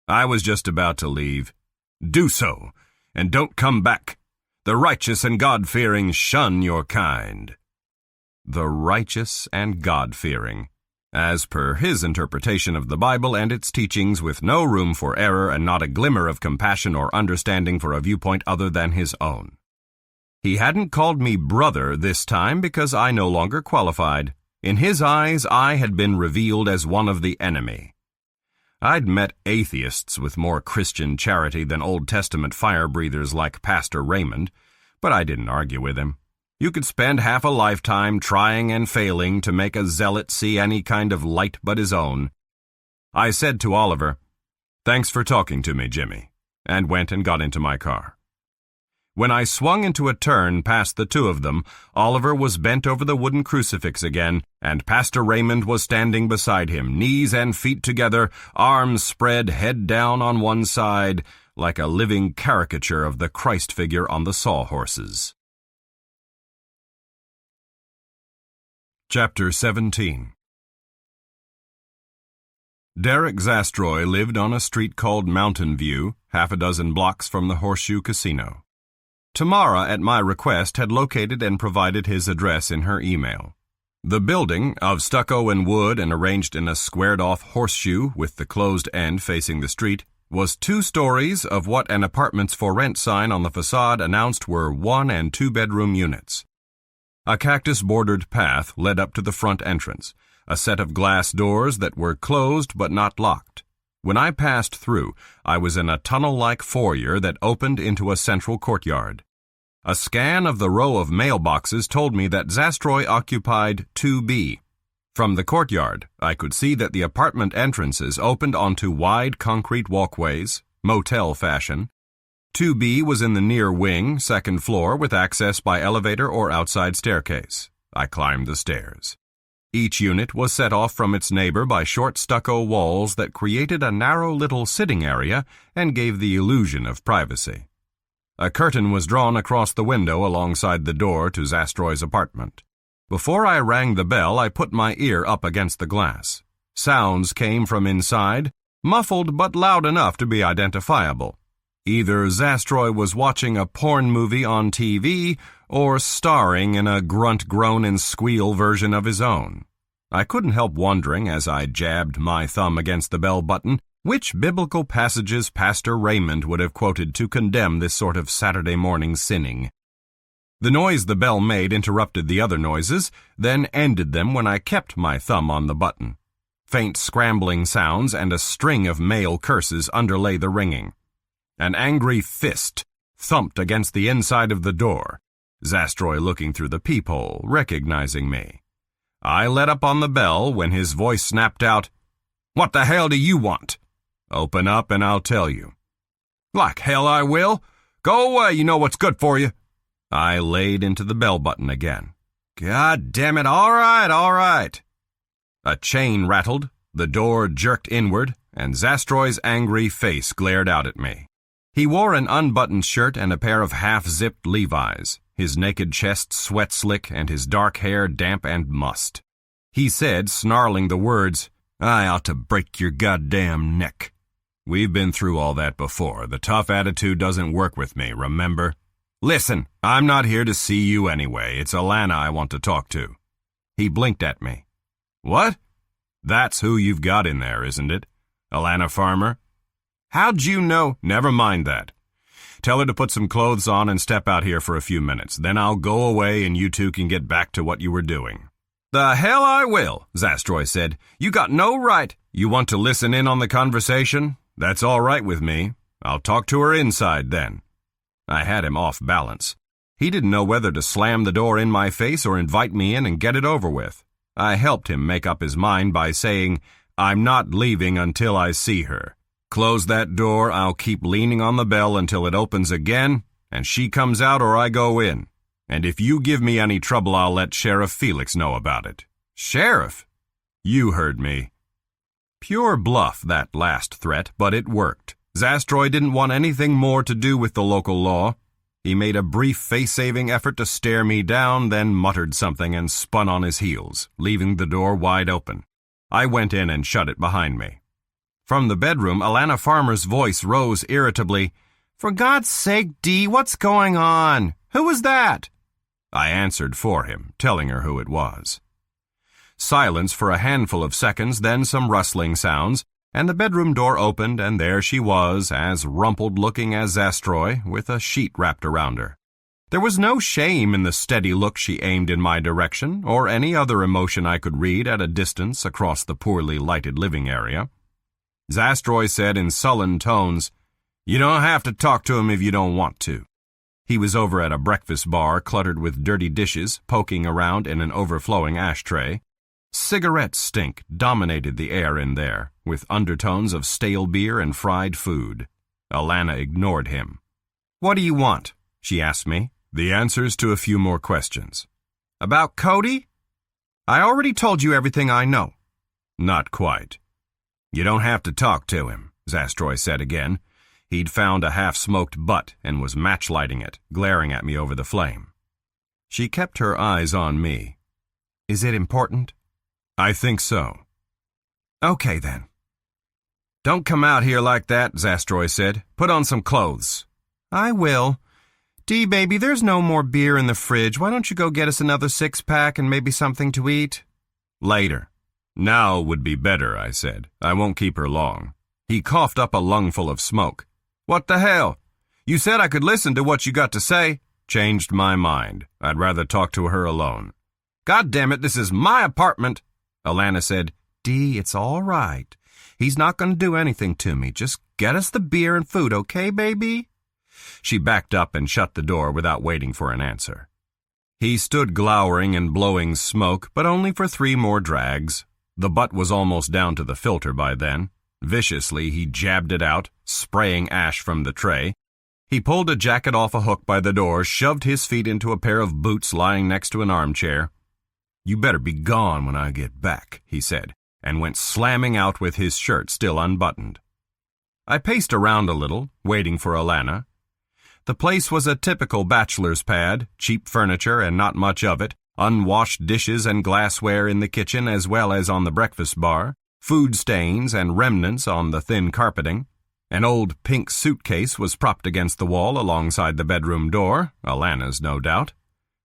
I was just about to leave. Do so, and don't come back. The righteous and God-fearing shun your kind. The righteous and God-fearing. As per his interpretation of the Bible and its teachings, with no room for error and not a glimmer of compassion or understanding for a viewpoint other than his own. He hadn't called me brother this time because I no longer qualified. In his eyes, I had been revealed as one of the enemy. I'd met atheists with more Christian charity than Old Testament fire-breathers like Pastor Raymond, but I didn't argue with him. You could spend half a lifetime trying and failing to make a zealot see any kind of light but his own. I said to Oliver, "Thanks for talking to me, Jimmy," and went and got into my car. When I swung into a turn past the 2 of them, Oliver was bent over the wooden crucifix again, and Pastor Raymond was standing beside him, knees and feet together, arms spread, head down on one side, like a living caricature of the Christ figure on the sawhorses. Chapter 17. Derek Zastroy lived on a street called Mountain View, 6 blocks from the Horseshoe Casino. Tamara, at my request, had located and provided his address in her email. The building, of stucco and wood and arranged in a squared-off horseshoe with the closed end facing the street, was 2 stories of what an apartments for rent sign on the facade announced were 1- and 2-bedroom units. A cactus-bordered path led up to the front entrance, a set of glass doors that were closed but not locked. When I passed through, I was in a tunnel-like foyer that opened into a central courtyard. A scan of the row of mailboxes told me that Zastroy occupied 2B. From the courtyard, I could see that the apartment entrances opened onto wide concrete walkways, motel fashion. 2B was in the near wing, 2nd floor, with access by elevator or outside staircase. I climbed the stairs. Each unit was set off from its neighbor by short stucco walls that created a narrow little sitting area and gave the illusion of privacy. A curtain was drawn across the window alongside the door to Zastroy's apartment. Before I rang the bell, I put my ear up against the glass. Sounds came from inside, muffled but loud enough to be identifiable. Either Zastroy was watching a porn movie on TV or starring in a grunt, groan, and squeal version of his own. I couldn't help wondering, as I jabbed my thumb against the bell button, which biblical passages Pastor Raymond would have quoted to condemn this sort of Saturday morning sinning. The noise the bell made interrupted the other noises, then ended them when I kept my thumb on the button. Faint scrambling sounds and a string of male curses underlay the ringing. An angry fist thumped against the inside of the door, Zastroy looking through the peephole, recognizing me. I let up on the bell when his voice snapped out, "What the hell do you want?" "Open up and I'll tell you." "Like hell I will. Go away, you know what's good for you." I laid into the bell button again. "God damn it, all right. A chain rattled, the door jerked inward, and Zastroy's angry face glared out at me. He wore an unbuttoned shirt and a pair of half-zipped Levi's, his naked chest sweat-slick and his dark hair damp and mussed. He said, snarling the words, "I ought to break your goddamn neck." "We've been through all that before. The tough attitude doesn't work with me, remember? Listen, I'm not here to see you anyway. It's Alana I want to talk to." He blinked at me. "What?" "That's who you've got in there, isn't it? Alana Farmer?" "How'd you know?" "Never mind that. Tell her to put some clothes on and step out here for a few minutes. Then I'll go away and you two can get back to what you were doing." "The hell I will," Zastroy said. "You got no right." "You want to listen in on the conversation? That's all right with me. I'll talk to her inside then." I had him off balance. He didn't know whether to slam the door in my face or invite me in and get it over with. I helped him make up his mind by saying, "I'm not leaving until I see her. Close that door, I'll keep leaning on the bell until it opens again, and she comes out or I go in. And if you give me any trouble, I'll let Sheriff Felix know about it." "Sheriff?" "You heard me." Pure bluff, that last threat, but it worked. Zastroy didn't want anything more to do with the local law. He made a brief face-saving effort to stare me down, then muttered something and spun on his heels, leaving the door wide open. I went in and shut it behind me. From the bedroom, Alana Farmer's voice rose irritably. "For God's sake, Dee, what's going on? Who was that?" I answered for him, telling her who it was. Silence for a handful of seconds, then some rustling sounds, and the bedroom door opened, and there she was, as rumpled-looking as Zastroy, with a sheet wrapped around her. There was no shame in the steady look she aimed in my direction, or any other emotion I could read at a distance across the poorly lighted living area. Zastroy said in sullen tones, "You don't have to talk to him if you don't want to." He was over at a breakfast bar cluttered with dirty dishes, poking around in an overflowing ashtray. Cigarette stink dominated the air in there, with undertones of stale beer and fried food. Alana ignored him. "What do you want?" she asked me. The answers to a few more questions. "About Cody?" "I already told you everything I know." "Not quite." "You don't have to talk to him," Zastroy said again. He'd found a half-smoked butt and was matchlighting it, glaring at me over the flame. She kept her eyes on me. "Is it important?" "I think so." "Okay, then." "Don't come out here like that," Zastroy said. "Put on some clothes." "I will. Dee, baby, there's no more beer in the fridge. Why don't you go get us another 6-pack and maybe something to eat? Later. Now would be better, I said. I won't keep her long. He coughed up a lungful of smoke. What the hell? You said I could listen to what you got to say. Changed my mind. I'd rather talk to her alone. God damn it, this is my apartment. Alana said, Dee, it's all right. He's not going to do anything to me. Just get us the beer and food, okay, baby? She backed up and shut the door without waiting for an answer. He stood glowering and blowing smoke, but only for 3 more drags. The butt was almost down to the filter by then. Viciously, he jabbed it out, spraying ash from the tray. He pulled a jacket off a hook by the door, shoved his feet into a pair of boots lying next to an armchair. You better be gone when I get back, he said, and went slamming out with his shirt still unbuttoned. I paced around a little, waiting for Alana. The place was a typical bachelor's pad, cheap furniture and not much of it, unwashed dishes and glassware in the kitchen as well as on the breakfast bar, food stains and remnants on the thin carpeting. An old pink suitcase was propped against the wall alongside the bedroom door, Alana's no doubt.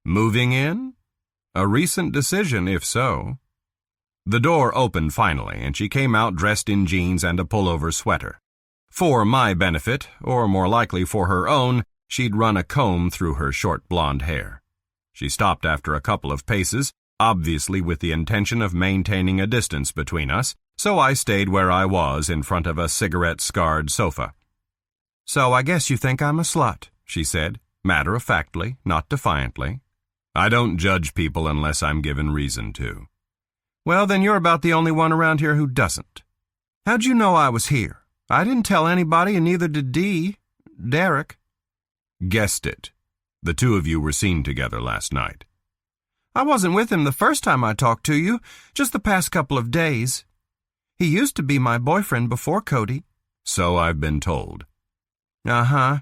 Moving in? A recent decision, if so. The door opened finally, and she came out dressed in jeans and a pullover sweater. For my benefit, or more likely for her own, she'd run a comb through her short blonde hair. She stopped after a couple of paces, obviously with the intention of maintaining a distance between us, so I stayed where I was in front of a cigarette-scarred sofa. So I guess you think I'm a slut, she said, matter-of-factly, not defiantly. I don't judge people unless I'm given reason to. Well, then you're about the only one around here who doesn't. How'd you know I was here? I didn't tell anybody, and neither did Derek. Guessed it. The 2 of you were seen together last night. I wasn't with him the first time I talked to you, just the past couple of days. He used to be my boyfriend before Cody. So I've been told. Uh-huh.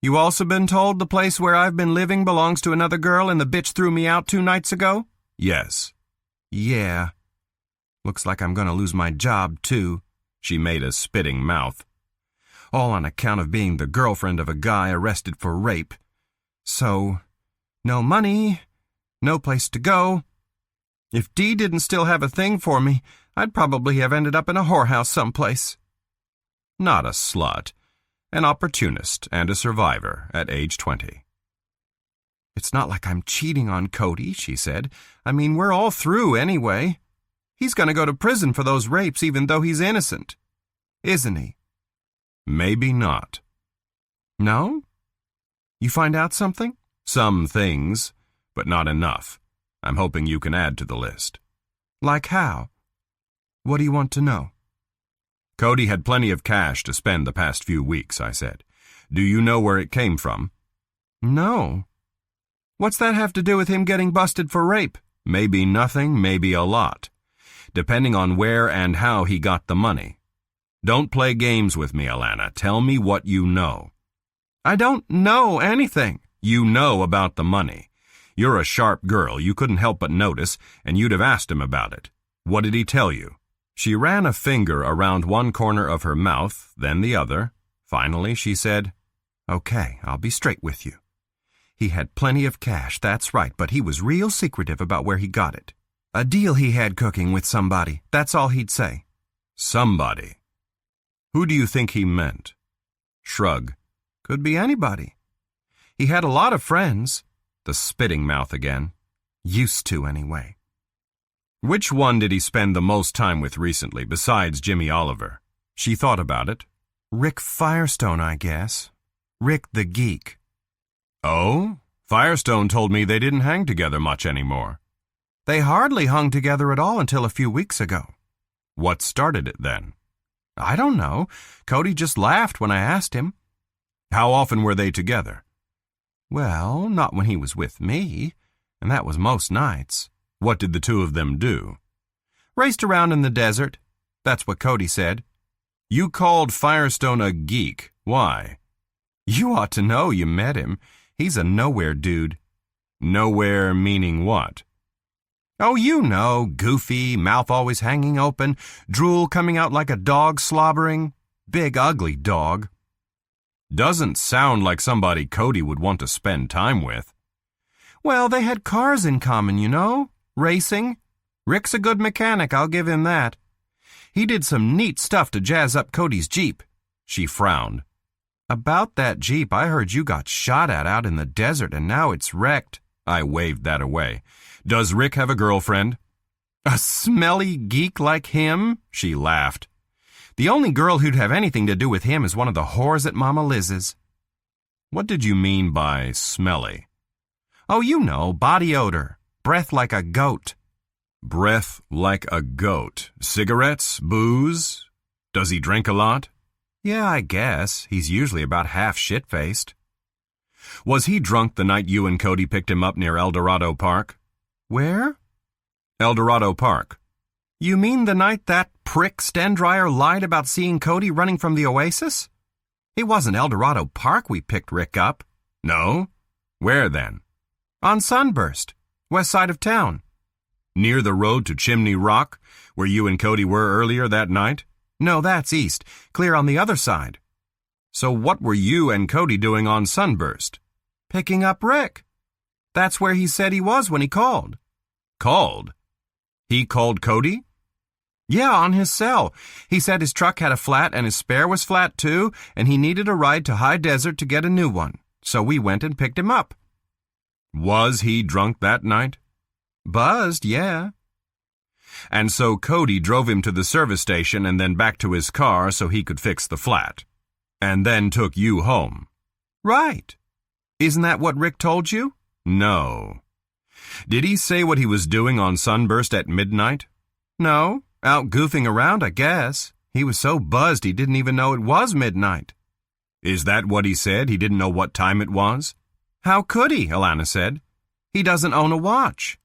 You also been told the place where I've been living belongs to another girl and the bitch threw me out 2 nights ago? Yes. Yeah. Looks like I'm going to lose my job, too. She made a spitting mouth. All on account of being the girlfriend of a guy arrested for rape. So, no money, no place to go. If Dee didn't still have a thing for me, I'd probably have ended up in a whorehouse someplace. Not a slut. An opportunist and a survivor at age 20. It's not like I'm cheating on Cody, she said. I mean, we're all through anyway. He's going to go to prison for those rapes even though he's innocent. Isn't he? Maybe not. No? You find out something? Some things, but not enough. I'm hoping you can add to the list. Like how? What do you want to know? Cody had plenty of cash to spend the past few weeks, I said. Do you know where it came from? No. What's that have to do with him getting busted for rape? Maybe nothing, maybe a lot. Depending on where and how he got the money. Don't play games with me, Alana. Tell me what you know. I don't know anything. You know about the money. You're a sharp girl. You couldn't help but notice, and you'd have asked him about it. What did he tell you? She ran a finger around one corner of her mouth, then the other. Finally, she said, Okay, I'll be straight with you. He had plenty of cash, that's right, but he was real secretive about where he got it. A deal he had cooking with somebody, that's all he'd say. Somebody. Who do you think he meant? Shrug. Could be anybody. He had a lot of friends. The spitting mouth again. Used to, anyway. Which one did he spend the most time with recently, besides Jimmy Oliver? She thought about it. Rick Firestone, I guess. Rick the Geek. Oh? Firestone told me they didn't hang together much anymore. They hardly hung together at all until a few weeks ago. What started it then? I don't know. Cody just laughed when I asked him. How often were they together? Well, not when he was with me, and that was most nights. What did the 2 of them do? Raced around in the desert. That's what Cody said. You called Firestone a geek. Why? You ought to know. You met him. He's a nowhere dude. Nowhere meaning what? Oh, you know, goofy, mouth always hanging open, drool coming out like a dog slobbering. Big, ugly dog. Doesn't sound like somebody Cody would want to spend time with. Well, they had cars in common, you know. Racing. Rick's a good mechanic, I'll give him that. He did some neat stuff to jazz up Cody's Jeep. She frowned. About that Jeep, I heard you got shot at out in the desert and now it's wrecked. I waved that away. Does Rick have a girlfriend? A smelly geek like him? She laughed. The only girl who'd have anything to do with him is one of the whores at Mama Liz's. What did you mean by smelly? Oh, you know, body odor. Breath like a goat. Breath like a goat. Cigarettes? Booze? Does he drink a lot? Yeah, I guess. He's usually about half shit-faced. Was he drunk the night you and Cody picked him up near El Dorado Park? Where? El Dorado Park. You mean the night that prick Stendryer lied about seeing Cody running from the Oasis? It wasn't El Dorado Park we picked Rick up. No? Where then? On Sunburst, west side of town. Near the road to Chimney Rock, where you and Cody were earlier that night? No, that's east, clear on the other side. So what were you and Cody doing on Sunburst? Picking up Rick. That's where he said he was when he called. Called? He called Cody? Yeah, on his cell. He said his truck had a flat and his spare was flat too, and he needed a ride to High Desert to get a new one. So we went and picked him up. Was he drunk that night? Buzzed, yeah. And so Cody drove him to the service station and then back to his car so he could fix the flat. And then took you home. Right. Isn't that what Rick told you? No. Did he say what he was doing on Sunburst at midnight? No. Out goofing around, I guess. He was so buzzed he didn't even know it was midnight. Is that what he said? He didn't know what time it was? How could he? Alana said. He doesn't own a watch.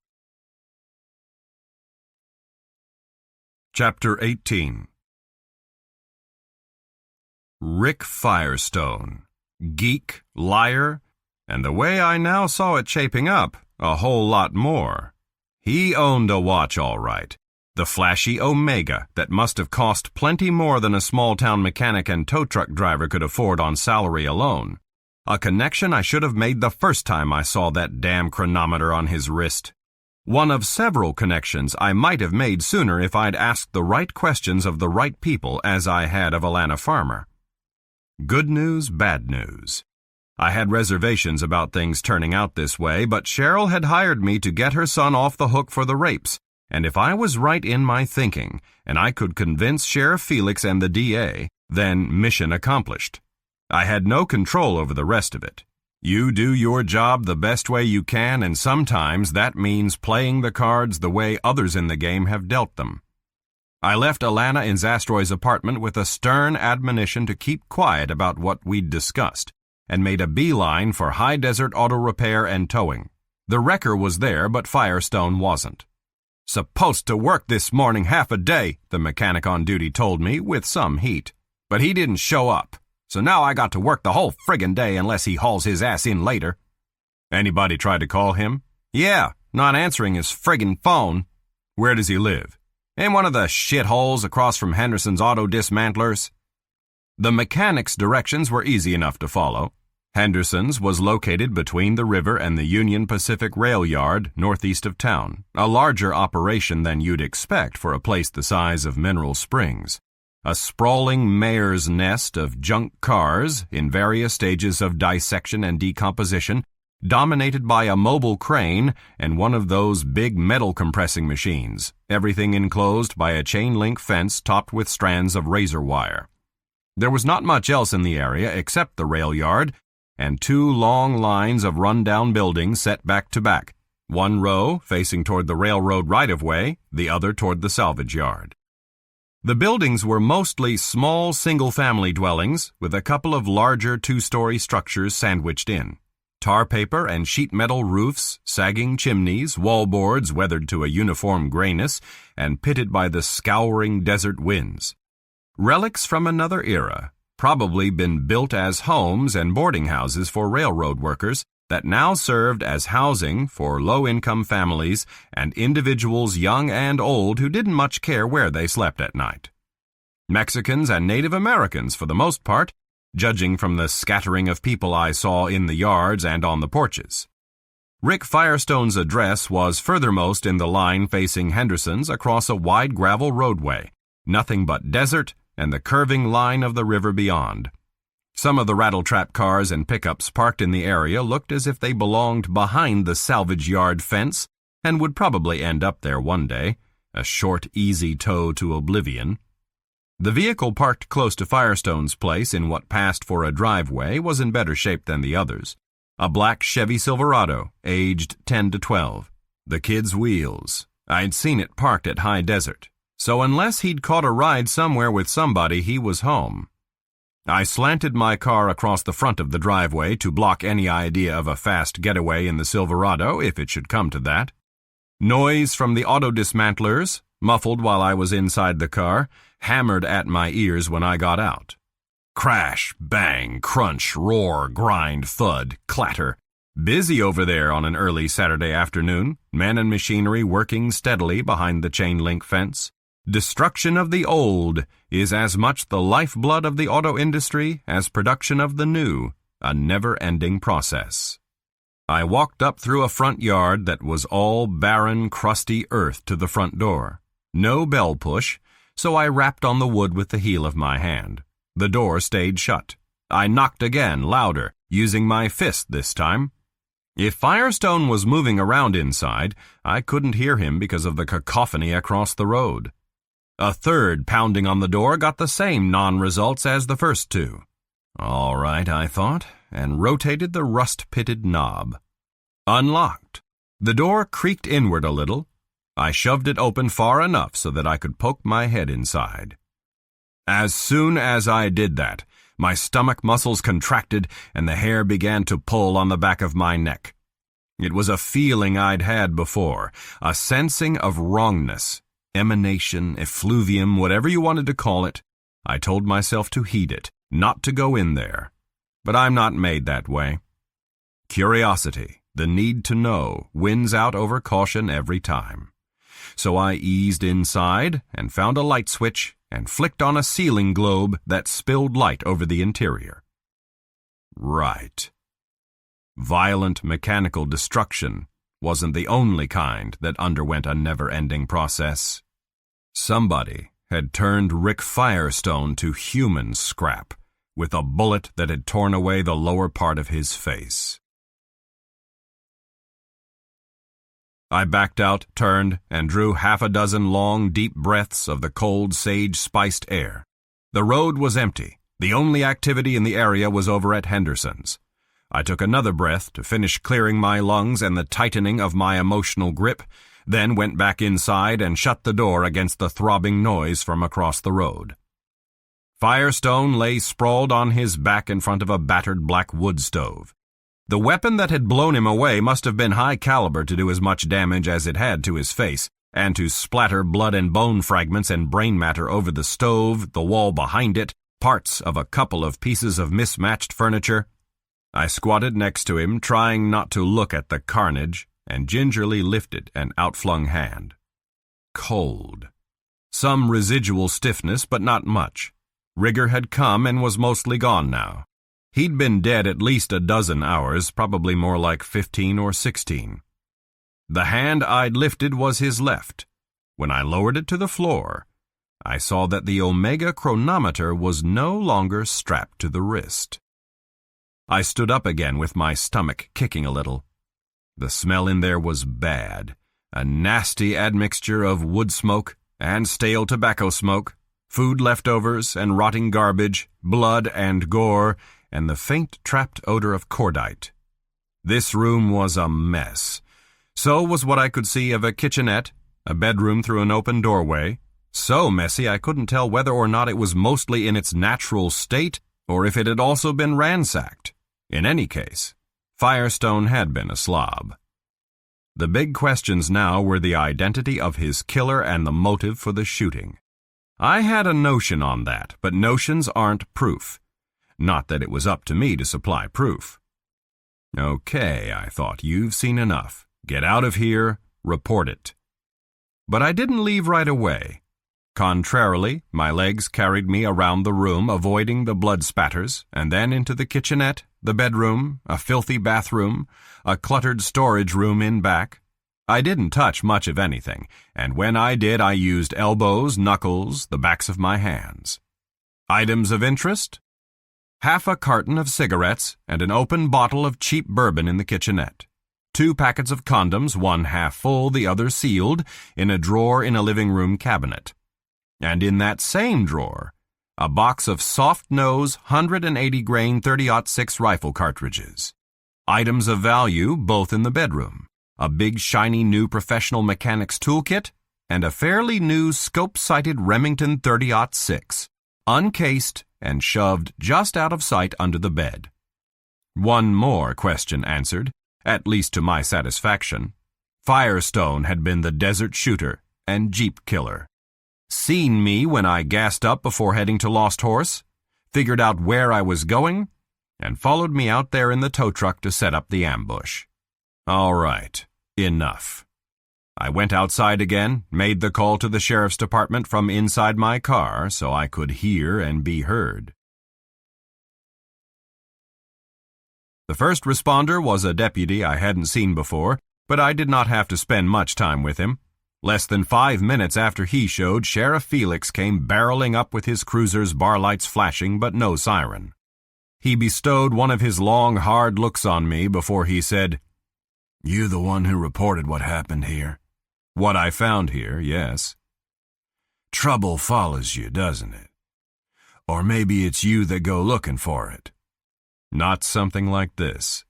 Chapter 18. Rick Firestone. Geek, liar, and the way I now saw it shaping up, a whole lot more. He owned a watch all right. The flashy Omega that must have cost plenty more than a small-town mechanic and tow truck driver could afford on salary alone. A connection I should have made the first time I saw that damn chronometer on his wrist. One of several connections I might have made sooner if I'd asked the right questions of the right people as I had of Alana Farmer. Good news, bad news. I had reservations about things turning out this way, but Cheryl had hired me to get her son off the hook for the rapes, and if I was right in my thinking, and I could convince Sheriff Felix and the DA, then mission accomplished. I had no control over the rest of it. You do your job the best way you can, and sometimes that means playing the cards the way others in the game have dealt them. I left Alana in Zastroy's apartment with a stern admonition to keep quiet about what we'd discussed, and made a beeline for High Desert Auto Repair and Towing. The wrecker was there, but Firestone wasn't. "Supposed to work this morning half a day," the mechanic on duty told me with some heat. "But he didn't show up, so now I got to work the whole friggin' day unless he hauls his ass in later." "Anybody tried to call him?" "Yeah, not answering his friggin' phone." "Where does he live?" "In one of the shitholes across from Henderson's Auto Dismantlers." The mechanic's directions were easy enough to follow. Henderson's was located between the river and the Union Pacific Rail Yard northeast of town, a larger operation than you'd expect for a place the size of Mineral Springs. A sprawling mare's nest of junk cars in various stages of dissection and decomposition, dominated by a mobile crane and one of those big metal compressing machines, everything enclosed by a chain-link fence topped with strands of razor wire. There was not much else in the area except the rail yard, and two long lines of run-down buildings set back to back, one row facing toward the railroad right-of-way, the other toward the salvage yard. The buildings were mostly small single-family dwellings with a couple of larger two-story structures sandwiched in. Tar paper and sheet metal roofs, sagging chimneys, wallboards weathered to a uniform grayness and pitted by the scouring desert winds. Relics from another era, probably been built as homes and boarding houses for railroad workers that now served as housing for low-income families and individuals young and old who didn't much care where they slept at night. Mexicans and Native Americans, for the most part, judging from the scattering of people I saw in the yards and on the porches. Rick Firestone's address was furthermost in the line facing Henderson's across a wide gravel roadway, nothing but desert and the curving line of the river beyond. Some of the rattletrap cars and pickups parked in the area looked as if they belonged behind the salvage yard fence and would probably end up there one day, a short, easy tow to oblivion. The vehicle parked close to Firestone's place in what passed for a driveway was in better shape than the others. A black Chevy Silverado, aged 10 to 12. The kid's wheels. I'd seen it parked at High Desert, so unless he'd caught a ride somewhere with somebody, he was home. I slanted my car across the front of the driveway to block any idea of a fast getaway in the Silverado if it should come to that. Noise from the auto dismantlers, muffled while I was inside the car, hammered at my ears when I got out. Crash, bang, crunch, roar, grind, thud, clatter. Busy over there on an early Saturday afternoon, men and machinery working steadily behind the chain-link fence. Destruction of the old is as much the lifeblood of the auto industry as production of the new, a never-ending process. I walked up through a front yard that was all barren, crusty earth to the front door. No bell push, so I rapped on the wood with the heel of my hand. The door stayed shut. I knocked again, louder, using my fist this time. If Firestone was moving around inside, I couldn't hear him because of the cacophony across the road. A third pounding on the door got the same non-results as the first two. All right, I thought, and rotated the rust-pitted knob. Unlocked. The door creaked inward a little. I shoved it open far enough so that I could poke my head inside. As soon as I did that, my stomach muscles contracted and the hair began to pull on the back of my neck. It was a feeling I'd had before, a sensing of wrongness, emanation, effluvium, whatever you wanted to call it. I told myself to heed it, not to go in there. But I'm not made that way. Curiosity, the need to know, wins out over caution every time. So I eased inside and found a light switch and flicked on a ceiling globe that spilled light over the interior. Right. Violent mechanical destruction wasn't the only kind that underwent a never-ending process. Somebody had turned Rick Firestone to human scrap with a bullet that had torn away the lower part of his face. I backed out, turned, and drew half a dozen long, deep breaths of the cold, sage-spiced air. The road was empty. The only activity in the area was over at Henderson's. I took another breath to finish clearing my lungs and the tightening of my emotional grip, then went back inside and shut the door against the throbbing noise from across the road. Firestone lay sprawled on his back in front of a battered black wood stove. The weapon that had blown him away must have been high caliber to do as much damage as it had to his face, and to splatter blood and bone fragments and brain matter over the stove, the wall behind it, parts of a couple of pieces of mismatched furniture. I squatted next to him, trying not to look at the carnage, and gingerly lifted an outflung hand. Cold. Some residual stiffness, but not much. Rigor had come and was mostly gone now. He'd been dead at least a dozen hours, probably more like 15 or 16. The hand I'd lifted was his left. When I lowered it to the floor, I saw that the Omega chronometer was no longer strapped to the wrist. I stood up again with my stomach kicking a little. The smell in there was bad, a nasty admixture of wood smoke and stale tobacco smoke, food leftovers and rotting garbage, blood and gore, and the faint trapped odor of cordite. This room was a mess. So was what I could see of a kitchenette, a bedroom through an open doorway. So messy I couldn't tell whether or not it was mostly in its natural state or if it had also been ransacked. In any case, Firestone had been a slob. The big questions now were the identity of his killer and the motive for the shooting. I had a notion on that, but notions aren't proof. Not that it was up to me to supply proof. Okay, I thought, you've seen enough. Get out of here, report it. But I didn't leave right away. Contrarily, my legs carried me around the room, avoiding the blood spatters, and then into the kitchenette, the bedroom, a filthy bathroom, a cluttered storage room in back. I didn't touch much of anything, and when I did, I used elbows, knuckles, the backs of my hands. Items of interest? Half a carton of cigarettes and an open bottle of cheap bourbon in the kitchenette. 2 packets of condoms, one half full, the other sealed, in a drawer in a living room cabinet. And in that same drawer, a box of soft-nose 180-grain 30-06 rifle cartridges. Items of value both in the bedroom. A big shiny new professional mechanic's toolkit and a fairly new scope-sighted Remington 30-06, uncased and shoved just out of sight under the bed. One more question answered, at least to my satisfaction. Firestone had been the desert shooter and jeep killer. Seen me when I gassed up before heading to Lost Horse, figured out where I was going, and followed me out there in the tow truck to set up the ambush. All right, enough. I went outside again, made the call to the sheriff's department from inside my car so I could hear and be heard. The first responder was a deputy I hadn't seen before, but I did not have to spend much time with him. Less than 5 minutes after he showed, Sheriff Felix came barreling up with his cruiser's bar lights flashing but no siren. He bestowed one of his long, hard looks on me before he said, "You the one who reported what happened here?" "What I found here, yes." "Trouble follows you, doesn't it? Or maybe it's you that go looking for it." "Not something like this."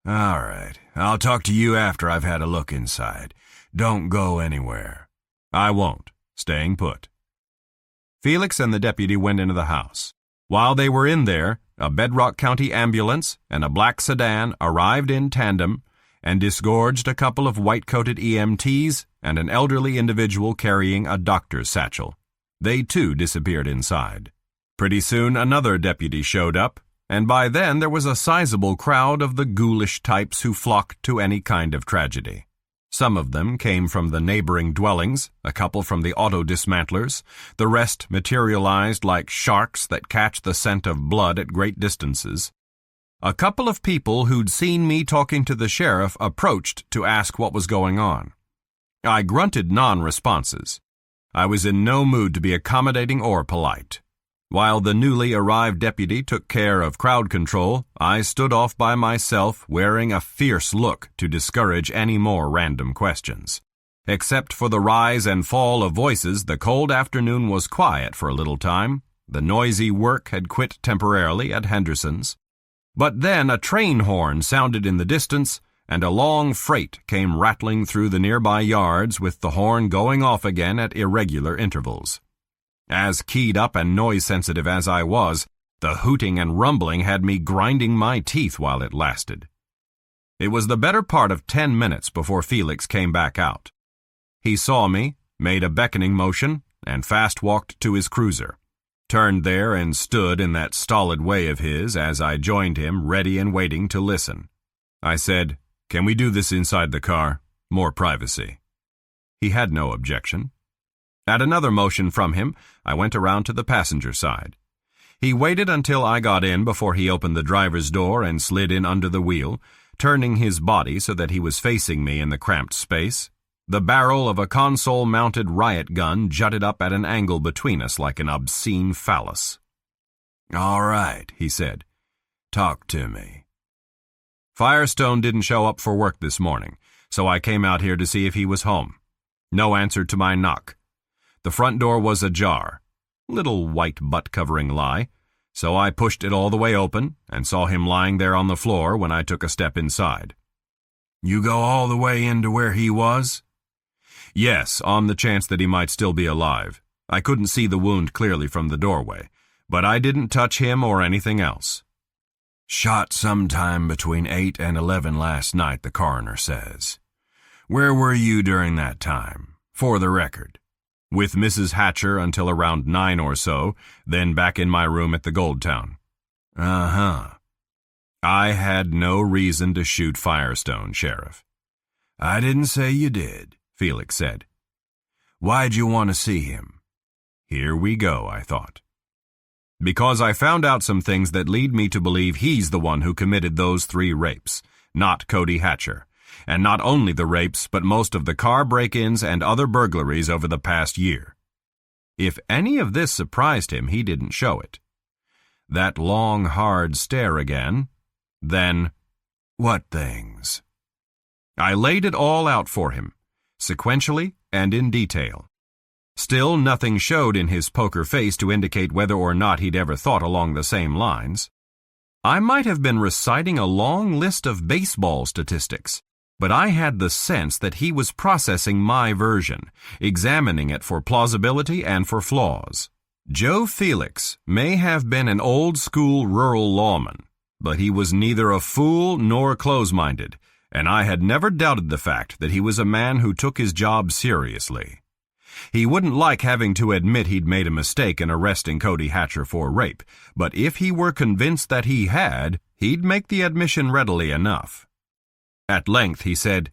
"All right, I'll talk to you after I've had a look inside. Don't go anywhere." "I won't. Staying put." Felix and the deputy went into the house. While they were in there, a Bedrock County ambulance and a black sedan arrived in tandem and disgorged a couple of white-coated EMTs and an elderly individual carrying a doctor's satchel. They too disappeared inside. Pretty soon another deputy showed up, and by then there was a sizable crowd of the ghoulish types who flocked to any kind of tragedy. Some of them came from the neighboring dwellings, a couple from the auto dismantlers, the rest materialized like sharks that catch the scent of blood at great distances. A couple of people who'd seen me talking to the sheriff approached to ask what was going on. I grunted non-responses. I was in no mood to be accommodating or polite. While the newly arrived deputy took care of crowd control, I stood off by myself, wearing a fierce look to discourage any more random questions. Except for the rise and fall of voices, the cold afternoon was quiet for a little time. The noisy work had quit temporarily at Henderson's. But then a train horn sounded in the distance, and a long freight came rattling through the nearby yards with the horn going off again at irregular intervals. As keyed up and noise-sensitive as I was, the hooting and rumbling had me grinding my teeth while it lasted. It was the better part of 10 minutes before Felix came back out. He saw me, made a beckoning motion, and fast-walked to his cruiser. Turned there and stood in that stolid way of his as I joined him, ready and waiting to listen. I said, "Can we do this inside the car? More privacy." He had no objection. At another motion from him, I went around to the passenger side. He waited until I got in before he opened the driver's door and slid in under the wheel, turning his body so that he was facing me in the cramped space. The barrel of a console-mounted riot gun jutted up at an angle between us like an obscene phallus. "All right," he said. "Talk to me." Firestone didn't show up for work this morning, so I came out here to see if he was home. No answer to my knock. The front door was ajar. Little white butt-covering lie. So I pushed it all the way open and saw him lying there on the floor when I took a step inside. "You go all the way into where he was?" "Yes, on the chance that he might still be alive. I couldn't see the wound clearly from the doorway, but I didn't touch him or anything else." "Shot sometime between 8 and 11 last night, the coroner says. Where were you during that time, for the record?" "With Mrs. Hatcher until around 9 or so, then back in my room at the Gold Town." "Uh-huh." "I had no reason to shoot Firestone, Sheriff." "I didn't say you did," Felix said. "Why'd you want to see him? Here we go, I thought. Because I found out some things that lead me to believe he's the one who committed those 3 rapes, not Cody Hatcher. And not only the rapes, but most of the car break-ins and other burglaries over the past year. If any of this surprised him, he didn't show it. That long, hard stare again. Then, what things? I laid it all out for him, sequentially and in detail. Still, nothing showed in his poker face to indicate whether or not he'd ever thought along the same lines. I might have been reciting a long list of baseball statistics, but I had the sense that he was processing my version, examining it for plausibility and for flaws. Joe Felix may have been an old-school rural lawman, but he was neither a fool nor close-minded, and I had never doubted the fact that he was a man who took his job seriously. He wouldn't like having to admit he'd made a mistake in arresting Cody Hatcher for rape, but if he were convinced that he had, he'd make the admission readily enough. At length he said,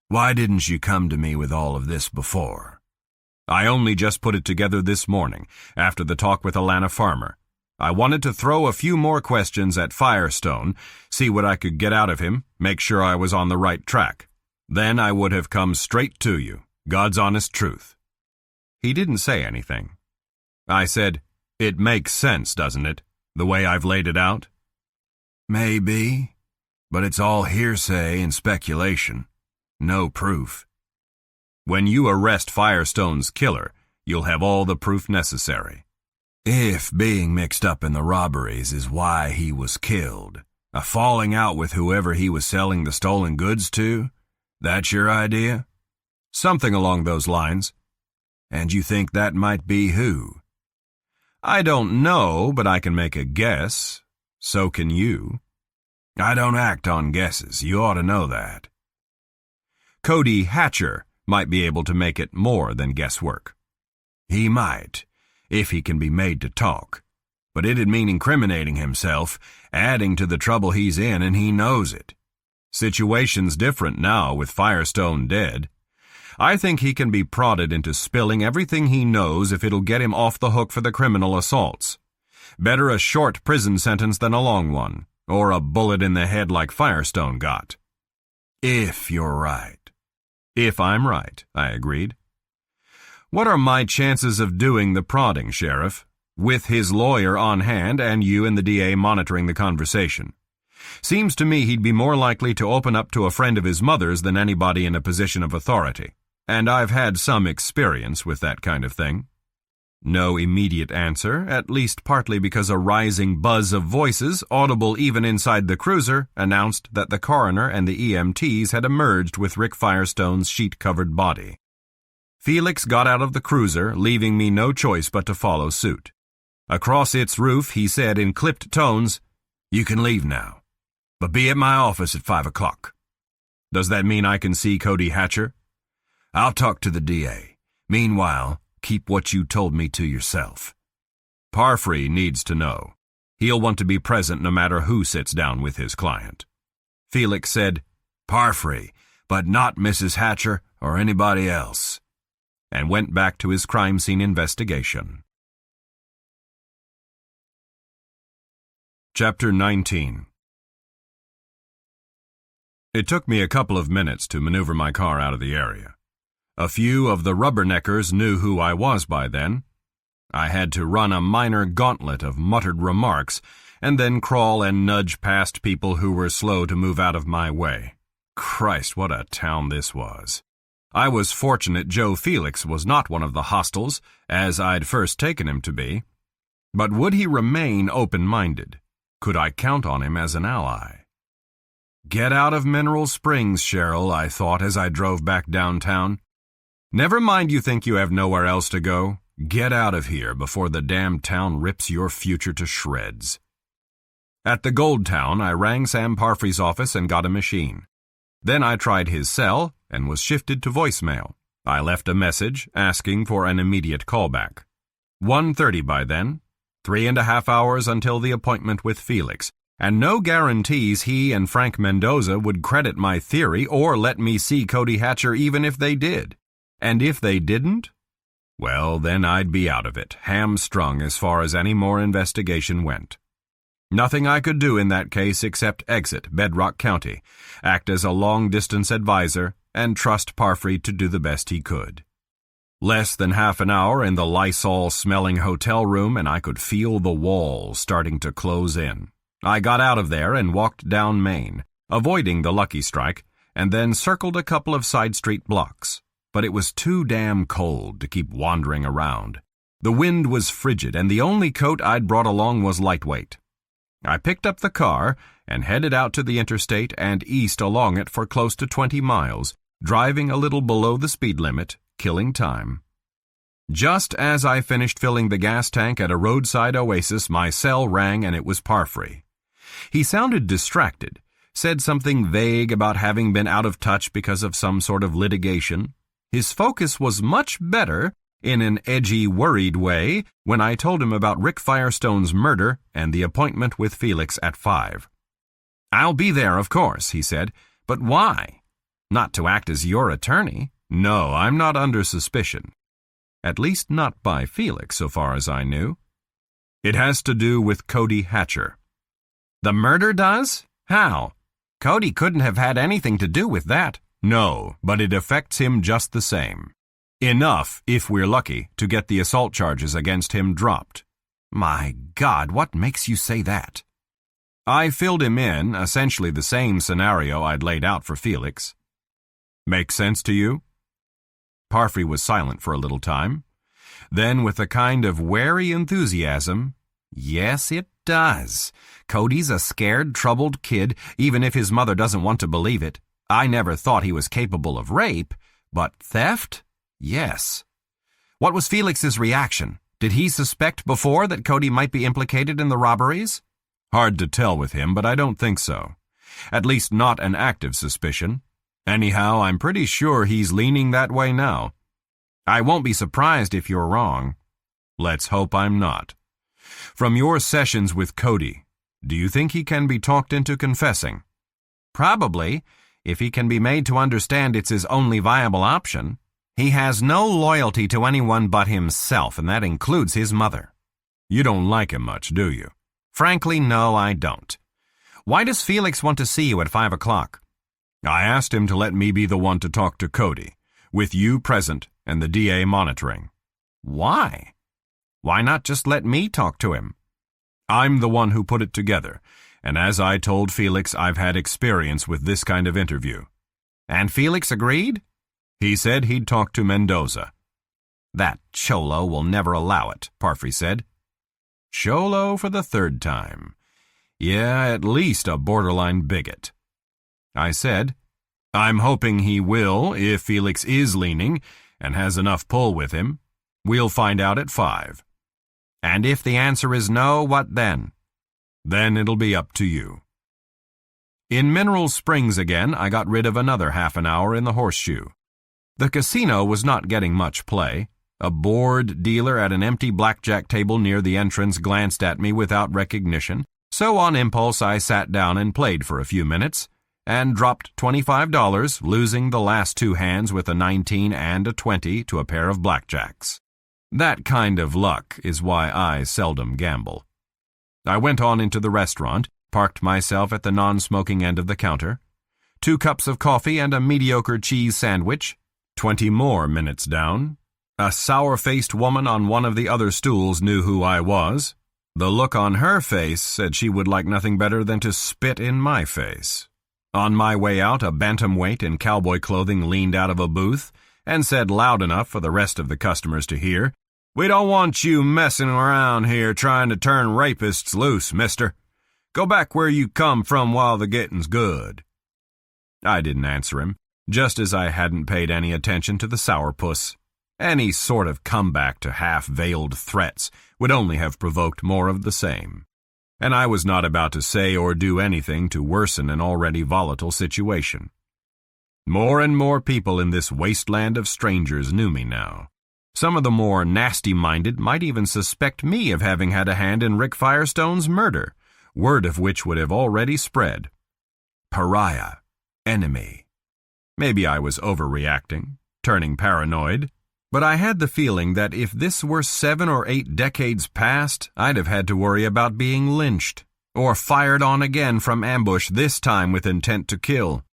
"Why didn't you come to me with all of this before?" "I only just put it together this morning, after the talk with Alana Farmer. I wanted to throw a few more questions at Firestone, see what I could get out of him, make sure I was on the right track. Then I would have come straight to you, God's honest truth." He didn't say anything. I said, "It makes sense, doesn't it, the way I've laid it out?" "Maybe, but it's all hearsay and speculation. No proof." "When you arrest Firestone's killer, you'll have all the proof necessary." "If being mixed up in the robberies is why he was killed, a falling out with whoever he was selling the stolen goods to, that's your idea?" "Something along those lines." "And you think that might be who?" "I don't know, but I can make a guess. So can you." "I don't act on guesses. You ought to know that." "Cody Hatcher might be able to make it more than guesswork." "He might, if he can be made to talk. But it'd mean incriminating himself, adding to the trouble he's in, and he knows it." "Situation's different now with Firestone dead. I think he can be prodded into spilling everything he knows if it'll get him off the hook for the criminal assaults. Better a short prison sentence than a long one, or a bullet in the head like Firestone got." "If you're right." "If I'm right," I agreed. "What are my chances of doing the prodding, Sheriff, with his lawyer on hand and you and the DA monitoring the conversation? Seems to me he'd be more likely to open up to a friend of his mother's than anybody in a position of authority. And I've had some experience with that kind of thing." No immediate answer, at least partly because a rising buzz of voices, audible even inside the cruiser, announced that the coroner and the EMTs had emerged with Rick Firestone's sheet-covered body. Felix got out of the cruiser, leaving me no choice but to follow suit. Across its roof, he said in clipped tones, "You can leave now, but be at my office at 5 o'clock. "Does that mean I can see Cody Hatcher?" "I'll talk to the DA. Meanwhile, keep what you told me to yourself." "Parfrey needs to know. He'll want to be present no matter who sits down with his client." Felix said, "Parfrey, but not Mrs. Hatcher or anybody else," and went back to his crime scene investigation. Chapter 19. It took me a couple of minutes to maneuver my car out of the area. A few of the rubberneckers knew who I was by then. I had to run a minor gauntlet of muttered remarks and then crawl and nudge past people who were slow to move out of my way. Christ, what a town this was. I was fortunate Joe Felix was not one of the hostiles, as I'd first taken him to be. But would he remain open-minded? Could I count on him as an ally? Get out of Mineral Springs, Cheryl, I thought as I drove back downtown. Never mind you think you have nowhere else to go. Get out of here before the damn town rips your future to shreds. At the Gold Town, I rang Sam Parfrey's office and got a machine. Then I tried his cell and was shifted to voicemail. I left a message asking for an immediate callback. 1:30 by then, 3.5 hours until the appointment with Felix, and no guarantees he and Frank Mendoza would credit my theory or let me see Cody Hatcher even if they did. And if they didn't? Well, then I'd be out of it, hamstrung as far as any more investigation went. Nothing I could do in that case except exit Bedrock County, act as a long-distance advisor, and trust Parfrey to do the best he could. Less than half an hour in the Lysol-smelling hotel room, and I could feel the walls starting to close in. I got out of there and walked down Main, avoiding the Lucky Strike, and then circled a couple of side street blocks. But it was too damn cold to keep wandering around. The wind was frigid, and the only coat I'd brought along was lightweight. I picked up the car and headed out to the interstate and east along it for close to 20 miles, driving a little below the speed limit, killing time. Just as I finished filling the gas tank at a roadside oasis, my cell rang and it was Parfrey. He sounded distracted, said something vague about having been out of touch because of some sort of litigation. His focus was much better, in an edgy, worried way, when I told him about Rick Firestone's murder and the appointment with Felix at 5. "I'll be there, of course," he said. "But why? Not to act as your attorney. No, I'm not under suspicion. At least not by Felix, so far as I knew. It has to do with Cody Hatcher." "The murder does? How? Cody couldn't have had anything to do with that." "No, but it affects him just the same. Enough, if we're lucky, to get the assault charges against him dropped." "My God, what makes you say that?" I filled him in, essentially the same scenario I'd laid out for Felix. "Make sense to you?" Parfrey was silent for a little time. Then, with a kind of wary enthusiasm, "Yes, it does. Cody's a scared, troubled kid, even if his mother doesn't want to believe it. I never thought he was capable of rape, but theft? Yes." "What was Felix's reaction? Did he suspect before that Cody might be implicated in the robberies?" "Hard to tell with him, but I don't think so. At least not an active suspicion. Anyhow, I'm pretty sure he's leaning that way now." "I won't be surprised if you're wrong." "Let's hope I'm not. From your sessions with Cody, do you think he can be talked into confessing?" "Probably, if he can be made to understand it's his only viable option. He has no loyalty to anyone but himself, and that includes his mother." "You don't like him much, do you?" "Frankly, no, I don't. Why does Felix want to see you at 5 o'clock? "I asked him to let me be the one to talk to Cody, with you present and the DA monitoring." "Why? Why not just let me talk to him?" "I'm the one who put it together, and as I told Felix, I've had experience with this kind of interview." "And Felix agreed?" "He said he'd talk to Mendoza." "That cholo will never allow it," Parfrey said. Cholo for the third time. Yeah, at least a borderline bigot. I said, "I'm hoping he will, if Felix is leaning and has enough pull with him. We'll find out at 5. "And if the answer is no, what then?" "Then it'll be up to you." In Mineral Springs again, I got rid of another half an hour in the Horseshoe. The casino was not getting much play. A bored dealer at an empty blackjack table near the entrance glanced at me without recognition, so on impulse I sat down and played for a few minutes, and dropped $25, losing the last 2 hands with a 19 and a 20 to a pair of blackjacks. That kind of luck is why I seldom gamble. I went on into the restaurant, parked myself at the non-smoking end of the counter. 2 cups of coffee and a mediocre cheese sandwich. 20 more minutes down. A sour-faced woman on one of the other stools knew who I was. The look on her face said she would like nothing better than to spit in my face. On my way out, a bantamweight in cowboy clothing leaned out of a booth and said loud enough for the rest of the customers to hear, "We don't want you messing around here trying to turn rapists loose, mister. Go back where you come from while the getting's good." I didn't answer him, just as I hadn't paid any attention to the sourpuss. Any sort of comeback to half-veiled threats would only have provoked more of the same. And I was not about to say or do anything to worsen an already volatile situation. More and more people in this wasteland of strangers knew me now. Some of the more nasty-minded might even suspect me of having had a hand in Rick Firestone's murder, word of which would have already spread. Pariah. Enemy. Maybe I was overreacting, turning paranoid, But I had the feeling that if this were 7 or 8 decades past, I'd have had to worry about being lynched, or fired on again from ambush, this time with intent to kill.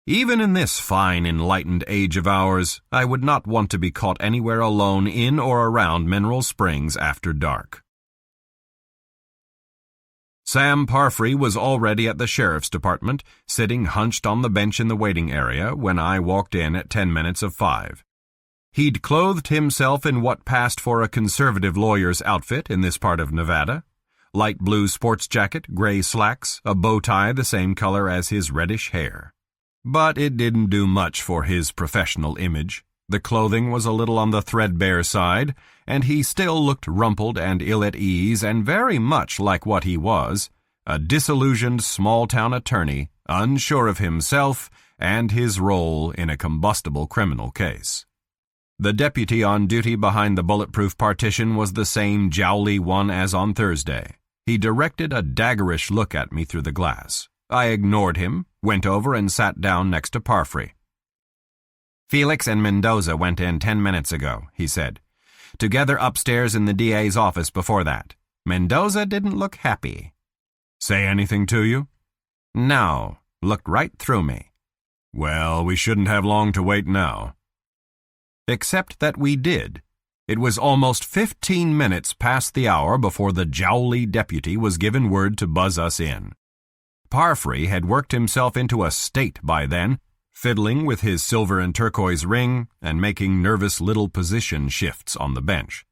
Even in this fine, enlightened age of ours, I would not want to be caught anywhere alone in or around Mineral Springs after dark. Sam Parfrey was already at the sheriff's department, sitting hunched on the bench in the waiting area when I walked in at 10 minutes of 5. He'd clothed himself in what passed for a conservative lawyer's outfit in this part of Nevada. Light blue sports jacket, gray slacks, a bow tie the same color as his reddish hair. But it didn't do much for his professional image. The clothing was a little on the threadbare side, and he still looked rumpled and ill at ease and very much like what he was, a disillusioned small-town attorney, unsure of himself and his role in a combustible criminal case. The deputy on duty behind the bulletproof partition was the same jowly one as on Thursday. He directed a daggerish look at me through the glass. I ignored him, went over and sat down next to Parfrey. "Felix and Mendoza went in 10 minutes ago," he said. "Together upstairs in the DA's office before that. Mendoza didn't look happy." "Say anything to you?" "No. Looked right through me." "Well, we shouldn't have long to wait now." Except that we did. It was almost 15 minutes past the hour before the jowly deputy was given word to buzz us in. Parfrey had worked himself into a state by then, fiddling with his silver and turquoise ring and making nervous little position shifts on the bench.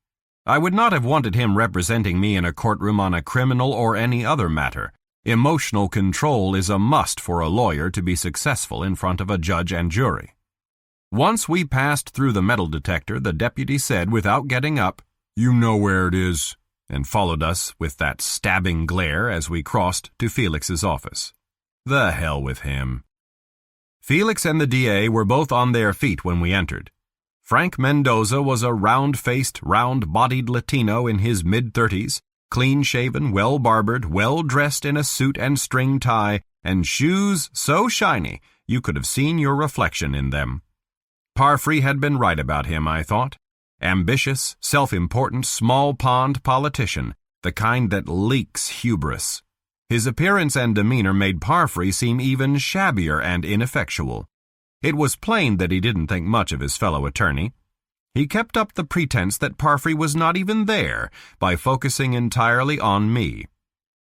I would not have wanted him representing me in a courtroom on a criminal or any other matter. Emotional control is a must for a lawyer to be successful in front of a judge and jury. Once we passed through the metal detector, the deputy said without getting up, "You know where it is," and followed us with that stabbing glare as we crossed to Felix's office. The hell with him. Felix and the DA were both on their feet when we entered. Frank Mendoza was a round-faced, round-bodied Latino in his mid-30s, clean-shaven, well-barbered, well-dressed in a suit and string tie, and shoes so shiny you could have seen your reflection in them. Parfrey had been right about him, I thought. Ambitious, self-important, small-pond politician, the kind that leaks hubris. His appearance and demeanor made Parfrey seem even shabbier and ineffectual. It was plain that he didn't think much of his fellow attorney. He kept up the pretense that Parfrey was not even there by focusing entirely on me.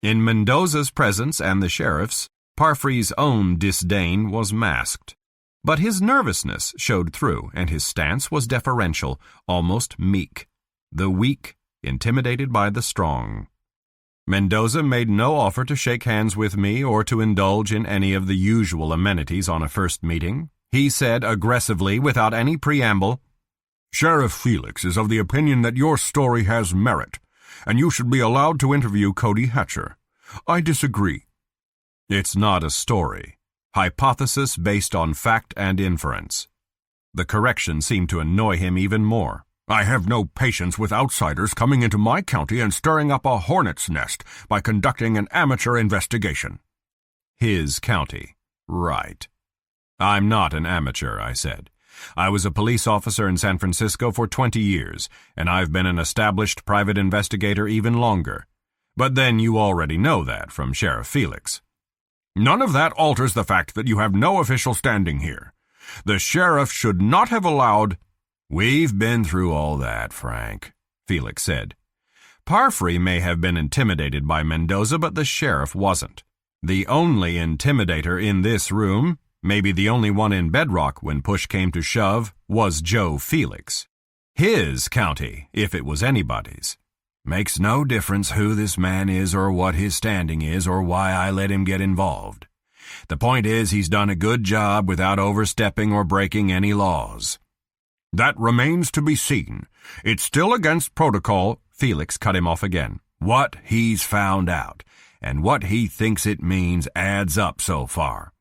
In Mendoza's presence and the sheriff's, Parfrey's own disdain was masked. But his nervousness showed through, and his stance was deferential, almost meek. The weak, intimidated by the strong. Mendoza made no offer to shake hands with me or to indulge in any of the usual amenities on a first meeting. He said aggressively, without any preamble, "Sheriff Felix is of the opinion that your story has merit, and you should be allowed to interview Cody Hatcher. I disagree." "It's not a story. Hypothesis based on fact and inference." The correction seemed to annoy him even more. "I have no patience with outsiders coming into my county and stirring up a hornet's nest by conducting an amateur investigation." His county. Right. "I'm not an amateur," I said. "I was a police officer in San Francisco for 20 years, and I've been an established private investigator even longer. But then you already know that from Sheriff Felix." "None of that alters the fact that you have no official standing here. The sheriff should not have allowed—" "We've been through all that, Frank," Felix said. Parfrey may have been intimidated by Mendoza, but the sheriff wasn't. The only intimidator in this room, maybe the only one in Bedrock when push came to shove, was Joe Felix. His county, if it was anybody's. "Makes no difference who this man is or what his standing is or why I let him get involved. The point is he's done a good job without overstepping or breaking any laws." "That remains to be seen. It's still against protocol." Felix cut him off again. "What he's found out, and what he thinks it means adds up so far.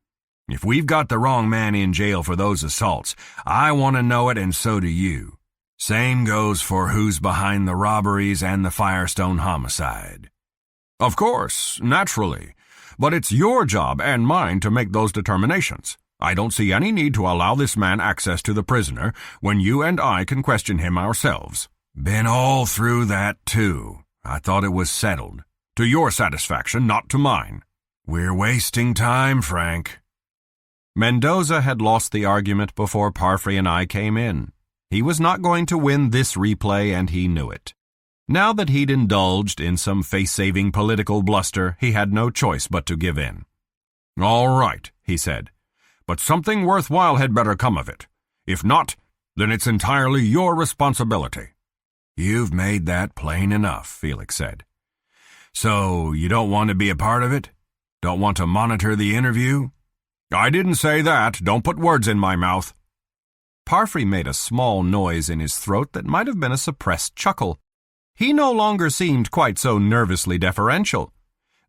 If we've got the wrong man in jail for those assaults, I want to know it, and so do you. Same goes for who's behind the robberies and the Firestone homicide." "Of course, naturally. But it's your job and mine to make those determinations. I don't see any need to allow this man access to the prisoner when you and I can question him ourselves. Been all through that, too. I thought it was settled. To your satisfaction, not to mine. We're wasting time, Frank. Mendoza had lost the argument before Parfrey and I came in. He was not going to win this replay, and he knew it. Now that he'd indulged in some face-saving political bluster, he had no choice but to give in. All right, he said, but something worthwhile had better come of it. If not, then it's entirely your responsibility. You've made that plain enough, Felix said. So, you don't want to be a part of it? Don't want to monitor the interview? I didn't say that. Don't put words in my mouth. Parfrey made a small noise in his throat that might have been a suppressed chuckle. He no longer seemed quite so nervously deferential.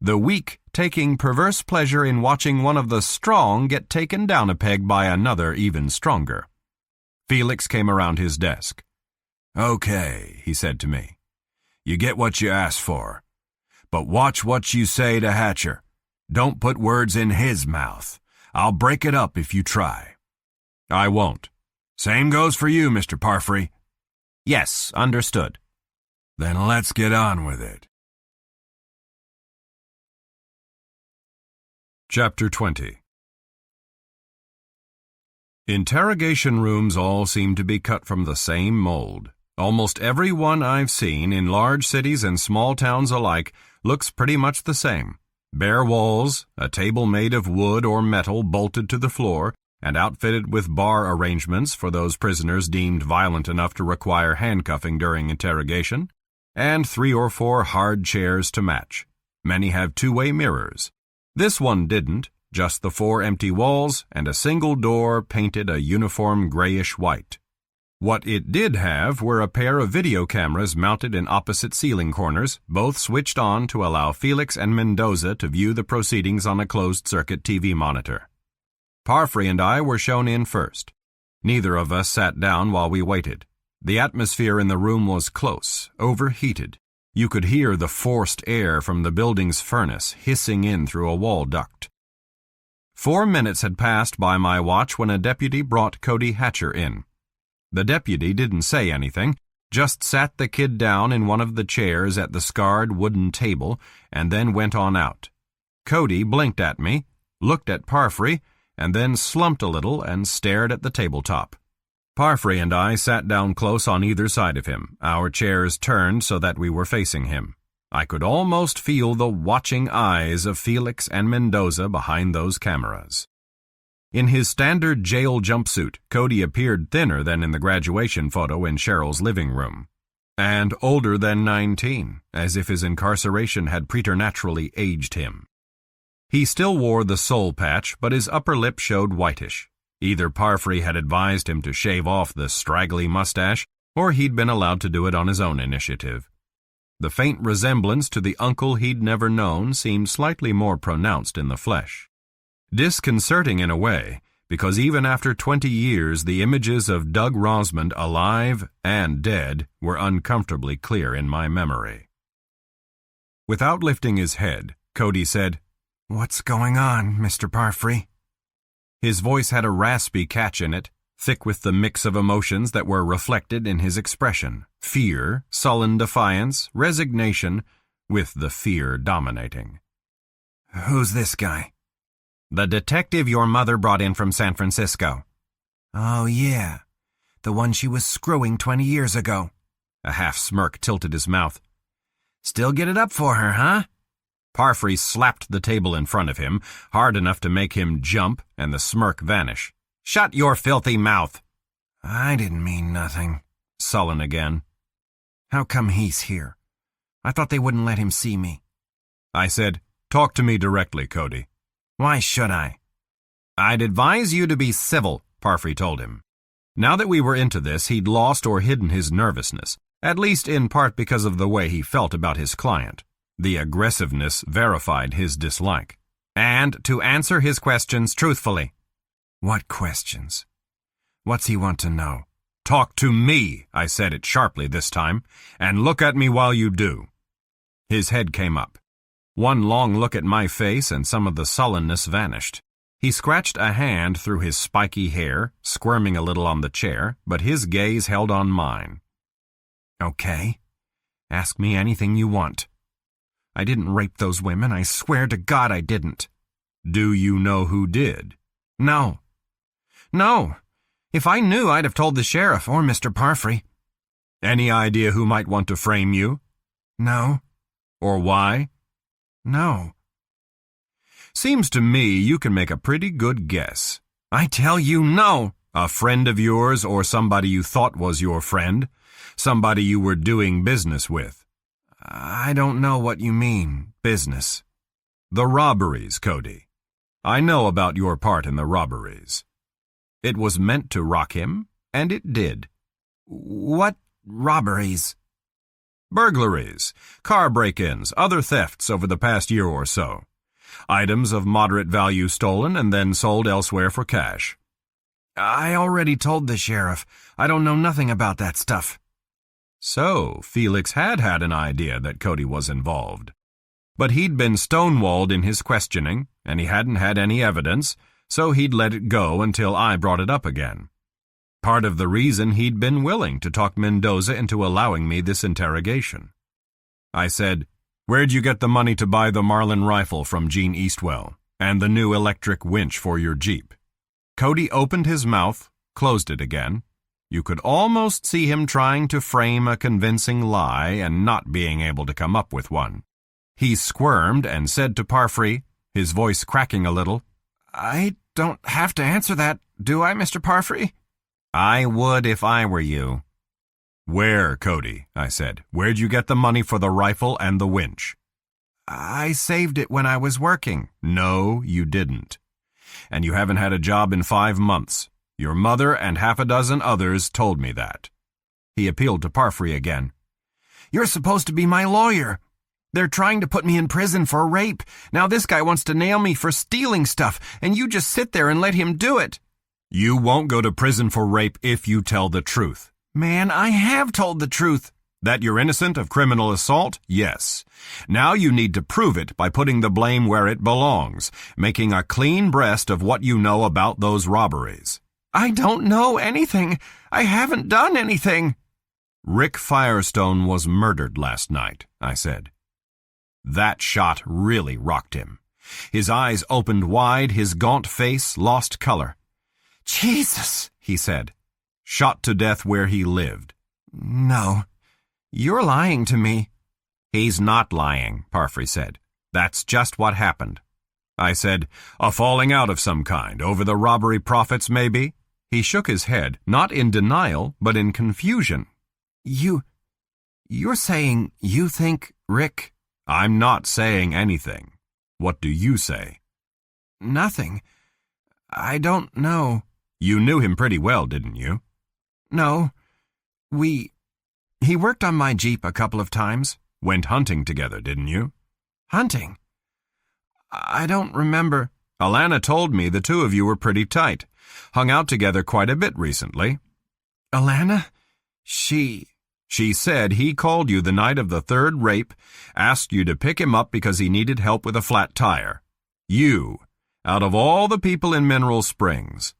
The weak taking perverse pleasure in watching one of the strong get taken down a peg by another even stronger. Felix came around his desk. Okay, he said to me. You get what you asked for. But watch what you say to Hatcher. Don't put words in his mouth. I'll break it up if you try. I won't. Same goes for you, Mr. Parfrey. Yes, understood. Then let's get on with it. Chapter 20. Interrogation rooms all seem to be cut from the same mold. Almost every one I've seen, in large cities and small towns alike, looks pretty much the same. Bare walls, a table made of wood or metal bolted to the floor, and outfitted with bar arrangements for those prisoners deemed violent enough to require handcuffing during interrogation, and 3 or 4 hard chairs to match. Many have two-way mirrors. This one didn't, just the 4 empty walls and a single door painted a uniform grayish-white. What it did have were a pair of video cameras mounted in opposite ceiling corners, both switched on to allow Felix and Mendoza to view the proceedings on a closed-circuit TV monitor. Parfrey and I were shown in first. Neither of us sat down while we waited. The atmosphere in the room was close, overheated. You could hear the forced air from the building's furnace hissing in through a wall duct. 4 minutes had passed by my watch when a deputy brought Cody Hatcher in. The deputy didn't say anything, just sat the kid down in one of the chairs at the scarred wooden table, and then went on out. Cody blinked at me, looked at Parfrey, and then slumped a little and stared at the tabletop. Parfrey and I sat down close on either side of him, our chairs turned so that we were facing him. I could almost feel the watching eyes of Felix and Mendoza behind those cameras. In his standard jail jumpsuit, Cody appeared thinner than in the graduation photo in Cheryl's living room, and older than 19, as if his incarceration had preternaturally aged him. He still wore the soul patch, but his upper lip showed whitish. Either Parfrey had advised him to shave off the straggly mustache, or he'd been allowed to do it on his own initiative. The faint resemblance to the uncle he'd never known seemed slightly more pronounced in the flesh. Disconcerting in a way, because even after 20 years the images of Doug Rosmond alive and dead were uncomfortably clear in my memory. Without lifting his head, Cody said, "What's going on, Mr. Parfrey?" His voice had a raspy catch in it, thick with the mix of emotions that were reflected in his expression: fear, sullen defiance, resignation, with the fear dominating. "Who's this guy?" "The detective your mother brought in from San Francisco." "Oh, yeah. The one she was screwing 20 years ago." A half smirk tilted his mouth. "Still get it up for her, huh?" Parfrey slapped the table in front of him, hard enough to make him jump and the smirk vanish. "Shut your filthy mouth." "I didn't mean nothing." Sullen again. "How come he's here? I thought they wouldn't let him see me." I said, "Talk to me directly, Cody." "Why should I?" "I'd advise you to be civil," Parfrey told him. Now that we were into this, he'd lost or hidden his nervousness, at least in part because of the way he felt about his client. The aggressiveness verified his dislike. "And to answer his questions truthfully." "What questions? What's he want to know?" "Talk to me," I said it sharply this time, "and look at me while you do." His head came up. One long look at my face and some of the sullenness vanished. He scratched a hand through his spiky hair, squirming a little on the chair, but his gaze held on mine. Okay. Ask me anything you want. I didn't rape those women. I swear to God I didn't. Do you know who did? No. No. If I knew, I'd have told the sheriff or Mr. Parfrey. Any idea who might want to frame you? No. Or why? No. Seems to me you can make a pretty good guess. I tell you, no. A friend of yours or somebody you thought was your friend? Somebody you were doing business with? I don't know what you mean, business. The robberies, Cody. I know about your part in the robberies. It was meant to rock him, and it did. What robberies? Burglaries, car break-ins, other thefts over the past year or so. Items of moderate value stolen and then sold elsewhere for cash. I already told the sheriff. I don't know nothing about that stuff. So, Felix had an idea that Cody was involved. But he'd been stonewalled in his questioning, and he hadn't had any evidence, so he'd let it go until I brought it up again. Part of the reason he'd been willing to talk Mendoza into allowing me this interrogation. I said, "Where'd you get the money to buy the Marlin rifle from Gene Eastwell, and the new electric winch for your Jeep?" Cody opened his mouth, closed it again. You could almost see him trying to frame a convincing lie and not being able to come up with one. He squirmed and said to Parfrey, his voice cracking a little, "I don't have to answer that, do I, Mr. Parfrey?" "I would if I were you." "Where, Cody?" I said. "Where'd you get the money for the rifle and the winch?" "I saved it when I was working." "No, you didn't. And you haven't had a job in 5 months. Your mother and half a dozen others told me that." He appealed to Parfrey again. "You're supposed to be my lawyer. They're trying to put me in prison for rape. Now this guy wants to nail me for stealing stuff, and you just sit there and let him do it." "You won't go to prison for rape if you tell the truth." "Man, I have told the truth." "That you're innocent of criminal assault? Yes. Now you need to prove it by putting the blame where it belongs, making a clean breast of what you know about those robberies." "I don't know anything. I haven't done anything." "Rick Firestone was murdered last night," I said. That shot really rocked him. His eyes opened wide, his gaunt face lost color. "Jesus," he said. "Shot to death where he lived." "No. You're lying to me." "He's not lying," Parfrey said. "That's just what happened." I said, "A falling out of some kind, over the robbery profits, maybe?" He shook his head, not in denial, but in confusion. You're saying you think Rick—" "I'm not saying anything. What do you say?" "Nothing. I don't know." "You knew him pretty well, didn't you?" "No. He worked on my Jeep a couple of times." "Went hunting together, didn't you?" "Hunting? I don't remember." "Alana told me the two of you were pretty tight. Hung out together quite a bit recently." "Alana? She said he called you the night of the third rape, asked you to pick him up because he needed help with a flat tire. You, out of all the people in Mineral Springs.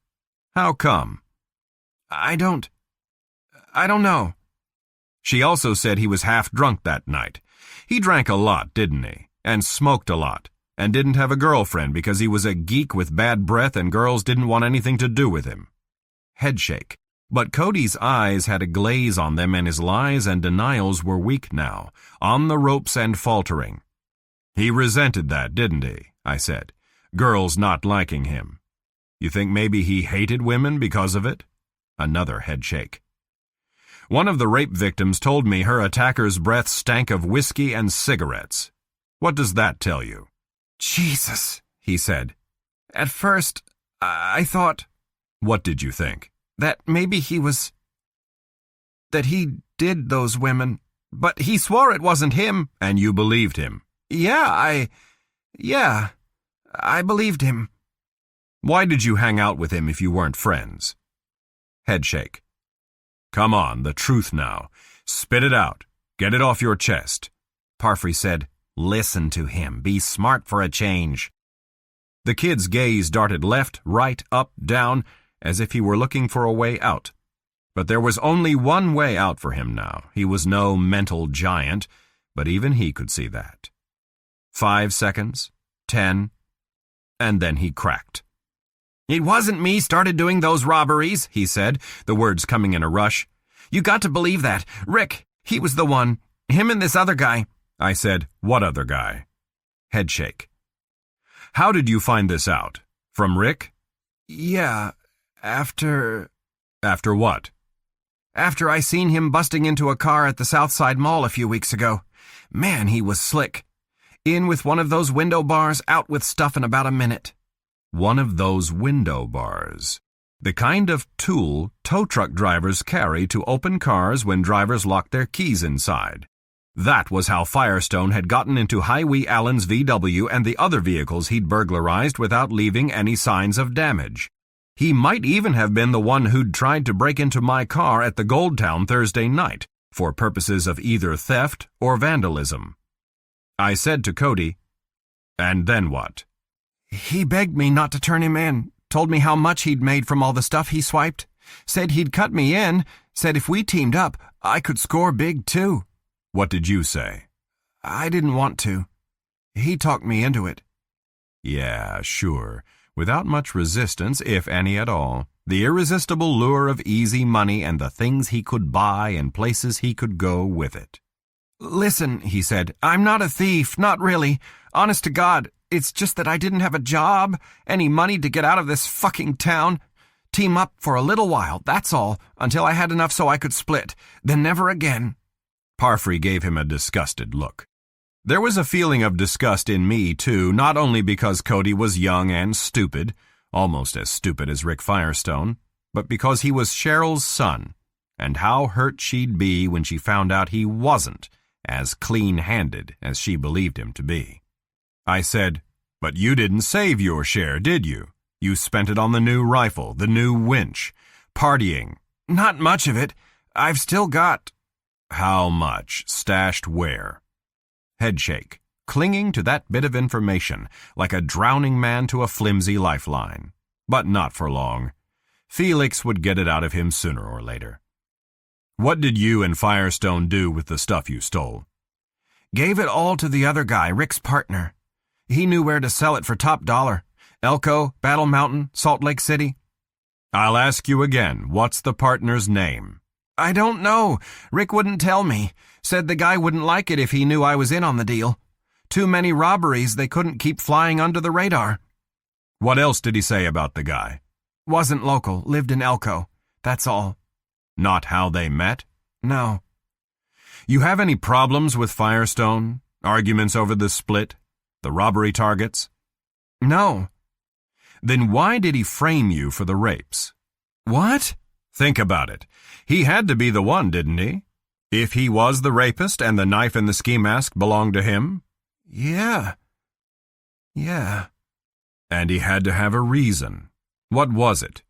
How come?" I don't know." She also said he was half drunk that night. He drank a lot, didn't he? And smoked a lot. And didn't have a girlfriend because he was a geek with bad breath and girls didn't want anything to do with him. Headshake. But Cody's eyes had a glaze on them and his lies and denials were weak now, on the ropes and faltering. "He resented that, didn't he?" I said. "Girls not liking him. You think maybe he hated women because of it?" Another headshake. "One of the rape victims told me her attacker's breath stank of whiskey and cigarettes. What does that tell you?" "Jesus," he said. "At first, I thought—" "What did you think?" "That maybe that he did those women. But he swore it wasn't him." "And you believed him?" Yeah, I believed him." "Why did you hang out with him if you weren't friends?" Headshake. "Come on, the truth now. Spit it out. Get it off your chest." Parfrey said, "Listen to him. Be smart for a change." The kid's gaze darted left, right, up, down, as if he were looking for a way out. But there was only one way out for him now. He was no mental giant, but even he could see that. 5 seconds, 10, and then he cracked. "It wasn't me started doing those robberies," he said, the words coming in a rush. "You got to believe that. Rick, he was the one. Him and this other guy." I said, "What other guy?" Headshake. "How did you find this out? From Rick?" "Yeah, after what?" "After I seen him busting into a car at the Southside Mall a few weeks ago. Man, he was slick. In with one of those window bars, out with stuff in about a minute." One of those window bars. The kind of tool tow truck drivers carry to open cars when drivers lock their keys inside. That was how Firestone had gotten into Highway Allen's VW and the other vehicles he'd burglarized without leaving any signs of damage. He might even have been the one who'd tried to break into my car at the Gold Town Thursday night, for purposes of either theft or vandalism. I said to Cody, "And then what?" "He begged me not to turn him in, told me how much he'd made from all the stuff he swiped, said he'd cut me in, said if we teamed up, I could score big too." "What did you say?" "I didn't want to. He talked me into it." Yeah, sure. Without much resistance, if any at all. The irresistible lure of easy money and the things he could buy and places he could go with it. "Listen," he said, "I'm not a thief, not really. Honest to God, it's just that I didn't have a job, any money to get out of this fucking town. Team up for a little while, that's all, until I had enough so I could split. Then never again." Parfrey gave him a disgusted look. There was a feeling of disgust in me, too, not only because Cody was young and stupid, almost as stupid as Rick Firestone, but because he was Cheryl's son, and how hurt she'd be when she found out he wasn't as clean-handed as she believed him to be. I said, "But you didn't save your share, did you? You spent it on the new rifle, the new winch, partying." "Not much of it. I've still got—" "How much? Stashed where?" Headshake, clinging to that bit of information, like a drowning man to a flimsy lifeline. But not for long. Felix would get it out of him sooner or later. "What did you and Firestone do with the stuff you stole?" "Gave it all to the other guy, Rick's partner. He knew where to sell it for top dollar. Elko, Battle Mountain, Salt Lake City." "I'll ask you again, what's the partner's name?" "I don't know. Rick wouldn't tell me. Said the guy wouldn't like it if he knew I was in on the deal. Too many robberies, they couldn't keep flying under the radar." "What else did he say about the guy?" "Wasn't local, lived in Elko. That's all." "Not how they met?" "No." "You have any problems with Firestone? Arguments over the split? The robbery targets?" "No." "Then why did he frame you for the rapes?" "What?" "Think about it. He had to be the one, didn't he? If he was the rapist and the knife and the ski mask belonged to him?" Yeah. "And he had to have a reason. What was it?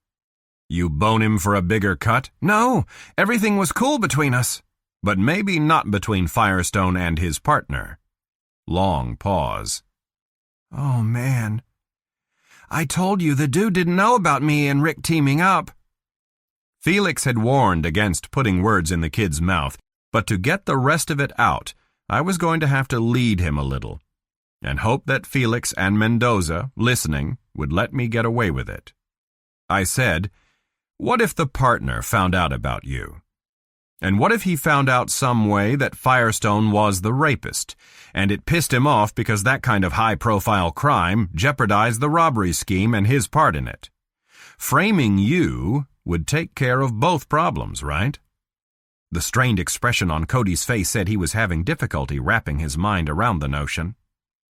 You bone him for a bigger cut?" "No, everything was cool between us." "But maybe not between Firestone and his partner." Long pause. "Oh, man. I told you the dude didn't know about me and Rick teaming up." Felix had warned against putting words in the kid's mouth, but to get the rest of it out, I was going to have to lead him a little, and hope that Felix and Mendoza, listening, would let me get away with it. I said, "What if the partner found out about you? And what if he found out some way that Firestone was the rapist, and it pissed him off because that kind of high-profile crime jeopardized the robbery scheme and his part in it? Framing you would take care of both problems, right?" The strained expression on Cody's face said he was having difficulty wrapping his mind around the notion.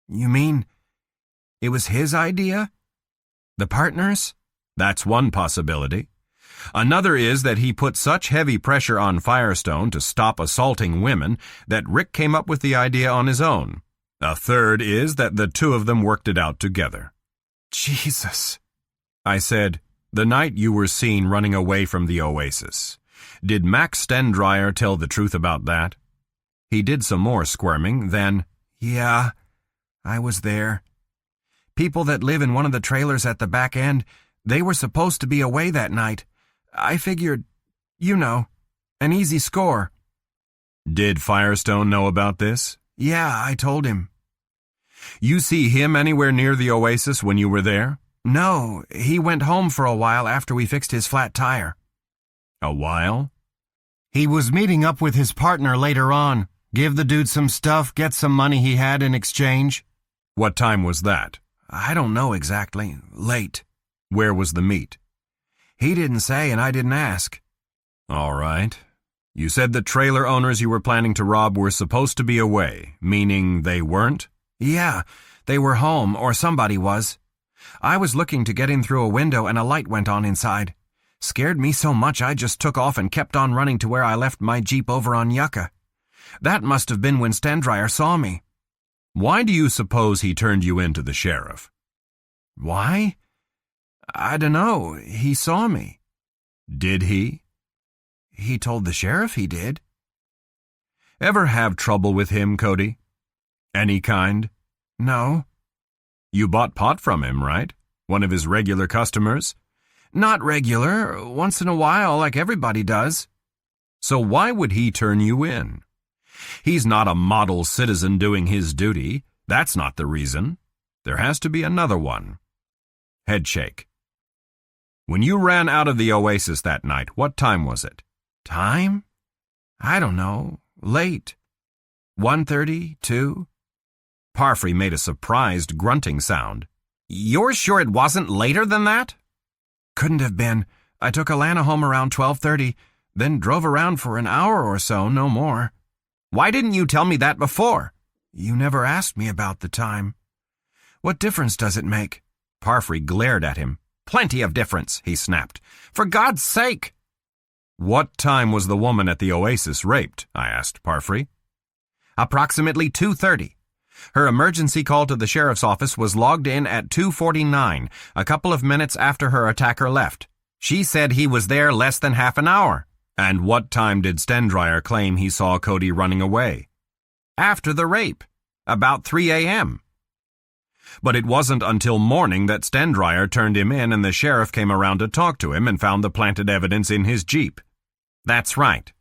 "You mean it was his idea? The partner's?" "That's one possibility. Another is that he put such heavy pressure on Firestone to stop assaulting women that Rick came up with the idea on his own. A third is that the two of them worked it out together." "Jesus." I said, "The night you were seen running away from the Oasis, did Max Stendryer tell the truth about that?" He did some more squirming, then, "Yeah, I was there. People that live in one of the trailers at the back end, they were supposed to be away that night. I figured, an easy score. Did Firestone know about this? Yeah, I told him. You see him anywhere near the Oasis when you were there? No, he went home for a while after we fixed his flat tire. A while? He was meeting up with his partner later on. Give the dude some stuff, get some money he had in exchange. What time was that? I don't know exactly. Late. Where was the meet? He didn't say and I didn't ask. All right. You said the trailer owners you were planning to rob were supposed to be away, meaning they weren't? Yeah, they were home, or somebody was. I was looking to get in through a window and a light went on inside. Scared me so much I just took off and kept on running to where I left my Jeep over on Yucca. That must have been when Stendryer saw me. Why do you suppose he turned you in to the sheriff? Why? I dunno. He saw me. Did he? He told the sheriff he did. Ever have trouble with him, Cody? Any kind? No. You bought pot from him, right? One of his regular customers? Not regular. Once in a while, like everybody does. So why would he turn you in? He's not a model citizen doing his duty. That's not the reason. There has to be another one. Headshake. When you ran out of the Oasis that night, what time was it? Time? I don't know. Late. 1:30, 2. Parfrey made a surprised grunting sound. You're sure it wasn't later than that? Couldn't have been. I took Alana home around 12:30, then drove around for an hour or so, no more. Why didn't you tell me that before? You never asked me about the time. What difference does it make? Parfrey glared at him. Plenty of difference, he snapped. For God's sake! What time was the woman at the Oasis raped? I asked Parfrey. Approximately 2:30. Her emergency call to the sheriff's office was logged in at 2:49, a couple of minutes after her attacker left. She said he was there less than half an hour. And what time did Stendryer claim he saw Cody running away? After the rape. About 3 a.m. But it wasn't until morning that Stendryer turned him in and the sheriff came around to talk to him and found the planted evidence in his Jeep. That's right.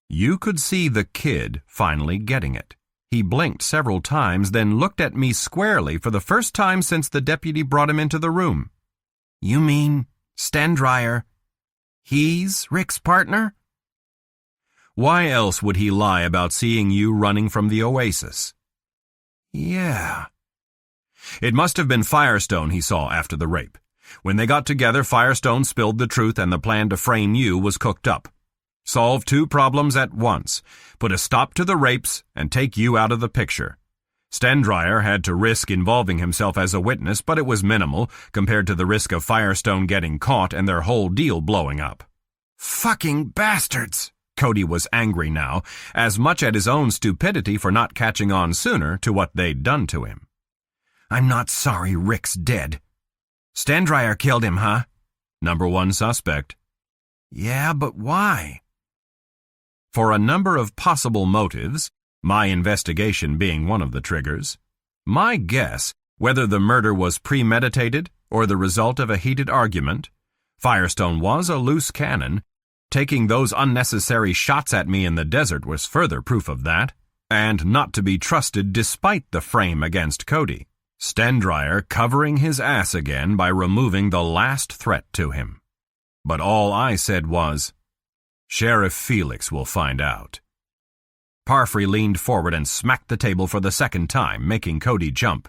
You could see the kid finally getting it. He blinked several times, then looked at me squarely for the first time since the deputy brought him into the room. You mean Stendryer? He's Rick's partner? Why else would he lie about seeing you running from the Oasis? Yeah. It must have been Firestone he saw after the rape. When they got together, Firestone spilled the truth and the plan to frame you was cooked up. Solve two problems at once. Put a stop to the rapes and take you out of the picture. Stendryer had to risk involving himself as a witness, but it was minimal compared to the risk of Firestone getting caught and their whole deal blowing up. Fucking bastards! Cody was angry now, as much at his own stupidity for not catching on sooner to what they'd done to him. I'm not sorry Rick's dead. Stendryer killed him, huh? Number one suspect. Yeah, but why? For a number of possible motives, my investigation being one of the triggers. My guess, whether the murder was premeditated or the result of a heated argument, Firestone was a loose cannon. Taking those unnecessary shots at me in the desert was further proof of that, and not to be trusted despite the frame against Cody. Stendryer covering his ass again by removing the last threat to him. But all I said was, Sheriff Felix will find out. Parfrey leaned forward and smacked the table for the second time, making Cody jump.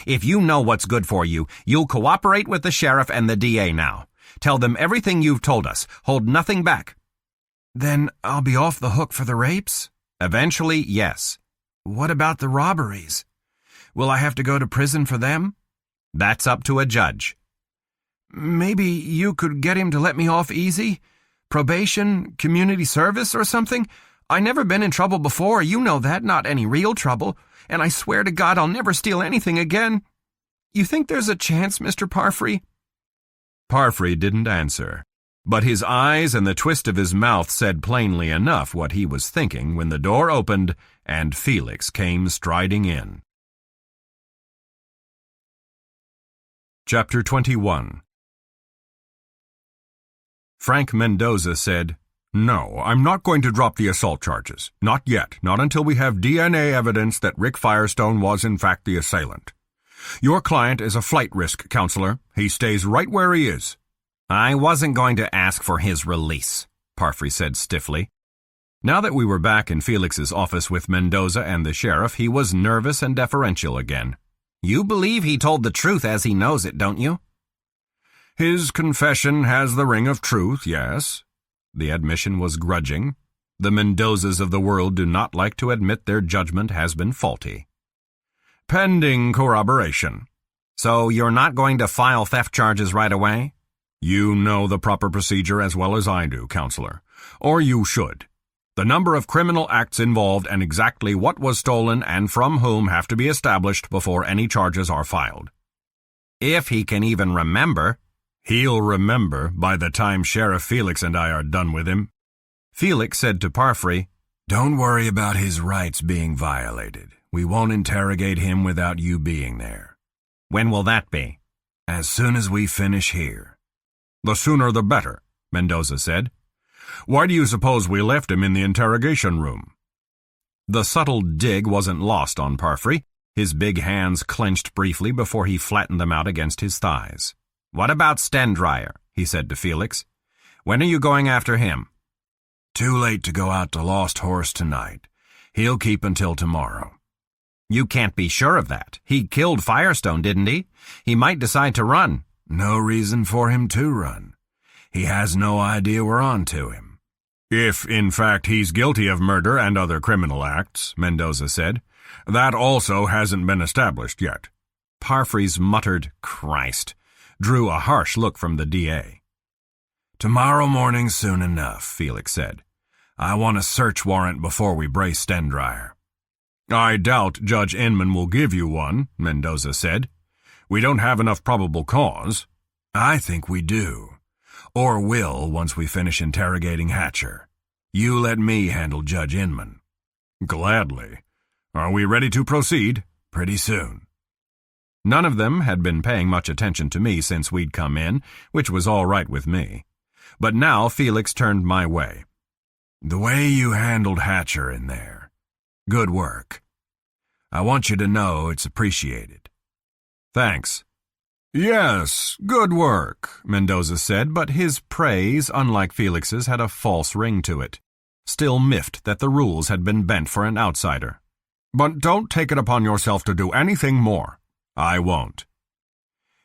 If you know what's good for you, you'll cooperate with the sheriff and the DA now. Tell them everything you've told us. Hold nothing back. Then I'll be off the hook for the rapes? Eventually, yes. What about the robberies? Will I have to go to prison for them? That's up to a judge. Maybe you could get him to let me off easy? Probation, community service, or something? I never been in trouble before, you know that, not any real trouble, and I swear to God I'll never steal anything again. You think there's a chance, Mr. Parfrey? Parfrey didn't answer, but his eyes and the twist of his mouth said plainly enough what he was thinking when the door opened and Felix came striding in. Chapter 21. Frank Mendoza said, "No, I'm not going to drop the assault charges. Not yet, not until we have DNA evidence that Rick Firestone was in fact the assailant. Your client is a flight risk, counselor. He stays right where he is." "I wasn't going to ask for his release," Parfrey said stiffly. Now that we were back in Felix's office with Mendoza and the sheriff, he was nervous and deferential again. "You believe he told the truth as he knows it, don't you?" "His confession has the ring of truth, yes." The admission was grudging. The Mendozas of the world do not like to admit their judgment has been faulty. "Pending corroboration." "So you're not going to file theft charges right away?" "You know the proper procedure as well as I do, counselor. Or you should. The number of criminal acts involved and exactly what was stolen and from whom have to be established before any charges are filed." "If he can even remember." "He'll remember by the time Sheriff Felix and I are done with him." Felix said to Parfrey, "Don't worry about his rights being violated. We won't interrogate him without you being there." "When will that be?" "As soon as we finish here." "The sooner the better," Mendoza said. "Why do you suppose we left him in the interrogation room?" The subtle dig wasn't lost on Parfrey. His big hands clenched briefly before he flattened them out against his thighs. "What about Stendryer?" he said to Felix. "When are you going after him?" "Too late to go out to Lost Horse tonight. He'll keep until tomorrow." "You can't be sure of that. He killed Firestone, didn't he? He might decide to run." "No reason for him to run. He has no idea we're on to him." "If, in fact, he's guilty of murder and other criminal acts," Mendoza said, "that also hasn't been established yet." Parfrey's muttered, "Christ," drew a harsh look from the DA. "Tomorrow morning soon enough," Felix said. "I want a search warrant before we brace Stendryer." "I doubt Judge Inman will give you one," Mendoza said. "We don't have enough probable cause." "I think we do. Or will once we finish interrogating Hatcher. You let me handle Judge Inman." "Gladly. Are we ready to proceed?" "Pretty soon." None of them had been paying much attention to me since we'd come in, which was all right with me. But now Felix turned my way. "The way you handled Hatcher in there. Good work. I want you to know it's appreciated." "Thanks." "Yes, good work," Mendoza said, but his praise, unlike Felix's, had a false ring to it, still miffed that the rules had been bent for an outsider. "But don't take it upon yourself to do anything more." "I won't."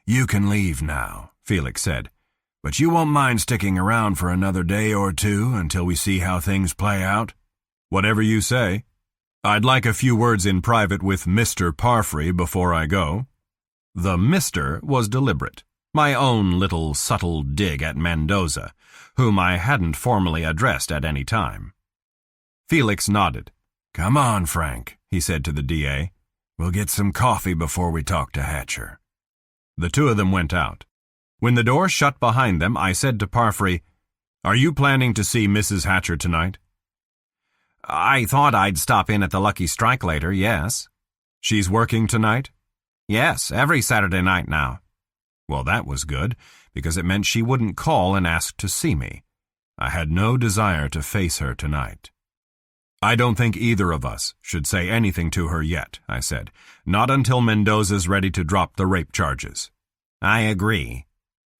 "You can leave now," Felix said, "but you won't mind sticking around for another day or two until we see how things play out?" "Whatever you say. I'd like a few words in private with Mr. Parfrey before I go." The Mr. was deliberate, my own little subtle dig at Mendoza, whom I hadn't formally addressed at any time. Felix nodded. "Come on, Frank," he said to the DA. "We'll get some coffee before we talk to Hatcher." The two of them went out. When the door shut behind them, I said to Parfrey, "Are you planning to see Mrs. Hatcher tonight?" "I thought I'd stop in at the Lucky Strike later, yes." "She's working tonight?" "Yes, every Saturday night now." Well, that was good, because it meant she wouldn't call and ask to see me. I had no desire to face her tonight. "I don't think either of us should say anything to her yet," I said. "Not until Mendoza's ready to drop the rape charges." "I agree."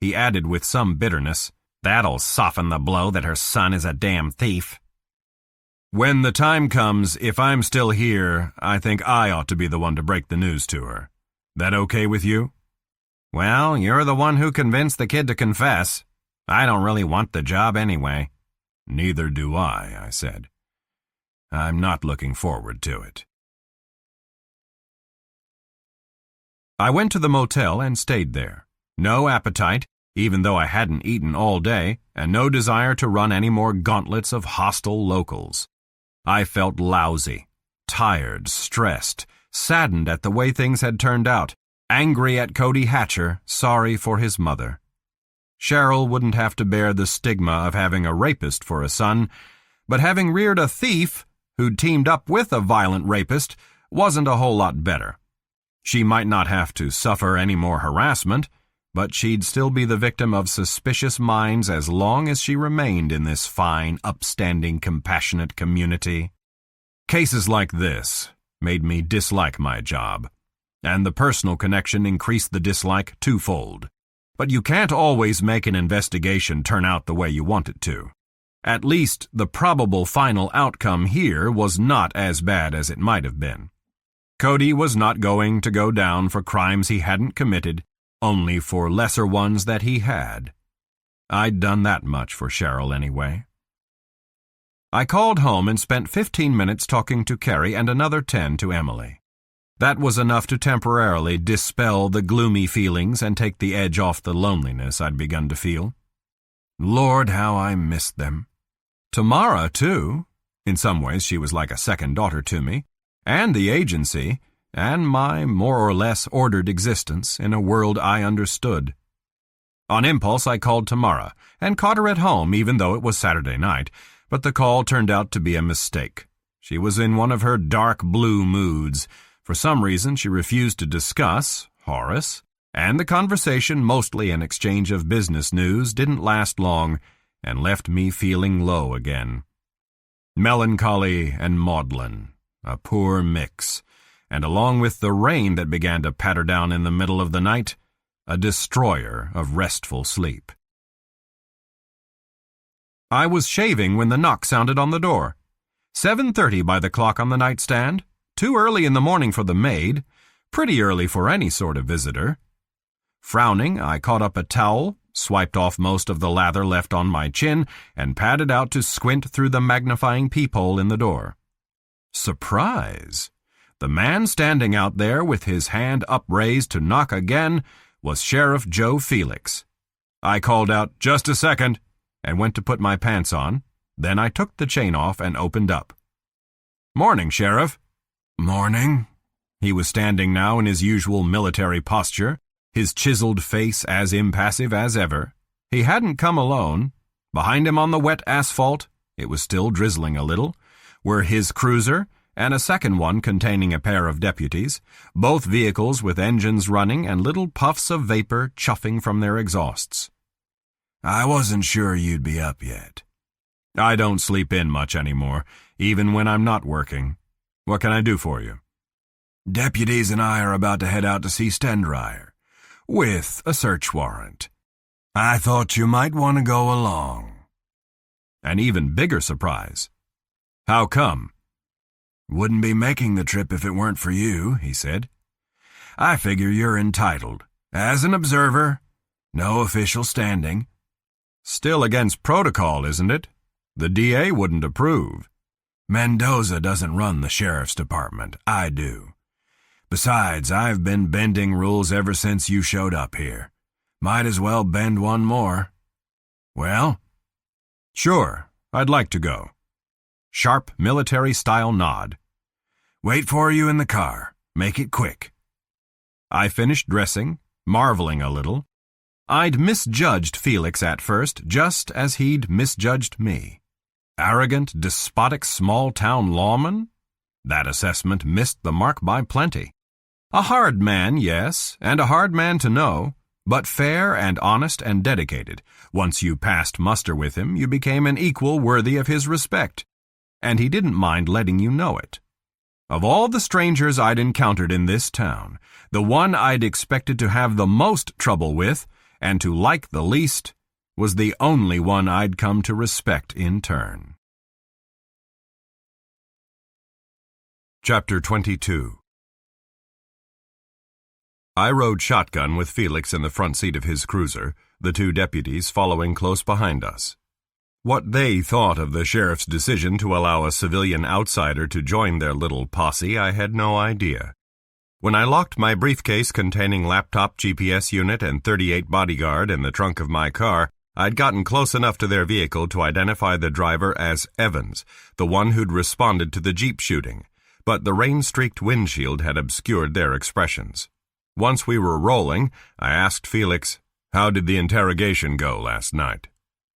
He added with some bitterness, "That'll soften the blow that her son is a damn thief." "When the time comes, if I'm still here, I think I ought to be the one to break the news to her. That okay with you?" "Well, you're the one who convinced the kid to confess. I don't really want the job anyway." "Neither do I said. "I'm not looking forward to it." I went to the motel and stayed there. No appetite, even though I hadn't eaten all day, and no desire to run any more gauntlets of hostile locals. I felt lousy, tired, stressed, saddened at the way things had turned out, angry at Cody Hatcher, sorry for his mother. Cheryl wouldn't have to bear the stigma of having a rapist for a son, but having reared a thief who'd teamed up with a violent rapist wasn't a whole lot better. She might not have to suffer any more harassment, but she'd still be the victim of suspicious minds as long as she remained in this fine, upstanding, compassionate community. Cases like this made me dislike my job, and the personal connection increased the dislike twofold. But you can't always make an investigation turn out the way you want it to. At least the probable final outcome here was not as bad as it might have been. Cody was not going to go down for crimes he hadn't committed, only for lesser ones that he had. I'd done that much for Cheryl anyway. I called home and spent 15 minutes talking to Carrie and another 10 to Emily. That was enough to temporarily dispel the gloomy feelings and take the edge off the loneliness I'd begun to feel. Lord, how I missed them. Tamara, too. In some ways she was like a second daughter to me, and the agency, and my more or less ordered existence in a world I understood. On impulse, I called Tamara, and caught her at home even though it was Saturday night, but the call turned out to be a mistake. She was in one of her dark blue moods. For some reason, she refused to discuss Horace, and the conversation, mostly an exchange of business news, didn't last long and left me feeling low again. Melancholy and maudlin, a poor mix, and along with the rain that began to patter down in the middle of the night, a destroyer of restful sleep. I was shaving when the knock sounded on the door. 7:30 by the clock on the nightstand, too early in the morning for the maid, pretty early for any sort of visitor. Frowning, I caught up a towel, swiped off most of the lather left on my chin, and padded out to squint through the magnifying peephole in the door. Surprise! The man standing out there with his hand upraised to knock again was Sheriff Joe Felix. I called out, "Just a second," and went to put my pants on. Then I took the chain off and opened up. "Morning, Sheriff." "Morning." He was standing now in his usual military posture, his chiseled face as impassive as ever. He hadn't come alone. Behind him on the wet asphalt, it was still drizzling a little, were his cruiser and a second one containing a pair of deputies, both vehicles with engines running and little puffs of vapor chuffing from their exhausts. "I wasn't sure you'd be up yet." "I don't sleep in much anymore, even when I'm not working. What can I do for you?" "Deputies and I are about to head out to see Stendrayer, with a search warrant. I thought you might want to go along." An even bigger surprise. "How come?" "Wouldn't be making the trip if it weren't for you," he said. "I figure you're entitled. As an observer, no official standing." "Still against protocol, isn't it? The DA wouldn't approve." "Mendoza doesn't run the sheriff's department. I do. Besides, I've been bending rules ever since you showed up here. Might as well bend one more." "Well?" "Sure, I'd like to go." Sharp military-style nod. "Wait for you in the car. Make it quick." I finished dressing, marveling a little. I'd misjudged Felix at first, just as he'd misjudged me. Arrogant, despotic small-town lawman? That assessment missed the mark by plenty. A hard man, yes, and a hard man to know, but fair and honest and dedicated. Once you passed muster with him, you became an equal worthy of his respect, and he didn't mind letting you know it. Of all the strangers I'd encountered in this town, the one I'd expected to have the most trouble with, and to like the least, was the only one I'd come to respect in turn. Chapter 22. I rode shotgun with Felix in the front seat of his cruiser, the two deputies following close behind us. What they thought of the sheriff's decision to allow a civilian outsider to join their little posse, I had no idea. When I locked my briefcase containing laptop, GPS unit, and .38 bodyguard in the trunk of my car, I'd gotten close enough to their vehicle to identify the driver as Evans, the one who'd responded to the Jeep shooting, but the rain-streaked windshield had obscured their expressions. Once we were rolling, I asked Felix, "How did the interrogation go last night?"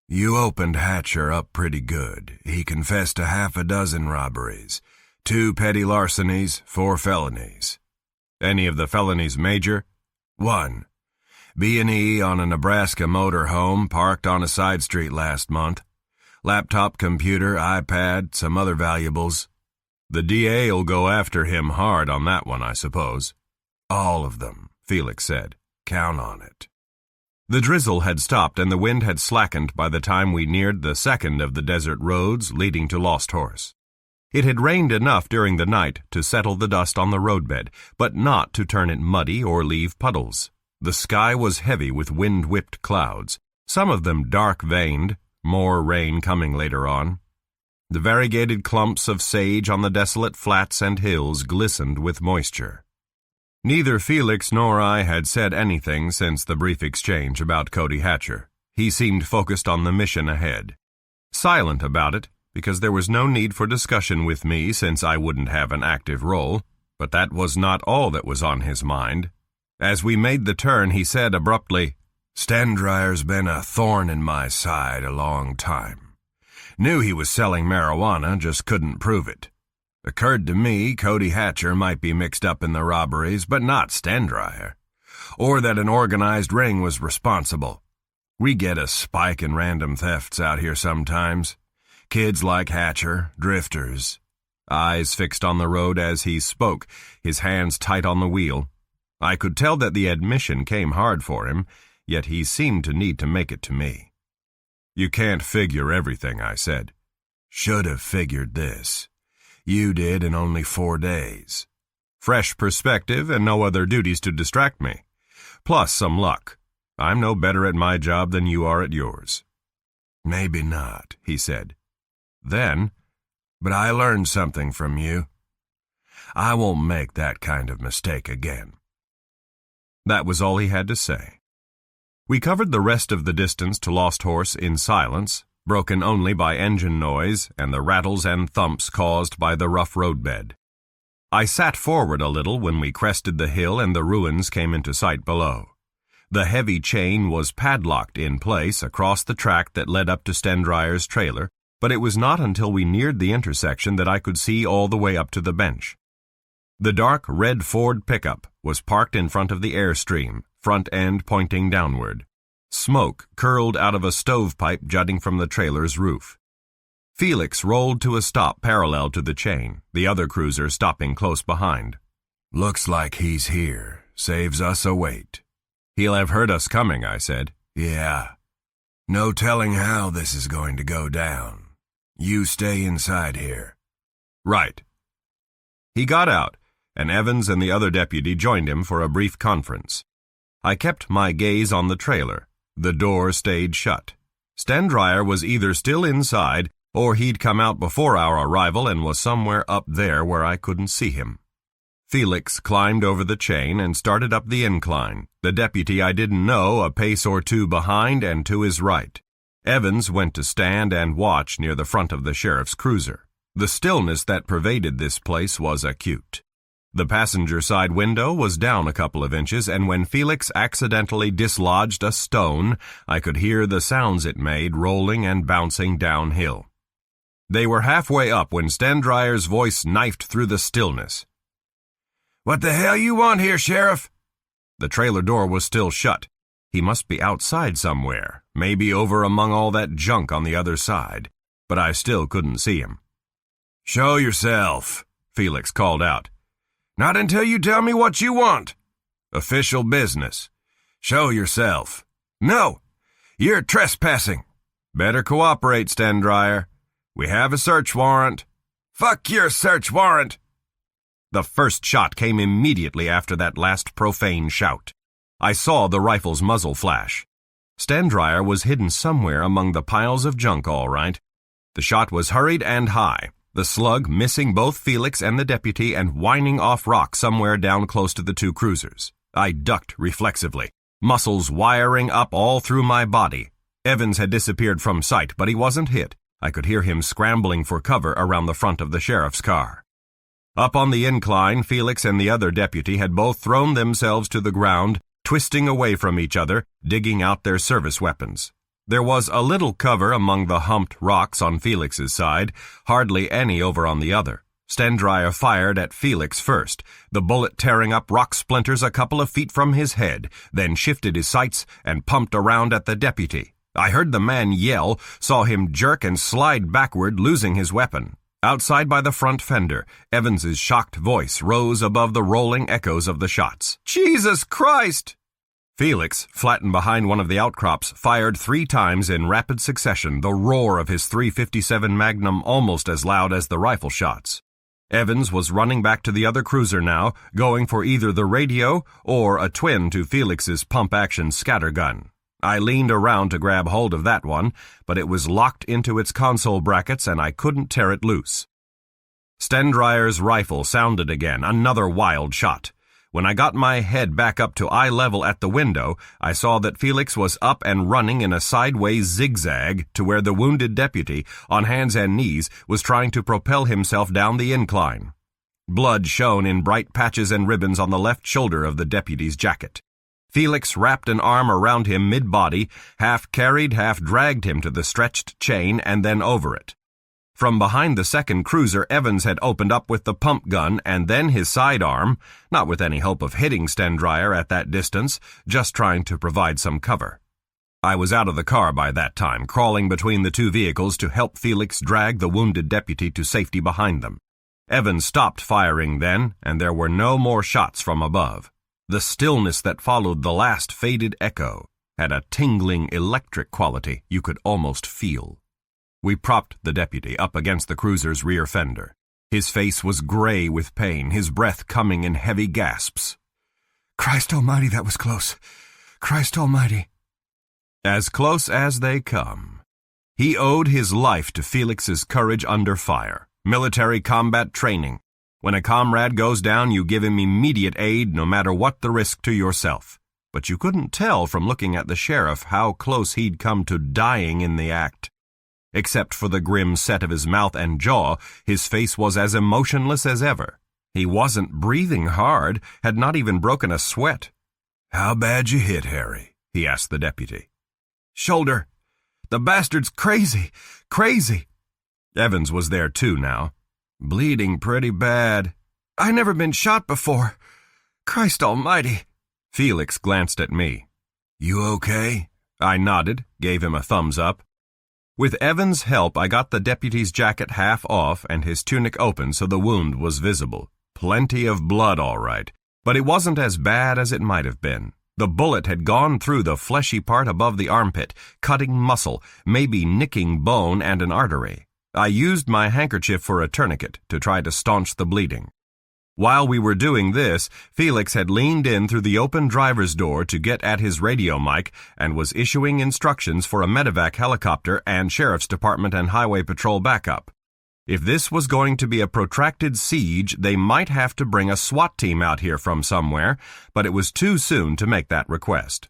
"You opened Hatcher up pretty good. He confessed to 6 robberies, 2 petty larcenies, 4 felonies. Any of the felonies major?" "1. B&E on a Nebraska motorhome parked on a side street last month. Laptop, computer, iPad, some other valuables. The DA'll go after him hard on that one, I suppose. All of them, Felix said. Count on it. The drizzle had stopped and the wind had slackened by the time we neared the second of the desert roads leading to Lost Horse. It had rained enough during the night to settle the dust on the roadbed, but not to turn it muddy or leave puddles. The sky was heavy with wind-whipped clouds, some of them dark-veined, more rain coming later on. The variegated clumps of sage on the desolate flats and hills glistened with moisture. Neither Felix nor I had said anything since the brief exchange about Cody Hatcher. He seemed focused on the mission ahead. Silent about it, because there was no need for discussion with me since I wouldn't have an active role, but that was not all that was on his mind. As we made the turn, he said abruptly, "Stendryer's been a thorn in my side a long time. Knew he was selling marijuana, just couldn't prove it. Occurred to me Cody Hatcher might be mixed up in the robberies, but not Stendryer. Or that an organized ring was responsible. We get a spike in random thefts out here sometimes. Kids like Hatcher, drifters." Eyes fixed on the road as he spoke, his hands tight on the wheel. I could tell that the admission came hard for him, yet he seemed to need to make it to me. "You can't figure everything," I said. "Should have figured this. You did in only 4 days. Fresh perspective and no other duties to distract me. Plus some luck. I'm no better at my job than you are at yours." "Maybe not," he said. Then, "But I learned something from you. I won't make that kind of mistake again." That was all he had to say. We covered the rest of the distance to Lost Horse in silence, broken only by engine noise and the rattles and thumps caused by the rough roadbed. I sat forward a little when we crested the hill and the ruins came into sight below. The heavy chain was padlocked in place across the track that led up to Stendryer's trailer, but it was not until we neared the intersection that I could see all the way up to the bench. The dark red Ford pickup was parked in front of the Airstream, front end pointing downward. Smoke curled out of a stovepipe jutting from the trailer's roof. Felix rolled to a stop parallel to the chain, the other cruiser stopping close behind. "Looks like he's here. Saves us a wait." "He'll have heard us coming," I said. "Yeah. No telling how this is going to go down. You stay inside here." "Right." He got out, and Evans and the other deputy joined him for a brief conference. I kept my gaze on the trailer. The door stayed shut. Stendryer was either still inside, or he'd come out before our arrival and was somewhere up there where I couldn't see him. Felix climbed over the chain and started up the incline, the deputy I didn't know a pace or two behind and to his right. Evans went to stand and watch near the front of the sheriff's cruiser. The stillness that pervaded this place was acute. The passenger side window was down a couple of inches, and when Felix accidentally dislodged a stone, I could hear the sounds it made rolling and bouncing downhill. They were halfway up when Stendryer's voice knifed through the stillness. "What the hell you want here, Sheriff?" The trailer door was still shut. He must be outside somewhere, maybe over among all that junk on the other side, but I still couldn't see him. "Show yourself," Felix called out. "Not until you tell me what you want." "Official business." "Show yourself." "No, you're trespassing." "Better cooperate, Stendryer. We have a search warrant." "Fuck your search warrant." The first shot came immediately after that last profane shout. I saw the rifle's muzzle flash. Stendryer was hidden somewhere among the piles of junk, all right. The shot was hurried and high, the slug missing both Felix and the deputy and whining off rock somewhere down close to the two cruisers. I ducked reflexively, muscles wiring up all through my body. Evans had disappeared from sight, but he wasn't hit. I could hear him scrambling for cover around the front of the sheriff's car. Up on the incline, Felix and the other deputy had both thrown themselves to the ground, twisting away from each other, digging out their service weapons. There was a little cover among the humped rocks on Felix's side, hardly any over on the other, Stendryer fired at Felix first, the bullet tearing up rock splinters a couple of feet from his head, then shifted his sights and pumped around at the deputy. I heard the man yell, saw him jerk and slide backward, losing his weapon. Outside by the front fender, Evans's shocked voice rose above the rolling echoes of the shots. "Jesus Christ!" Felix, flattened behind one of the outcrops, fired 3 times in rapid succession, the roar of his .357 Magnum almost as loud as the rifle shots. Evans was running back to the other cruiser now, going for either the radio or a twin to Felix's pump-action scattergun. I leaned around to grab hold of that one, but it was locked into its console brackets and I couldn't tear it loose. Stendryer's rifle sounded again, another wild shot. When I got my head back up to eye level at the window, I saw that Felix was up and running in a sideways zigzag to where the wounded deputy, on hands and knees, was trying to propel himself down the incline. Blood shone in bright patches and ribbons on the left shoulder of the deputy's jacket. Felix wrapped an arm around him mid-body, half carried, half dragged him to the stretched chain and then over it. From behind the second cruiser, Evans had opened up with the pump gun and then his sidearm, not with any hope of hitting Stendryer at that distance, just trying to provide some cover. I was out of the car by that time, crawling between the 2 vehicles to help Felix drag the wounded deputy to safety behind them. Evans stopped firing then, and there were no more shots from above. The stillness that followed the last faded echo had a tingling electric quality you could almost feel. We propped the deputy up against the cruiser's rear fender. His face was gray with pain, his breath coming in heavy gasps. "Christ almighty, that was close. Christ almighty." As close as they come. He owed his life to Felix's courage under fire, military combat training. When a comrade goes down, you give him immediate aid no matter what the risk to yourself. But you couldn't tell from looking at the sheriff how close he'd come to dying in the act. Except for the grim set of his mouth and jaw, his face was as emotionless as ever. He wasn't breathing hard, had not even broken a sweat. "How bad you hit, Harry?" he asked the deputy. "Shoulder. The bastard's crazy. Crazy." Evans was there too now. "Bleeding pretty bad. I never been shot before. Christ almighty." Felix glanced at me. "You okay?" I nodded, gave him a thumbs up. With Evans' help, I got the deputy's jacket half off and his tunic open so the wound was visible. Plenty of blood, all right, but it wasn't as bad as it might have been. The bullet had gone through the fleshy part above the armpit, cutting muscle, maybe nicking bone and an artery. I used my handkerchief for a tourniquet to try to staunch the bleeding. While we were doing this, Felix had leaned in through the open driver's door to get at his radio mic and was issuing instructions for a medevac helicopter and sheriff's department and highway patrol backup. If this was going to be a protracted siege, they might have to bring a SWAT team out here from somewhere, but it was too soon to make that request.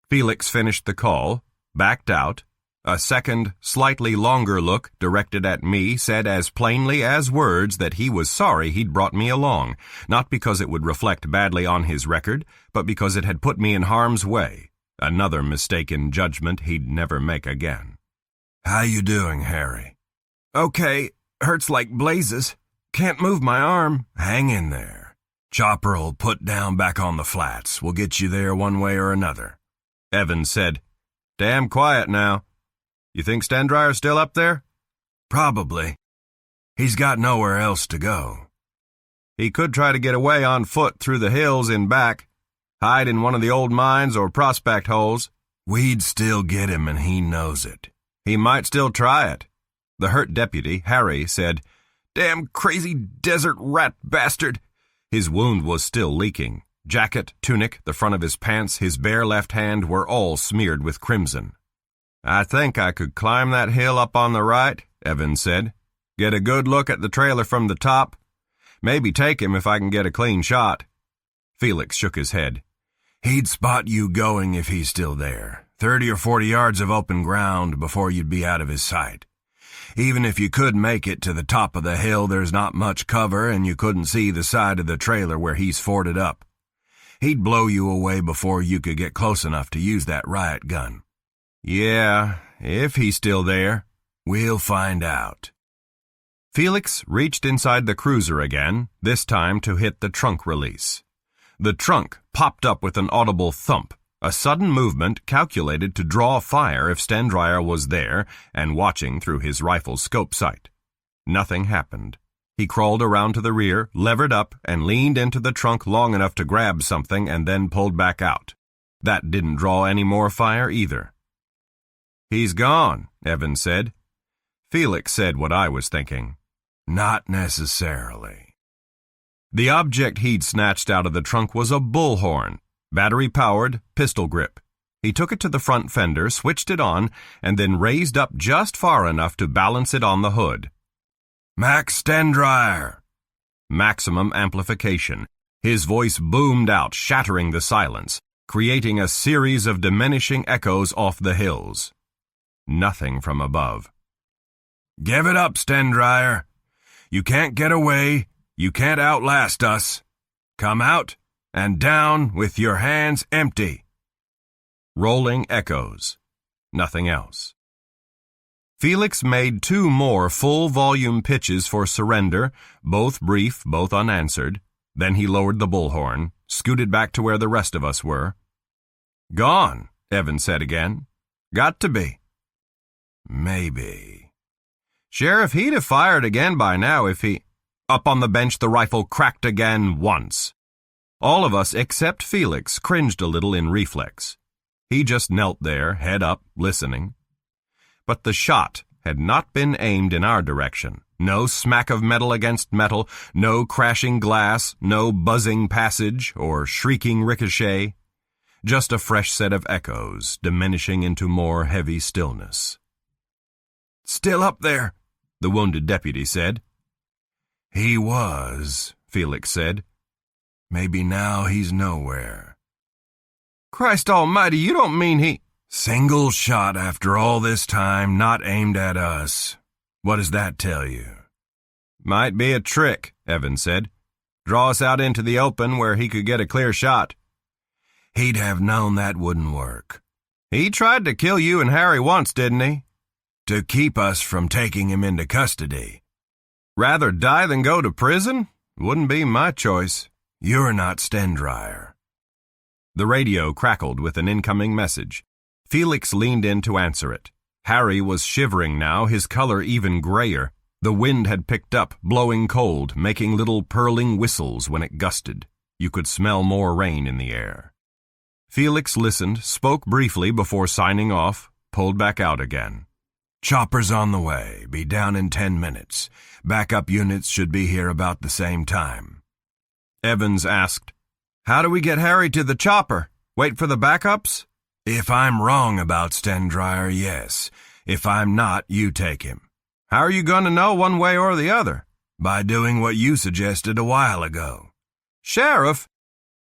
Felix finished the call, backed out. A second, slightly longer look directed at me said as plainly as words that he was sorry he'd brought me along, not because it would reflect badly on his record, but because it had put me in harm's way. Another mistaken judgment he'd never make again. "How you doing, Harry?" "Okay. Hurts like blazes. Can't move my arm." "Hang in there. Chopper'll put down back on the flats. We'll get you there one way or another." Evans said, "Damn quiet now. You think Stendryer's still up there?" "Probably. He's got nowhere else to go." "He could try to get away on foot through the hills in back, hide in one of the old mines or prospect holes." "We'd still get him, and he knows it." "He might still try it." The hurt deputy, Harry, said, "Damn crazy desert rat bastard." His wound was still leaking. Jacket, tunic, the front of his pants, his bare left hand were all smeared with crimson. "I think I could climb that hill up on the right," Evans said. "Get a good look at the trailer from the top. Maybe take him if I can get a clean shot." Felix shook his head. "He'd spot you going if he's still there. 30 or 40 yards of open ground before you'd be out of his sight. Even if you could make it to the top of the hill, there's not much cover and you couldn't see the side of the trailer where he's forded up. He'd blow you away before you could get close enough to use that riot gun." "Yeah, if he's still there." "We'll find out." Felix reached inside the cruiser again, this time to hit the trunk release. The trunk popped up with an audible thump, a sudden movement calculated to draw fire if Stendryer was there and watching through his rifle's scope sight. Nothing happened. He crawled around to the rear, levered up, and leaned into the trunk long enough to grab something and then pulled back out. That didn't draw any more fire either. "He's gone," Evans said. Felix said what I was thinking. "Not necessarily." The object he'd snatched out of the trunk was a bullhorn, battery-powered, pistol grip. He took it to the front fender, switched it on, and then raised up just far enough to balance it on the hood. "Max Stendryer!" Maximum amplification. His voice boomed out, shattering the silence, creating a series of diminishing echoes off the hills. Nothing from above. "Give it up, Stendryer. You can't get away. You can't outlast us. Come out and down with your hands empty." Rolling echoes. Nothing else. Felix made 2 more full-volume pitches for surrender, both brief, both unanswered. Then he lowered the bullhorn, scooted back to where the rest of us were. "Gone," Evans said again. "Got to be." "Maybe." "Sheriff, he'd have fired again by now if he—" Up on the bench the rifle cracked again once. All of us except Felix cringed a little in reflex. He just knelt there, head up, listening. But the shot had not been aimed in our direction. No smack of metal against metal, no crashing glass, no buzzing passage or shrieking ricochet. Just a fresh set of echoes, diminishing into more heavy stillness. "Still up there," the wounded deputy said. "He was," Felix said. "Maybe now he's nowhere." "Christ almighty, you don't mean he—" "Single shot after all this time, not aimed at us. What does that tell you?" "Might be a trick," Evans said. "Draw us out into the open where he could get a clear shot." "He'd have known that wouldn't work." "He tried to kill you and Harry once, didn't he?" "To keep us from taking him into custody." "Rather die than go to prison? Wouldn't be my choice." "You're not Stendryer." The radio crackled with an incoming message. Felix leaned in to answer it. Harry was shivering now, his color even grayer. The wind had picked up, blowing cold, making little purling whistles when it gusted. You could smell more rain in the air. Felix listened, spoke briefly before signing off, pulled back out again. "Chopper's on the way. Be down in 10 minutes. Backup units should be here about the same time." Evans asked, "How do we get Harry to the chopper? Wait for the backups?" "If I'm wrong about Stendryer, yes. If I'm not, you take him." "How are you going to know one way or the other?" "By doing what you suggested a while ago." "Sheriff!"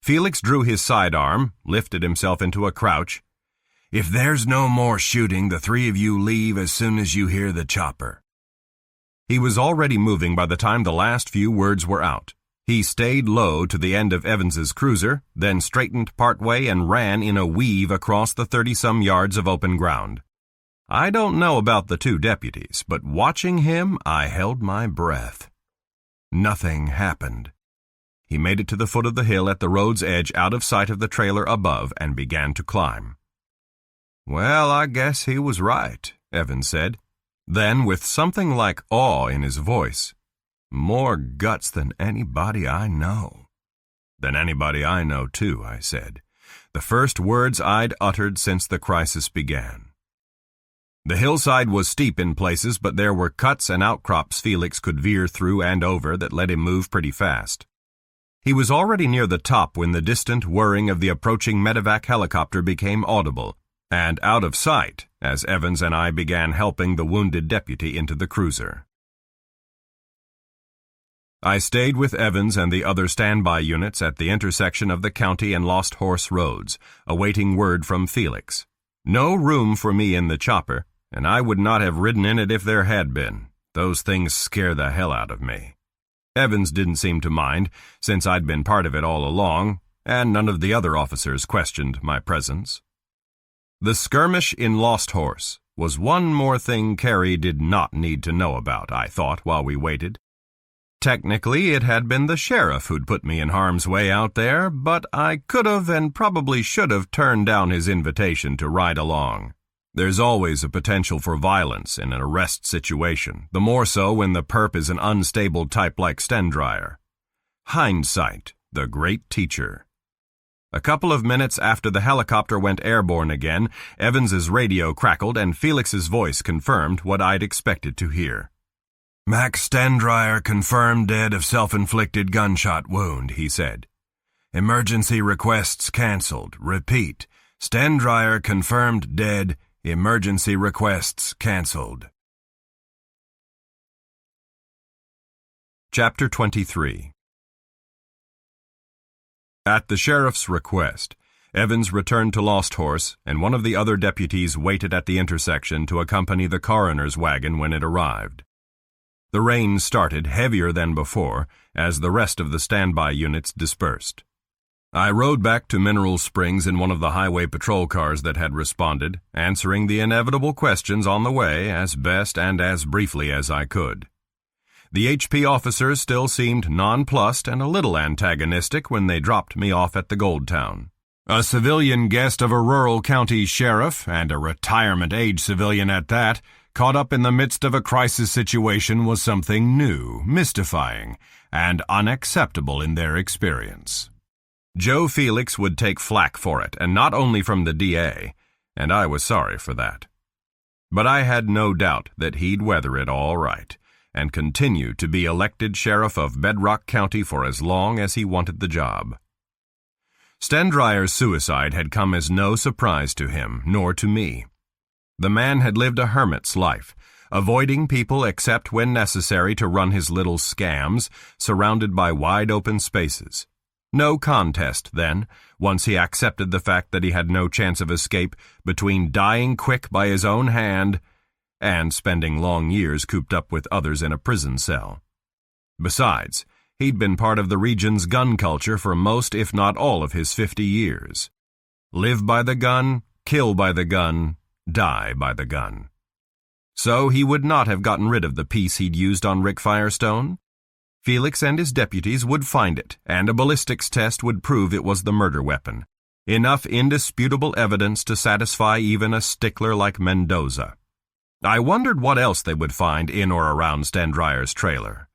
Felix drew his sidearm, lifted himself into a crouch. "If there's no more shooting, the 3 of you leave as soon as you hear the chopper." He was already moving by the time the last few words were out. He stayed low to the end of Evans's cruiser, then straightened partway and ran in a weave across the 30-some yards of open ground. I don't know about the 2 deputies, but watching him, I held my breath. Nothing happened. He made it to the foot of the hill at the road's edge out of sight of the trailer above and began to climb. "Well, I guess he was right," Evans said. Then, with something like awe in his voice, "More guts than anybody I know." "Than anybody I know, too," I said. The first words I'd uttered since the crisis began. The hillside was steep in places, but there were cuts and outcrops Felix could veer through and over that let him move pretty fast. He was already near the top when the distant whirring of the approaching medevac helicopter became audible, and out of sight as Evans and I began helping the wounded deputy into the cruiser. I stayed with Evans and the other standby units at the intersection of the County and Lost Horse roads, awaiting word from Felix. No room for me in the chopper, and I would not have ridden in it if there had been. Those things scare the hell out of me. Evans didn't seem to mind, since I'd been part of it all along, and none of the other officers questioned my presence. The skirmish in Lost Horse, was one more thing Carrie did not need to know about, I thought, while we waited. Technically, it had been the sheriff who'd put me in harm's way out there, but I could have and probably should have turned down his invitation to ride along. There's always a potential for violence in an arrest situation, the more so when the perp is an unstable type like Stendryer. Hindsight, the great teacher. A couple of minutes after the helicopter went airborne again, Evans's radio crackled and Felix's voice confirmed what I'd expected to hear. "Max Stendryer confirmed dead of self-inflicted gunshot wound," he said. "Emergency requests canceled. Repeat. Stendryer confirmed dead. Emergency requests canceled." Chapter 23. At the sheriff's request, Evans returned to Lost Horse, and one of the other deputies waited at the intersection to accompany the coroner's wagon when it arrived. The rain started, heavier than before, as the rest of the standby units dispersed. I rode back to Mineral Springs in one of the highway patrol cars that had responded, answering the inevitable questions on the way as best and as briefly as I could. The HP officers still seemed nonplussed and a little antagonistic when they dropped me off at the Gold Town. A civilian guest of a rural county sheriff, and a retirement-age civilian at that, caught up in the midst of a crisis situation was something new, mystifying, and unacceptable in their experience. Joe Felix would take flack for it, and not only from the DA, and I was sorry for that. But I had no doubt that he'd weather it all right, and continue to be elected sheriff of Bedrock County for as long as he wanted the job. Stendryer's suicide had come as no surprise to him, nor to me. The man had lived a hermit's life, avoiding people except when necessary to run his little scams, surrounded by wide-open spaces. No contest, then, once he accepted the fact that he had no chance of escape between dying quick by his own hand and spending long years cooped up with others in a prison cell. Besides, he'd been part of the region's gun culture for most, if not all, of his 50 years. Live by the gun, kill by the gun, die by the gun. So he would not have gotten rid of the piece he'd used on Rick Firestone. Felix and his deputies would find it, and a ballistics test would prove it was the murder weapon. Enough indisputable evidence to satisfy even a stickler like Mendoza. I wondered what else they would find in or around Stendryer's trailer.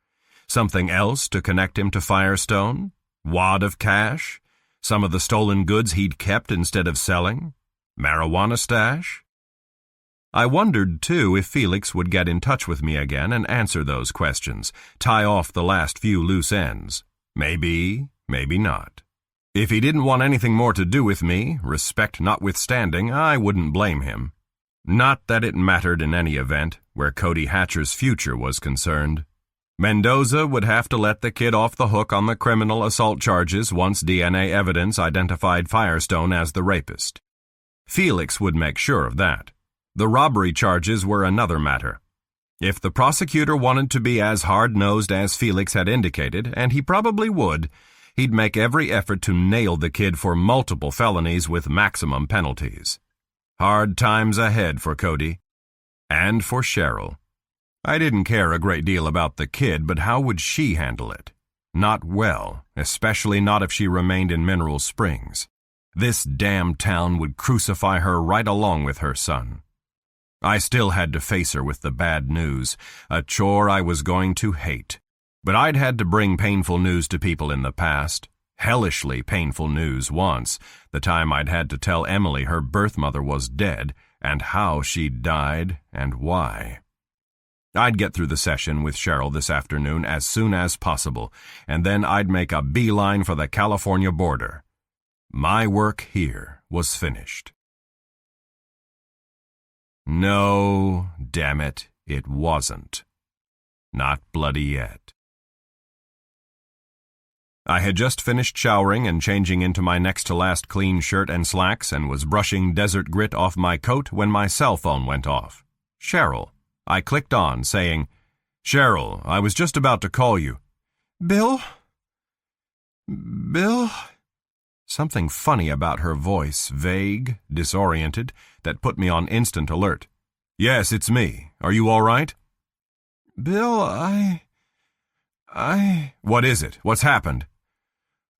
Something else to connect him to Firestone? Wad of cash? Some of the stolen goods he'd kept instead of selling? Marijuana stash? I wondered, too, if Felix would get in touch with me again and answer those questions, tie off the last few loose ends. Maybe, maybe not. If he didn't want anything more to do with me, respect notwithstanding, I wouldn't blame him. Not that it mattered in any event, where Cody Hatcher's future was concerned. Mendoza would have to let the kid off the hook on the criminal assault charges once DNA evidence identified Firestone as the rapist. Felix would make sure of that. The robbery charges were another matter. If the prosecutor wanted to be as hard-nosed as Felix had indicated, and he probably would, he'd make every effort to nail the kid for multiple felonies with maximum penalties. Hard times ahead for Cody. And for Cheryl. I didn't care a great deal about the kid, but how would she handle it? Not well, especially not if she remained in Mineral Springs. This damn town would crucify her right along with her son. I still had to face her with the bad news, a chore I was going to hate. But I'd had to bring painful news to people in the past. Hellishly painful news once, the time I'd had to tell Emily her birth mother was dead, and how she'd died, and why. I'd get through the session with Cheryl this afternoon as soon as possible, and then I'd make a beeline for the California border. My work here was finished. No, damn it, it wasn't. Not bloody yet. I had just finished showering and changing into my next-to-last clean shirt and slacks and was brushing desert grit off my coat when my cell phone went off. Cheryl. I clicked on, saying, "Cheryl, I was just about to call you." "Bill? Bill?" Something funny about her voice, vague, disoriented, that put me on instant alert. Yes, it's me. Are you all right? Bill, What is it? What's happened?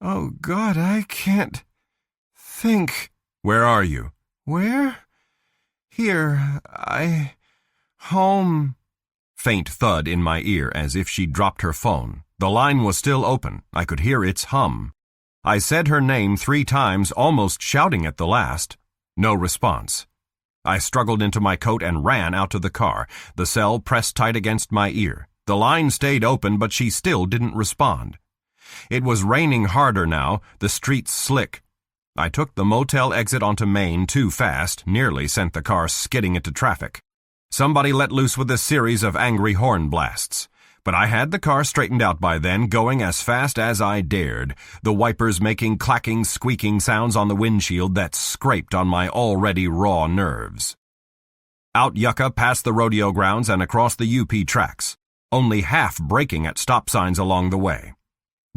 Oh, God, I can't think. Where are you? Where? Here, home. Faint thud in my ear as if she'd dropped her phone. The line was still open. I could hear its hum. I said her name 3 times, almost shouting at the last. No response. I struggled into my coat and ran out to the car, the cell pressed tight against my ear. The line stayed open, but she still didn't respond. It was raining harder now, the streets slick. I took the motel exit onto Main too fast, nearly sent the car skidding into traffic. Somebody let loose with a series of angry horn blasts. But I had the car straightened out by then, going as fast as I dared, the wipers making clacking, squeaking sounds on the windshield that scraped on my already raw nerves. Out Yucca past the rodeo grounds and across the UP tracks, only half braking at stop signs along the way.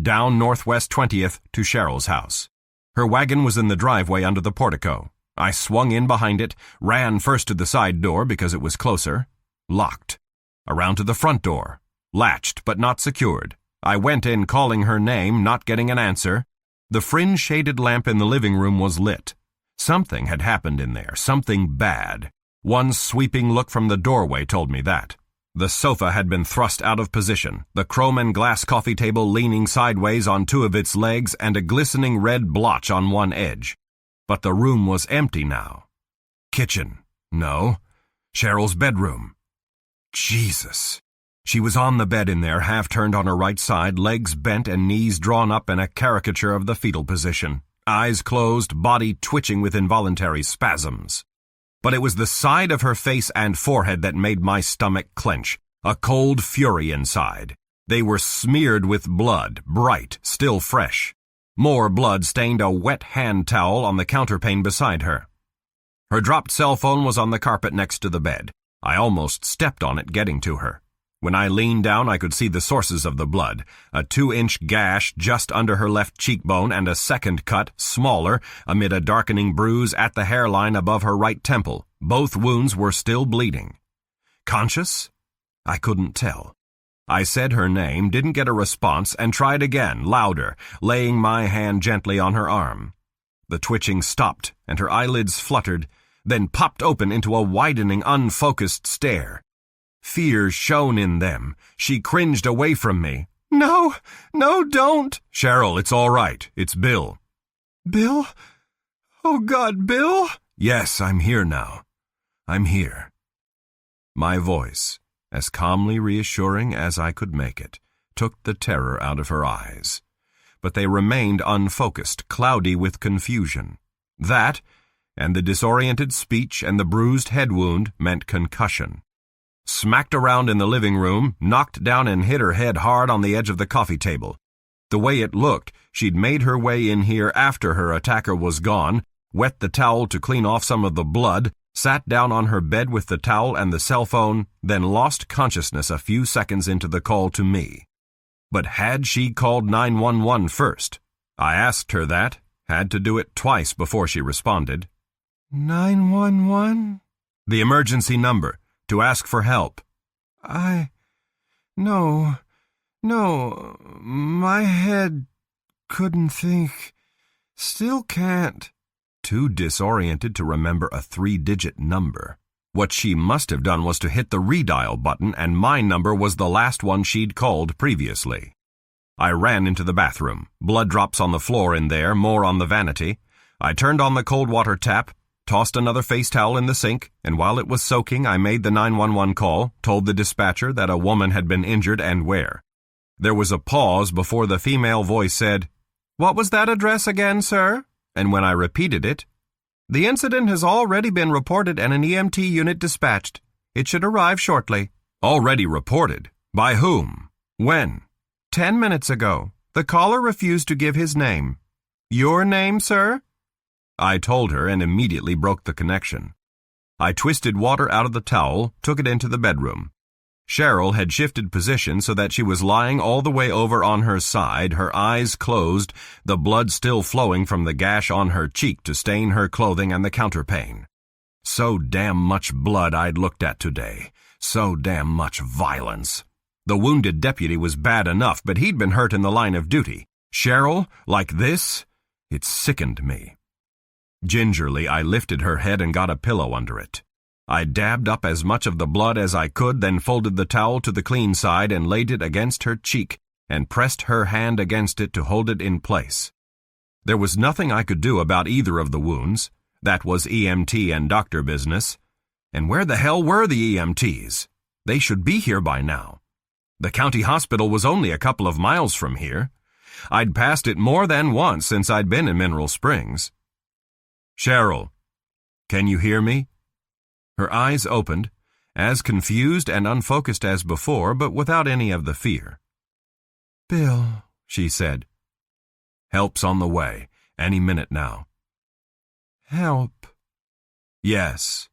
Down Northwest 20th to Cheryl's house. Her wagon was in the driveway under the portico. I swung in behind it, ran first to the side door because it was closer. Locked. Around to the front door. Latched but not secured. I went in calling her name, not getting an answer. The fringe-shaded lamp in the living room was lit. Something had happened in there, something bad. One sweeping look from the doorway told me that. The sofa had been thrust out of position, the chrome and glass coffee table leaning sideways on 2 of its legs and a glistening red blotch on one edge. But the room was empty now. Kitchen. No. Cheryl's bedroom. Jesus. She was on the bed in there, half turned on her right side, legs bent and knees drawn up in a caricature of the fetal position, eyes closed, body twitching with involuntary spasms. But it was the side of her face and forehead that made my stomach clench, a cold fury inside. They were smeared with blood, bright, still fresh. More blood stained a wet hand towel on the counterpane beside her. Her dropped cell phone was on the carpet next to the bed. I almost stepped on it getting to her. When I leaned down, I could see the sources of the blood, a 2-inch gash just under her left cheekbone and a second cut, smaller, amid a darkening bruise at the hairline above her right temple. Both wounds were still bleeding. Conscious? I couldn't tell. I said her name, didn't get a response, and tried again, louder, laying my hand gently on her arm. The twitching stopped, and her eyelids fluttered, then popped open into a widening, unfocused stare. Fear shone in them. She cringed away from me. No, don't. Cheryl, it's all right. It's Bill. Bill? Oh, God, Bill? Yes, I'm here now. I'm here. My voice, as calmly reassuring as I could make it, took the terror out of her eyes. But they remained unfocused, cloudy with confusion. That, and the disoriented speech and the bruised head wound, meant concussion. Smacked around in the living room, knocked down and hit her head hard on the edge of the coffee table. The way it looked, she'd made her way in here after her attacker was gone, wet the towel to clean off some of the blood, sat down on her bed with the towel and the cell phone, then lost consciousness a few seconds into the call to me. But had she called 911 first? I asked her that, had to do it twice before she responded. 911? The emergency number. To ask for help. No, my head couldn't think. Still can't. Too disoriented to remember a 3-digit number. What she must have done was to hit the redial button, and my number was the last one she'd called previously. I ran into the bathroom. Blood drops on the floor in there, more on the vanity. I turned on the cold water tap, tossed another face towel in the sink, and while it was soaking, I made the 911 call, told the dispatcher that a woman had been injured and where. There was a pause before the female voice said, "What was that address again, sir?" And when I repeated it, "The incident has already been reported and an EMT unit dispatched. It should arrive shortly." Already reported? By whom? When? 10 minutes ago. The caller refused to give his name. Your name, sir? I told her and immediately broke the connection. I twisted water out of the towel, took it into the bedroom. Cheryl had shifted position so that she was lying all the way over on her side, her eyes closed, the blood still flowing from the gash on her cheek to stain her clothing and the counterpane. So damn much blood I'd looked at today. So damn much violence. The wounded deputy was bad enough, but he'd been hurt in the line of duty. Cheryl, like this? It sickened me. Gingerly, I lifted her head and got a pillow under it. I dabbed up as much of the blood as I could, then folded the towel to the clean side and laid it against her cheek and pressed her hand against it to hold it in place. There was nothing I could do about either of the wounds. That was EMT and doctor business. And where the hell were the EMTs? They should be here by now. The county hospital was only a couple of miles from here. I'd passed it more than once since I'd been in Mineral Springs. Cheryl, can you hear me? Her eyes opened, as confused and unfocused as before, but without any of the fear. Bill, she said. Help's on the way, any minute now. Help. Yes.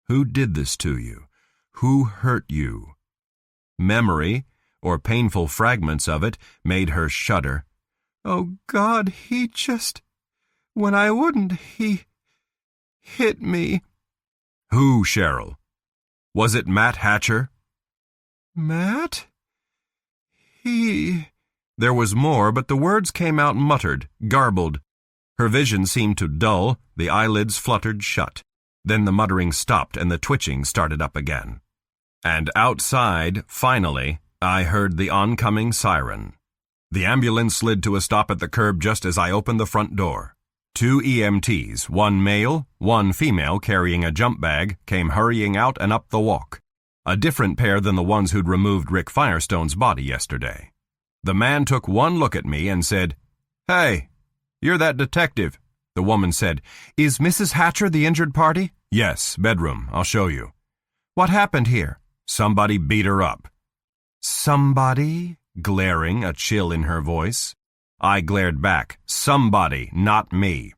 Who did this to you? Who hurt you? Memory, or painful fragments of it, made her shudder. Oh, God, he just... When I wouldn't, he... hit me. Who, Cheryl? Was it Matt Hatcher? Matt? He... There was more, but the words came out muttered, garbled. Her vision seemed to dull, the eyelids fluttered shut. Then the muttering stopped and the twitching started up again. And outside, finally, I heard the oncoming siren. The ambulance slid to a stop at the curb just as I opened the front door. 2 EMTs, one male, one female carrying a jump bag, came hurrying out and up the walk. A different pair than the ones who'd removed Rick Firestone's body yesterday. The man took one look at me and said, "Hey, you're that detective." The woman said, "Is Mrs. Hatcher the injured party?" "Yes, bedroom. I'll show you." "What happened here?" "Somebody beat her up." "Somebody?" Glaring, a chill in her voice. I glared back. "Somebody, not me."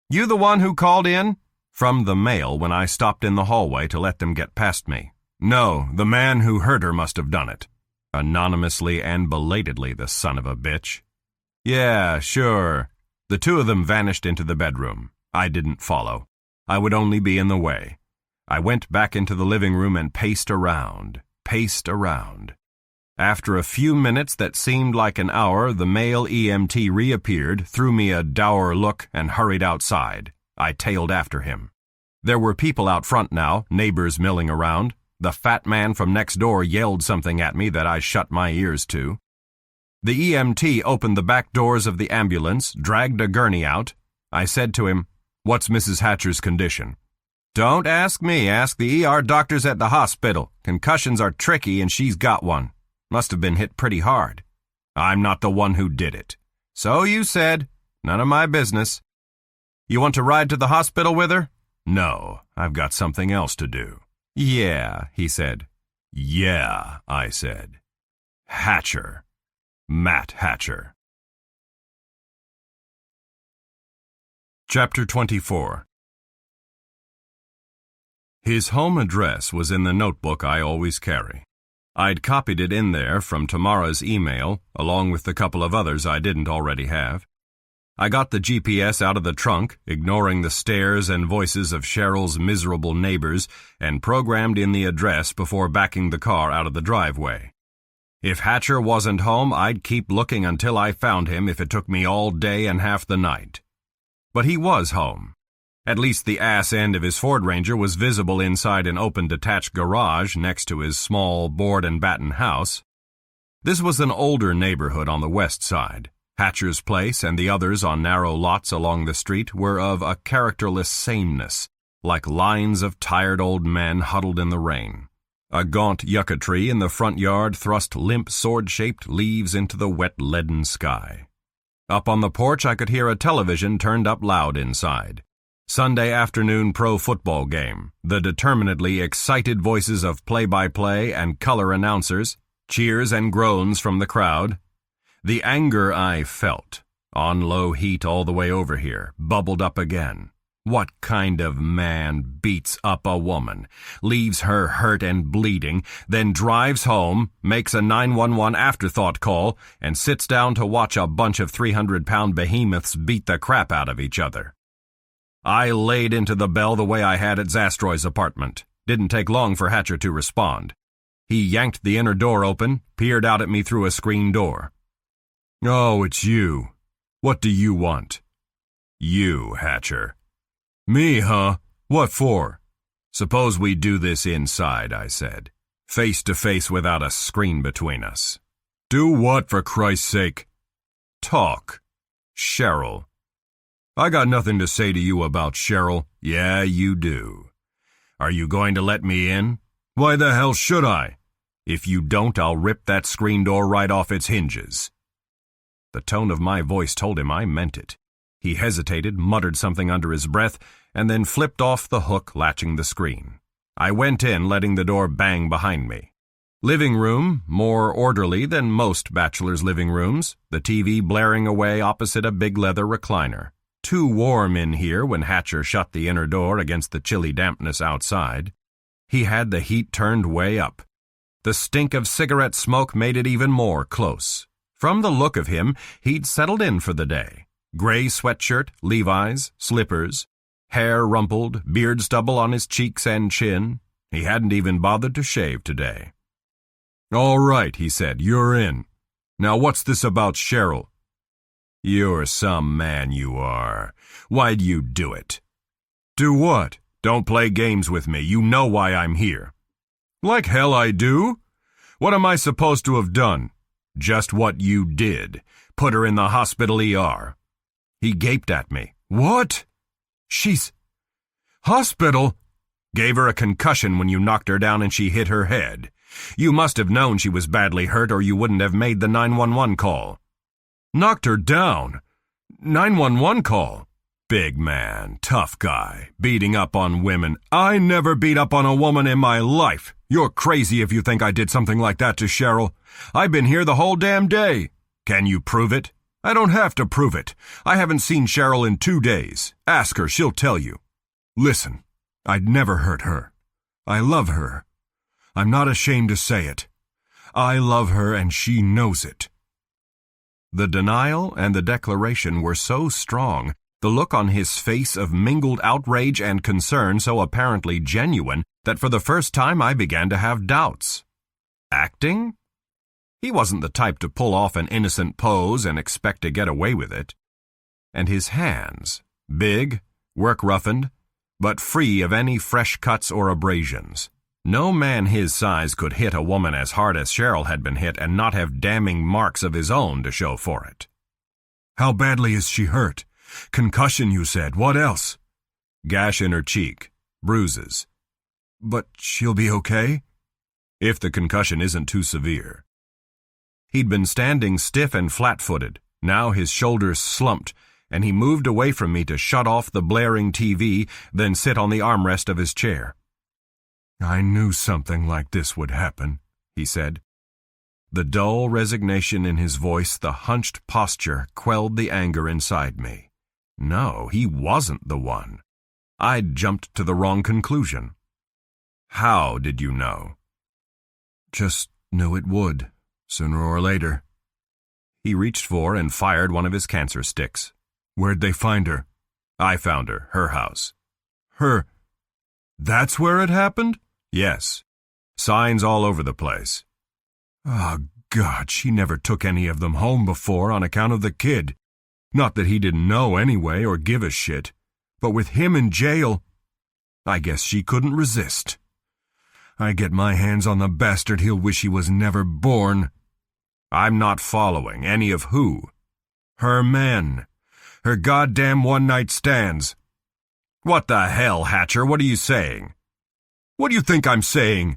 "You the one who called in?" From the male when I stopped in the hallway to let them get past me. "No, the man who hurt her must have done it." Anonymously and belatedly, the son of a bitch. "Yeah, sure." The 2 of them vanished into the bedroom. I didn't follow. I would only be in the way. I went back into the living room and paced around. After a few minutes that seemed like an hour, the male EMT reappeared, threw me a dour look, and hurried outside. I tailed after him. There were people out front now, neighbors milling around. The fat man from next door yelled something at me that I shut my ears to. The EMT opened the back doors of the ambulance, dragged a gurney out. I said to him, "What's Mrs. Hatcher's condition?" "Don't ask me, ask the ER doctors at the hospital. Concussions are tricky and she's got one. Must have been hit pretty hard." "I'm not the one who did it." "So you said. None of my business." "You want to ride to the hospital with her?" "No, I've got something else to do." "Yeah," he said. "Yeah," I said. Hatcher. Matt Hatcher. Chapter 24. His home address was in the notebook I always carry. I'd copied it in there from Tamara's email, along with the couple of others I didn't already have. I got the GPS out of the trunk, ignoring the stares and voices of Cheryl's miserable neighbors, and programmed in the address before backing the car out of the driveway. If Hatcher wasn't home, I'd keep looking until I found him if it took me all day and half the night. But he was home. At least the ass end of his Ford Ranger was visible inside an open detached garage next to his small board and batten house. This was an older neighborhood on the west side. Hatcher's place and the others on narrow lots along the street were of a characterless sameness, like lines of tired old men huddled in the rain. A gaunt yucca tree in the front yard thrust limp sword-shaped leaves into the wet leaden sky. Up on the porch I could hear a television turned up loud inside. Sunday afternoon pro football game, the determinedly excited voices of play-by-play and color announcers, cheers and groans from the crowd. The anger I felt, on low heat all the way over here, bubbled up again. What kind of man beats up a woman, leaves her hurt and bleeding, then drives home, makes a 911 afterthought call, and sits down to watch a bunch of 300-pound behemoths beat the crap out of each other? I laid into the bell the way I had at Zastroy's apartment. Didn't take long for Hatcher to respond. He yanked the inner door open, peered out at me through a screen door. "Oh, it's you. What do you want?" "You, Hatcher." "Me, huh? What for?" "Suppose we do this inside," I said. "Face to face without a screen between us." "Do what, for Christ's sake?" "Talk. Cheryl." "I got nothing to say to you about Cheryl." "Yeah, you do. Are you going to let me in?" "Why the hell should I?" "If you don't, I'll rip that screen door right off its hinges." The tone of my voice told him I meant it. He hesitated, muttered something under his breath, and then flipped off the hook latching the screen. I went in, letting the door bang behind me. Living room, more orderly than most bachelors' living rooms, the TV blaring away opposite a big leather recliner. Too warm in here when Hatcher shut the inner door against the chilly dampness outside. He had the heat turned way up. The stink of cigarette smoke made it even more close. From the look of him, he'd settled in for the day. Gray sweatshirt, Levi's, slippers, hair rumpled, beard stubble on his cheeks and chin. He hadn't even bothered to shave today. "All right," he said, "you're in. Now what's this about Cheryl?" "You're some man, you are. Why'd you do it?" "Do what?" "Don't play games with me. You know why I'm here." "Like hell I do. What am I supposed to have done?" "Just what you did. Put her in the hospital ER. He gaped at me. "What? She's... hospital?" "Gave her a concussion when you knocked her down and she hit her head. You must have known she was badly hurt or you wouldn't have made the 911 call." "Knocked her down? 911 call?" "Big man, tough guy, beating up on women." "I never beat up on a woman in my life. You're crazy if you think I did something like that to Cheryl. I've been here the whole damn day." "Can you prove it?" "I don't have to prove it. I haven't seen Cheryl in 2 days. Ask her, she'll tell you." "Listen, I'd never hurt her. I love her. I'm not ashamed to say it. I love her and she knows it." The denial and the declaration were so strong, the look on his face of mingled outrage and concern so apparently genuine, that for the first time I began to have doubts. Acting? He wasn't the type to pull off an innocent pose and expect to get away with it. And his hands, big, work-roughened, but free of any fresh cuts or abrasions. No man his size could hit a woman as hard as Cheryl had been hit and not have damning marks of his own to show for it. "How badly is she hurt? Concussion, you said. What else?" "Gash in her cheek. Bruises." "But she'll be okay?" "If the concussion isn't too severe." He'd been standing stiff and flat-footed. Now his shoulders slumped, and he moved away from me to shut off the blaring TV, then sit on the armrest of his chair. "I knew something like this would happen," he said. The dull resignation in his voice, the hunched posture, quelled the anger inside me. No, he wasn't the one. I'd jumped to the wrong conclusion. "How did you know?" "Just knew it would, sooner or later." He reached for and fired one of his cancer sticks. "Where'd they find her?" "I found her, her house." "Her... that's where it happened?" "Yes. Signs all over the place." "Oh, God, she never took any of them home before on account of the kid. Not that he didn't know anyway or give a shit. But with him in jail, I guess she couldn't resist. I get my hands on the bastard, he'll wish he was never born." "I'm not following. Any of who?" "Her men. Her goddamn one-night stands." "What the hell, Hatcher? What are you saying?" "What do you think I'm saying?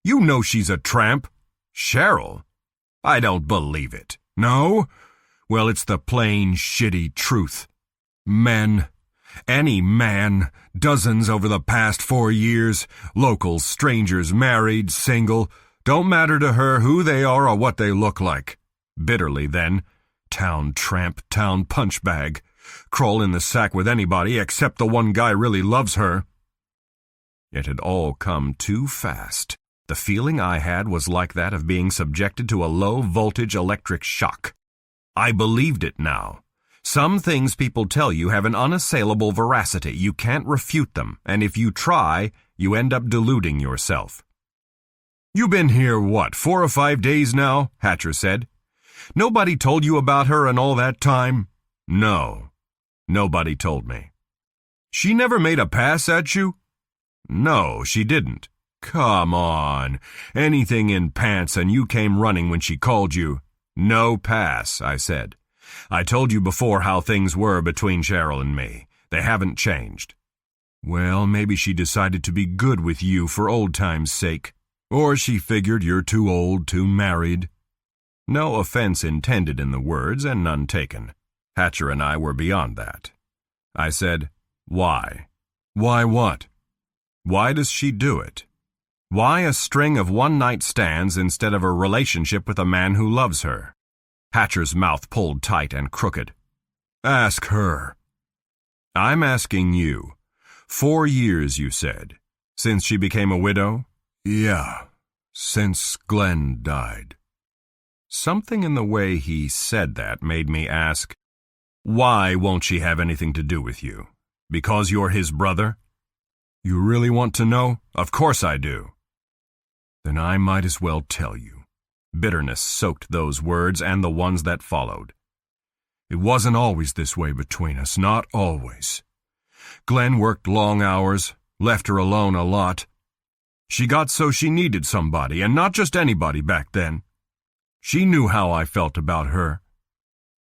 You know she's a tramp." "Cheryl? I don't believe it." "No? Well, it's the plain, shitty truth. Men. Any man. Dozens over the past 4 years. Locals, strangers, married, single. Don't matter to her who they are or what they look like." Bitterly then, "Town tramp, town punchbag. Crawl in the sack with anybody except the one guy really loves her." It had all come too fast. The feeling I had was like that of being subjected to a low-voltage electric shock. I believed it now. Some things people tell you have an unassailable veracity. You can't refute them, and if you try, you end up deluding yourself. "You been here, 4 or 5 days now?" Hatcher said. "Nobody told you about her in all that time?" "No, nobody told me." "She never made a pass at you?" "No, she didn't." "Come on, anything in pants and you came running when she called you." "No pass," I said. "I told you before how things were between Cheryl and me. They haven't changed." "Well, maybe she decided to be good with you for old time's sake. Or she figured you're too old, too married." No offense intended in the words and none taken. Hatcher and I were beyond that. I said, "Why?" "Why what?" "Why does she do it? Why a string of one-night stands instead of a relationship with a man who loves her?" Hatcher's mouth pulled tight and crooked. "Ask her." "I'm asking you. 4 years, you said. Since she became a widow?" "Yeah, since Glenn died." Something in the way he said that made me ask, "Why won't she have anything to do with you? Because you're his brother?" "You really want to know?" "Of course I do." "Then I might as well tell you." Bitterness soaked those words and the ones that followed. "It wasn't always this way between us, not always. Glenn worked long hours, left her alone a lot. She got so she needed somebody, and not just anybody back then. She knew how I felt about her."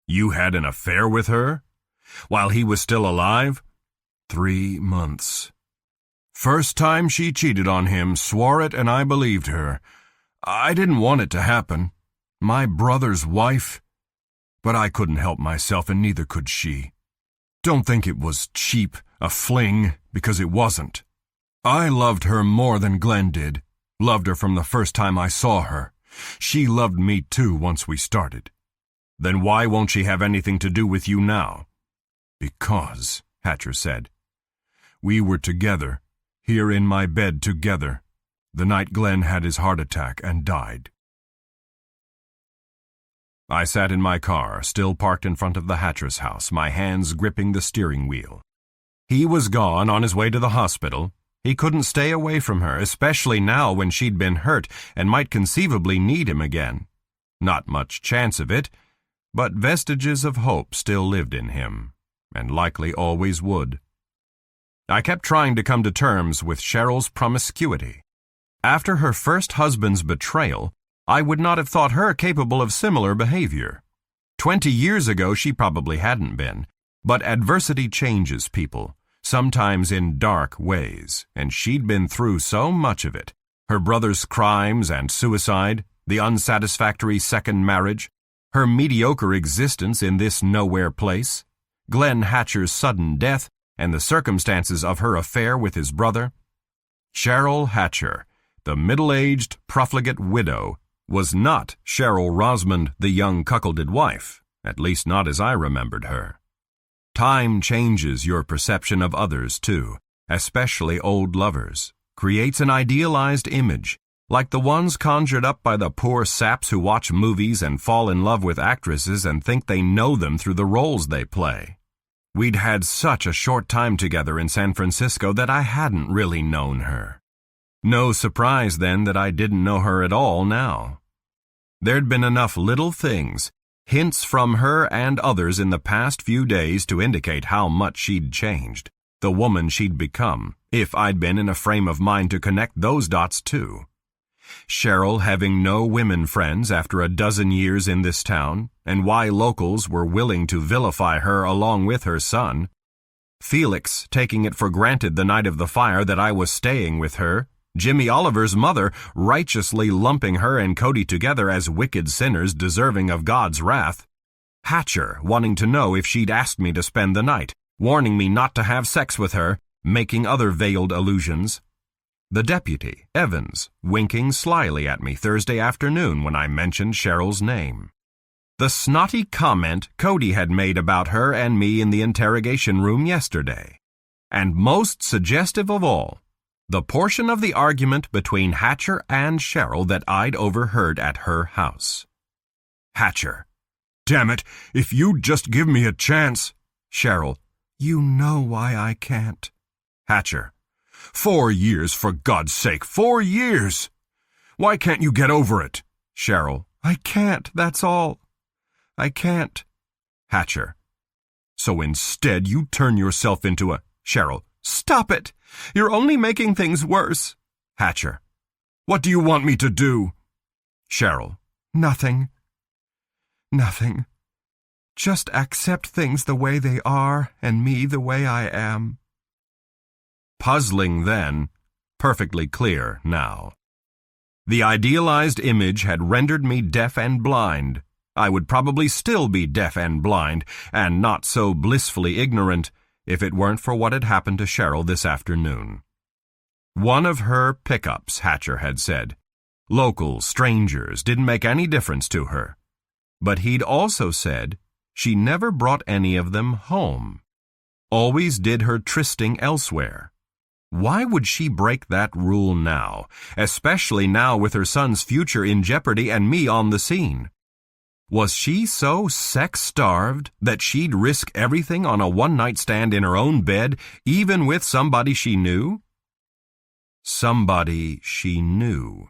"You had an affair with her? While he was still alive?" 3 months. First time she cheated on him, swore it, and I believed her. I didn't want it to happen. My brother's wife. But I couldn't help myself, and neither could she. Don't think it was cheap, a fling, because it wasn't. I loved her more than Glenn did. Loved her from the first time I saw her. She loved me too once we started." "Then why won't she have anything to do with you now?" "Because," Hatcher said, "we were together, here in my bed together, the night Glenn had his heart attack and died." I sat in my car, still parked in front of the Hatcher's house, my hands gripping the steering wheel. He was gone, on his way to the hospital. He couldn't stay away from her, especially now when she'd been hurt and might conceivably need him again. Not much chance of it, but vestiges of hope still lived in him, and likely always would. I kept trying to come to terms with Cheryl's promiscuity. After her first husband's betrayal, I would not have thought her capable of similar behavior. 20 years ago she probably hadn't been, but adversity changes people, sometimes in dark ways, and she'd been through so much of it. Her brother's crimes and suicide, the unsatisfactory second marriage, her mediocre existence in this nowhere place, Glenn Hatcher's sudden death, and the circumstances of her affair with his brother. Cheryl Hatcher, the middle-aged, profligate widow, was not Cheryl Rosamond, the young cuckolded wife, at least not as I remembered her. Time changes your perception of others, too, especially old lovers, creates an idealized image, like the ones conjured up by the poor saps who watch movies and fall in love with actresses and think they know them through the roles they play. We'd had such a short time together in San Francisco that I hadn't really known her. No surprise, then, that I didn't know her at all now. There'd been enough little things, hints from her and others in the past few days to indicate how much she'd changed, the woman she'd become, if I'd been in a frame of mind to connect those dots too. Cheryl having no women friends after a dozen years in this town, and why locals were willing to vilify her along with her son. Felix taking it for granted the night of the fire that I was staying with her. Jimmy Oliver's mother righteously lumping her and Cody together as wicked sinners deserving of God's wrath. Hatcher wanting to know if she'd asked me to spend the night, warning me not to have sex with her, making other veiled allusions. The deputy, Evans, winking slyly at me Thursday afternoon when I mentioned Cheryl's name. The snotty comment Cody had made about her and me in the interrogation room yesterday. And most suggestive of all, the portion of the argument between Hatcher and Cheryl that I'd overheard at her house. Hatcher, Damn it, if you'd just give me a chance. Cheryl, you know why I can't. Hatcher, 4 years, for God's sake, 4 years! Why can't you get over it? Cheryl, I can't, that's all. I can't. Hatcher, so instead you turn yourself into a... Cheryl, stop it! You're only making things worse. Hatcher, what do you want me to do? Cheryl, nothing. Nothing. Just accept things the way they are and me the way I am. Puzzling then, perfectly clear now. The idealized image had rendered me deaf and blind. I would probably still be deaf and blind, and not so blissfully ignorant, if it weren't for what had happened to Cheryl this afternoon. One of her pickups, Hatcher had said. Locals, strangers, didn't make any difference to her. But he'd also said she never brought any of them home. Always did her trysting elsewhere. Why would she break that rule now, especially now with her son's future in jeopardy and me on the scene? Was she so sex-starved that she'd risk everything on a one-night stand in her own bed, even with somebody she knew? Somebody she knew.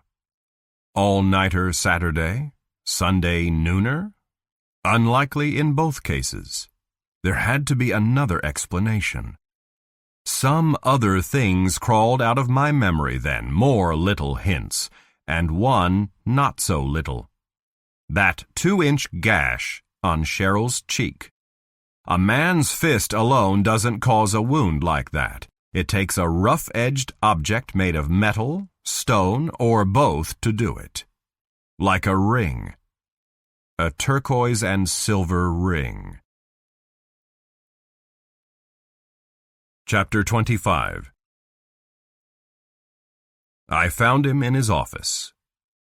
All-nighter Saturday? Sunday nooner? Unlikely in both cases. There had to be another explanation. Some other things crawled out of my memory then, more little hints, and one not so little. That 2-inch gash on Cheryl's cheek. A man's fist alone doesn't cause a wound like that. It takes a rough-edged object made of metal, stone, or both to do it. Like a ring. A turquoise and silver ring. Chapter 25. I found him in his office.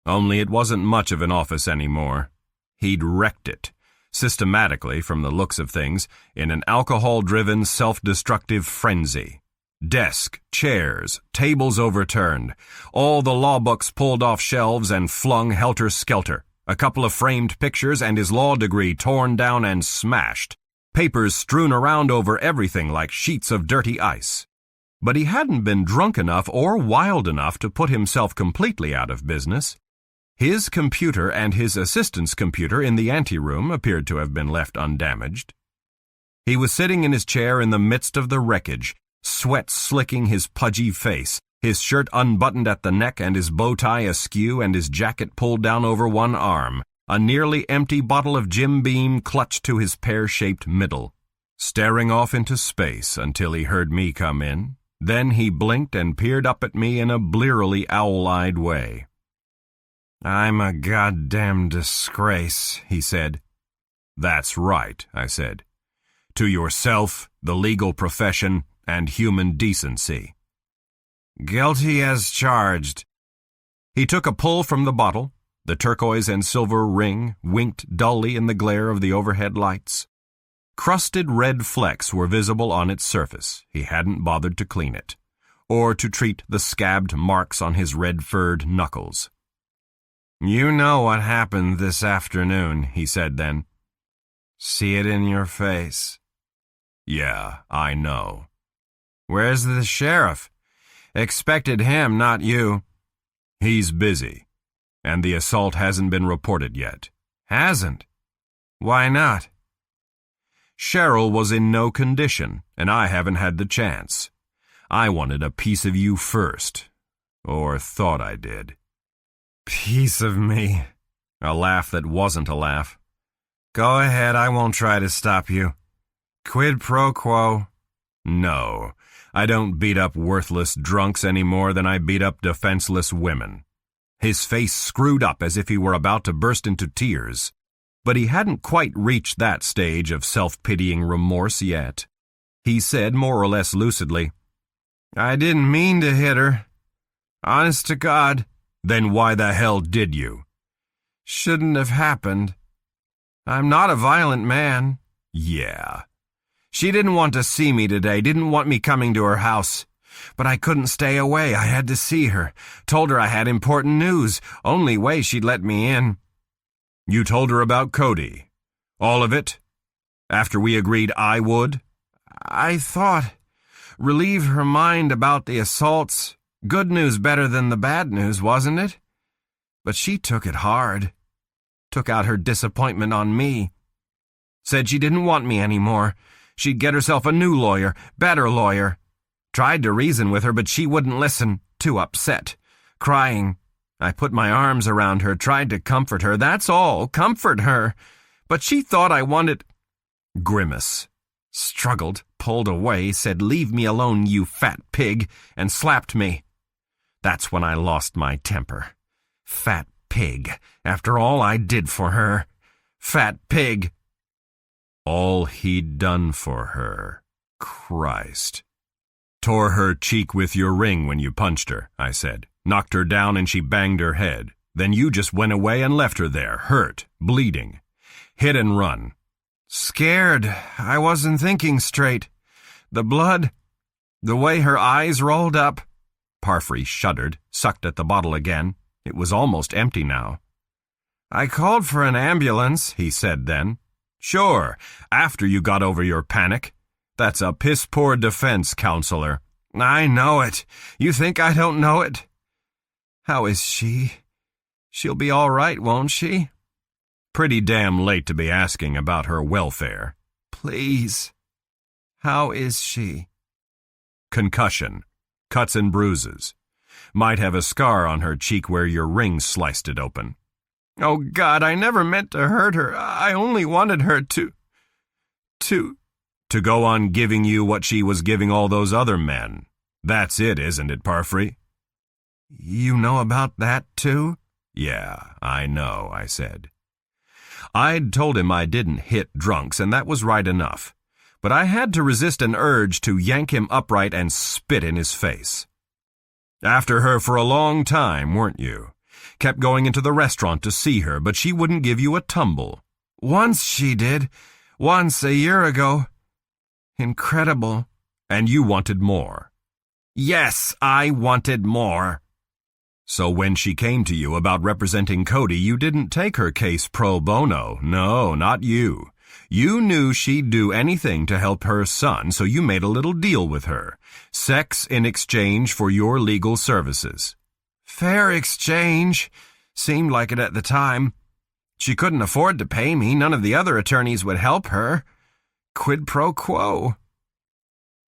Only it wasn't much of an office anymore. He'd wrecked it, systematically from the looks of things, in an alcohol-driven, self-destructive frenzy. Desk, chairs, tables overturned, all the law books pulled off shelves and flung helter-skelter, a couple of framed pictures and his law degree torn down and smashed, papers strewn around over everything like sheets of dirty ice. But he hadn't been drunk enough or wild enough to put himself completely out of business. His computer and his assistant's computer in the anteroom appeared to have been left undamaged. He was sitting in his chair in the midst of the wreckage, sweat slicking his pudgy face, his shirt unbuttoned at the neck and his bow tie askew and his jacket pulled down over one arm, a nearly empty bottle of Jim Beam clutched to his pear-shaped middle, staring off into space until he heard me come in. Then he blinked and peered up at me in a blearily owl-eyed way. "I'm a goddamn disgrace," he said. "That's right," I said. "To yourself, the legal profession, and human decency." "Guilty as charged." He took a pull from the bottle. The turquoise and silver ring winked dully in the glare of the overhead lights. Crusted red flecks were visible on its surface. He hadn't bothered to clean it, or to treat the scabbed marks on his red-furred knuckles. "You know what happened this afternoon," he said then. "See it in your face." "Yeah, I know." "Where's the sheriff? Expected him, not you." "He's busy. And the assault hasn't been reported yet." "Hasn't? Why not?" "Cheryl was in no condition, and I haven't had the chance. I wanted a piece of you first. Or thought I did." "Piece of me?" A laugh that wasn't a laugh. "Go ahead, I won't try to stop you. Quid pro quo?" "No, I don't beat up worthless drunks any more than I beat up defenseless women." His face screwed up as if he were about to burst into tears. But he hadn't quite reached that stage of self-pitying remorse yet. He said more or less lucidly, "I didn't mean to hit her. Honest to God." "Then why the hell did you?" "Shouldn't have happened. I'm not a violent man." "Yeah." "She didn't want to see me today, didn't want me coming to her house. But I couldn't stay away, I had to see her. Told her I had important news, only way she'd let me in." "You told her about Cody. All of it? After we agreed I would? I thought, relieve her mind about the assaults. Good news better than the bad news, wasn't it? But she took it hard. Took out her disappointment on me. Said she didn't want me anymore. She'd get herself a new lawyer, better lawyer. Tried to reason with her, but she wouldn't listen. Too upset. Crying. I put my arms around her, tried to comfort her. That's all, comfort her. But she thought I wanted... Grimace. Struggled, pulled away, said, "Leave me alone, you fat pig," and slapped me. That's when I lost my temper. Fat pig. After all I did for her. Fat pig. All he'd done for her. Christ. Tore her cheek with your ring when you punched her, I said. Knocked her down and she banged her head. Then you just went away and left her there, hurt, bleeding. Hit and run. Scared. I wasn't thinking straight. The blood, the way her eyes rolled up. Parfrey shuddered, sucked at the bottle again. It was almost empty now. I called for an ambulance, he said then. Sure, after you got over your panic. That's a piss-poor defense, counselor. I know it. You think I don't know it? How is she? She'll be all right, won't she? Pretty damn late to be asking about her welfare. Please. How is she? Concussion. Cuts and bruises. Might have a scar on her cheek where your ring sliced it open. Oh, God, I never meant to hurt her. I only wanted her to go on giving you what she was giving all those other men. That's it, isn't it, Parfrey? You know about that, too? Yeah, I know, I said. I'd told him I didn't hit drunks, and that was right enough. But I had to resist an urge to yank him upright and spit in his face. After her for a long time, weren't you? Kept going into the restaurant to see her, but she wouldn't give you a tumble. Once she did. Once, a year ago. Incredible. And you wanted more. Yes, I wanted more. So when she came to you about representing Cody, you didn't take her case pro bono. No, not you. You knew she'd do anything to help her son, so you made a little deal with her. Sex in exchange for your legal services. Fair exchange. Seemed like it at the time. She couldn't afford to pay me. None of the other attorneys would help her. Quid pro quo.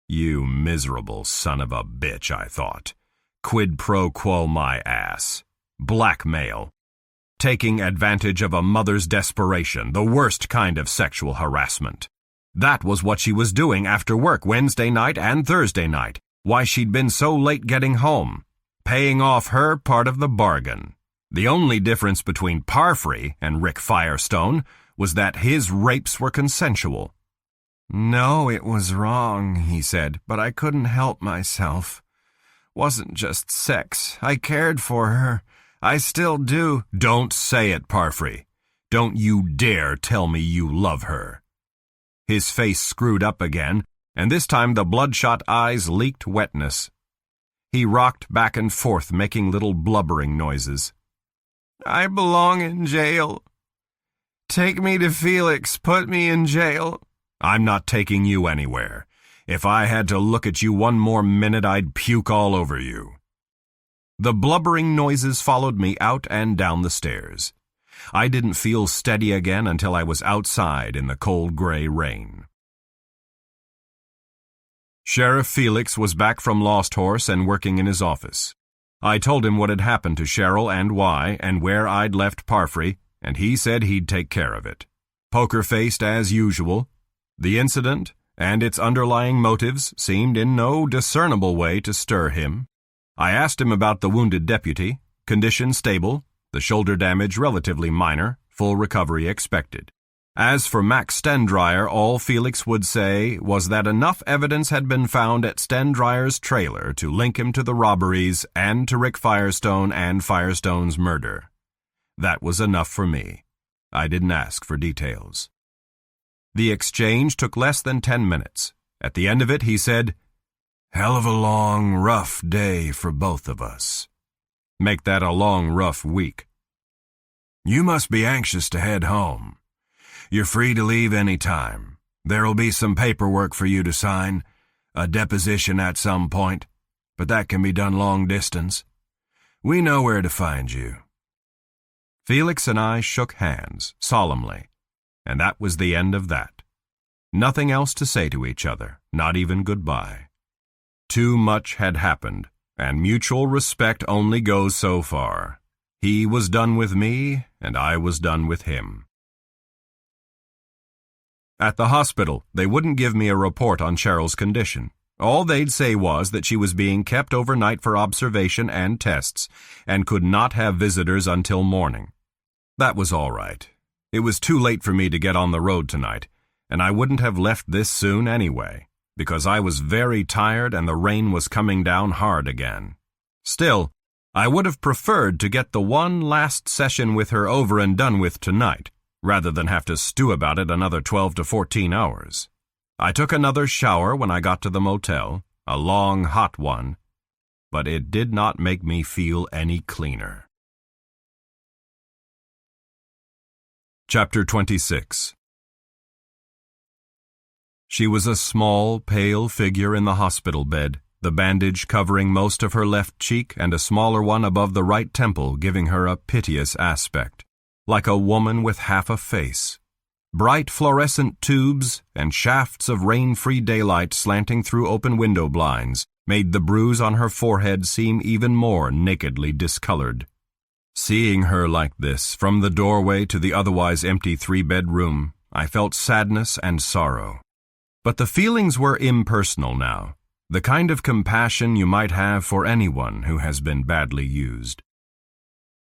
You miserable son of a bitch, I thought. Quid pro quo my ass. Blackmail. Taking advantage of a mother's desperation, the worst kind of sexual harassment. That was what she was doing after work Wednesday night and Thursday night. Why she'd been so late getting home. Paying off her part of the bargain. The only difference between Parfrey and Rick Firestone was that his rapes were consensual. No, it was wrong, he said, but I couldn't help myself. Wasn't just sex. I cared for her. I still do. Don't say it, Parfrey. Don't you dare tell me you love her. His face screwed up again, and this time the bloodshot eyes leaked wetness. He rocked back and forth, making little blubbering noises. I belong in jail. Take me to Felix. Put me in jail. I'm not taking you anywhere. If I had to look at you one more minute, I'd puke all over you. The blubbering noises followed me out and down the stairs. I didn't feel steady again until I was outside in the cold gray rain. Sheriff Felix was back from Lost Horse and working in his office. I told him what had happened to Cheryl and why, and where I'd left Parfrey, and he said he'd take care of it. Poker-faced as usual, the incident and its underlying motives seemed in no discernible way to stir him. I asked him about the wounded deputy, condition stable, the shoulder damage relatively minor, full recovery expected. As for Max Stendryer, all Felix would say was that enough evidence had been found at Stendryer's trailer to link him to the robberies and to Rick Firestone and Firestone's murder. That was enough for me. I didn't ask for details. The exchange took less than 10 minutes. At the end of it, he said, "Hell of a long, rough day for both of us. Make that a long, rough week. You must be anxious to head home. You're free to leave any time. There'll be some paperwork for you to sign, a deposition at some point, but that can be done long distance. We know where to find you." Felix and I shook hands, solemnly, and that was the end of that. Nothing else to say to each other, not even goodbye. Too much had happened, and mutual respect only goes so far. He was done with me, and I was done with him. At the hospital, they wouldn't give me a report on Cheryl's condition. All they'd say was that she was being kept overnight for observation and tests, and could not have visitors until morning. That was all right. It was too late for me to get on the road tonight, and I wouldn't have left this soon anyway, because I was very tired and the rain was coming down hard again. Still, I would have preferred to get the one last session with her over and done with tonight, rather than have to stew about it another 12 to 14 hours. I took another shower when I got to the motel, a long, hot one, but it did not make me feel any cleaner. Chapter 26. She was a small, pale figure in the hospital bed, the bandage covering most of her left cheek and a smaller one above the right temple giving her a piteous aspect, like a woman with half a face. Bright fluorescent tubes and shafts of rain-free daylight slanting through open window blinds made the bruise on her forehead seem even more nakedly discolored. Seeing her like this, from the doorway to the otherwise empty 3-bedroom, I felt sadness and sorrow. But the feelings were impersonal now, the kind of compassion you might have for anyone who has been badly used.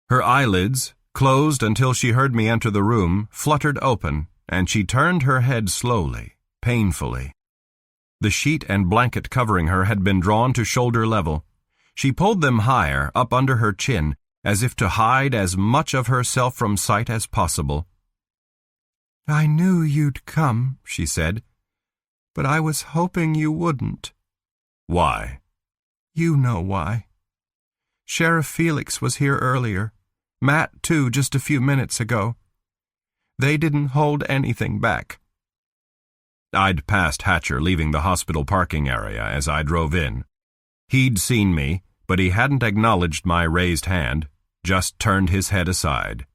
Her eyelids, closed until she heard me enter the room, fluttered open, and she turned her head slowly, painfully. The sheet and blanket covering her had been drawn to shoulder level. She pulled them higher, up under her chin, as if to hide as much of herself from sight as possible. "I knew you'd come," she said, "but I was hoping you wouldn't." "Why?" "You know why. Sheriff Felix was here earlier. Matt, too, just a few minutes ago. They didn't hold anything back." I'd passed Hatcher leaving the hospital parking area as I drove in. He'd seen me, but he hadn't acknowledged my raised hand, just turned his head aside.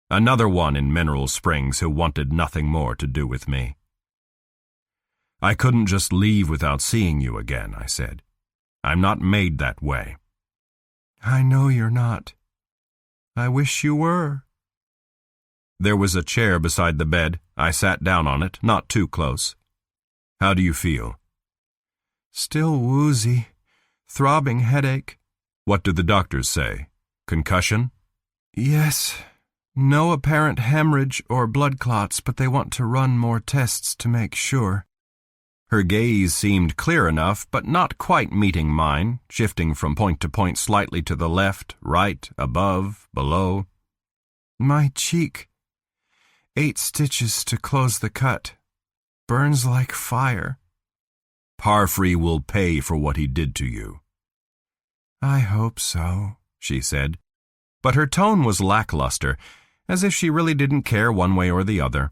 Another one in Mineral Springs who wanted nothing more to do with me. "I couldn't just leave without seeing you again," I said. "I'm not made that way." "I know you're not. I wish you were." There was a chair beside the bed. I sat down on it, not too close. "How do you feel?" "Still woozy. Throbbing headache." "What did the doctors say? Concussion?" "Yes. No apparent hemorrhage or blood clots, but they want to run more tests to make sure." Her gaze seemed clear enough, but not quite meeting mine, shifting from point to point slightly to the left, right, above, below. "My cheek. 8 stitches to close the cut. Burns like fire." "Parfrey will pay for what he did to you." "I hope so," she said, but her tone was lackluster, as if she really didn't care one way or the other.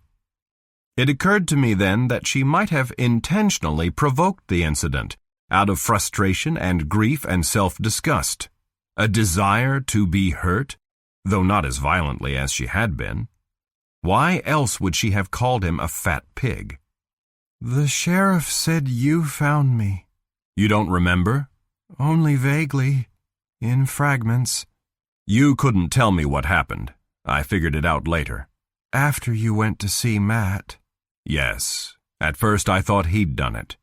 It occurred to me then that she might have intentionally provoked the incident, out of frustration and grief and self-disgust. A desire to be hurt, though not as violently as she had been. Why else would she have called him a fat pig? "The sheriff said you found me." "You don't remember?" "Only vaguely, in fragments." "You couldn't tell me what happened. I figured it out later." "After you went to see Matt." "Yes. At first I thought he'd done it."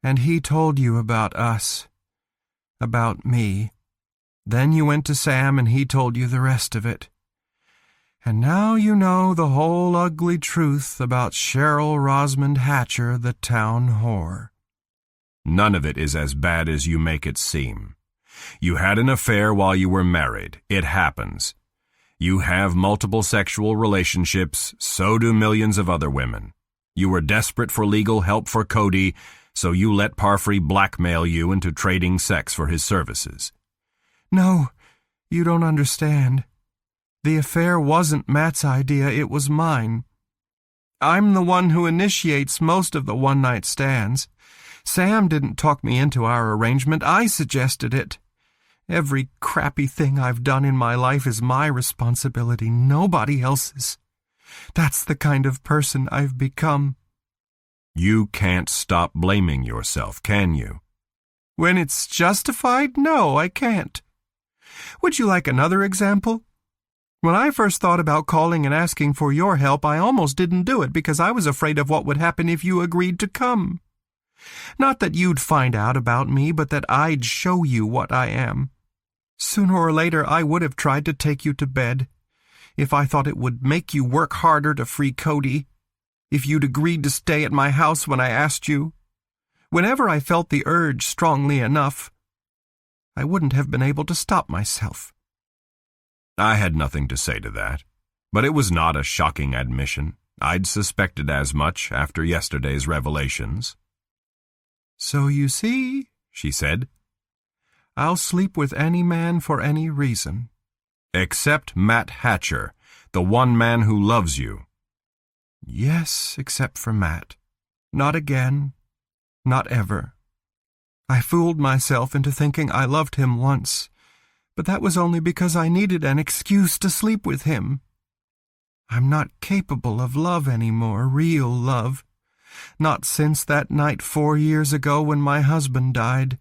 "And he told you about us. About me. Then you went to Sam and he told you the rest of it. And now you know the whole ugly truth about Cheryl Rosamond Hatcher, the town whore." "None of it is as bad as you make it seem. You had an affair while you were married. It happens. You have multiple sexual relationships, so do millions of other women. You were desperate for legal help for Cody, so you let Parfrey blackmail you into trading sex for his services." "No, you don't understand. The affair wasn't Matt's idea, it was mine. I'm the one who initiates most of the one-night stands. Sam didn't talk me into our arrangement. I suggested it. Every crappy thing I've done in my life is my responsibility, nobody else's. That's the kind of person I've become. You can't stop blaming yourself, can you? When it's justified, no, I can't. Would you like another example? When I first thought about calling and asking for your help, I almost didn't do it because I was afraid of what would happen if you agreed to come. Not that you'd find out about me, but that I'd show you what I am. Sooner or later, I would have tried to take you to bed, if I thought it would make you work harder to free Cody, if you'd agreed to stay at my house when I asked you. Whenever I felt the urge strongly enough, I wouldn't have been able to stop myself. I had nothing to say to that, but it was not a shocking admission. I'd suspected as much after yesterday's revelations. So you see, she said, I'll sleep with any man for any reason. Except Matt Hatcher, the one man who loves you. Yes, except for Matt. Not again. Not ever. I fooled myself into thinking I loved him once, but that was only because I needed an excuse to sleep with him. I'm not capable of love anymore, real love. Not since that night 4 years ago when my husband died.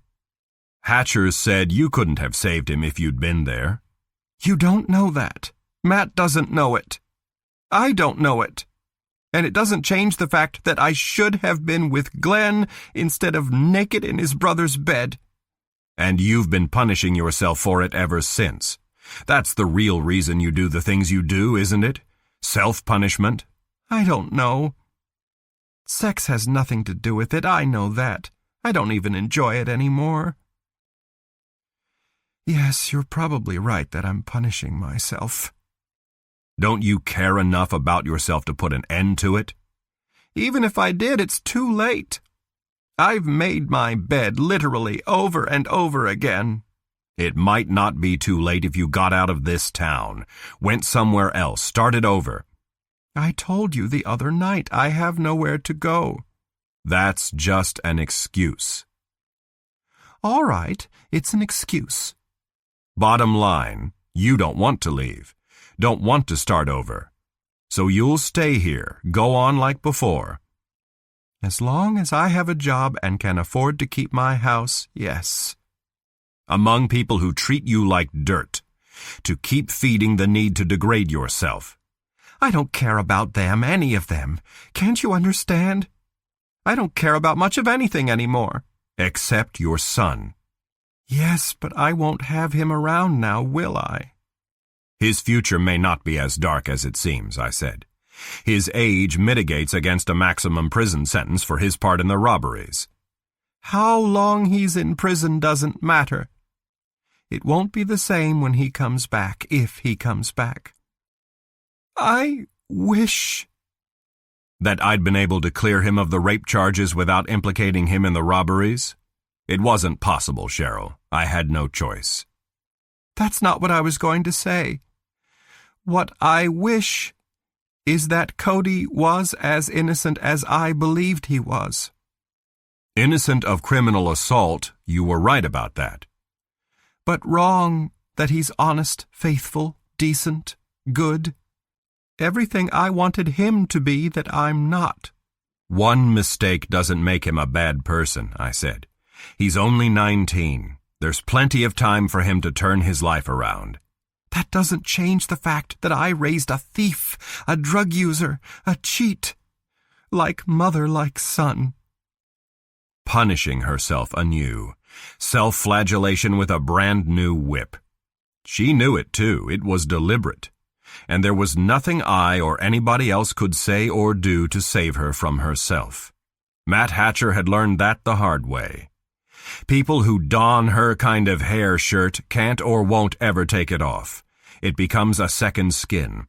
Hatcher said you couldn't have saved him if you'd been there. You don't know that. Matt doesn't know it. I don't know it. And it doesn't change the fact that I should have been with Glenn instead of naked in his brother's bed. And you've been punishing yourself for it ever since. That's the real reason you do the things you do, isn't it? Self-punishment? I don't know. Sex has nothing to do with it, I know that. I don't even enjoy it anymore. Yes, you're probably right that I'm punishing myself. Don't you care enough about yourself to put an end to it? Even if I did, it's too late. I've made my bed literally over and over again. It might not be too late if you got out of this town, went somewhere else, started over. I told you the other night I have nowhere to go. That's just an excuse. All right, it's an excuse. Bottom line, you don't want to leave. Don't want to start over. So you'll stay here, go on like before. As long as I have a job and can afford to keep my house, yes. Among people who treat you like dirt, to keep feeding the need to degrade yourself. I don't care about them, any of them. Can't you understand? I don't care about much of anything anymore. Except your son. Yes, but I won't have him around now, will I? His future may not be as dark as it seems, I said. His age mitigates against a maximum prison sentence for his part in the robberies. How long he's in prison doesn't matter. It won't be the same when he comes back, if he comes back. I wish that I'd been able to clear him of the rape charges without implicating him in the robberies. It wasn't possible, Cheryl. I had no choice. That's not what I was going to say. What I wish is that Cody was as innocent as I believed he was. Innocent of criminal assault, you were right about that. But wrong that he's honest, faithful, decent, good. Everything I wanted him to be that I'm not. One mistake doesn't make him a bad person, I said. He's only 19. There's plenty of time for him to turn his life around. That doesn't change the fact that I raised a thief, a drug user, a cheat. Like mother, like son. Punishing herself anew. Self-flagellation with a brand new whip. She knew it, too. It was deliberate. And there was nothing I or anybody else could say or do to save her from herself. Matt Hatcher had learned that the hard way. People who don her kind of hair shirt can't or won't ever take it off. It becomes a second skin.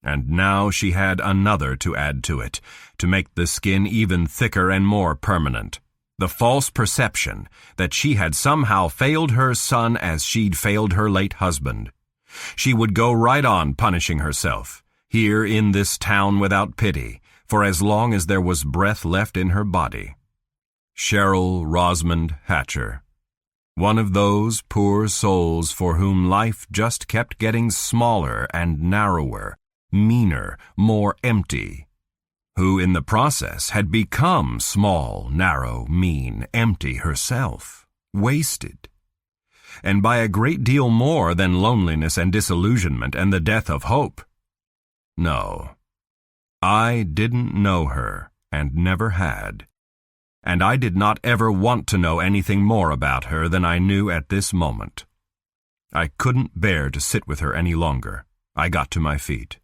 And now she had another to add to it, to make the skin even thicker and more permanent. The false perception that she had somehow failed her son as she'd failed her late husband. She would go right on punishing herself, here in this town without pity, for as long as there was breath left in her body. Cheryl Rosamond Hatcher. One of those poor souls for whom life just kept getting smaller and narrower, meaner, more empty, who in the process had become small, narrow, mean, empty herself, wasted, and by a great deal more than loneliness and disillusionment and the death of hope. No, I didn't know her and never had, and I did not ever want to know anything more about her than I knew at this moment. I couldn't bear to sit with her any longer. I got to my feet.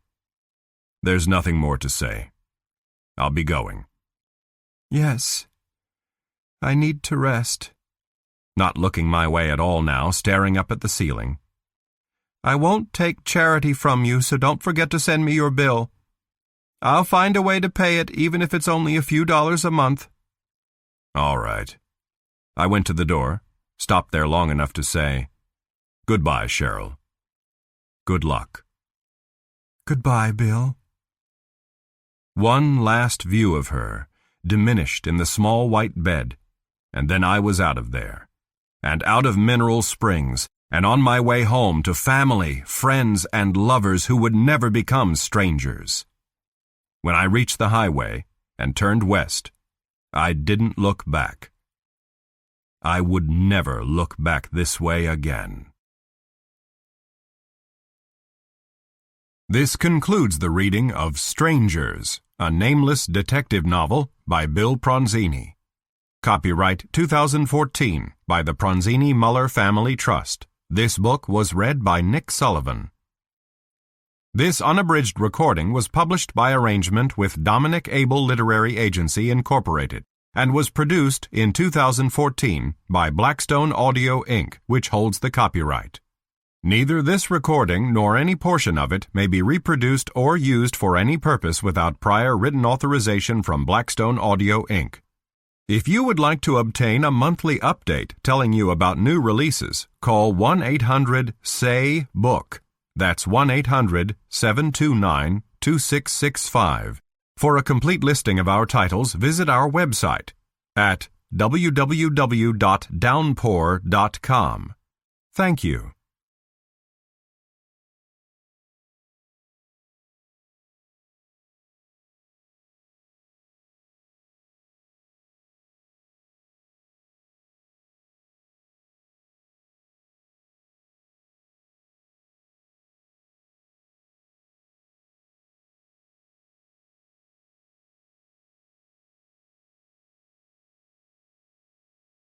There's nothing more to say. I'll be going. Yes, I need to rest. Not looking my way at all now, staring up at the ceiling. I won't take charity from you, so don't forget to send me your bill. I'll find a way to pay it, even if it's only a few dollars a month. All right. I went to the door, stopped there long enough to say, "Goodbye, Cheryl. Good luck." Goodbye, Bill. One last view of her, diminished in the small white bed, and then I was out of there, and out of Mineral Springs, and on my way home to family, friends, and lovers who would never become strangers. When I reached the highway and turned west, I didn't look back. I would never look back this way again. This concludes the reading of Strangers, a Nameless Detective novel by Bill Pronzini. Copyright 2014 by the Pronzini Muller Family Trust. This book was read by Nick Sullivan. This unabridged recording was published by arrangement with Dominic Abel Literary Agency, Incorporated, and was produced in 2014 by Blackstone Audio, Inc., which holds the copyright. Neither this recording nor any portion of it may be reproduced or used for any purpose without prior written authorization from Blackstone Audio, Inc. If you would like to obtain a monthly update telling you about new releases, call 1-800-SAY-BOOK. That's 1-800-729-2665. For a complete listing of our titles, visit our website at www.downpour.com. Thank you.